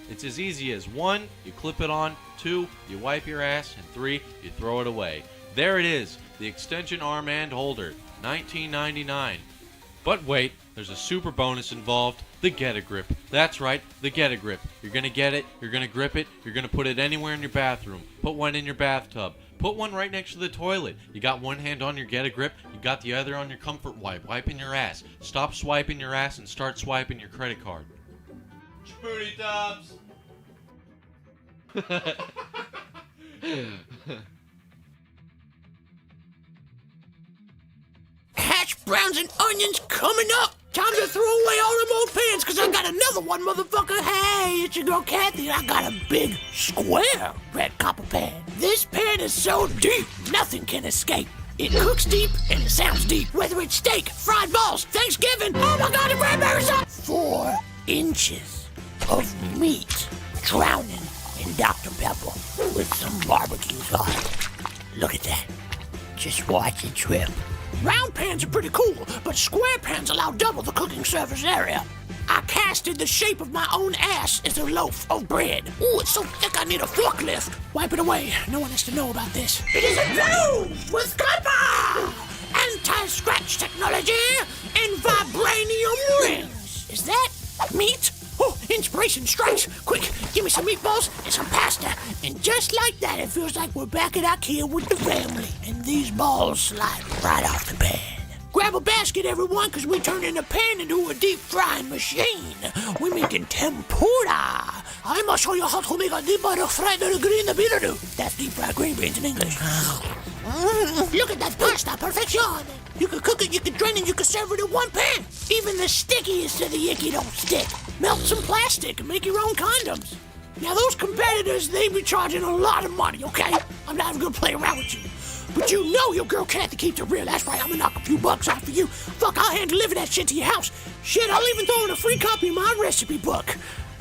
Speaker 13: It's as easy as 1, you clip it on, 2, you wipe your ass, and 3, you throw it away. There it is, the extension arm and holder, $19.99. But wait, there's a super bonus involved, the Get-A-Grip. That's right, the Get-A-Grip. You're gonna get it, you're gonna grip it, you're gonna put it anywhere in your bathroom. Put one in your bathtub. Put one right next to the toilet. You got one hand on your Get-A-Grip, you got the other on your comfort wipe, wiping your ass. Stop swiping your ass and start swiping your credit card.
Speaker 5: Booty Dubs.
Speaker 14: Hash browns and onions coming up. Time to throw away all them old pans, cause I got another one, motherfucker. Hey, it's your girl Kathy, and I got a big, square red copper pan. This pan is so deep, nothing can escape. It cooks deep, and it sounds deep. Whether it's steak, fried balls, Thanksgiving, oh my god, the cranberry sauce. 4 inches of meat drowning in Dr. Pepper with some barbecue sauce. Look at that. Just watch it drip. Round pans are pretty cool, but square pans allow double the cooking surface area. I casted the shape of my own ass as a loaf of bread. Ooh, it's so thick I need a forklift. Wipe it away. No one has to know about this. It is improved with copper, anti-scratch technology, and vibranium rings. Is that meat? Oh, inspiration strikes. Quick, give me some meatballs and some pasta. And just like that, it feels like we're back at IKEA with the family. And these balls slide right off the pan. Grab a basket, everyone, because we turning the pan into a deep frying machine. We're making tempura. I must show you how to make a deep fried green beetroot. That's deep fried green beans in English. Look at that pasta, perfection. You can cook it, you can drain it, you can serve it in one pan. Even the stickiest of the icky don't stick. Melt some plastic and make your own condoms. Now those competitors, they be charging a lot of money, okay? I'm not even gonna play around with you. But you know your girl Kathy keeps it real. That's right, I'm gonna knock a few bucks off for you. Fuck, I'll hand deliver that shit to your house. Shit, I'll even throw in a free copy of my recipe book.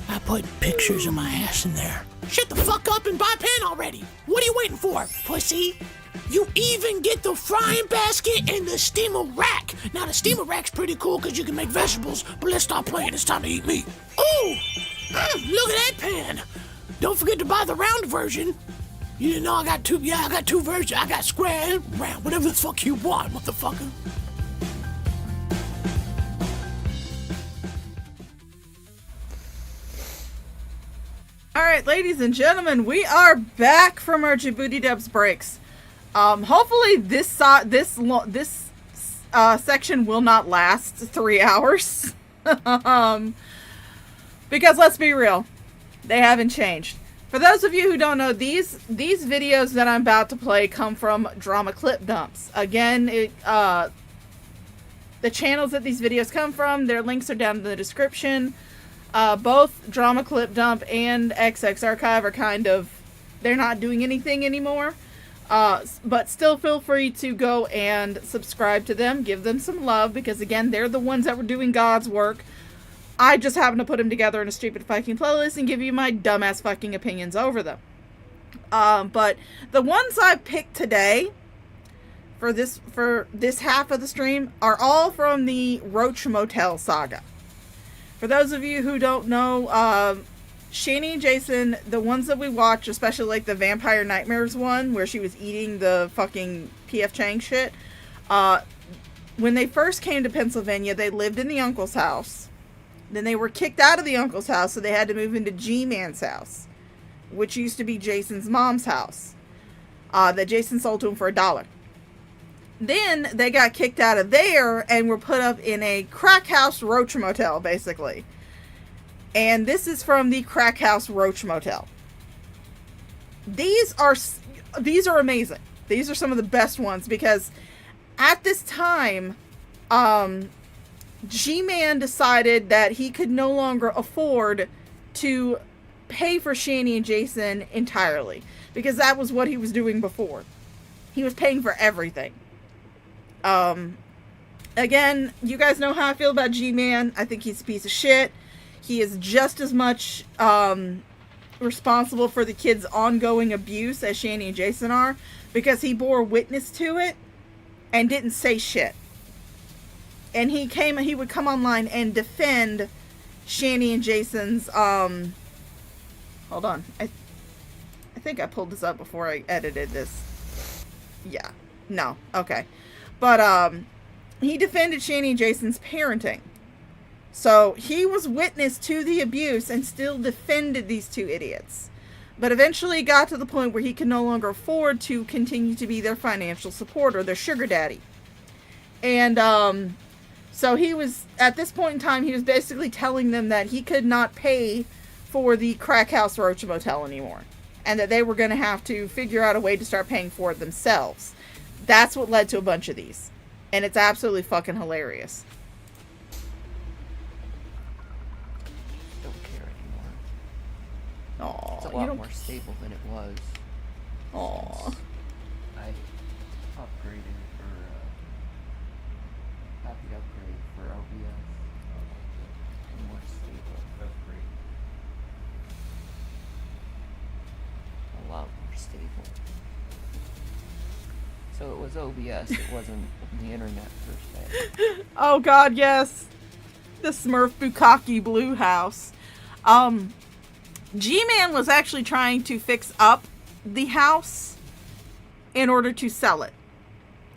Speaker 14: I put pictures of my ass in there. Shut the fuck up and buy a pan already. What are you waiting for, pussy? You even get the frying basket and the steamer rack. Now the steamer rack's pretty cool because you can make vegetables, but let's stop playing, it's time to eat meat. Ooh, look at that pan. Don't forget to buy the round version. You didn't know I got two, I got two versions. I got square and round, whatever the fuck you want, motherfucker.
Speaker 6: Alright, ladies and gentlemen, we are back from our Djibouti Dubs breaks. Hopefully this section will not last 3 hours. Because let's be real, they haven't changed. For those of you who don't know, these videos that I'm about to play come from Drama Clip Dumps. Again, the channels that these videos come from, their links are down in the description. Both Drama Clip Dump and XX Archive are kind of, they're not doing anything anymore. But still feel free to go and subscribe to them, give them some love, because again, they're the ones that were doing God's work. I just happen to put them together in a stupid fucking playlist and give you my dumbass fucking opinions over them. But the ones I picked today for this half of the stream are all from the Roach Motel saga. For those of you who don't know, Shani and Jason, the ones that we watch, especially like the Vampire Nightmares one, where she was eating the fucking P.F. Chang shit, when they first came to Pennsylvania, they lived in the uncle's house. Then they were kicked out of the uncle's house, so they had to move into Gman's house, which used to be Jason's mom's house, that Jason sold to him for $1. Then they got kicked out of there and were put up in a crack house Roach Motel, basically. And this is from the Crack House Roach Motel. These are amazing. These are some of the best ones because at this time, Gman decided that he could no longer afford to pay for Shani and Jason entirely, because that was what he was doing before. He was paying for everything. Again, you guys know how I feel about Gman. I think he's a piece of shit. He is just as much responsible for the kids' ongoing abuse as Shani and Jason are, because he bore witness to it and didn't say shit. And he would come online and defend Shani and Jason's, hold on. I think I pulled this up before I edited this. Yeah. No. Okay. But, he defended Shani and Jason's parenting. So, he was witness to the abuse and still defended these two idiots. But eventually got to the point where he could no longer afford to continue to be their financial support or their sugar daddy. And, so he was, at this point in time, he was basically telling them that he could not pay for the crack house Roach Motel anymore. And that they were going to have to figure out a way to start paying for it themselves. That's what led to a bunch of these. And it's absolutely fucking hilarious.
Speaker 12: Don't care anymore.
Speaker 6: Aww,
Speaker 12: it's a lot more stable than it was.
Speaker 6: Aww.
Speaker 12: I upgraded for happy upgrade for OBS. More stable upgrade. A lot more stable. So it was OBS, it wasn't the internet per se.
Speaker 6: Oh god, yes. The Smurf Bukkake Blue House. Gman was actually trying to fix up the house in order to sell it.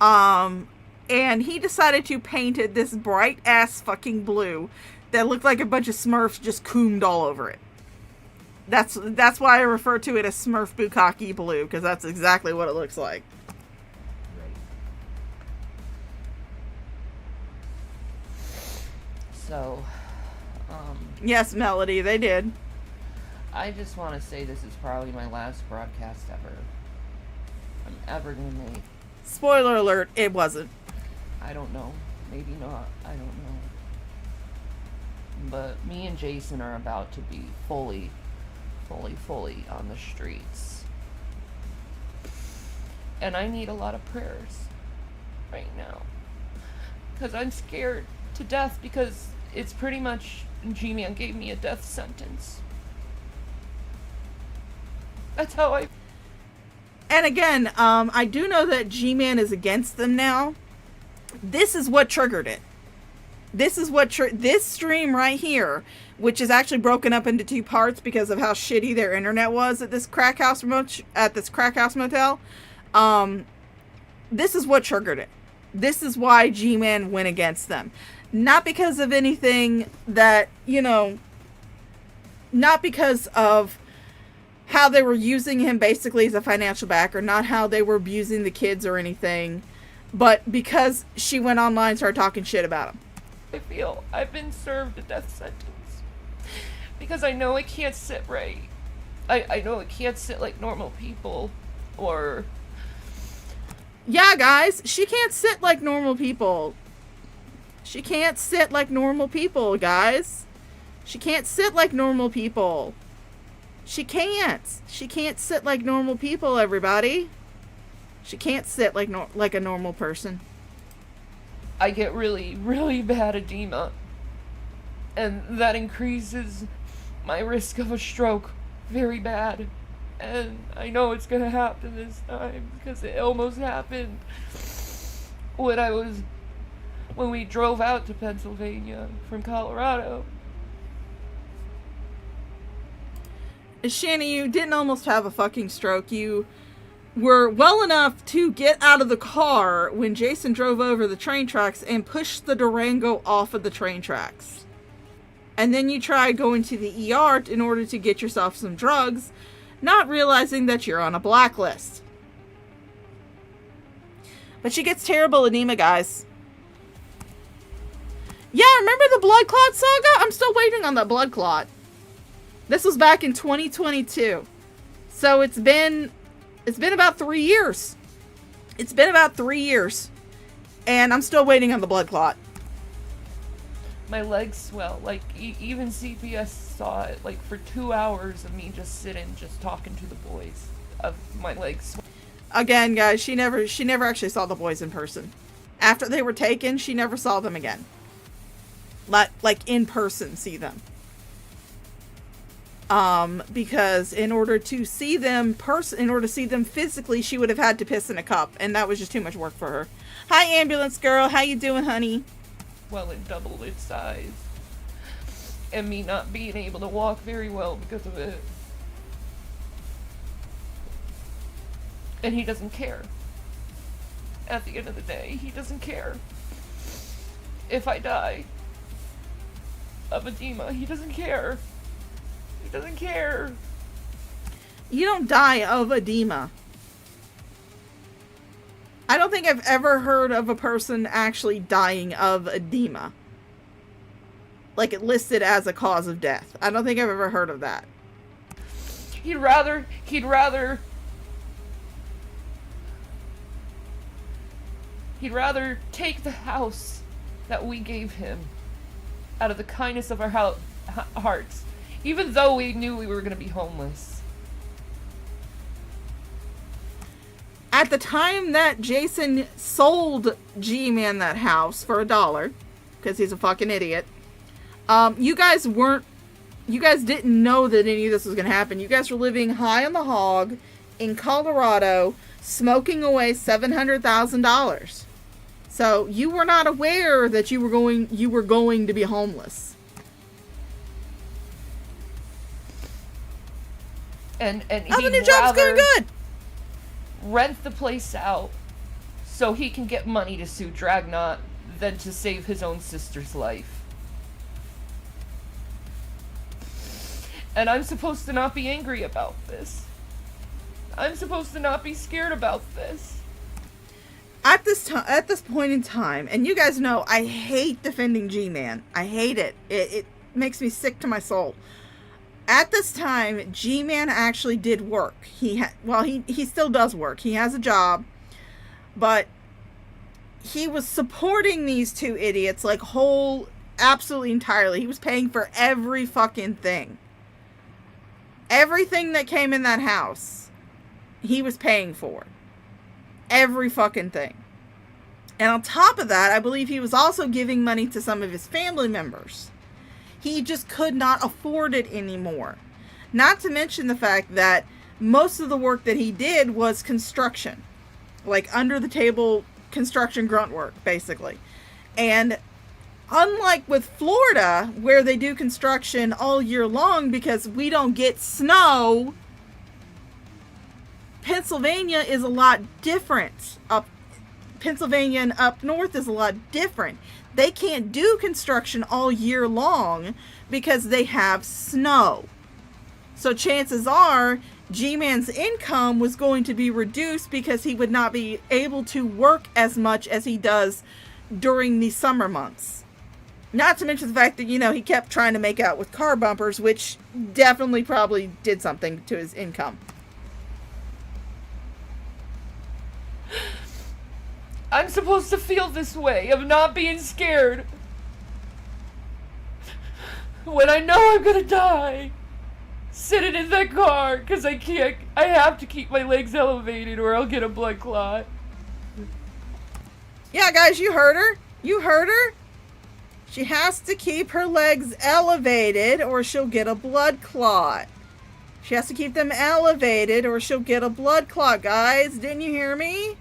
Speaker 6: And he decided to paint it this bright ass fucking blue that looked like a bunch of Smurfs just coomed all over it. That's why I refer to it as Smurf Bukkake Blue, because that's exactly what it looks like.
Speaker 12: So,
Speaker 6: yes, Melody, they did.
Speaker 12: I just want to say this is probably my last broadcast ever. I'm ever gonna make.
Speaker 6: Spoiler alert, it wasn't.
Speaker 12: I don't know. Maybe not. I don't know. But me and Jason are about to be fully on the streets. And I need a lot of prayers right now. Because I'm scared to death, because it's pretty much Gman gave me a death sentence. That's how I...
Speaker 6: And again, I do know that Gman is against them now. This is what triggered it. This is what this stream right here, which is actually broken up into two parts because of how shitty their internet was at this crack house motel. This is what triggered it. This is why Gman went against them. Not because of anything that, not because of how they were using him basically as a financial backer, not how they were abusing the kids or anything, but because she went online and started talking shit about him.
Speaker 12: I feel I've been served a death sentence because I know I can't sit right. I know I can't sit like normal people, or...
Speaker 6: Yeah, guys, she can't sit like normal people. She can't sit like normal people, guys. She can't sit like normal people. She can't. She can't sit like normal people, everybody. She can't sit like a normal person.
Speaker 12: I get really, really bad edema. And that increases my risk of a stroke very bad. And I know it's gonna happen this time because it almost happened when we drove out to Pennsylvania from Colorado.
Speaker 6: Shani, you didn't almost have a fucking stroke. You were well enough to get out of the car when Jason drove over the train tracks and pushed the Durango off of the train tracks. And then you tried going to the ER in order to get yourself some drugs, not realizing that you're on a blacklist. But she gets terrible edema, guys. Yeah, remember the blood clot saga? I'm still waiting on that blood clot. This was back in 2022. So it's been about 3 years. It's been about 3 years. And I'm still waiting on the blood clot.
Speaker 2: My legs swell. Like, even CPS saw it. Like, for 2 hours of me just sitting, just talking to the boys. Of my legs.
Speaker 6: Again, guys, she never actually saw the boys in person. After they were taken, she never saw them again. Like in person, see them. Because in order to see them physically, she would have had to piss in a cup, and that was just too much work for her. Hi, ambulance girl. How you doing, honey?
Speaker 2: Well, it doubled its size. And me not being able to walk very well because of it. And he doesn't care. At the end of the day, he doesn't care. If I die of edema, he doesn't care. He doesn't care.
Speaker 6: You don't die of edema. I don't think I've ever heard of a person actually dying of edema. Like it listed as a cause of death. I don't think I've ever heard of that.
Speaker 2: He'd rather take the house that we gave him out of the kindness of our hearts, even though we knew we were going to be homeless.
Speaker 6: At the time that Jason sold Gman that house for $1, because he's a fucking idiot, you guys didn't know that any of this was going to happen. You guys were living high on the hog in Colorado, smoking away $700,000. So you were not aware that you were going to be homeless.
Speaker 2: And
Speaker 6: the new job's going good.
Speaker 2: Rent the place out so he can get money to sue Dragnot than to save his own sister's life. And I'm supposed to not be angry about this. I'm supposed to not be scared about this.
Speaker 6: At this point in time, and you guys know I hate defending Gman. I hate it. It makes me sick to my soul. At this time, Gman actually did work. He still does work. He has a job, but he was supporting these two idiots like absolutely entirely. He was paying for every fucking thing. Everything that came in that house, he was paying for. Every fucking thing. And on top of that, I believe he was also giving money to some of his family members. He just could not afford it anymore. Not to mention the fact that most of the work that he did was construction. Like under the table construction grunt work, basically. And unlike with Florida, where they do construction all year long because we don't get snow, Pennsylvania is a lot different. Pennsylvania and up north is a lot different. They can't do construction all year long because they have snow. So chances are G-Man's income was going to be reduced because he would not be able to work as much as he does during the summer months. Not to mention the fact that, he kept trying to make out with car bumpers, which definitely probably did something to his income.
Speaker 2: I'm supposed to feel this way of not being scared when I know I'm gonna die sitting in that car because I have to keep my legs elevated or I'll get a blood clot.
Speaker 6: Yeah, guys, you heard her. She has to keep her legs elevated or she'll get a blood clot. She has to keep them elevated or she'll get a blood clot, guys. Didn't you hear me?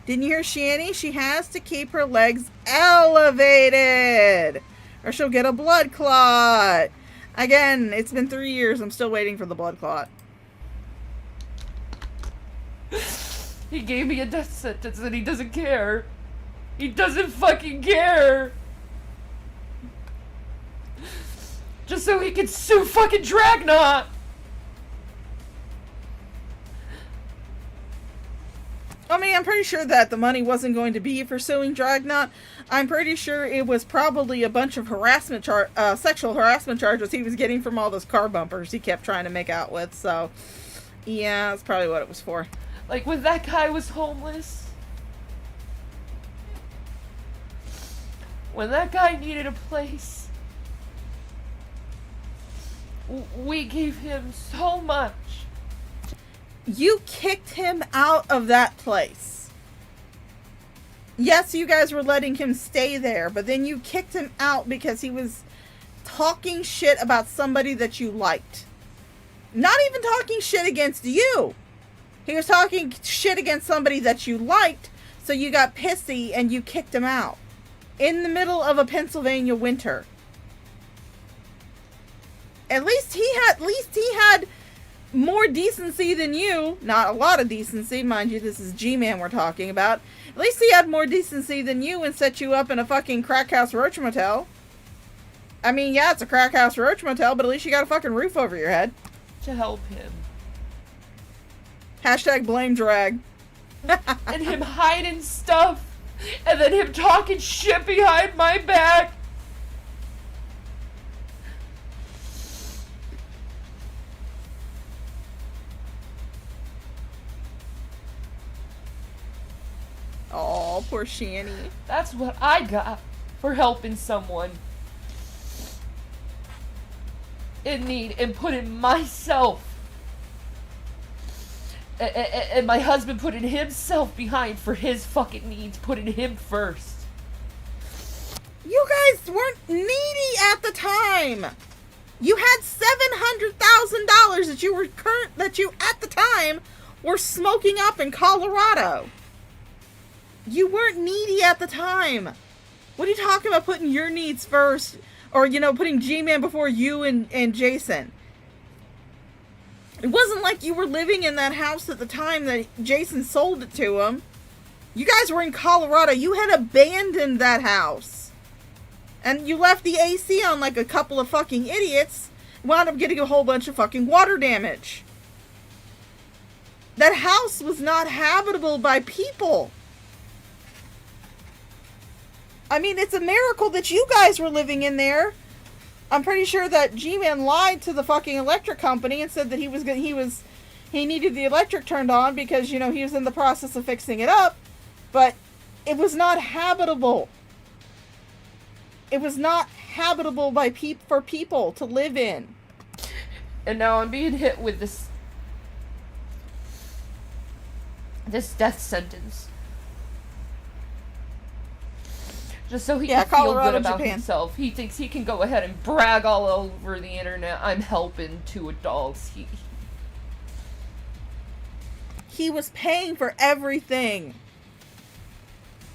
Speaker 6: Didn't you hear Shanny? She has to keep her legs elevated or she'll get a blood clot. Again, it's been 3 years. I'm still waiting for the blood clot.
Speaker 2: He gave me a death sentence and he doesn't care. He doesn't fucking care. Just so he can sue fucking Dragnot.
Speaker 6: I mean, I'm pretty sure that the money wasn't going to be for suing Dragnot. I'm pretty sure it was probably a bunch of sexual harassment charges he was getting from all those car bumpers he kept trying to make out with. So, yeah, that's probably what it was for.
Speaker 2: Like when that guy was homeless. When that guy needed a place, we gave him so much.
Speaker 6: You kicked him out of that place. Yes, you guys were letting him stay there, but then you kicked him out because he was talking shit about somebody that you liked. Not even talking shit against you. He was talking shit against somebody that you liked, so you got pissy and you kicked him out. In the middle of a Pennsylvania winter. At least he had more decency than you. Not a lot of decency, mind you, this is Gman we're talking about. At least he had more decency than you and set you up in a fucking crack house roach motel. I mean, yeah, it's a crack house roach motel, but at least you got a fucking roof over your head.
Speaker 2: To help him.
Speaker 6: Hashtag blame drag.
Speaker 2: And him hiding stuff. And then him talking shit behind my back.
Speaker 6: Oh, poor Shanny.
Speaker 2: That's what I got for helping someone in need and putting myself and my husband putting himself behind for his fucking needs, putting him first.
Speaker 6: You guys weren't needy at the time. You had $700,000 that you at the time were smoking up in Colorado. You weren't needy at the time. What are you talking about putting your needs first? Or, putting G-Man before you and Jason. It wasn't like you were living in that house at the time that Jason sold it to him. You guys were in Colorado. You had abandoned that house. And you left the AC on like a couple of fucking idiots. Wound up getting a whole bunch of fucking water damage. That house was not habitable by people. I mean, it's a miracle that you guys were living in there. I'm pretty sure that G-Man lied to the fucking electric company and said that he needed the electric turned on because, he was in the process of fixing it up. But it was not habitable. It was not habitable for people to live in.
Speaker 2: And now I'm being hit with this death sentence. Just so he can feel good about himself. He thinks he can go ahead and brag all over the internet. I'm helping two adults.
Speaker 6: He was paying for everything.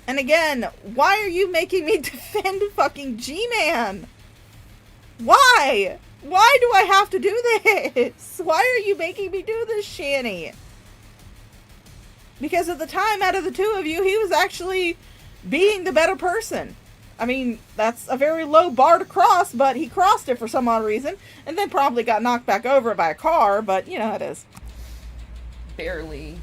Speaker 6: And again, why are you making me defend fucking G-Man? Why? Why do I have to do this? Why are you making me do this, Shanny? Because at the time, out of the two of you, he was actually being the better person. I mean, that's a very low bar to cross, but he crossed it for some odd reason, and then probably got knocked back over by a car, but you know how it is.
Speaker 2: Barely.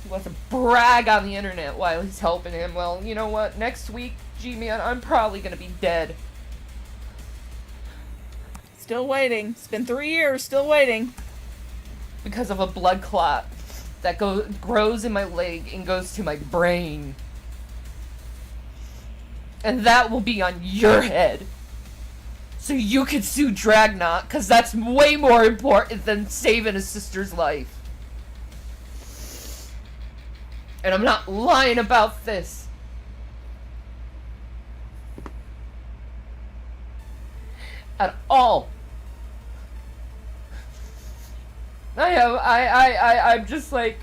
Speaker 2: He wants to brag on the internet while he's helping him. Well, you know what? Next week, G-Man, I'm probably gonna be dead.
Speaker 6: Still waiting. It's been 3 years, still waiting.
Speaker 2: Because of a blood clot that grows in my leg and goes to my brain. And that will be on your head. So you can sue Dragnot, because that's way more important than saving a sister's life. And I'm not lying about this. At all. I'm just like...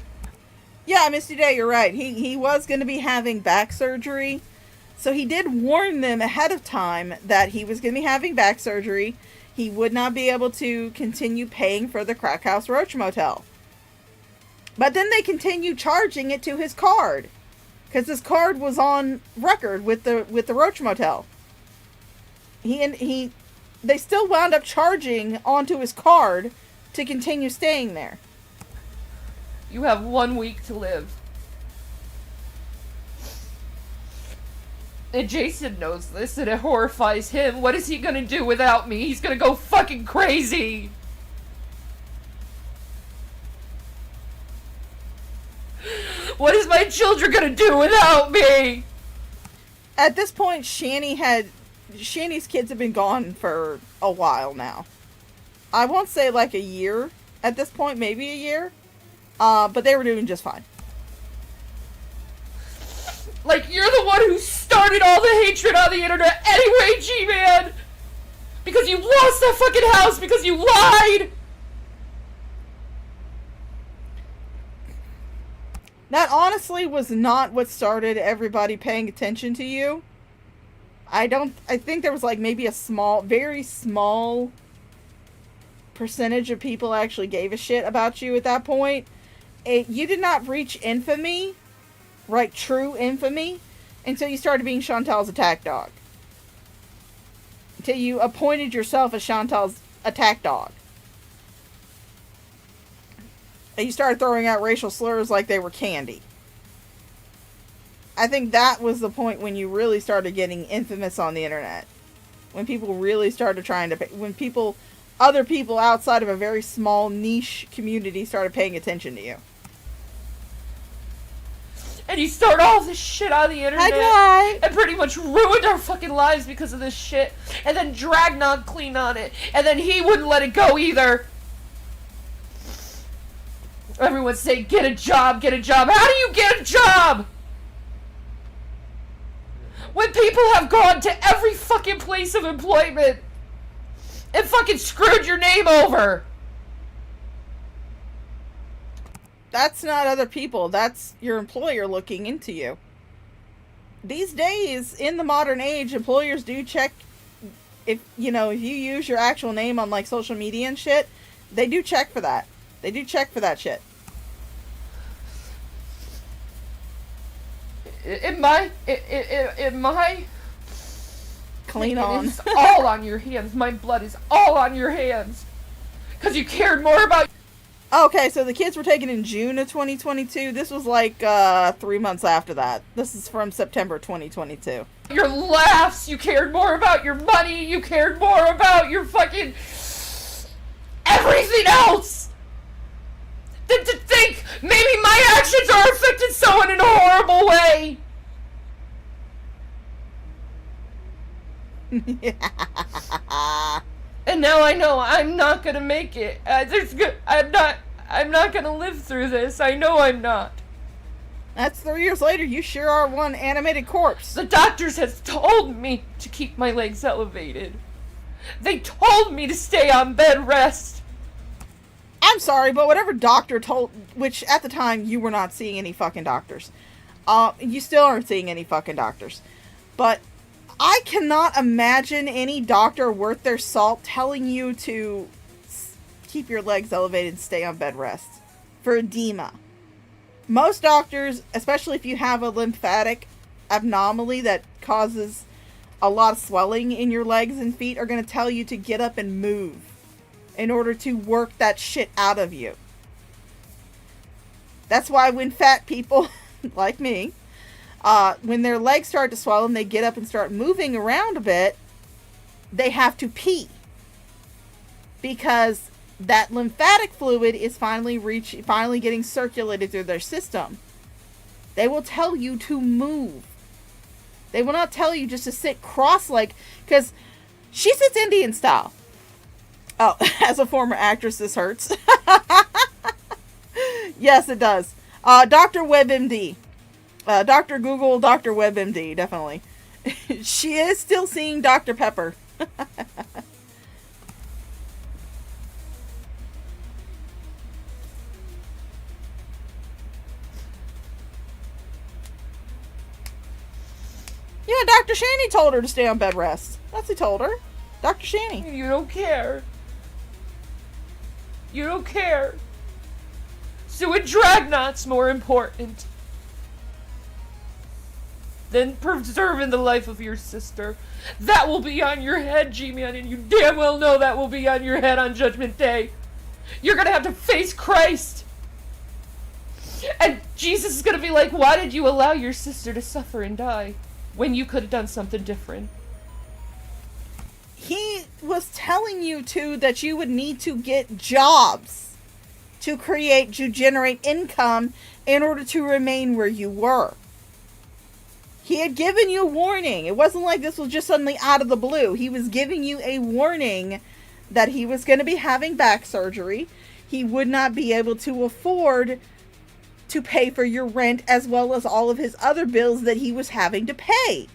Speaker 6: Yeah, Misty Day, you're right. He was going to be having back surgery. So he did warn them ahead of time that he was going to be having back surgery. He would not be able to continue paying for the Crack House Roach Motel. But then they continued charging it to his card. Because his card was on record with the Roach Motel. They still wound up charging onto his card to continue staying there.
Speaker 2: You have 1 week to live. And Jason knows this, and it horrifies him. What is he gonna do without me? He's gonna go fucking crazy! What is my children gonna do without me?
Speaker 6: At this point, Shanny's kids have been gone for a while now. I won't say like a year at this point, maybe a year. But they were doing just fine.
Speaker 2: Like, you're the one who started all the hatred on the internet anyway, G-Man! Because you lost that fucking house because you lied!
Speaker 6: That honestly was not what started everybody paying attention to you. I think there was like maybe a very small percentage of people actually gave a shit about you at that point. You did not reach infamy, right, true infamy, until you started being Chantal's attack dog. Until you appointed yourself as Chantal's attack dog. And you started throwing out racial slurs like they were candy. I think that was the point when you really started getting infamous on the internet. When people really started other people outside of a very small niche community started paying attention to you.
Speaker 2: And you start all this shit on the internet. And pretty much ruined our fucking lives because of this shit. And then Dragnon cleaned on it. And then he wouldn't let it go either. Everyone's saying, get a job, get a job. How do you get a job? When people have gone to every fucking place of employment and fucking screwed your name over.
Speaker 6: That's not other people. That's your employer looking into you. These days, in the modern age, employers do check if you use your actual name on like social media and shit. They do check for that. They do check for that shit.
Speaker 2: In my
Speaker 6: clean on.
Speaker 2: It's all on your hands. My blood is all on your hands. Because you cared more about...
Speaker 6: Okay, so the kids were taken in June of 2022. This was like 3 months after that. This is from September 2022.
Speaker 2: Your laughs. You cared more about your money. You cared more about your fucking... everything else. Than to think maybe my actions are affecting someone in a horrible way. And now I know I'm not gonna make it. I'm not gonna live through this. I know I'm not.
Speaker 6: That's 3 years later. You sure are one animated corpse.
Speaker 2: The doctors has told me to keep my legs elevated. They told me to stay on bed rest.
Speaker 6: I'm sorry, but whatever doctor told, which at the time you were not seeing any fucking doctors. You still aren't seeing any fucking doctors. But I cannot imagine any doctor worth their salt telling you to keep your legs elevated and stay on bed rest for edema. Most doctors, especially if you have a lymphatic anomaly that causes a lot of swelling in your legs and feet, are going to tell you to get up and move in order to work that shit out of you. That's why when fat people, like me, when their legs start to swell and they get up and start moving around a bit, they have to pee. Because that lymphatic fluid is finally getting circulated through their system. They will tell you to move. They will not tell you just to sit cross-legged, because she sits Indian style. Oh, as a former actress, this hurts. Yes, it does. Dr. WebMD. Dr. Google, Dr. WebMD, definitely. She is still seeing Dr. Pepper. Yeah, Dr. Shanny told her to stay on bed rest. That's who told her. Dr. Shanny.
Speaker 2: You don't care. You don't care. So a Dragnot's more important than preserving the life of your sister. That will be on your head, G-Man, and you damn well know that will be on your head on Judgment Day. You're gonna have to face Christ. And Jesus is gonna be like, why did you allow your sister to suffer and die when you could have done something different?
Speaker 6: He was telling you, too, that you would need to get jobs to generate income in order to remain where you were. He had given you a warning. It wasn't like this was just suddenly out of the blue. He was giving you a warning that he was going to be having back surgery. He would not be able to afford to pay for your rent as well as all of his other bills that he was having to pay.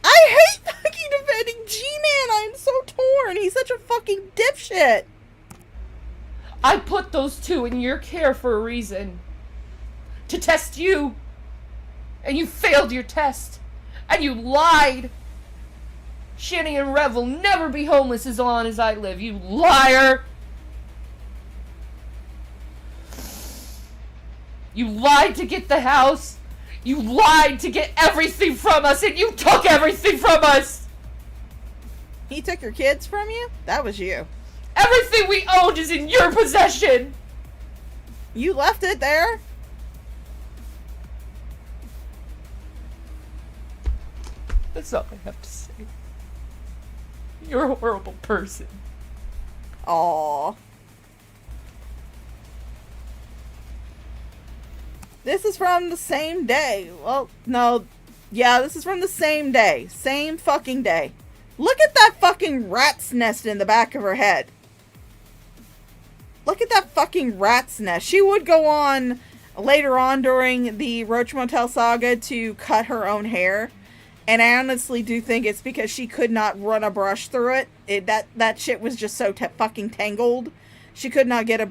Speaker 6: I hate fucking defending Gman. I'm so torn. He's such a fucking dipshit.
Speaker 2: I put those two in your care for a reason. To test you. And you failed your test. And you lied. Shanny and Rev will never be homeless as long as I live, you liar! You lied to get the house. You lied to get everything from us, and you took everything from us!
Speaker 6: He took your kids from you? That was you.
Speaker 2: Everything we owned is in your possession!
Speaker 6: You left it there?
Speaker 2: That's all I have to say. You're a horrible person.
Speaker 6: Aww. This is from the same day. Well, no. Yeah, this is from the same day. Same fucking day. Look at that fucking rat's nest in the back of her head. Look at that fucking rat's nest. She would go on later on during the Roach Motel saga to cut her own hair. And I honestly do think it's because she could not run a brush through it. That shit was just so fucking tangled. She could not get a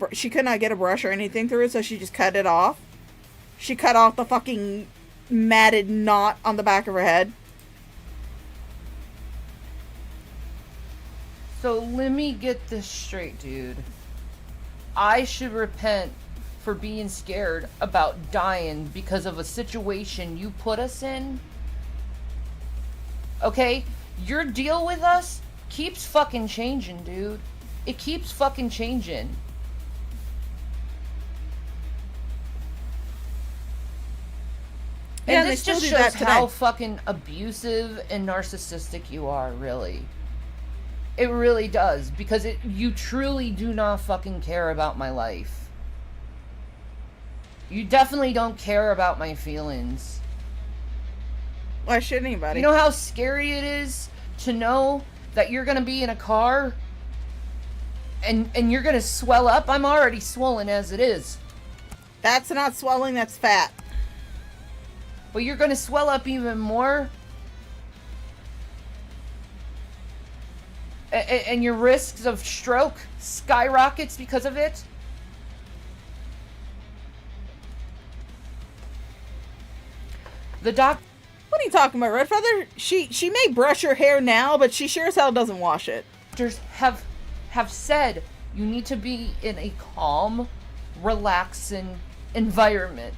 Speaker 6: brush or anything through it, so she just cut it off. She cut off the fucking matted knot on the back of her head.
Speaker 2: So let me get this straight, dude. I should repent for being scared about dying because of a situation you put us in? Okay? Your deal with us keeps fucking changing, dude. It keeps fucking changing.
Speaker 6: Yeah,
Speaker 2: And this just shows
Speaker 6: that today.
Speaker 2: how fucking abusive and narcissistic you are, really. It really does, because you truly do not fucking care about my life. You definitely don't care about my feelings.
Speaker 6: Why should anybody?
Speaker 2: You know how scary it is to know that you're gonna be in a car and you're gonna swell up? I'm already swollen as it is.
Speaker 6: That's not swelling, that's fat.
Speaker 2: But you're gonna swell up even more? And your risks of stroke skyrockets because of it? The doc...
Speaker 6: What are you talking about, Red Feather? She may brush her hair now, but she sure as hell doesn't wash it.
Speaker 2: Doctors have said you need to be in a calm, relaxing environment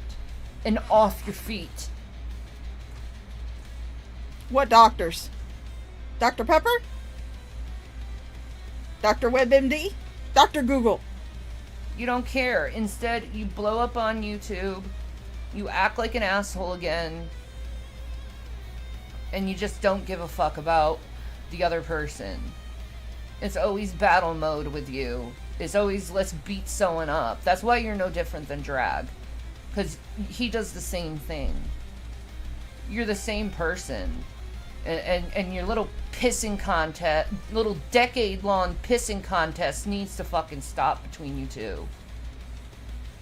Speaker 2: and off your feet.
Speaker 6: What doctors? Dr. Pepper? Dr. WebMD? Dr. Google?
Speaker 2: You don't care. Instead, you blow up on YouTube, you act like an asshole again, and you just don't give a fuck about the other person. It's always battle mode with you. It's always, let's beat someone up. That's why you're no different than Drag. Because he does the same thing. You're the same person. And your little pissing contest, little decade-long pissing contest needs to fucking stop between you two.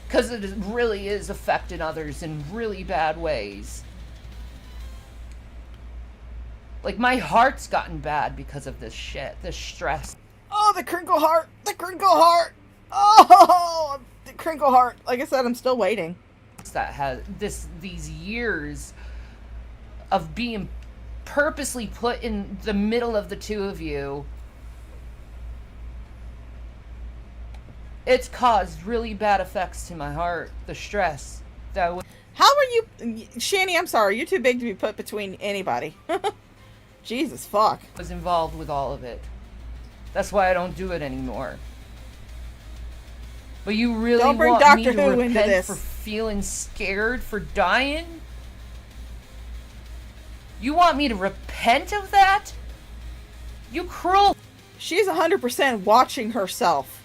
Speaker 2: Because it really is affecting others in really bad ways. Like, my heart's gotten bad because of this shit, this stress.
Speaker 6: Oh, the Crinkle Heart! The Crinkle Heart! Oh, the Crinkle Heart. Like I said, I'm still waiting.
Speaker 2: That has these years of being purposely put in the middle of the two of you. It's caused really bad effects to my heart. The stress that
Speaker 6: How are you... Shanny, I'm sorry. You're too big to be put between anybody. Jesus fuck.
Speaker 2: was involved with all of it. That's why I don't do it anymore. But you really
Speaker 6: Don't bring
Speaker 2: want
Speaker 6: Doctor
Speaker 2: me to
Speaker 6: Who into
Speaker 2: repent
Speaker 6: this.
Speaker 2: for feeling scared for dying? You want me to repent of that? You cruel...
Speaker 6: She's 100% watching herself.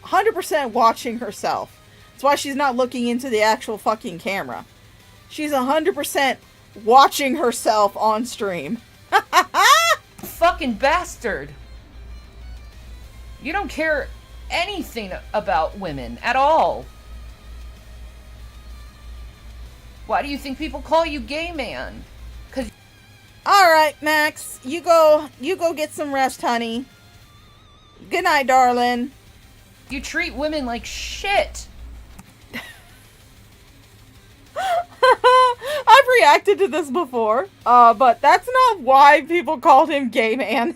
Speaker 6: 100% watching herself. That's why she's not looking into the actual fucking camera. She's 100% watching herself on stream.
Speaker 12: Fucking bastard. You don't care anything about women at all. Why do you think people call you gay man?
Speaker 6: Alright, Max. You go get some rest, honey. Good night, darling.
Speaker 12: You treat women like shit.
Speaker 6: I've reacted to this before, but that's not why people called him gay man.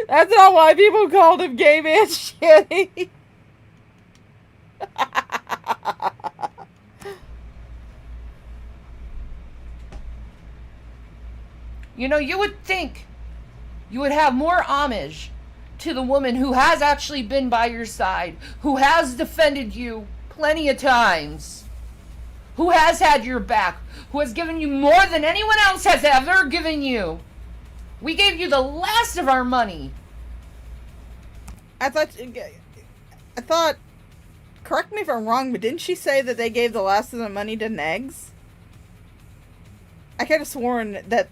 Speaker 6: That's not why people called him gay man shitty.
Speaker 12: You know, you would think you would have more homage to the woman who has actually been by your side, who has defended you plenty of times, who has had your back, who has given you more than anyone else has ever given you. We gave you the last of our money.
Speaker 6: I thought, correct me if I'm wrong, but didn't she say that they gave the last of the money to Negs? I could have sworn that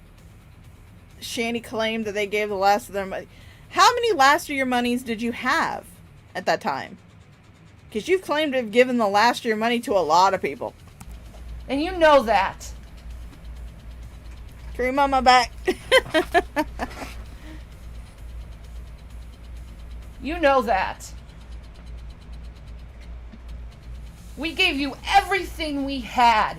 Speaker 6: Shanny claimed that they gave the last of their money. How many last of your monies did you have at that time? Because you've claimed to have given the last of your money to a lot of people.
Speaker 12: And you know that.
Speaker 6: Cream on my back.
Speaker 12: You know that. We gave you everything we had.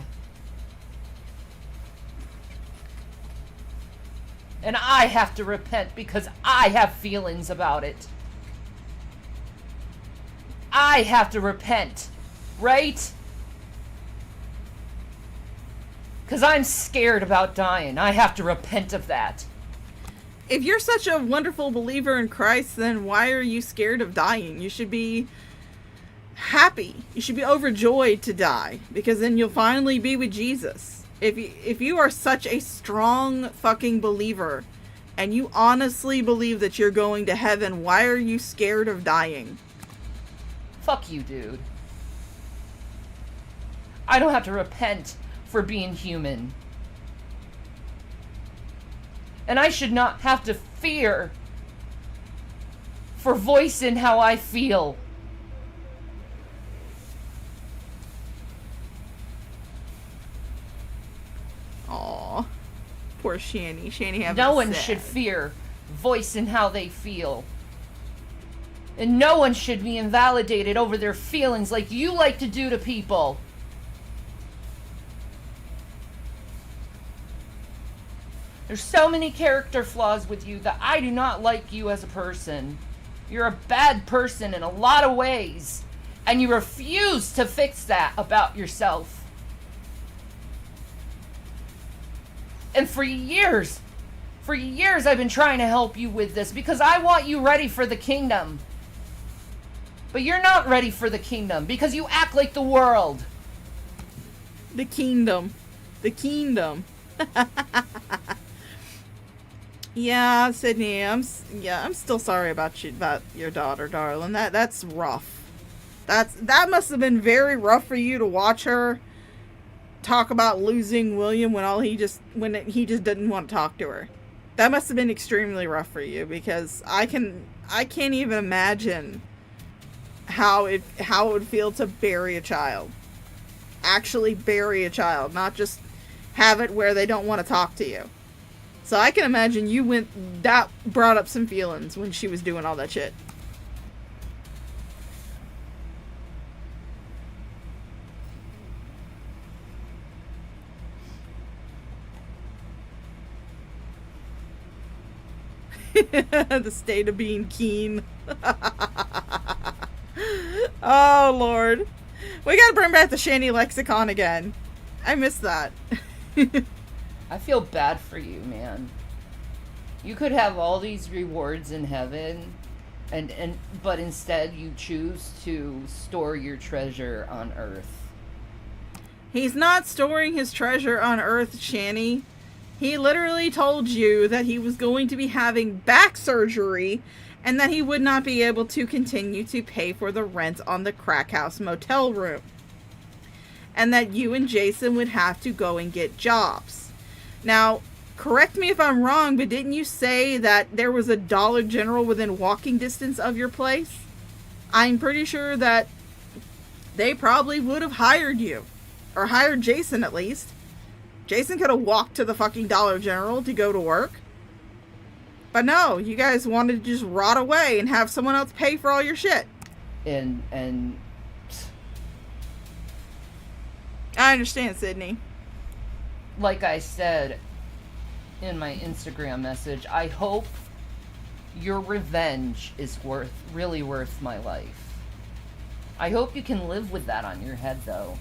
Speaker 12: And I have to repent because I have feelings about it. I have to repent, right? Because I'm scared about dying. I have to repent of that.
Speaker 6: If you're such a wonderful believer in Christ, then why are you scared of dying? You should be happy. You should be overjoyed to die, because then you'll finally be with Jesus. If you are such a strong fucking believer and you honestly believe that you're going to heaven, why are you scared of dying?
Speaker 12: Fuck you, dude. I don't have to repent for being human. And I should not have to fear for voicing how I feel.
Speaker 6: Aw. Poor Shanny. Shanny having
Speaker 12: No
Speaker 6: a
Speaker 12: one
Speaker 6: sad.
Speaker 12: should fear voicing how they feel. And no one should be invalidated over their feelings like you like to do to people. There's so many character flaws with you that I do not like you as a person. You're a bad person in a lot of ways. And you refuse to fix that about yourself. And for years I've been trying to help you with this because I want you ready for the kingdom. But you're not ready for the kingdom because you act like the world.
Speaker 6: The kingdom. The kingdom. Yeah, Sydney, I'm still sorry about your daughter, darling. That's rough. That must have been very rough for you to watch her talk about losing William when he just didn't want to talk to her. That must have been extremely rough for you, because I can't even imagine how it would feel to bury a child. Actually bury a child, not just have it where they don't want to talk to you. So I can imagine that brought up some feelings when she was doing all that shit. The state of being keen. Oh, Lord. We gotta bring back the Shanny lexicon again. I miss that.
Speaker 12: I feel bad for you, man. You could have all these rewards in heaven, but instead you choose to store your treasure on earth.
Speaker 6: He's not storing his treasure on earth, Shanny. He literally told you that he was going to be having back surgery and that he would not be able to continue to pay for the rent on the crack house motel room, and that you and Jason would have to go and get jobs. Now, correct me if I'm wrong, but didn't you say that there was a Dollar General within walking distance of your place? I'm pretty sure that they probably would have hired you, or hired Jason at least. Jason could have walked to the fucking Dollar General to go to work. But no, you guys wanted to just rot away and have someone else pay for all your shit.
Speaker 9: And
Speaker 6: I understand, Sydney.
Speaker 9: like I said in my Instagram message, I hope your revenge is really worth my life. I hope you can live with that on your head, though.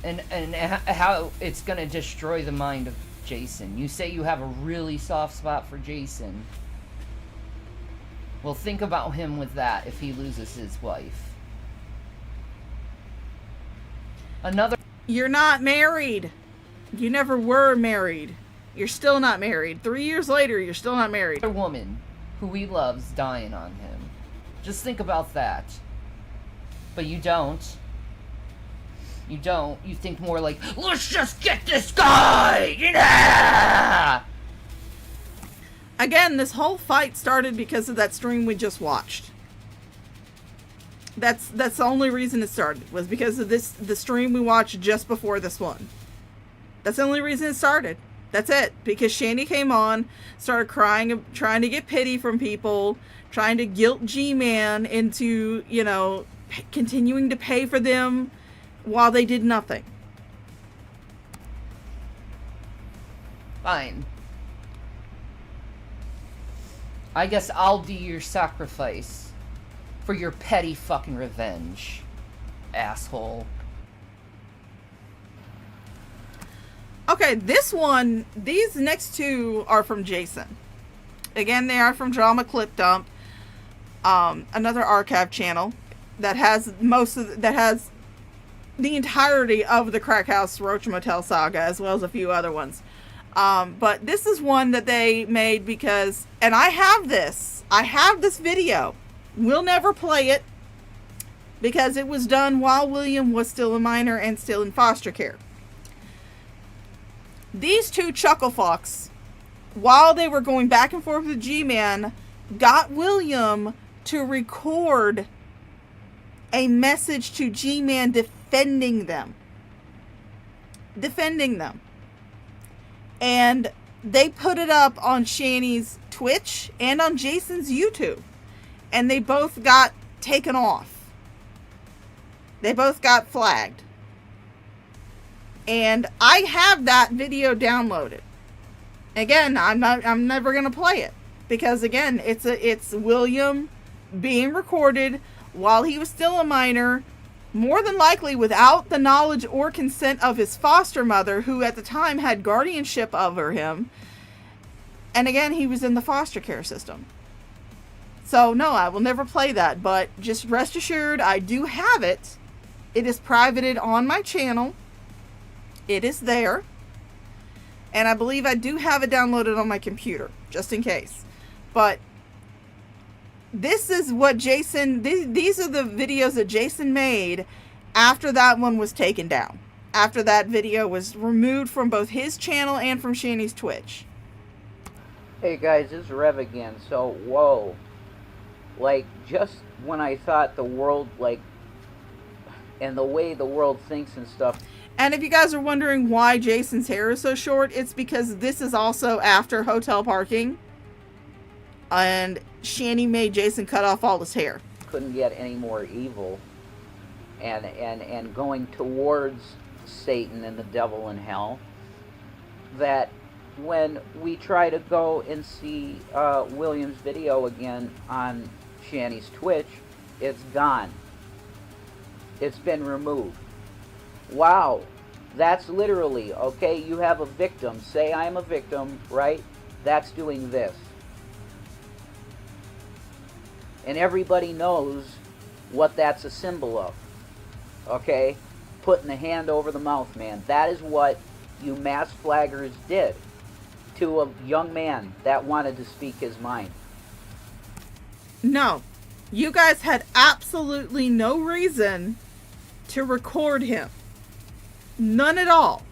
Speaker 9: And how it's gonna destroy the mind of Jason. You say you have a really soft spot for Jason. Well, think about him with that if he loses his wife.
Speaker 6: You're not married. You never were married. You're still not married. 3 years later, you're still not married.
Speaker 9: A woman who he loves dying on him. Just think about that. But you don't. You don't. You think more like, let's just get this guy! Yeah!
Speaker 6: Again, this whole fight started because of that stream we just watched. That's the only reason it started, was because of the stream we watched just before this one. That's the only reason it started. That's it. Because Shandy came on, started crying, trying to get pity from people, trying to guilt Gman into, continuing to pay for them while they did nothing.
Speaker 9: Fine. I guess I'll do your sacrifice for your petty fucking revenge, asshole.
Speaker 6: Okay, these next two are from Jason. Again, they are from Drama Clip Dump, another archive channel that has the entirety of the Crack House Roach Motel saga, as well as a few other ones. But this is one that they made because, and I have this video. We'll never play it because it was done while William was still a minor and still in foster care. These two chuckle fucks, while they were going back and forth with Gman, got William to record a message to Gman defending them. And they put it up on Shani's Twitch and on Jason's YouTube. And they both got taken off. They both got flagged. And I have that video downloaded. Again, I'm never gonna play it. Because again, it's William being recorded while he was still a minor, more than likely without the knowledge or consent of his foster mother, who at the time had guardianship over him. And again, he was in the foster care system. So no, I will never play that, but just rest assured, I do have it. It is privated on my channel. It is there. And I believe I do have it downloaded on my computer, just in case. But this is what Jason, these are the videos that Jason made after that one was taken down. After that video was removed from both his channel and from Shani's Twitch.
Speaker 17: Hey guys, this is Rev again. So, whoa. Like, just when I thought the world, and the way the world thinks and stuff.
Speaker 6: And if you guys are wondering why Jason's hair is so short, it's because this is also after hotel parking. And Shani made Jason cut off all his hair.
Speaker 17: Couldn't get any more evil. And going towards Satan and the devil in hell. That when we try to go and see William's video again on Shani's Twitch, it's gone. It's been removed. Wow, that's literally, okay, you have a victim. Say I'm a victim, right? That's doing this. And everybody knows what that's a symbol of. Okay? Putting the hand over the mouth, man. That is what you mass flaggers did. to a young man that wanted to speak his mind.
Speaker 6: No. You guys had absolutely no reason to record him. None at all.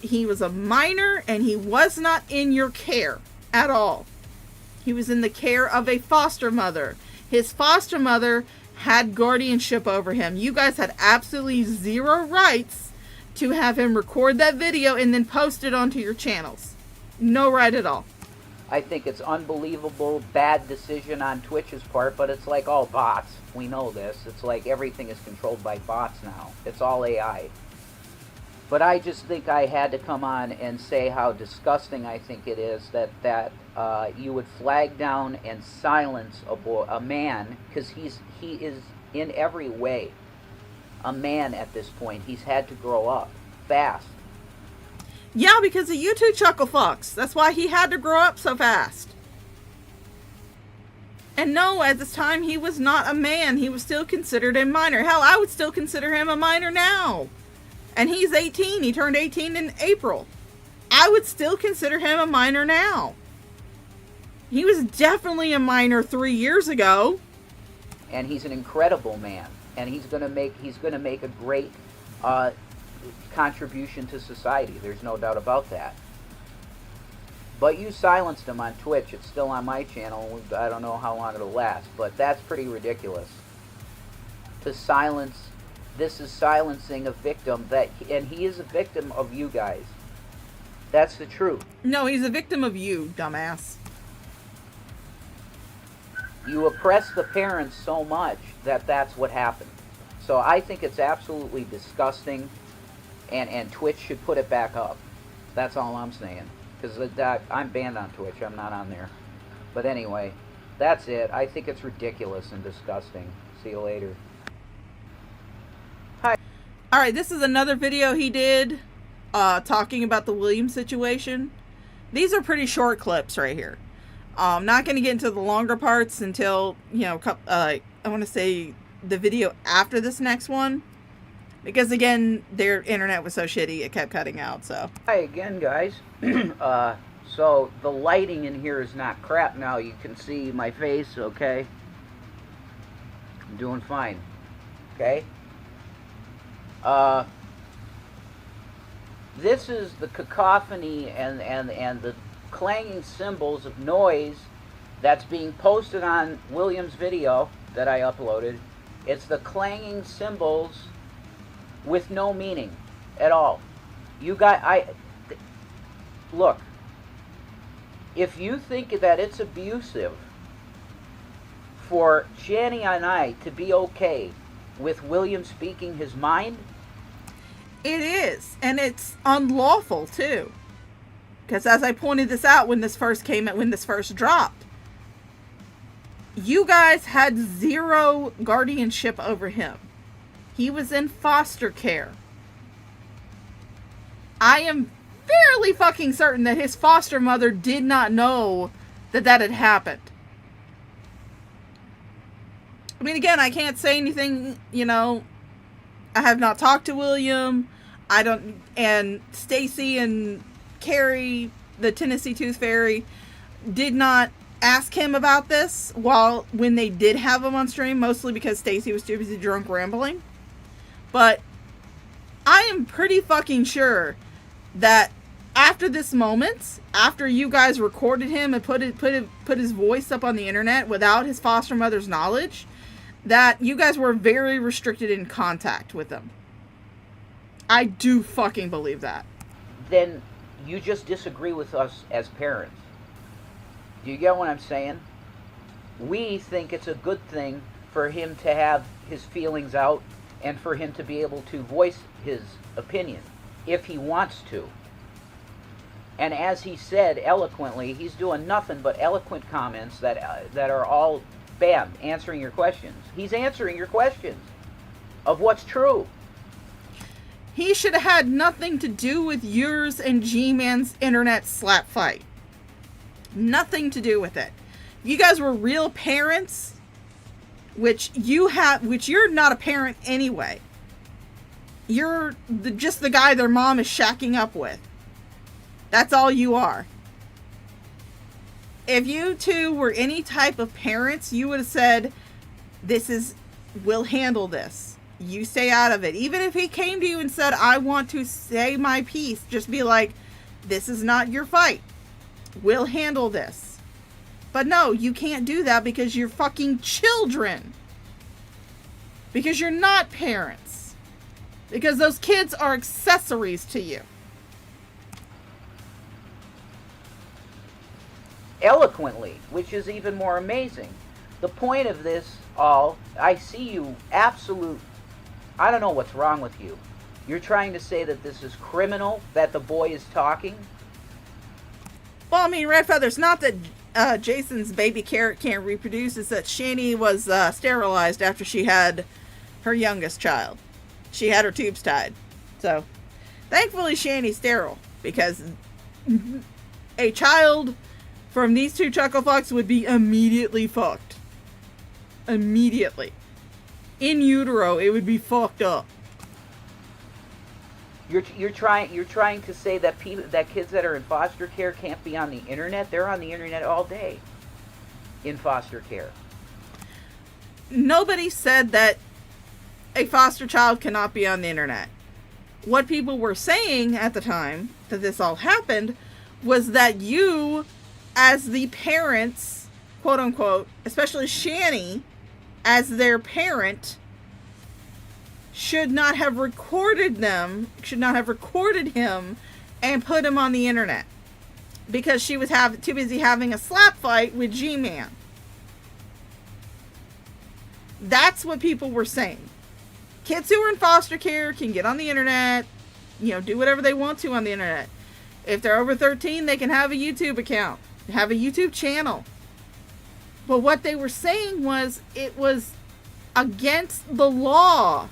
Speaker 6: He was a minor and he was not in your care at all. He was in the care of a foster mother. His foster mother had guardianship over him. You guys had absolutely zero rights to have him record that video and then post it onto your channels. No right at all.
Speaker 17: I think it's unbelievable, bad decision on Twitch's part, but it's like all bots. We know this. It's like everything is controlled by bots now. It's all AI. But I just think I had to come on and say how disgusting I think it is that you would flag down and silence a man, because he is in every way a man at this point. He's had to grow up fast.
Speaker 6: Yeah, because of you two chuckle fucks. That's why he had to grow up so fast. And no, at this time, he was not a man. He was still considered a minor. Hell, I would still consider him a minor now. And he's 18. He turned 18 in April. I would still consider him a minor now. He was definitely a minor 3 years ago.
Speaker 17: And he's an incredible man. And he's gonna make a great contribution to society. There's no doubt about that. But you silenced him on Twitch. It's still on my channel. I don't know how long it'll last, but that's pretty ridiculous. To silence, this is silencing a victim and he is a victim of you guys. That's the truth.
Speaker 6: No, he's a victim of you, dumbass.
Speaker 17: You oppress the parents so much that that's what happened. So I think it's absolutely disgusting, and Twitch should put it back up. That's all I'm saying. Because I'm banned on Twitch. I'm not on there. But anyway, that's it. I think it's ridiculous and disgusting. See you later. Hi.
Speaker 6: Alright, this is another video he did talking about the Williams situation. These are pretty short clips right here. I'm not going to get into the longer parts until, you know, I want to say the video after this next one. Because again, their internet was so shitty, it kept cutting out, so.
Speaker 17: Hi again, guys. So the lighting in here is not crap now. You can see my face, okay? I'm doing fine. Okay? This is the cacophony and the clanging cymbals of noise that's being posted on William's video that I uploaded. It's the clanging cymbals with no meaning at all. You got, look, if you think that it's abusive for Shanny and I to be okay with William speaking his mind,
Speaker 6: it is, and it's unlawful too. Because as I pointed this out when this first came out, when this first dropped, you guys had zero guardianship over him. He was in foster care. I am fairly fucking certain that his foster mother did not know that that had happened. I mean, again, I can't say anything, you know. I have not talked to William. And Stacy and Carrie, the Tennessee Tooth Fairy, did not ask him about this when they did have him on stream, mostly because Stacy was too busy drunk rambling. But I am pretty fucking sure that after this moment, after you guys recorded him and put his voice up on the internet without his foster mother's knowledge, that you guys were very restricted in contact with him. I do fucking believe that.
Speaker 17: Then you just disagree with us as parents. Do you get what I'm saying? We think it's a good thing for him to have his feelings out and for him to be able to voice his opinion if he wants to. And as he said eloquently, he's doing nothing but eloquent comments that are all bam, answering your questions. He's answering your questions of what's true.
Speaker 6: He should have had nothing to do with yours and Gman's internet slap fight. Nothing to do with it. You guys were real parents, which you're not a parent anyway. You're just the guy their mom is shacking up with. That's all you are. If you two were any type of parents, you would have said, we'll handle this. You stay out of it. Even if he came to you and said, I want to say my piece, just be like, this is not your fight. We'll handle this. But no, you can't do that because you're fucking children. Because you're not parents. Because those kids are accessories to you.
Speaker 17: Eloquently, which is even more amazing. The point of this all, I see you absolute, I don't know what's wrong with you. You're trying to say that this is criminal, that the boy is talking?
Speaker 6: Well, I mean, Red Feather, it's not that Jason's baby carrot can't reproduce, it's that Shani was sterilized after she had her youngest child. She had her tubes tied. So, thankfully Shani's sterile, because a child from these two chuckle fucks would be immediately fucked. Immediately. In utero, it would be fucked up.
Speaker 17: You're trying to say that kids that are in foster care can't be on the internet? They're on the internet all day in foster care.
Speaker 6: Nobody said that a foster child cannot be on the internet. What people were saying at the time that this all happened was that you, as the parents, quote unquote, especially Shani, as their parent, should not have recorded him and put him on the internet. Because she was too busy having a slap fight with Gman. That's what people were saying. Kids who are in foster care can get on the internet, do whatever they want to on the internet. If they're over 13, they can have a YouTube account, have a YouTube channel. But what they were saying was it was against the law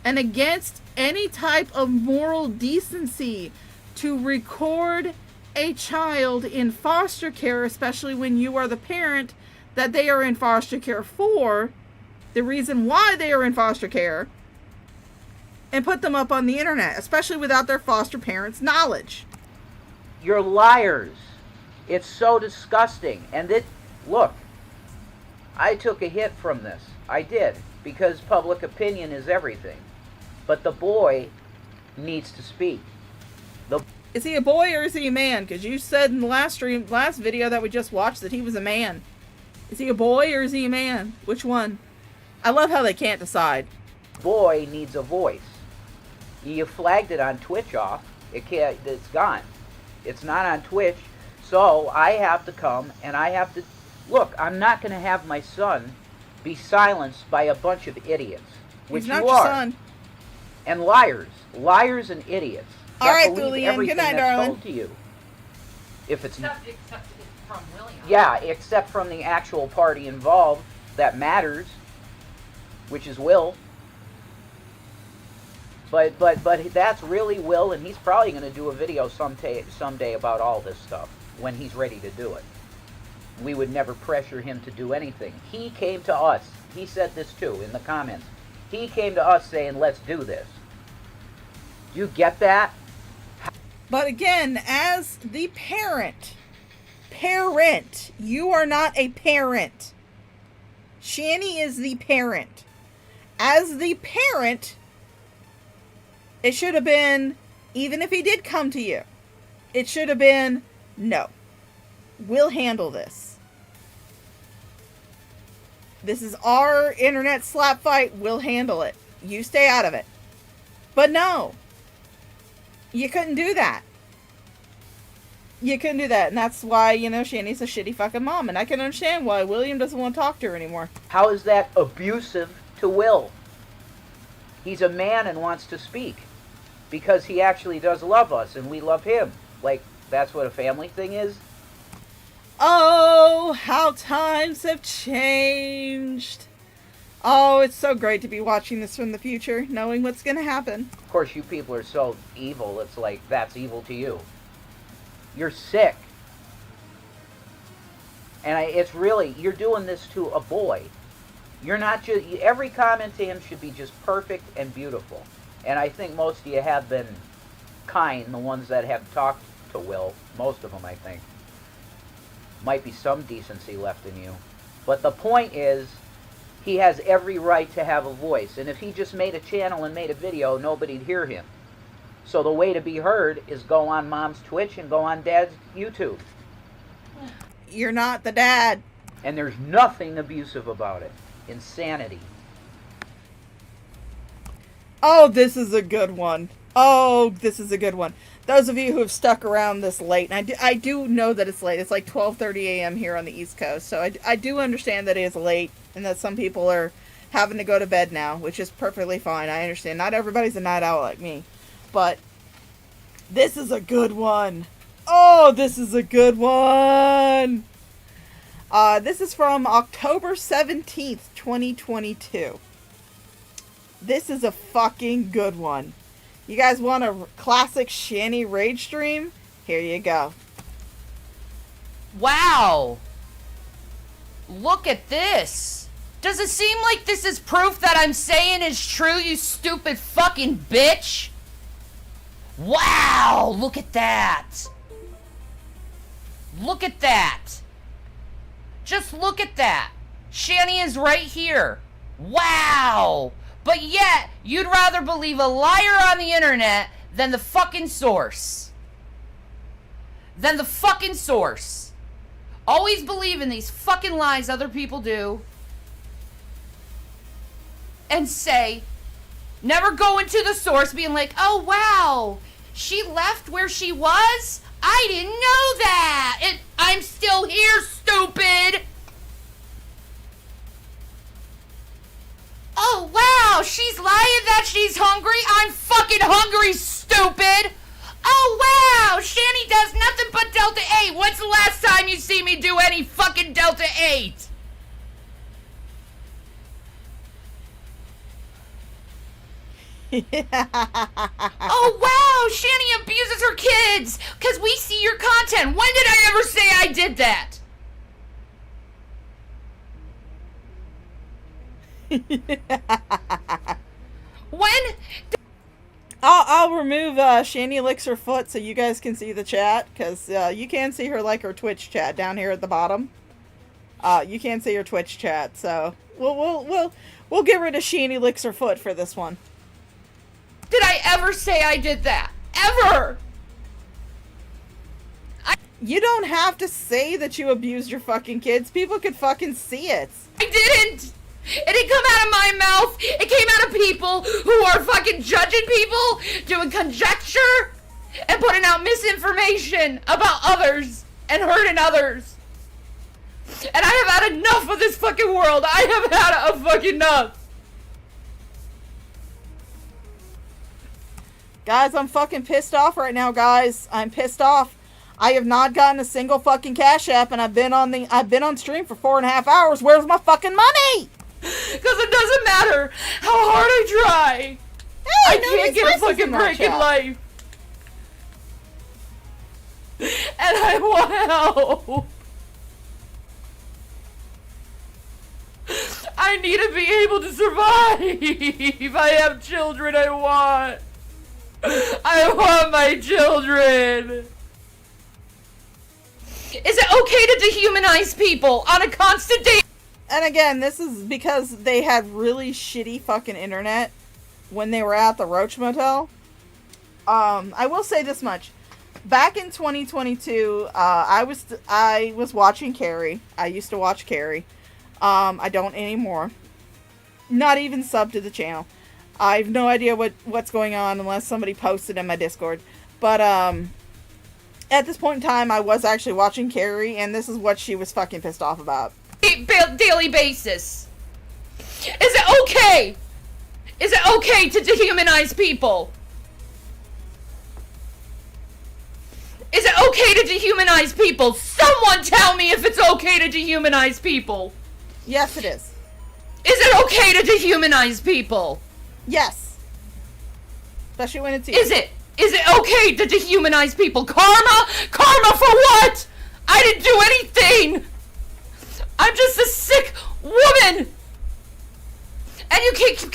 Speaker 6: and against any type of moral decency to record a child in foster care, especially when you are the parent that they are in foster care for, the reason why they are in foster care, and put them up on the internet, especially without their foster parents' knowledge.
Speaker 17: You're liars. It's so disgusting. And look, I took a hit from this. I did, because public opinion is everything. But the boy needs to speak.
Speaker 6: Is he a boy or is he a man? Because you said in the last video that we just watched that he was a man. Is he a boy or is he a man? Which one? I love how they can't decide.
Speaker 17: Boy needs a voice. You flagged it on Twitch off. It's gone. It's not on Twitch. So I have to come and I have to... Look, I'm not going to have my son be silenced by a bunch of idiots. Which
Speaker 6: He's not
Speaker 17: you
Speaker 6: your
Speaker 17: are.
Speaker 6: son.
Speaker 17: And liars. Liars and idiots.
Speaker 6: All right,
Speaker 17: believe
Speaker 6: Julian.
Speaker 17: everything
Speaker 6: Good night,
Speaker 17: that's
Speaker 6: darling.
Speaker 17: told to you. If it's
Speaker 11: Except from William.
Speaker 17: Yeah, except from the actual party involved that matters, which is Will. But that's really Will, and he's probably going to do a video someday about all this stuff when he's ready to do it. We would never pressure him to do anything. He came to us. He said this too in the comments. He came to us saying, let's do this. Do you get that?
Speaker 6: But again, as the parent, you are not a parent. Shani is the parent. As the parent, it should have been, even if he did come to you, it should have been, no, we'll handle this. This is our internet slap fight, we'll handle it. You stay out of it. But no. You couldn't do that. You couldn't do that. And that's why, Shani's a shitty fucking mom. And I can understand why William doesn't want to talk to her anymore.
Speaker 17: How is that abusive to Will? He's a man and wants to speak. Because he actually does love us and we love him. Like, that's what a family thing is?
Speaker 6: Oh, how times have changed. Oh, it's so great to be watching this from the future, knowing what's going to happen.
Speaker 17: Of course, you people are so evil, it's like, that's evil to you. You're sick. And it's really, you're doing this to a boy. You're not just, every comment to him should be just perfect and beautiful. And I think most of you have been kind, the ones that have talked to Will. Most of them, I think. Might be some decency left in you. But the point is, he has every right to have a voice. And if he just made a channel and made a video, nobody'd hear him. So the way to be heard is go on Mom's Twitch and go on Dad's YouTube.
Speaker 6: You're not the dad.
Speaker 17: And there's nothing abusive about it. Insanity.
Speaker 6: Oh, this is a good one. Oh, this is a good one. Those of you who have stuck around this late, and I do know that it's late. It's like 12:30 a.m. here on the East Coast. So I do understand that it is late and that some people are having to go to bed now, which is perfectly fine. I understand. Not everybody's a night owl like me. But this is a good one. Oh, this is a good one. This is from October 17th, 2022. This is a fucking good one. You guys want a classic Shanny rage stream? Here you go.
Speaker 10: Wow. Look at this. Does it seem like this is proof that I'm saying is true, you stupid fucking bitch? Wow, look at that. Look at that. Just look at that. Shanny is right here. Wow. But yet, you'd rather believe a liar on the internet than the fucking source. Than the fucking source. Always believe in these fucking lies other people do. And say, never go into the source being like, oh wow, she left where she was? I didn't know that. I'm still here, stupid. Oh, wow, she's lying that she's hungry? I'm fucking hungry, stupid! Oh, wow, Shanny does nothing but Delta 8. When's the last time you see me do any fucking Delta 8? Oh, wow, Shanny abuses her kids because we see your content. When did I ever say I did that? When?
Speaker 6: I'll remove Shanny licks her foot so you guys can see the chat, because you can see her like her Twitch chat down here at the bottom. You can see her Twitch chat, so we'll get rid of Shanny licks her foot for this one.
Speaker 10: Did I ever say I did that? Ever?
Speaker 6: You don't have to say that you abused your fucking kids. People could fucking see it.
Speaker 10: I didn't! It didn't come out of my mouth. It came out of people who are fucking judging people, doing conjecture, and putting out misinformation about others and hurting others. And I have had enough of this fucking world. I have had a fucking enough.
Speaker 6: Guys, I'm fucking pissed off right now, guys. I'm pissed off. I have not gotten a single fucking Cash App, and I've been on stream for 4.5 hours. Where's my fucking money?
Speaker 10: Because it doesn't matter how hard I try.
Speaker 6: Hey,
Speaker 10: I can't get a fucking break in life. And I want help. I need to be able to survive. I have children I want. I want my children. Is it okay to dehumanize people on a constant day?
Speaker 6: And again, this is because they had really shitty fucking internet when they were at the Roach Motel. I will say this much. Back in 2022, I was watching Carrie. I used to watch Carrie. I don't anymore. Not even sub to the channel. I have no idea what's going on unless somebody posted in my Discord. But, at this point in time, I was actually watching Carrie, and this is what she was fucking pissed off about.
Speaker 10: Daily basis. Is it okay? Is it okay to dehumanize people? Is it okay to dehumanize people? Someone tell me if it's okay to dehumanize people.
Speaker 6: Yes, it is.
Speaker 10: Is it okay to dehumanize people?
Speaker 6: Yes. Especially when it's you.
Speaker 10: Is it okay to dehumanize people? Karma? Karma for what? I didn't do anything. I'm just a sick woman.
Speaker 2: And you keep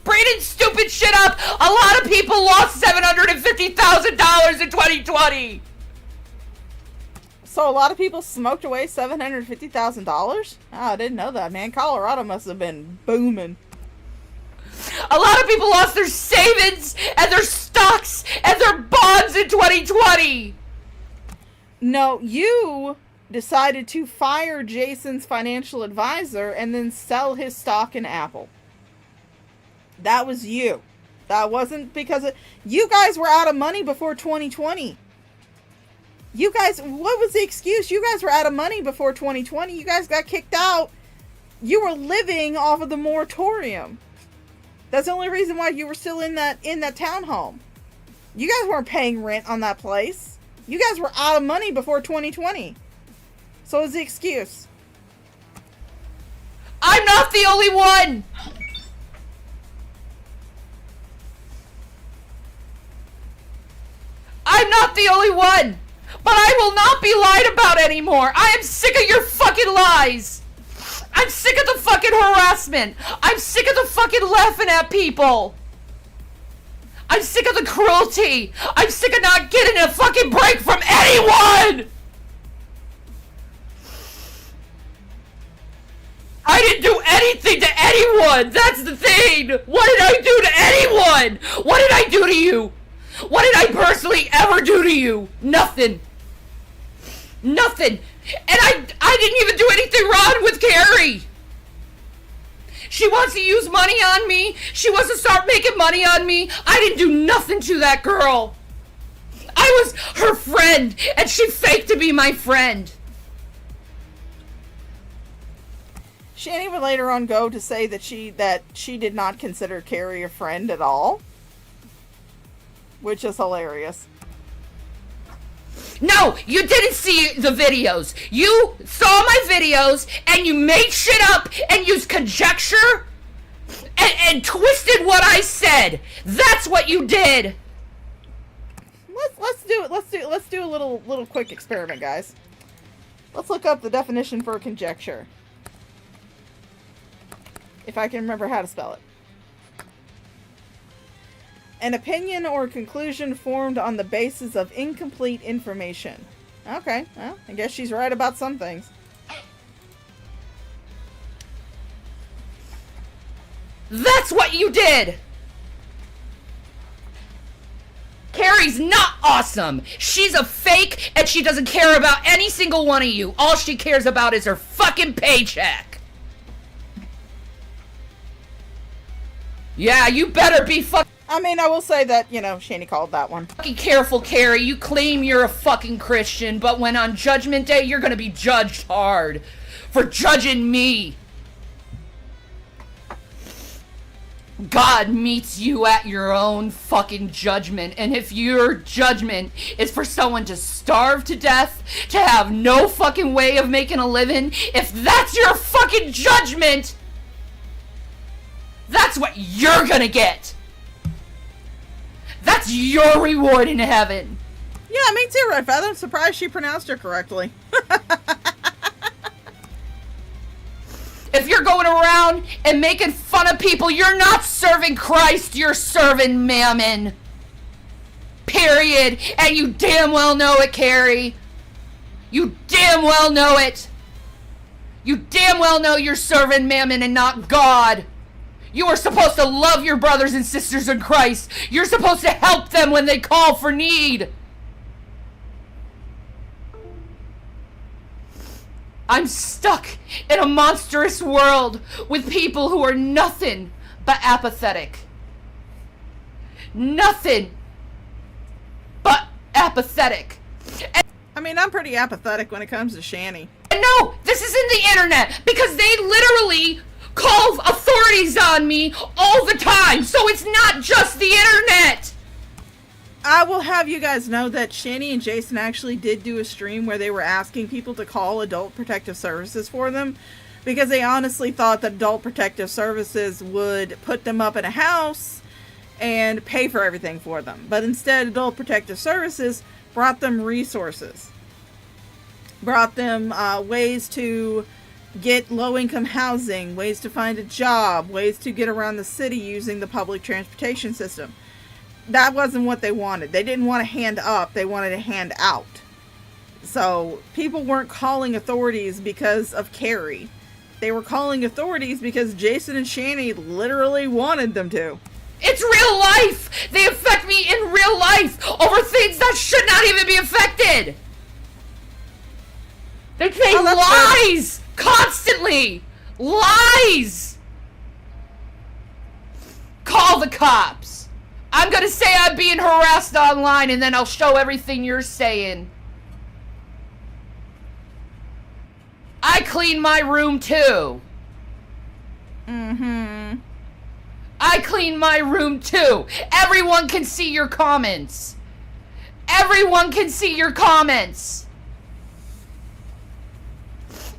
Speaker 2: bringing stupid shit up. A lot of people lost $750,000 in 2020.
Speaker 6: So a lot of people smoked away $750,000? Oh, I didn't know that, man. Colorado must have been booming.
Speaker 2: A lot of people lost their savings and their stocks and their bonds in 2020.
Speaker 6: No, you decided to fire Jason's financial advisor and then sell his stock in Apple. That was you. That wasn't because you guys were out of money before 2020. You guys, what was the excuse? You guys were out of money before 2020. You guys got kicked out. You were living off of the moratorium. That's the only reason why you were still in that townhome. You guys weren't paying rent on that place. You guys were out of money before 2020. So what's the excuse?
Speaker 2: I'm not the only one. I'm not the only one. But I will not be lied about anymore. I am sick of your fucking lies. I'm sick of the fucking harassment. I'm sick of the fucking laughing at people. I'm sick of the cruelty. I'm sick of not getting a fucking break from anyone. I didn't do anything to anyone. That's the thing. What did I do to anyone? What did I do to you? What did I personally ever do to you? Nothing. Nothing. And I didn't even do anything wrong with Carrie. She wants to use money on me. She wants to start making money on me. I didn't do nothing to that girl. I was her friend, and she faked to be my friend.
Speaker 6: Shani would later on go to say that she did not consider Carrie a friend at all, which is hilarious.
Speaker 2: No, you didn't see the videos. You saw my videos and you made shit up and used conjecture and twisted what I said. That's what you did.
Speaker 6: Let's do a little quick experiment, guys. Let's look up the definition for conjecture. If I can remember how to spell it. An opinion or conclusion formed on the basis of incomplete information. Okay, well, I guess she's right about some things.
Speaker 2: That's what you did! Carrie's not awesome! She's a fake and she doesn't care about any single one of you. All she cares about is her fucking paycheck. Yeah, you better be
Speaker 6: I mean, I will say that, Shani called that one.
Speaker 2: Fucking careful, Carrie. You claim you're a fucking Christian, but when on Judgment Day, you're gonna be judged hard for judging me. God meets you at your own fucking judgment, and if your judgment is for someone to starve to death, to have no fucking way of making a living, if that's your fucking judgment, that's what you're gonna get. That's your reward in heaven.
Speaker 6: Yeah, me too, Red Feather. I'm surprised she pronounced her correctly.
Speaker 2: If you're going around and making fun of people, you're not serving Christ, you're serving mammon. Period. And you damn well know it, Carrie. You damn well know it. You damn well know you're serving mammon and not God. You are supposed to love your brothers and sisters in Christ. You're supposed to help them when they call for need. I'm stuck in a monstrous world with people who are nothing but apathetic. Nothing but apathetic.
Speaker 6: I mean, I'm pretty apathetic when it comes to Shani.
Speaker 2: And no, this isn't the internet, because they literally call authorities on me all the time, so it's not just the internet.
Speaker 6: I will have you guys know that Shani and Jason actually did do a stream where they were asking people to call Adult Protective Services for them, because they honestly thought that Adult Protective Services would put them up in a house and pay for everything for them. But instead, Adult Protective Services brought them resources. Brought them ways to get low-income housing, ways to find a job, ways to get around the city using the public transportation system. That wasn't what they wanted. They didn't want a hand up, they wanted a hand out. So people weren't calling authorities because of Carrie. They were calling authorities because Jason and Shani literally wanted them to.
Speaker 2: It's real life! They affect me in real life over things that should not even be affected! They say lies! Constantly! Lies! Call the cops! I'm gonna say I'm being harassed online and then I'll show everything you're saying. I clean my room too.
Speaker 6: Mm-hmm.
Speaker 2: I clean my room too. Everyone can see your comments. Everyone can see your comments.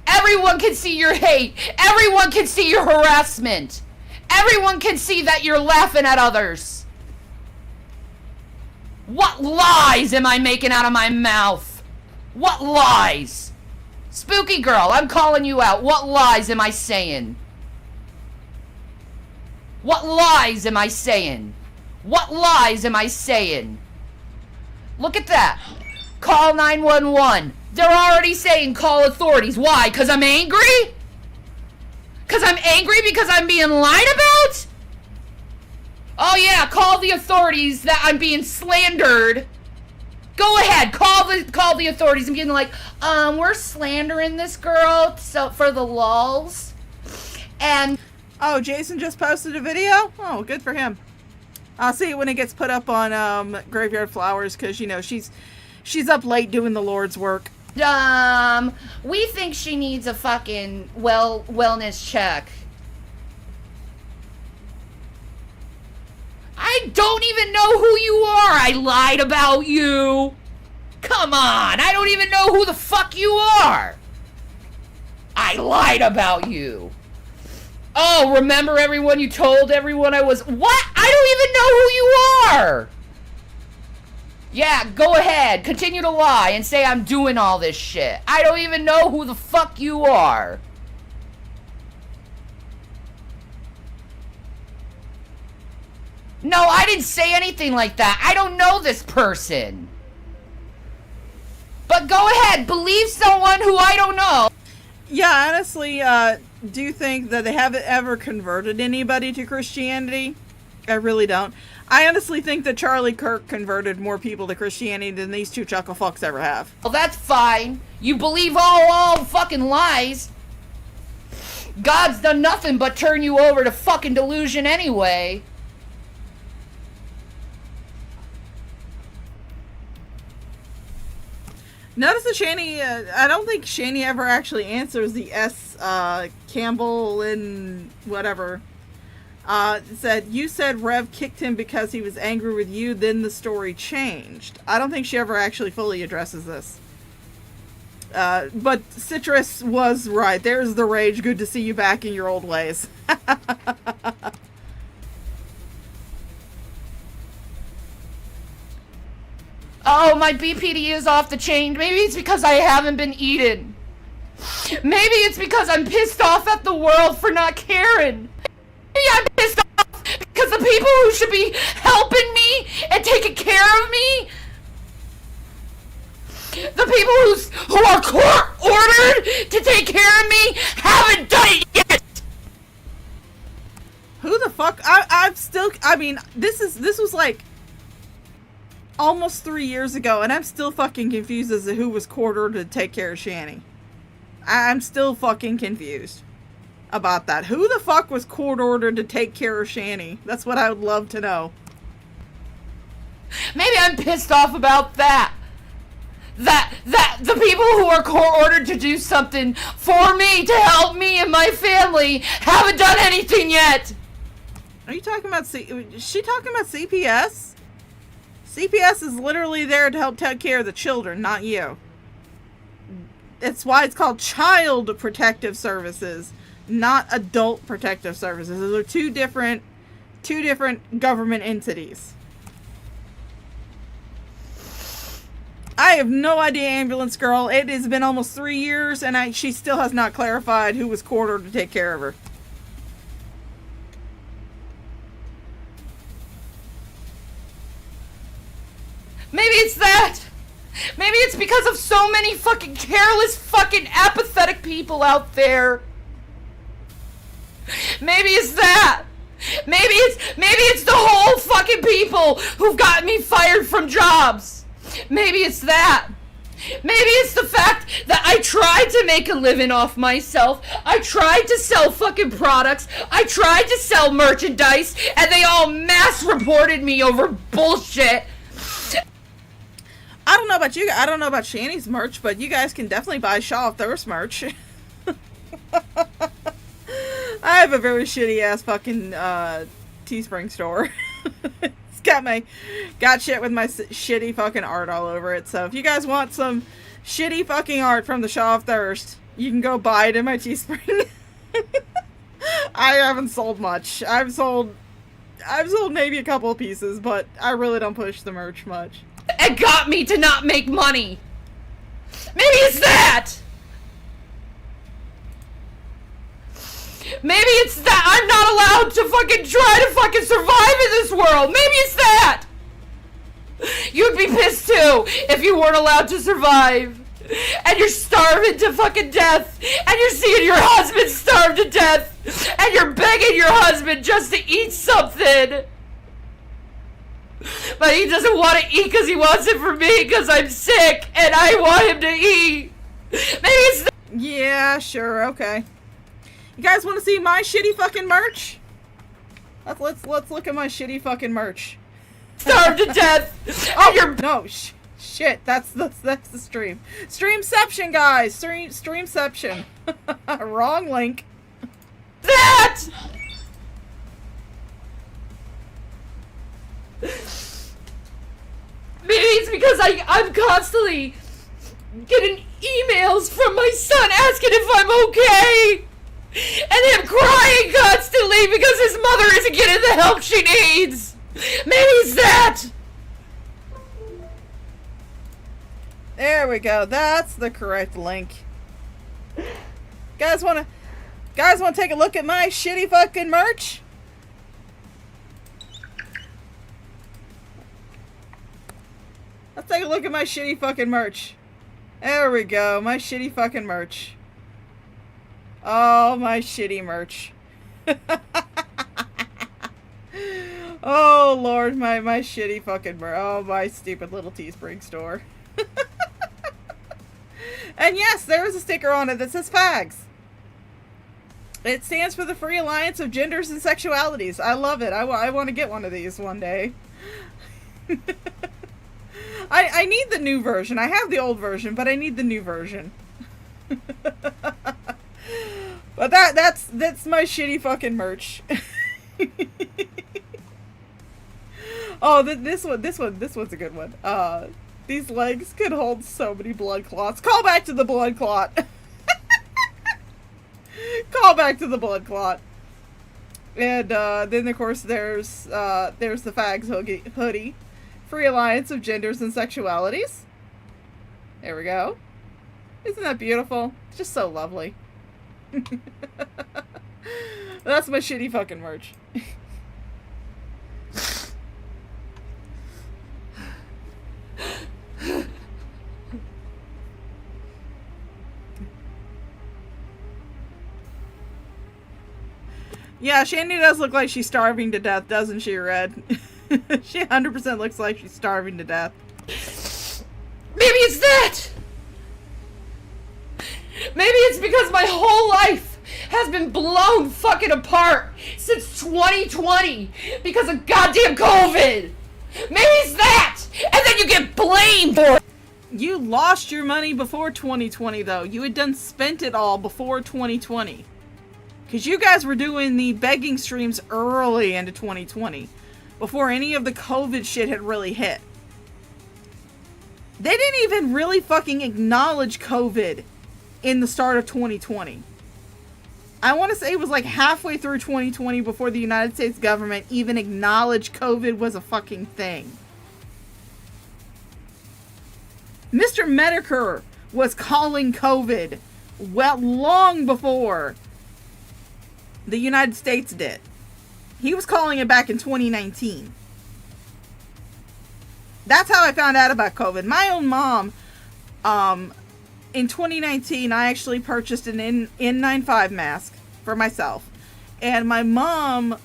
Speaker 2: Everyone can see your hate. Everyone can see your harassment. Everyone can see that you're laughing at others. What lies am I making out of my mouth? What lies? Spooky girl, I'm calling you out. What lies am I saying? What lies am I saying? What lies am I saying? Look at that. Call 911. They're already saying call authorities. Why? Because I'm angry? Because I'm angry because I'm being lied about? Oh yeah, call the authorities that I'm being slandered. Go ahead, call the authorities and being like, we're slandering this girl so for the lulz. And
Speaker 6: oh, Jason just posted a video? Oh, good for him. I'll see it when it gets put up on Graveyard Flowers, because, you know, she's up late doing the Lord's work.
Speaker 2: We think she needs a fucking wellness check. I don't even know who you are. I lied about you. Come on, I don't even know who the fuck you are. I lied about you. Oh, remember everyone you told everyone I was... What? I don't even know who you are! Yeah, go ahead. Continue to lie and say I'm doing all this shit. I don't even know who the fuck you are. No, I didn't say anything like that. I don't know this person. But go ahead, believe someone who I don't know.
Speaker 6: Yeah, honestly, do you think that they haven't ever converted anybody to Christianity? I really don't. I honestly think that Charlie Kirk converted more people to Christianity than these two chuckle fucks ever have.
Speaker 2: Well, that's fine. You believe all fucking lies. God's done nothing but turn you over to fucking delusion anyway.
Speaker 6: Notice that Shani, I don't think Shani ever actually answers the S. Campbell and whatever. Said, you said Rev kicked him because he was angry with you, then the story changed. I don't think she ever actually fully addresses this. But Citrus was right. There's the rage. Good to see you back in your old ways.
Speaker 2: Oh, my BPD is off the chain. Maybe it's because I haven't been eating. Maybe it's because I'm pissed off at the world for not caring. Maybe I'm pissed off because the people who should be helping me and taking care of me, the people who are court-ordered to take care of me, haven't done it yet.
Speaker 6: Who the fuck? I mean, this was like almost 3 years ago, and I'm still fucking confused as to who was court-ordered to take care of Shani. I'm still fucking confused about that. Who the fuck was court-ordered to take care of Shani? That's what I would love to know.
Speaker 2: Maybe I'm pissed off about that. That the people who are court-ordered to do something for me, to help me and my family, haven't done anything yet.
Speaker 6: Are you talking about is she talking about CPS? CPS is literally there to help take care of the children, not you. That's why it's called Child Protective Services, not Adult Protective Services. Those are two different government entities. I have no idea, ambulance girl. It has been almost 3 years, and she still has not clarified who was quartered to take care of her.
Speaker 2: Maybe it's that. Maybe it's because of so many fucking careless, fucking apathetic people out there. Maybe it's that. Maybe it's the whole fucking people who've gotten me fired from jobs. Maybe it's that. Maybe it's the fact that I tried to make a living off myself. I tried to sell fucking products. I tried to sell merchandise, and they all mass reported me over bullshit.
Speaker 6: I don't know about you. I don't know about Shanny's merch, but you guys can definitely buy Shaw of Thirst merch. I have a very shitty ass fucking Teespring store. It's got shit with my shitty fucking art all over it. So if you guys want some shitty fucking art from the Shaw of Thirst, you can go buy it in my Teespring. I haven't sold much. I've sold maybe a couple of pieces, but I really don't push the merch much.
Speaker 2: It got me to not make money. Maybe it's that. Maybe it's that I'm not allowed to fucking try to fucking survive in this world. Maybe it's that. You'd be pissed too if you weren't allowed to survive. And you're starving to fucking death. And you're seeing your husband starve to death. And you're begging your husband just to eat something. But he doesn't want to eat because he wants it for me because I'm sick and I want him to eat. Maybe it's
Speaker 6: yeah, sure, okay. You guys want to see my shitty fucking merch? Let's look at my shitty fucking merch.
Speaker 2: Starved to death.
Speaker 6: Oh, you're no shit. That's the stream. Streamception, guys. Streamception. Wrong link.
Speaker 2: That. Maybe it's because I'm constantly getting emails from my son asking if I'm okay. And him crying constantly because his mother isn't getting the help she needs. Maybe it's that.
Speaker 6: There we go. That's the correct link. Guys wanna take a look at my shitty fucking merch? Let's take a look at my shitty fucking merch. There we go. My shitty fucking merch. Oh, my shitty merch. Oh, Lord, my shitty fucking merch. Oh, my stupid little Teespring store. And yes, there is a sticker on it that says FAGS. It stands for the Free Alliance of Genders and Sexualities. I love it. I want to get one of these one day. I need the new version. I have the old version, but I need the new version. But that's my shitty fucking merch. Oh, this one's a good one. These legs could hold so many blood clots. Call back to the blood clot. Call back to the blood clot. And then of course there's the Fags hoodie. Free Alliance of Genders and Sexualities. There we go. Isn't that beautiful? It's just so lovely. That's my shitty fucking merch. Yeah, Shandy does look like she's starving to death, doesn't she, Red? She 100% looks like she's starving to death.
Speaker 2: Maybe it's that! Maybe it's because my whole life has been blown fucking apart since 2020 because of goddamn COVID! Maybe it's that! And then you get blamed for it!
Speaker 6: You lost your money before 2020, though. You had done spent it all before 2020. Because you guys were doing the begging streams early into 2020. Before any of the COVID shit had really hit. They didn't even really fucking acknowledge COVID in the start of 2020. I want to say it was like halfway through 2020 before the United States government even acknowledged COVID was a fucking thing. Mr. Medicare was calling COVID well long before the United States did. He was calling it back in 2019. That's how I found out about COVID. My own mom, in 2019, I actually purchased an N95 mask for myself. And my mom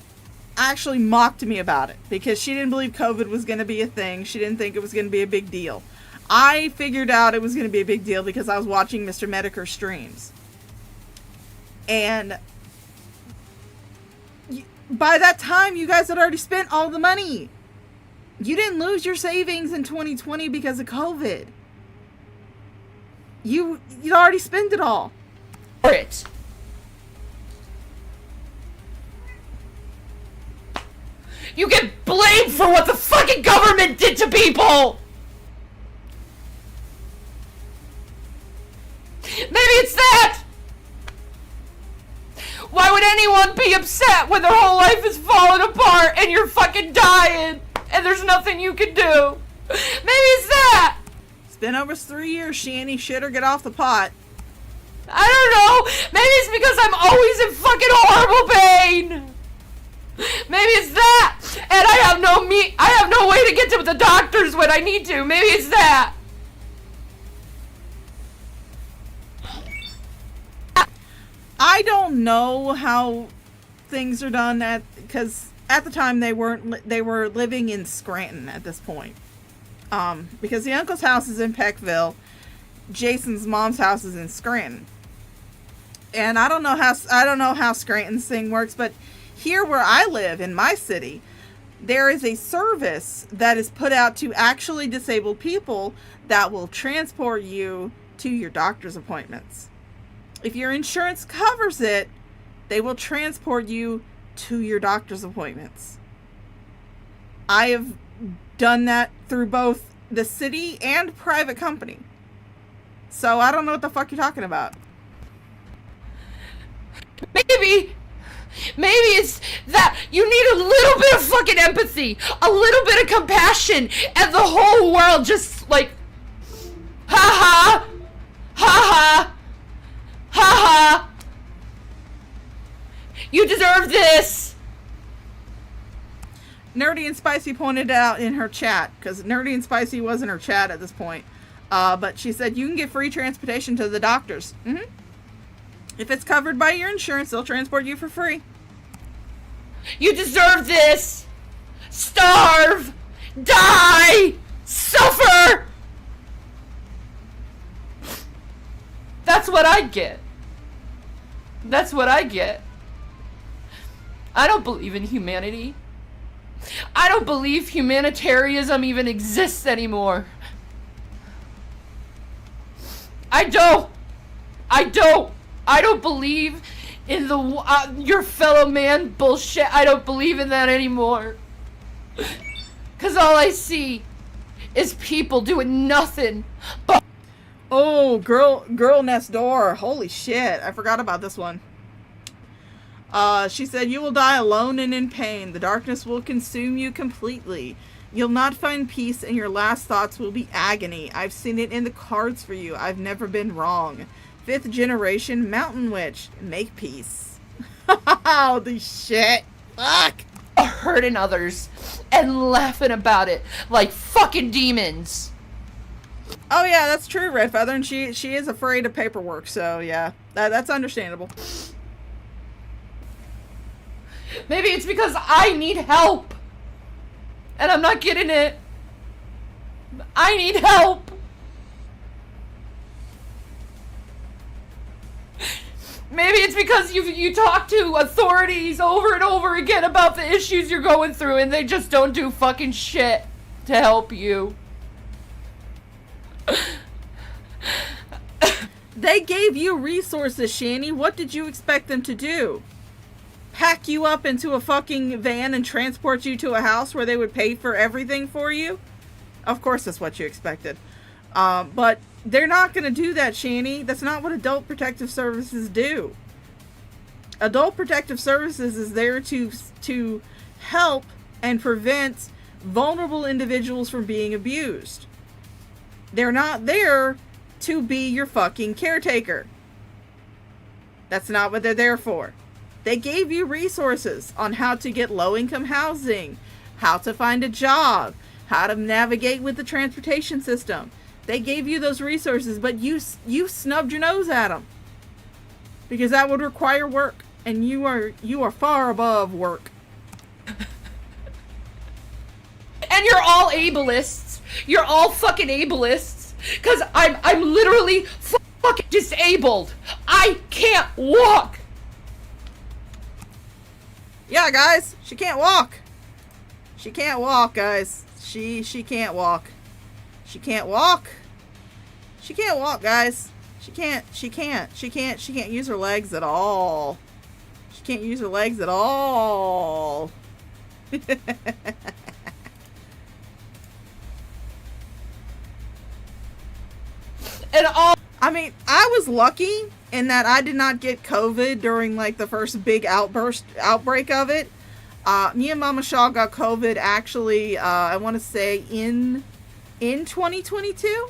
Speaker 6: actually mocked me about it because she didn't believe COVID was going to be a thing. She didn't think it was going to be a big deal. I figured out it was going to be a big deal because I was watching Mr. Medicare streams. And by that time, you guys had already spent all the money. You didn't lose your savings in 2020 because of COVID. You'd already spent it all.
Speaker 2: It. You get blamed for what the fucking government did to people! Maybe it's that! Why would anyone be upset when their whole life is falling apart and you're fucking dying and there's nothing you can do? Maybe it's that!
Speaker 6: It's been over 3 years, Shanny. Shit or get off the pot.
Speaker 2: I don't know. Maybe it's because I'm always in fucking horrible pain. Maybe it's that. And I have no way to get to the doctors when I need to. Maybe it's that.
Speaker 6: I don't know how things are done because at the time they were living in Scranton at this point. Because the uncle's house is in Peckville, Jason's mom's house is in Scranton. And I don't know how Scranton's thing works, but here where I live in my city, there is a service that is put out to actually disabled people that will transport you to your doctor's appointments. If your insurance covers it, they will transport you to your doctor's appointments. I have done that through both the city and private company. So I don't know what the fuck you're talking about.
Speaker 2: Maybe it's that you need a little bit of fucking empathy, a little bit of compassion, and the whole world just like, ha ha, ha ha, ha ha. You deserve this.
Speaker 6: Nerdy and Spicy pointed out in her chat, because Nerdy and Spicy was in her chat at this point, but she said you can get free transportation to the doctors. If it's covered by your insurance, they'll transport you for free.
Speaker 2: You deserve this. Starve. Die. Suffer. That's what I get. That's what I get. I don't believe in humanity. I don't believe humanitarianism even exists anymore. I don't believe in the your fellow man bullshit. I don't believe in that anymore. Cause all I see is people doing nothing but.
Speaker 6: Oh, girl next door. Holy shit! I forgot about this one. She said, "You will die alone and in pain. The darkness will consume you completely. You'll not find peace, and your last thoughts will be agony. I've seen it in the cards for you. I've never been wrong. 5th generation mountain witch. Make peace." Holy shit. Fuck.
Speaker 2: Hurting others and laughing about it like fucking demons.
Speaker 6: Oh yeah, that's true, Red Feather, and she is afraid of paperwork, so yeah, that's understandable.
Speaker 2: Maybe it's because I need help and I'm not getting it. I need help. Maybe it's because you talk to authorities over and over again about the issues you're going through and they just don't do fucking shit to help you.
Speaker 6: They gave you resources, Shani. What did you expect them to do? Pack you up into a fucking van and transport you to a house where they would pay for everything for you? Of course that's what you expected. But they're not going to do that, Shani. That's not what Adult Protective Services do. Adult Protective Services is there to help and prevent vulnerable individuals from being abused. They're not there to be your fucking caretaker. That's not what they're there for. They gave you resources on how to get low-income housing, how to find a job, how to navigate with the transportation system. They gave you those resources, but you snubbed your nose at them. Because that would require work, and you are far above work.
Speaker 2: And you're all ableists. You're all fucking ableists. Cause I'm literally fucking disabled. I can't walk.
Speaker 6: Yeah, guys, she can't walk. She can't walk, guys. She can't walk. She can't walk. She can't walk, guys. She can't use her legs at all. She can't use her legs at all. I mean, I was lucky in that I did not get COVID during like the first big outbreak of it. Me and Mama Shaw got COVID actually, I want to say in 2022.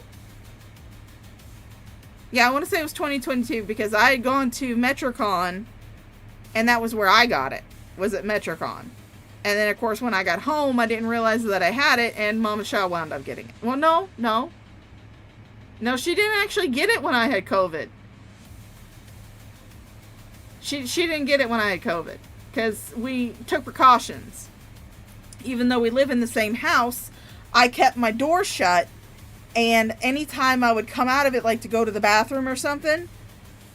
Speaker 6: Yeah, I want to say it was 2022 because I had gone to MetroCon, and that was where I got it, was at MetroCon. And then, of course, when I got home, I didn't realize that I had it, and Mama Shaw wound up getting it. Well, no, she didn't actually get it when I had COVID. She didn't get it when I had COVID, because we took precautions. Even though we live in the same house, I kept my door shut, and anytime I would come out of it, like to go to the bathroom or something,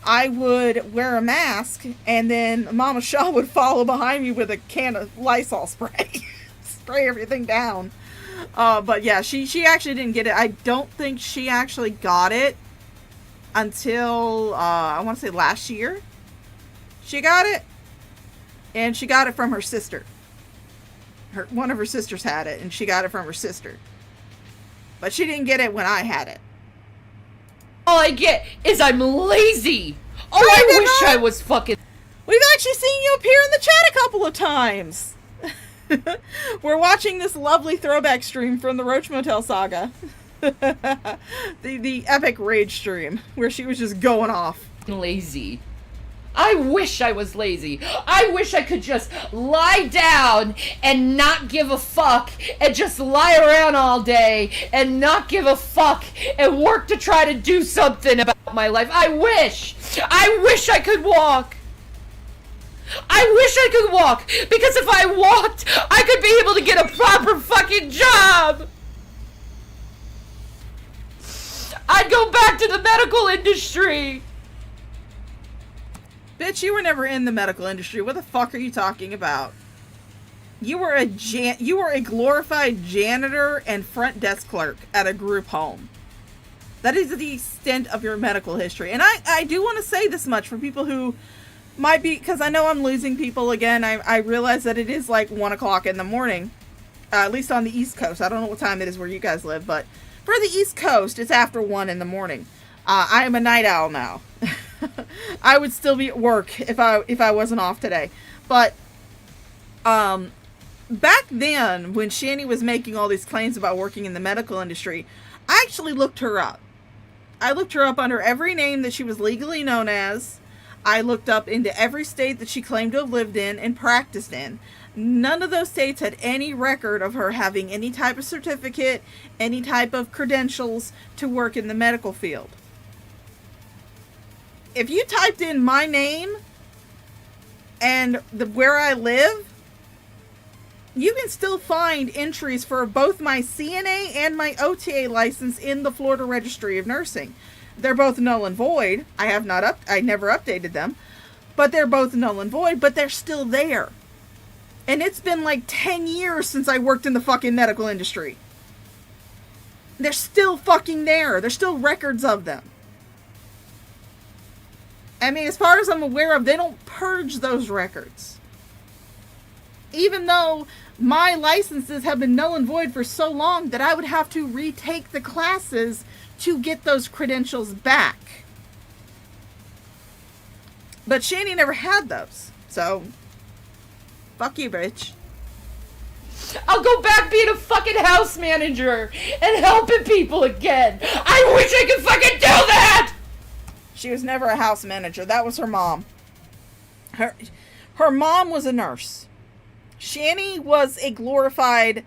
Speaker 6: I would wear a mask, and then Mama Shaw would follow behind me with a can of Lysol spray. Spray everything down. But yeah, she actually didn't get it. I don't think she actually got it until, I want to say last year. She got it. And she got it from her sister. One of her sisters had it, and she got it from her sister. But she didn't get it when I had it.
Speaker 2: All I get is I'm lazy. Oh, I wish I was fucking...
Speaker 6: We've actually seen you appear in the chat a couple of times. We're watching this lovely throwback stream from the Roach Motel saga. the epic rage stream, where she was just going off.
Speaker 2: Lazy. I wish I was lazy. I wish I could just lie down and not give a fuck and just lie around all day and not give a fuck and work to try to do something about my life. I wish I could walk. I wish I could walk, because if I walked, I could be able to get a proper fucking job. I'd go back to the medical industry.
Speaker 6: Bitch, you were never in the medical industry. What the fuck are you talking about? You were a glorified janitor and front desk clerk at a group home. That is the extent of your medical history. And I do want to say this much for people who might be, because I know I'm losing people again. I realize that it is like 1 o'clock in the morning, at least on the East Coast. I don't know what time it is where you guys live, but for the East Coast, it's after 1 in the morning. I am a night owl now. I would still be at work if I wasn't off today. But back then, when Shani was making all these claims about working in the medical industry, I actually looked her up. I looked her up under every name that she was legally known as. I looked up into every state that she claimed to have lived in and practiced in. None of those states had any record of her having any type of certificate, any type of credentials to work in the medical field. If you typed in my name and where I live, you can still find entries for both my CNA and my OTA license in the Florida Registry of Nursing. They're both null and void. I never updated them, but they're both null and void, but they're still there. And it's been like 10 years since I worked in the fucking medical industry. They're still fucking there. There's still records of them. I mean, as far as I'm aware of, they don't purge those records. Even though my licenses have been null and void for so long that I would have to retake the classes to get those credentials back. But Shani never had those. So, fuck you, bitch.
Speaker 2: I'll go back being a fucking house manager and helping people again. I wish I could fucking do that!
Speaker 6: She was never a house manager. That was her mom. Her mom was a nurse. Shanny was a glorified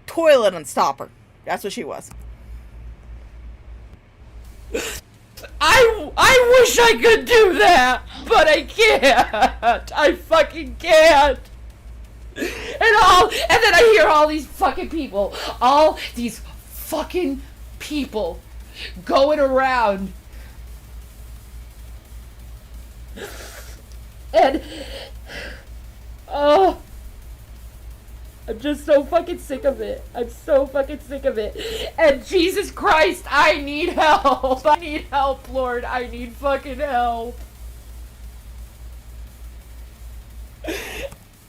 Speaker 6: toilet unstopper. That's what she was.
Speaker 2: I wish I could do that, but I can't. I fucking can't. And then I hear all these fucking people, all these fucking people going around. And oh, I'm just so fucking sick of it. I'm so fucking sick of it. And Jesus Christ, I need help. I need help, Lord. I need fucking help.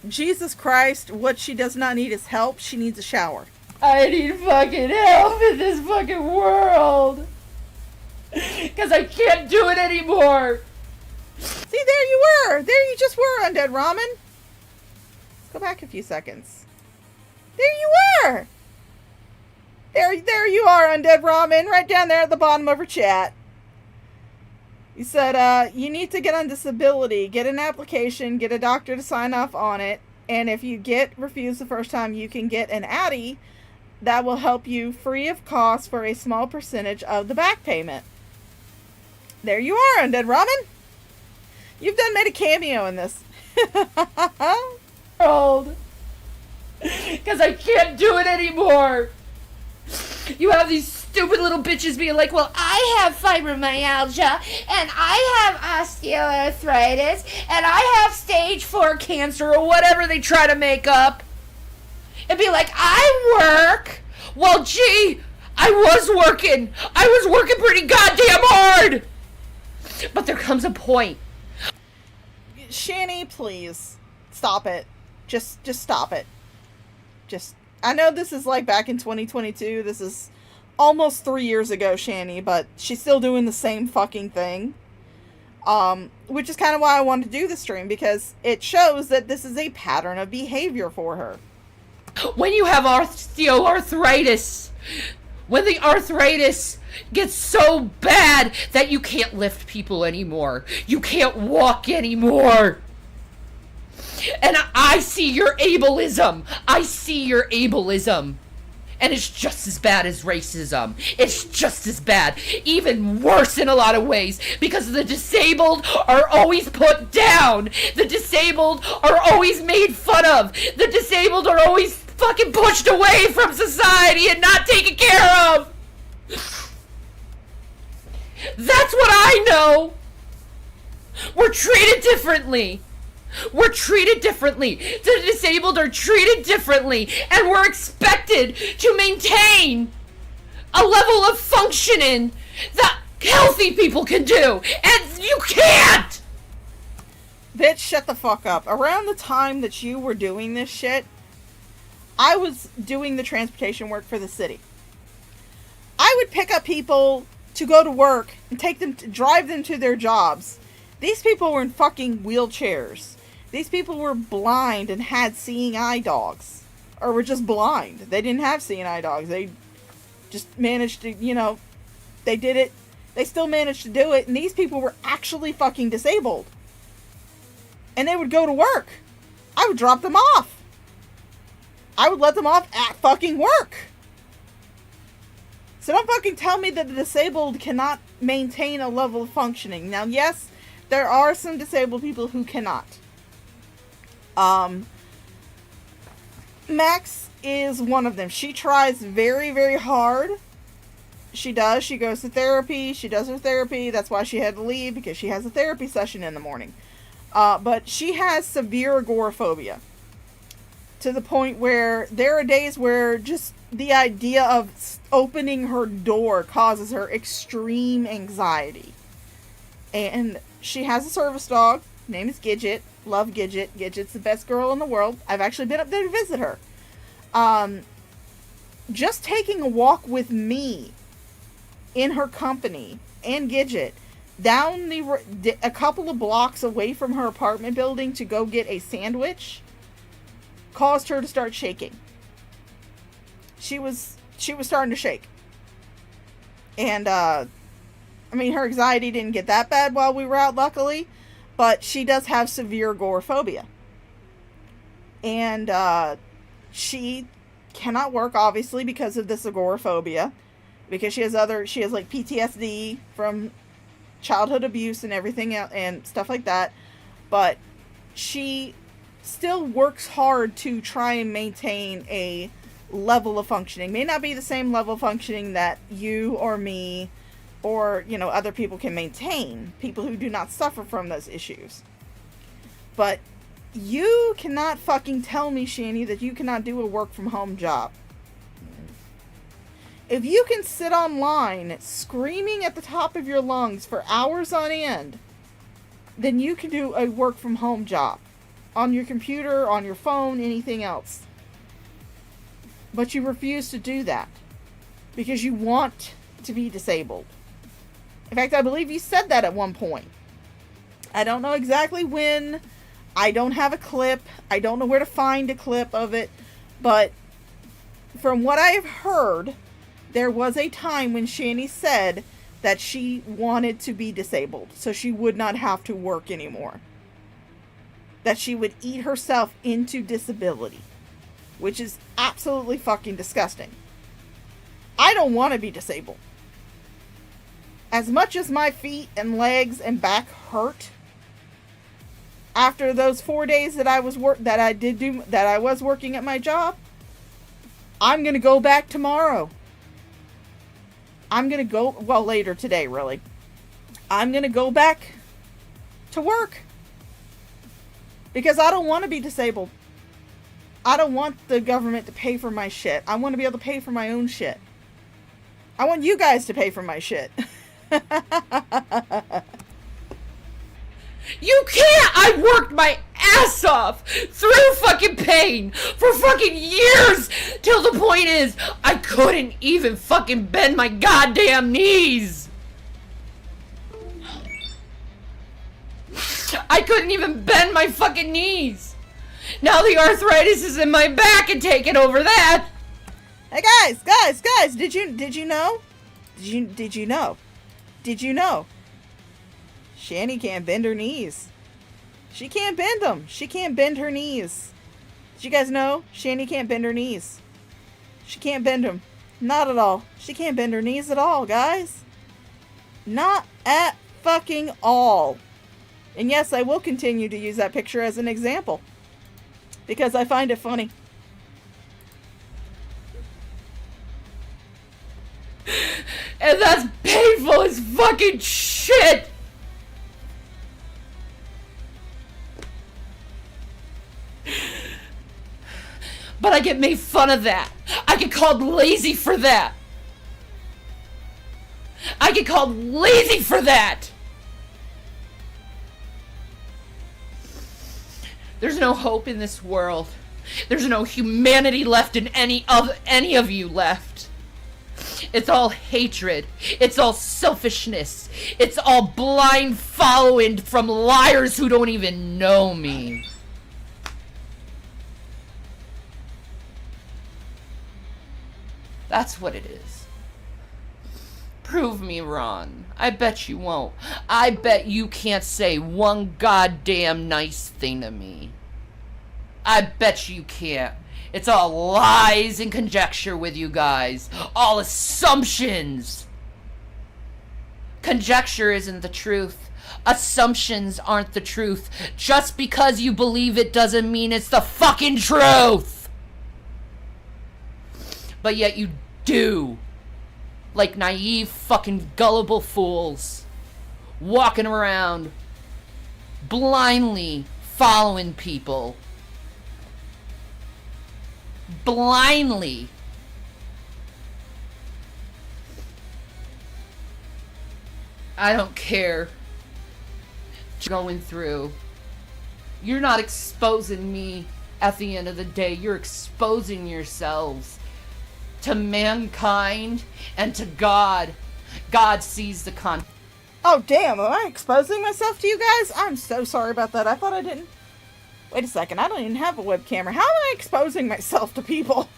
Speaker 6: Jesus Christ, what she does not need is help. She needs a shower.
Speaker 2: I need fucking help in this fucking world. Because I can't do it anymore.
Speaker 6: See, there you were. There you just were, Undead Ramen. Let's go back a few seconds. There you were. There you are, Undead Ramen, right down there at the bottom of her chat. You said, you need to get on disability, get an application, get a doctor to sign off on it, and if you get refused the first time, you can get an Addy that will help you free of cost for a small percentage of the back payment. There you are, Undead Ramen. You've made a cameo in this.
Speaker 2: Old. Because I can't do it anymore. You have these stupid little bitches being like, well, I have fibromyalgia, and I have osteoarthritis, and I have stage 4 cancer, or whatever they try to make up. And be like, I work. Well, gee, I was working. I was working pretty goddamn hard. But there comes a point.
Speaker 6: Shanny, please. Stop it. Just stop it. I know this is like back in 2022. This is almost 3 years ago, Shanny, but she's still doing the same fucking thing. Which is kind of why I wanted to do the stream, because it shows that this is a pattern of behavior for her.
Speaker 2: When you have osteoarthritis, when the arthritis gets so bad that you can't lift people anymore, you can't walk anymore. And I see your ableism. I see your ableism. And it's just as bad as racism. It's just as bad. Even worse in a lot of ways. Because the disabled are always put down. The disabled are always made fun of. The disabled are always fucking pushed away from society and not taken care of. That's what I know. We're treated differently. We're treated differently. The disabled are treated differently. And we're expected to maintain a level of functioning that healthy people can do. And you can't!
Speaker 6: Bitch, shut the fuck up. Around the time that you were doing this shit, I was doing the transportation work for the city. I would pick up people to go to work and take them to drive them to their jobs. These people were in fucking wheelchairs. These people were blind and had seeing eye dogs. Or were just blind. They didn't have seeing eye dogs. They just managed to, they did it. They still managed to do it. And these people were actually fucking disabled. And they would go to work. I would drop them off. I would let them off at fucking work. So don't fucking tell me that the disabled cannot maintain a level of functioning. Now, yes, there are some disabled people who cannot. Max is one of them. She tries very, very hard. She does. She goes to therapy. She does her therapy. That's why she had to leave, because she has a therapy session in the morning. But she has severe agoraphobia. To the point where there are days where just the idea of opening her door causes her extreme anxiety. And she has a service dog. Name is Gidget. Love Gidget. Gidget's the best girl in the world. I've actually been up there to visit her. Just taking a walk with me in her company and Gidget down a couple of blocks away from her apartment building to go get a sandwich caused her to start shaking. She was starting to shake. And, I mean, her anxiety didn't get that bad while we were out, luckily, but she does have severe agoraphobia. And, she cannot work, obviously, because of this agoraphobia, because she has like PTSD from childhood abuse and everything and stuff like that, but she still works hard to try and maintain a level of functioning. May not be the same level of functioning that you or me or, you know, other people can maintain, people who do not suffer from those issues. But you cannot fucking tell me, Shani, that you cannot do a work from home job. If you can sit online screaming at the top of your lungs for hours on end, then you can do a work from home job. On your computer, on your phone, anything else. But you refuse to do that. Because you want to be disabled. In fact, I believe you said that at one point. I don't know exactly when. I don't have a clip. I don't know where to find a clip of it. But from what I have heard, there was a time when Shani said that she wanted to be disabled. So she would not have to work anymore. That she would eat herself into disability. Which is absolutely fucking disgusting. I don't want to be disabled. As much as my feet and legs and back hurt, after those 4 days that I was working at my job, I'm gonna go back tomorrow. I'm gonna go, well, later today, really. I'm gonna go back to work. Because I don't want to be disabled. I don't want the government to pay for my shit. I want to be able to pay for my own shit. I want you guys to pay for my shit.
Speaker 2: You can't! I worked my ass off through fucking pain for fucking years till the point is I couldn't even fucking bend my goddamn knees. I couldn't even bend my fucking knees. Now the arthritis is in my back and taking over that.
Speaker 6: Hey guys, did you know? Did you know? Shani can't bend her knees. She can't bend them. She can't bend her knees. Did you guys know? Shani can't bend her knees. She can't bend them. Not at all. She can't bend her knees at all, guys. Not at fucking all. And yes, I will continue to use that picture as an example. Because I find it funny.
Speaker 2: And that's painful as fucking shit. But I get made fun of that. I get called lazy for that. I get called lazy for that. There's no hope in this world. There's no humanity left in any of you left. It's all hatred. It's all selfishness. It's all blind following from liars who don't even know me. That's what it is. Prove me wrong. I bet you won't. I bet you can't say one goddamn nice thing to me. I bet you can't. It's all lies and conjecture with you guys. All assumptions. Conjecture isn't the truth. Assumptions aren't the truth. Just because you believe it doesn't mean it's the fucking truth. But yet you do. Like naive fucking gullible fools. Walking around. Blindly following people. Blindly. I don't care. Going through. You're not exposing me at the end of the day. You're exposing yourselves to mankind and to God. God sees the con.
Speaker 6: Oh damn, am I exposing myself to you guys? I'm so sorry about that. I thought I didn't. Wait a second, I don't even have a webcam. How am I exposing myself to people?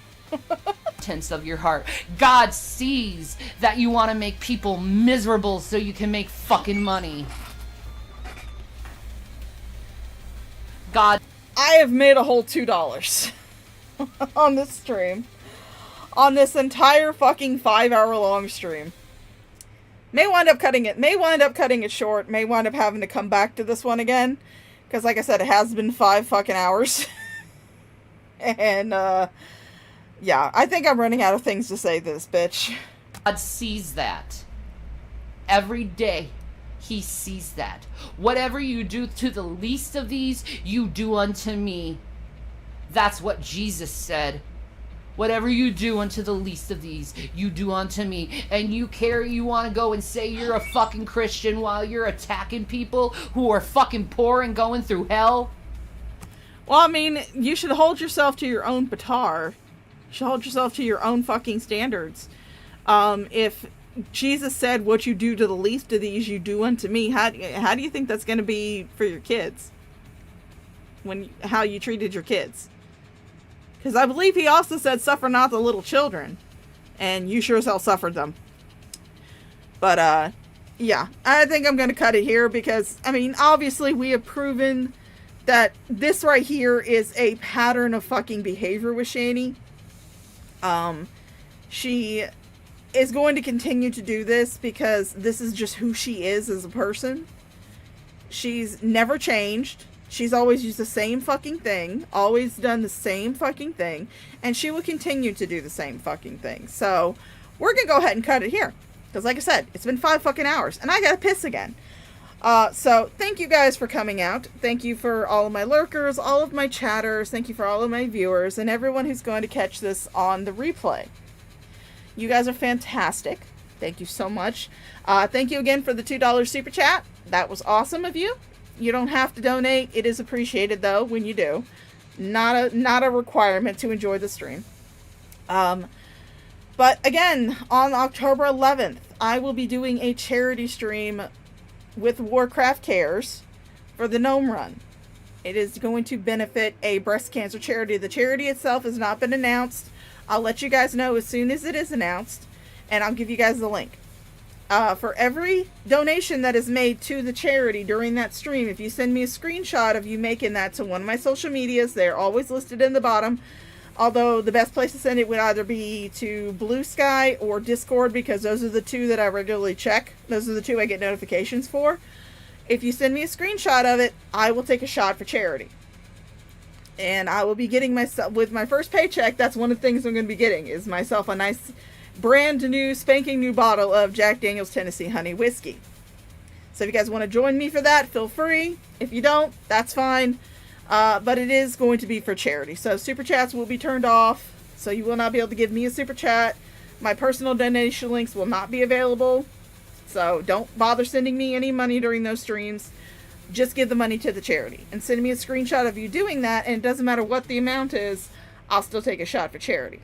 Speaker 12: Contents of your heart. God sees that you want to make people miserable so you can make fucking money. God.
Speaker 6: I have made a whole $2 on this stream. On this entire fucking 5-hour long stream. May wind up cutting it short. May wind up having to come back to this one again. Because like I said, it has been 5 fucking hours. And, yeah, I think I'm running out of things to say to this bitch.
Speaker 12: God sees that. Every day, he sees that. Whatever you do to the least of these, you do unto me. That's what Jesus said. Whatever you do unto the least of these, you do unto me. And you want to go and say you're a fucking Christian while you're attacking people who are fucking poor and going through hell?
Speaker 6: Well, I mean, you should hold yourself to your own petard. You should hold yourself to your own fucking standards. If Jesus said what you do to the least of these, you do unto me, how do you think that's going to be for your kids? How you treated your kids? Because I believe he also said, suffer not the little children. And you sure as hell suffered them. But, yeah. I think I'm going to cut it here because, I mean, obviously we have proven that this right here is a pattern of fucking behavior with Shani. She is going to continue to do this because this is just who she is as a person. She's never changed. She's always used the same fucking thing, always done the same fucking thing, and she will continue to do the same fucking thing. So, we're gonna go ahead and cut it here. Because like I said, it's been 5 fucking hours, and I gotta piss again. So, thank you guys for coming out. Thank you for all of my lurkers, all of my chatters, thank you for all of my viewers, and everyone who's going to catch this on the replay. You guys are fantastic. Thank you so much. Thank you again for the $2 super chat. That was awesome of you. You don't have to donate. It is appreciated, though, when you do. Not a requirement to enjoy the stream. But, again, on October 11th, I will be doing a charity stream with Warcraft Cares for the Gnome Run. It is going to benefit a breast cancer charity. The charity itself has not been announced. I'll let you guys know as soon as it is announced, and I'll give you guys the link. For every donation that is made to the charity during that stream, if you send me a screenshot of you making that to one of my social medias, they're always listed in the bottom. Although the best place to send it would either be to Blue Sky or Discord, because those are the two that I regularly check. Those are the two I get notifications for. If you send me a screenshot of it, I will take a shot for charity. And I will be getting myself, with my first paycheck, that's one of the things I'm going to be getting, is myself a nice brand new, spanking new bottle of Jack Daniel's Tennessee Honey Whiskey. So if you guys want to join me for that, feel free. If you don't, that's fine. But it is going to be for charity. So super chats will be turned off. So you will not be able to give me a super chat. My personal donation links will not be available. So don't bother sending me any money during those streams. Just give the money to the charity. And send me a screenshot of you doing that. And it doesn't matter what the amount is. I'll still take a shot for charity.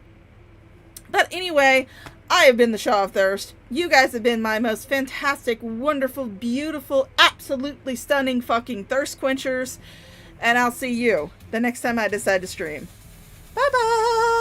Speaker 6: But anyway, I have been the Shaw of Thirst. You guys have been my most fantastic, wonderful, beautiful, absolutely stunning fucking thirst quenchers. And I'll see you the next time I decide to stream. Bye-bye!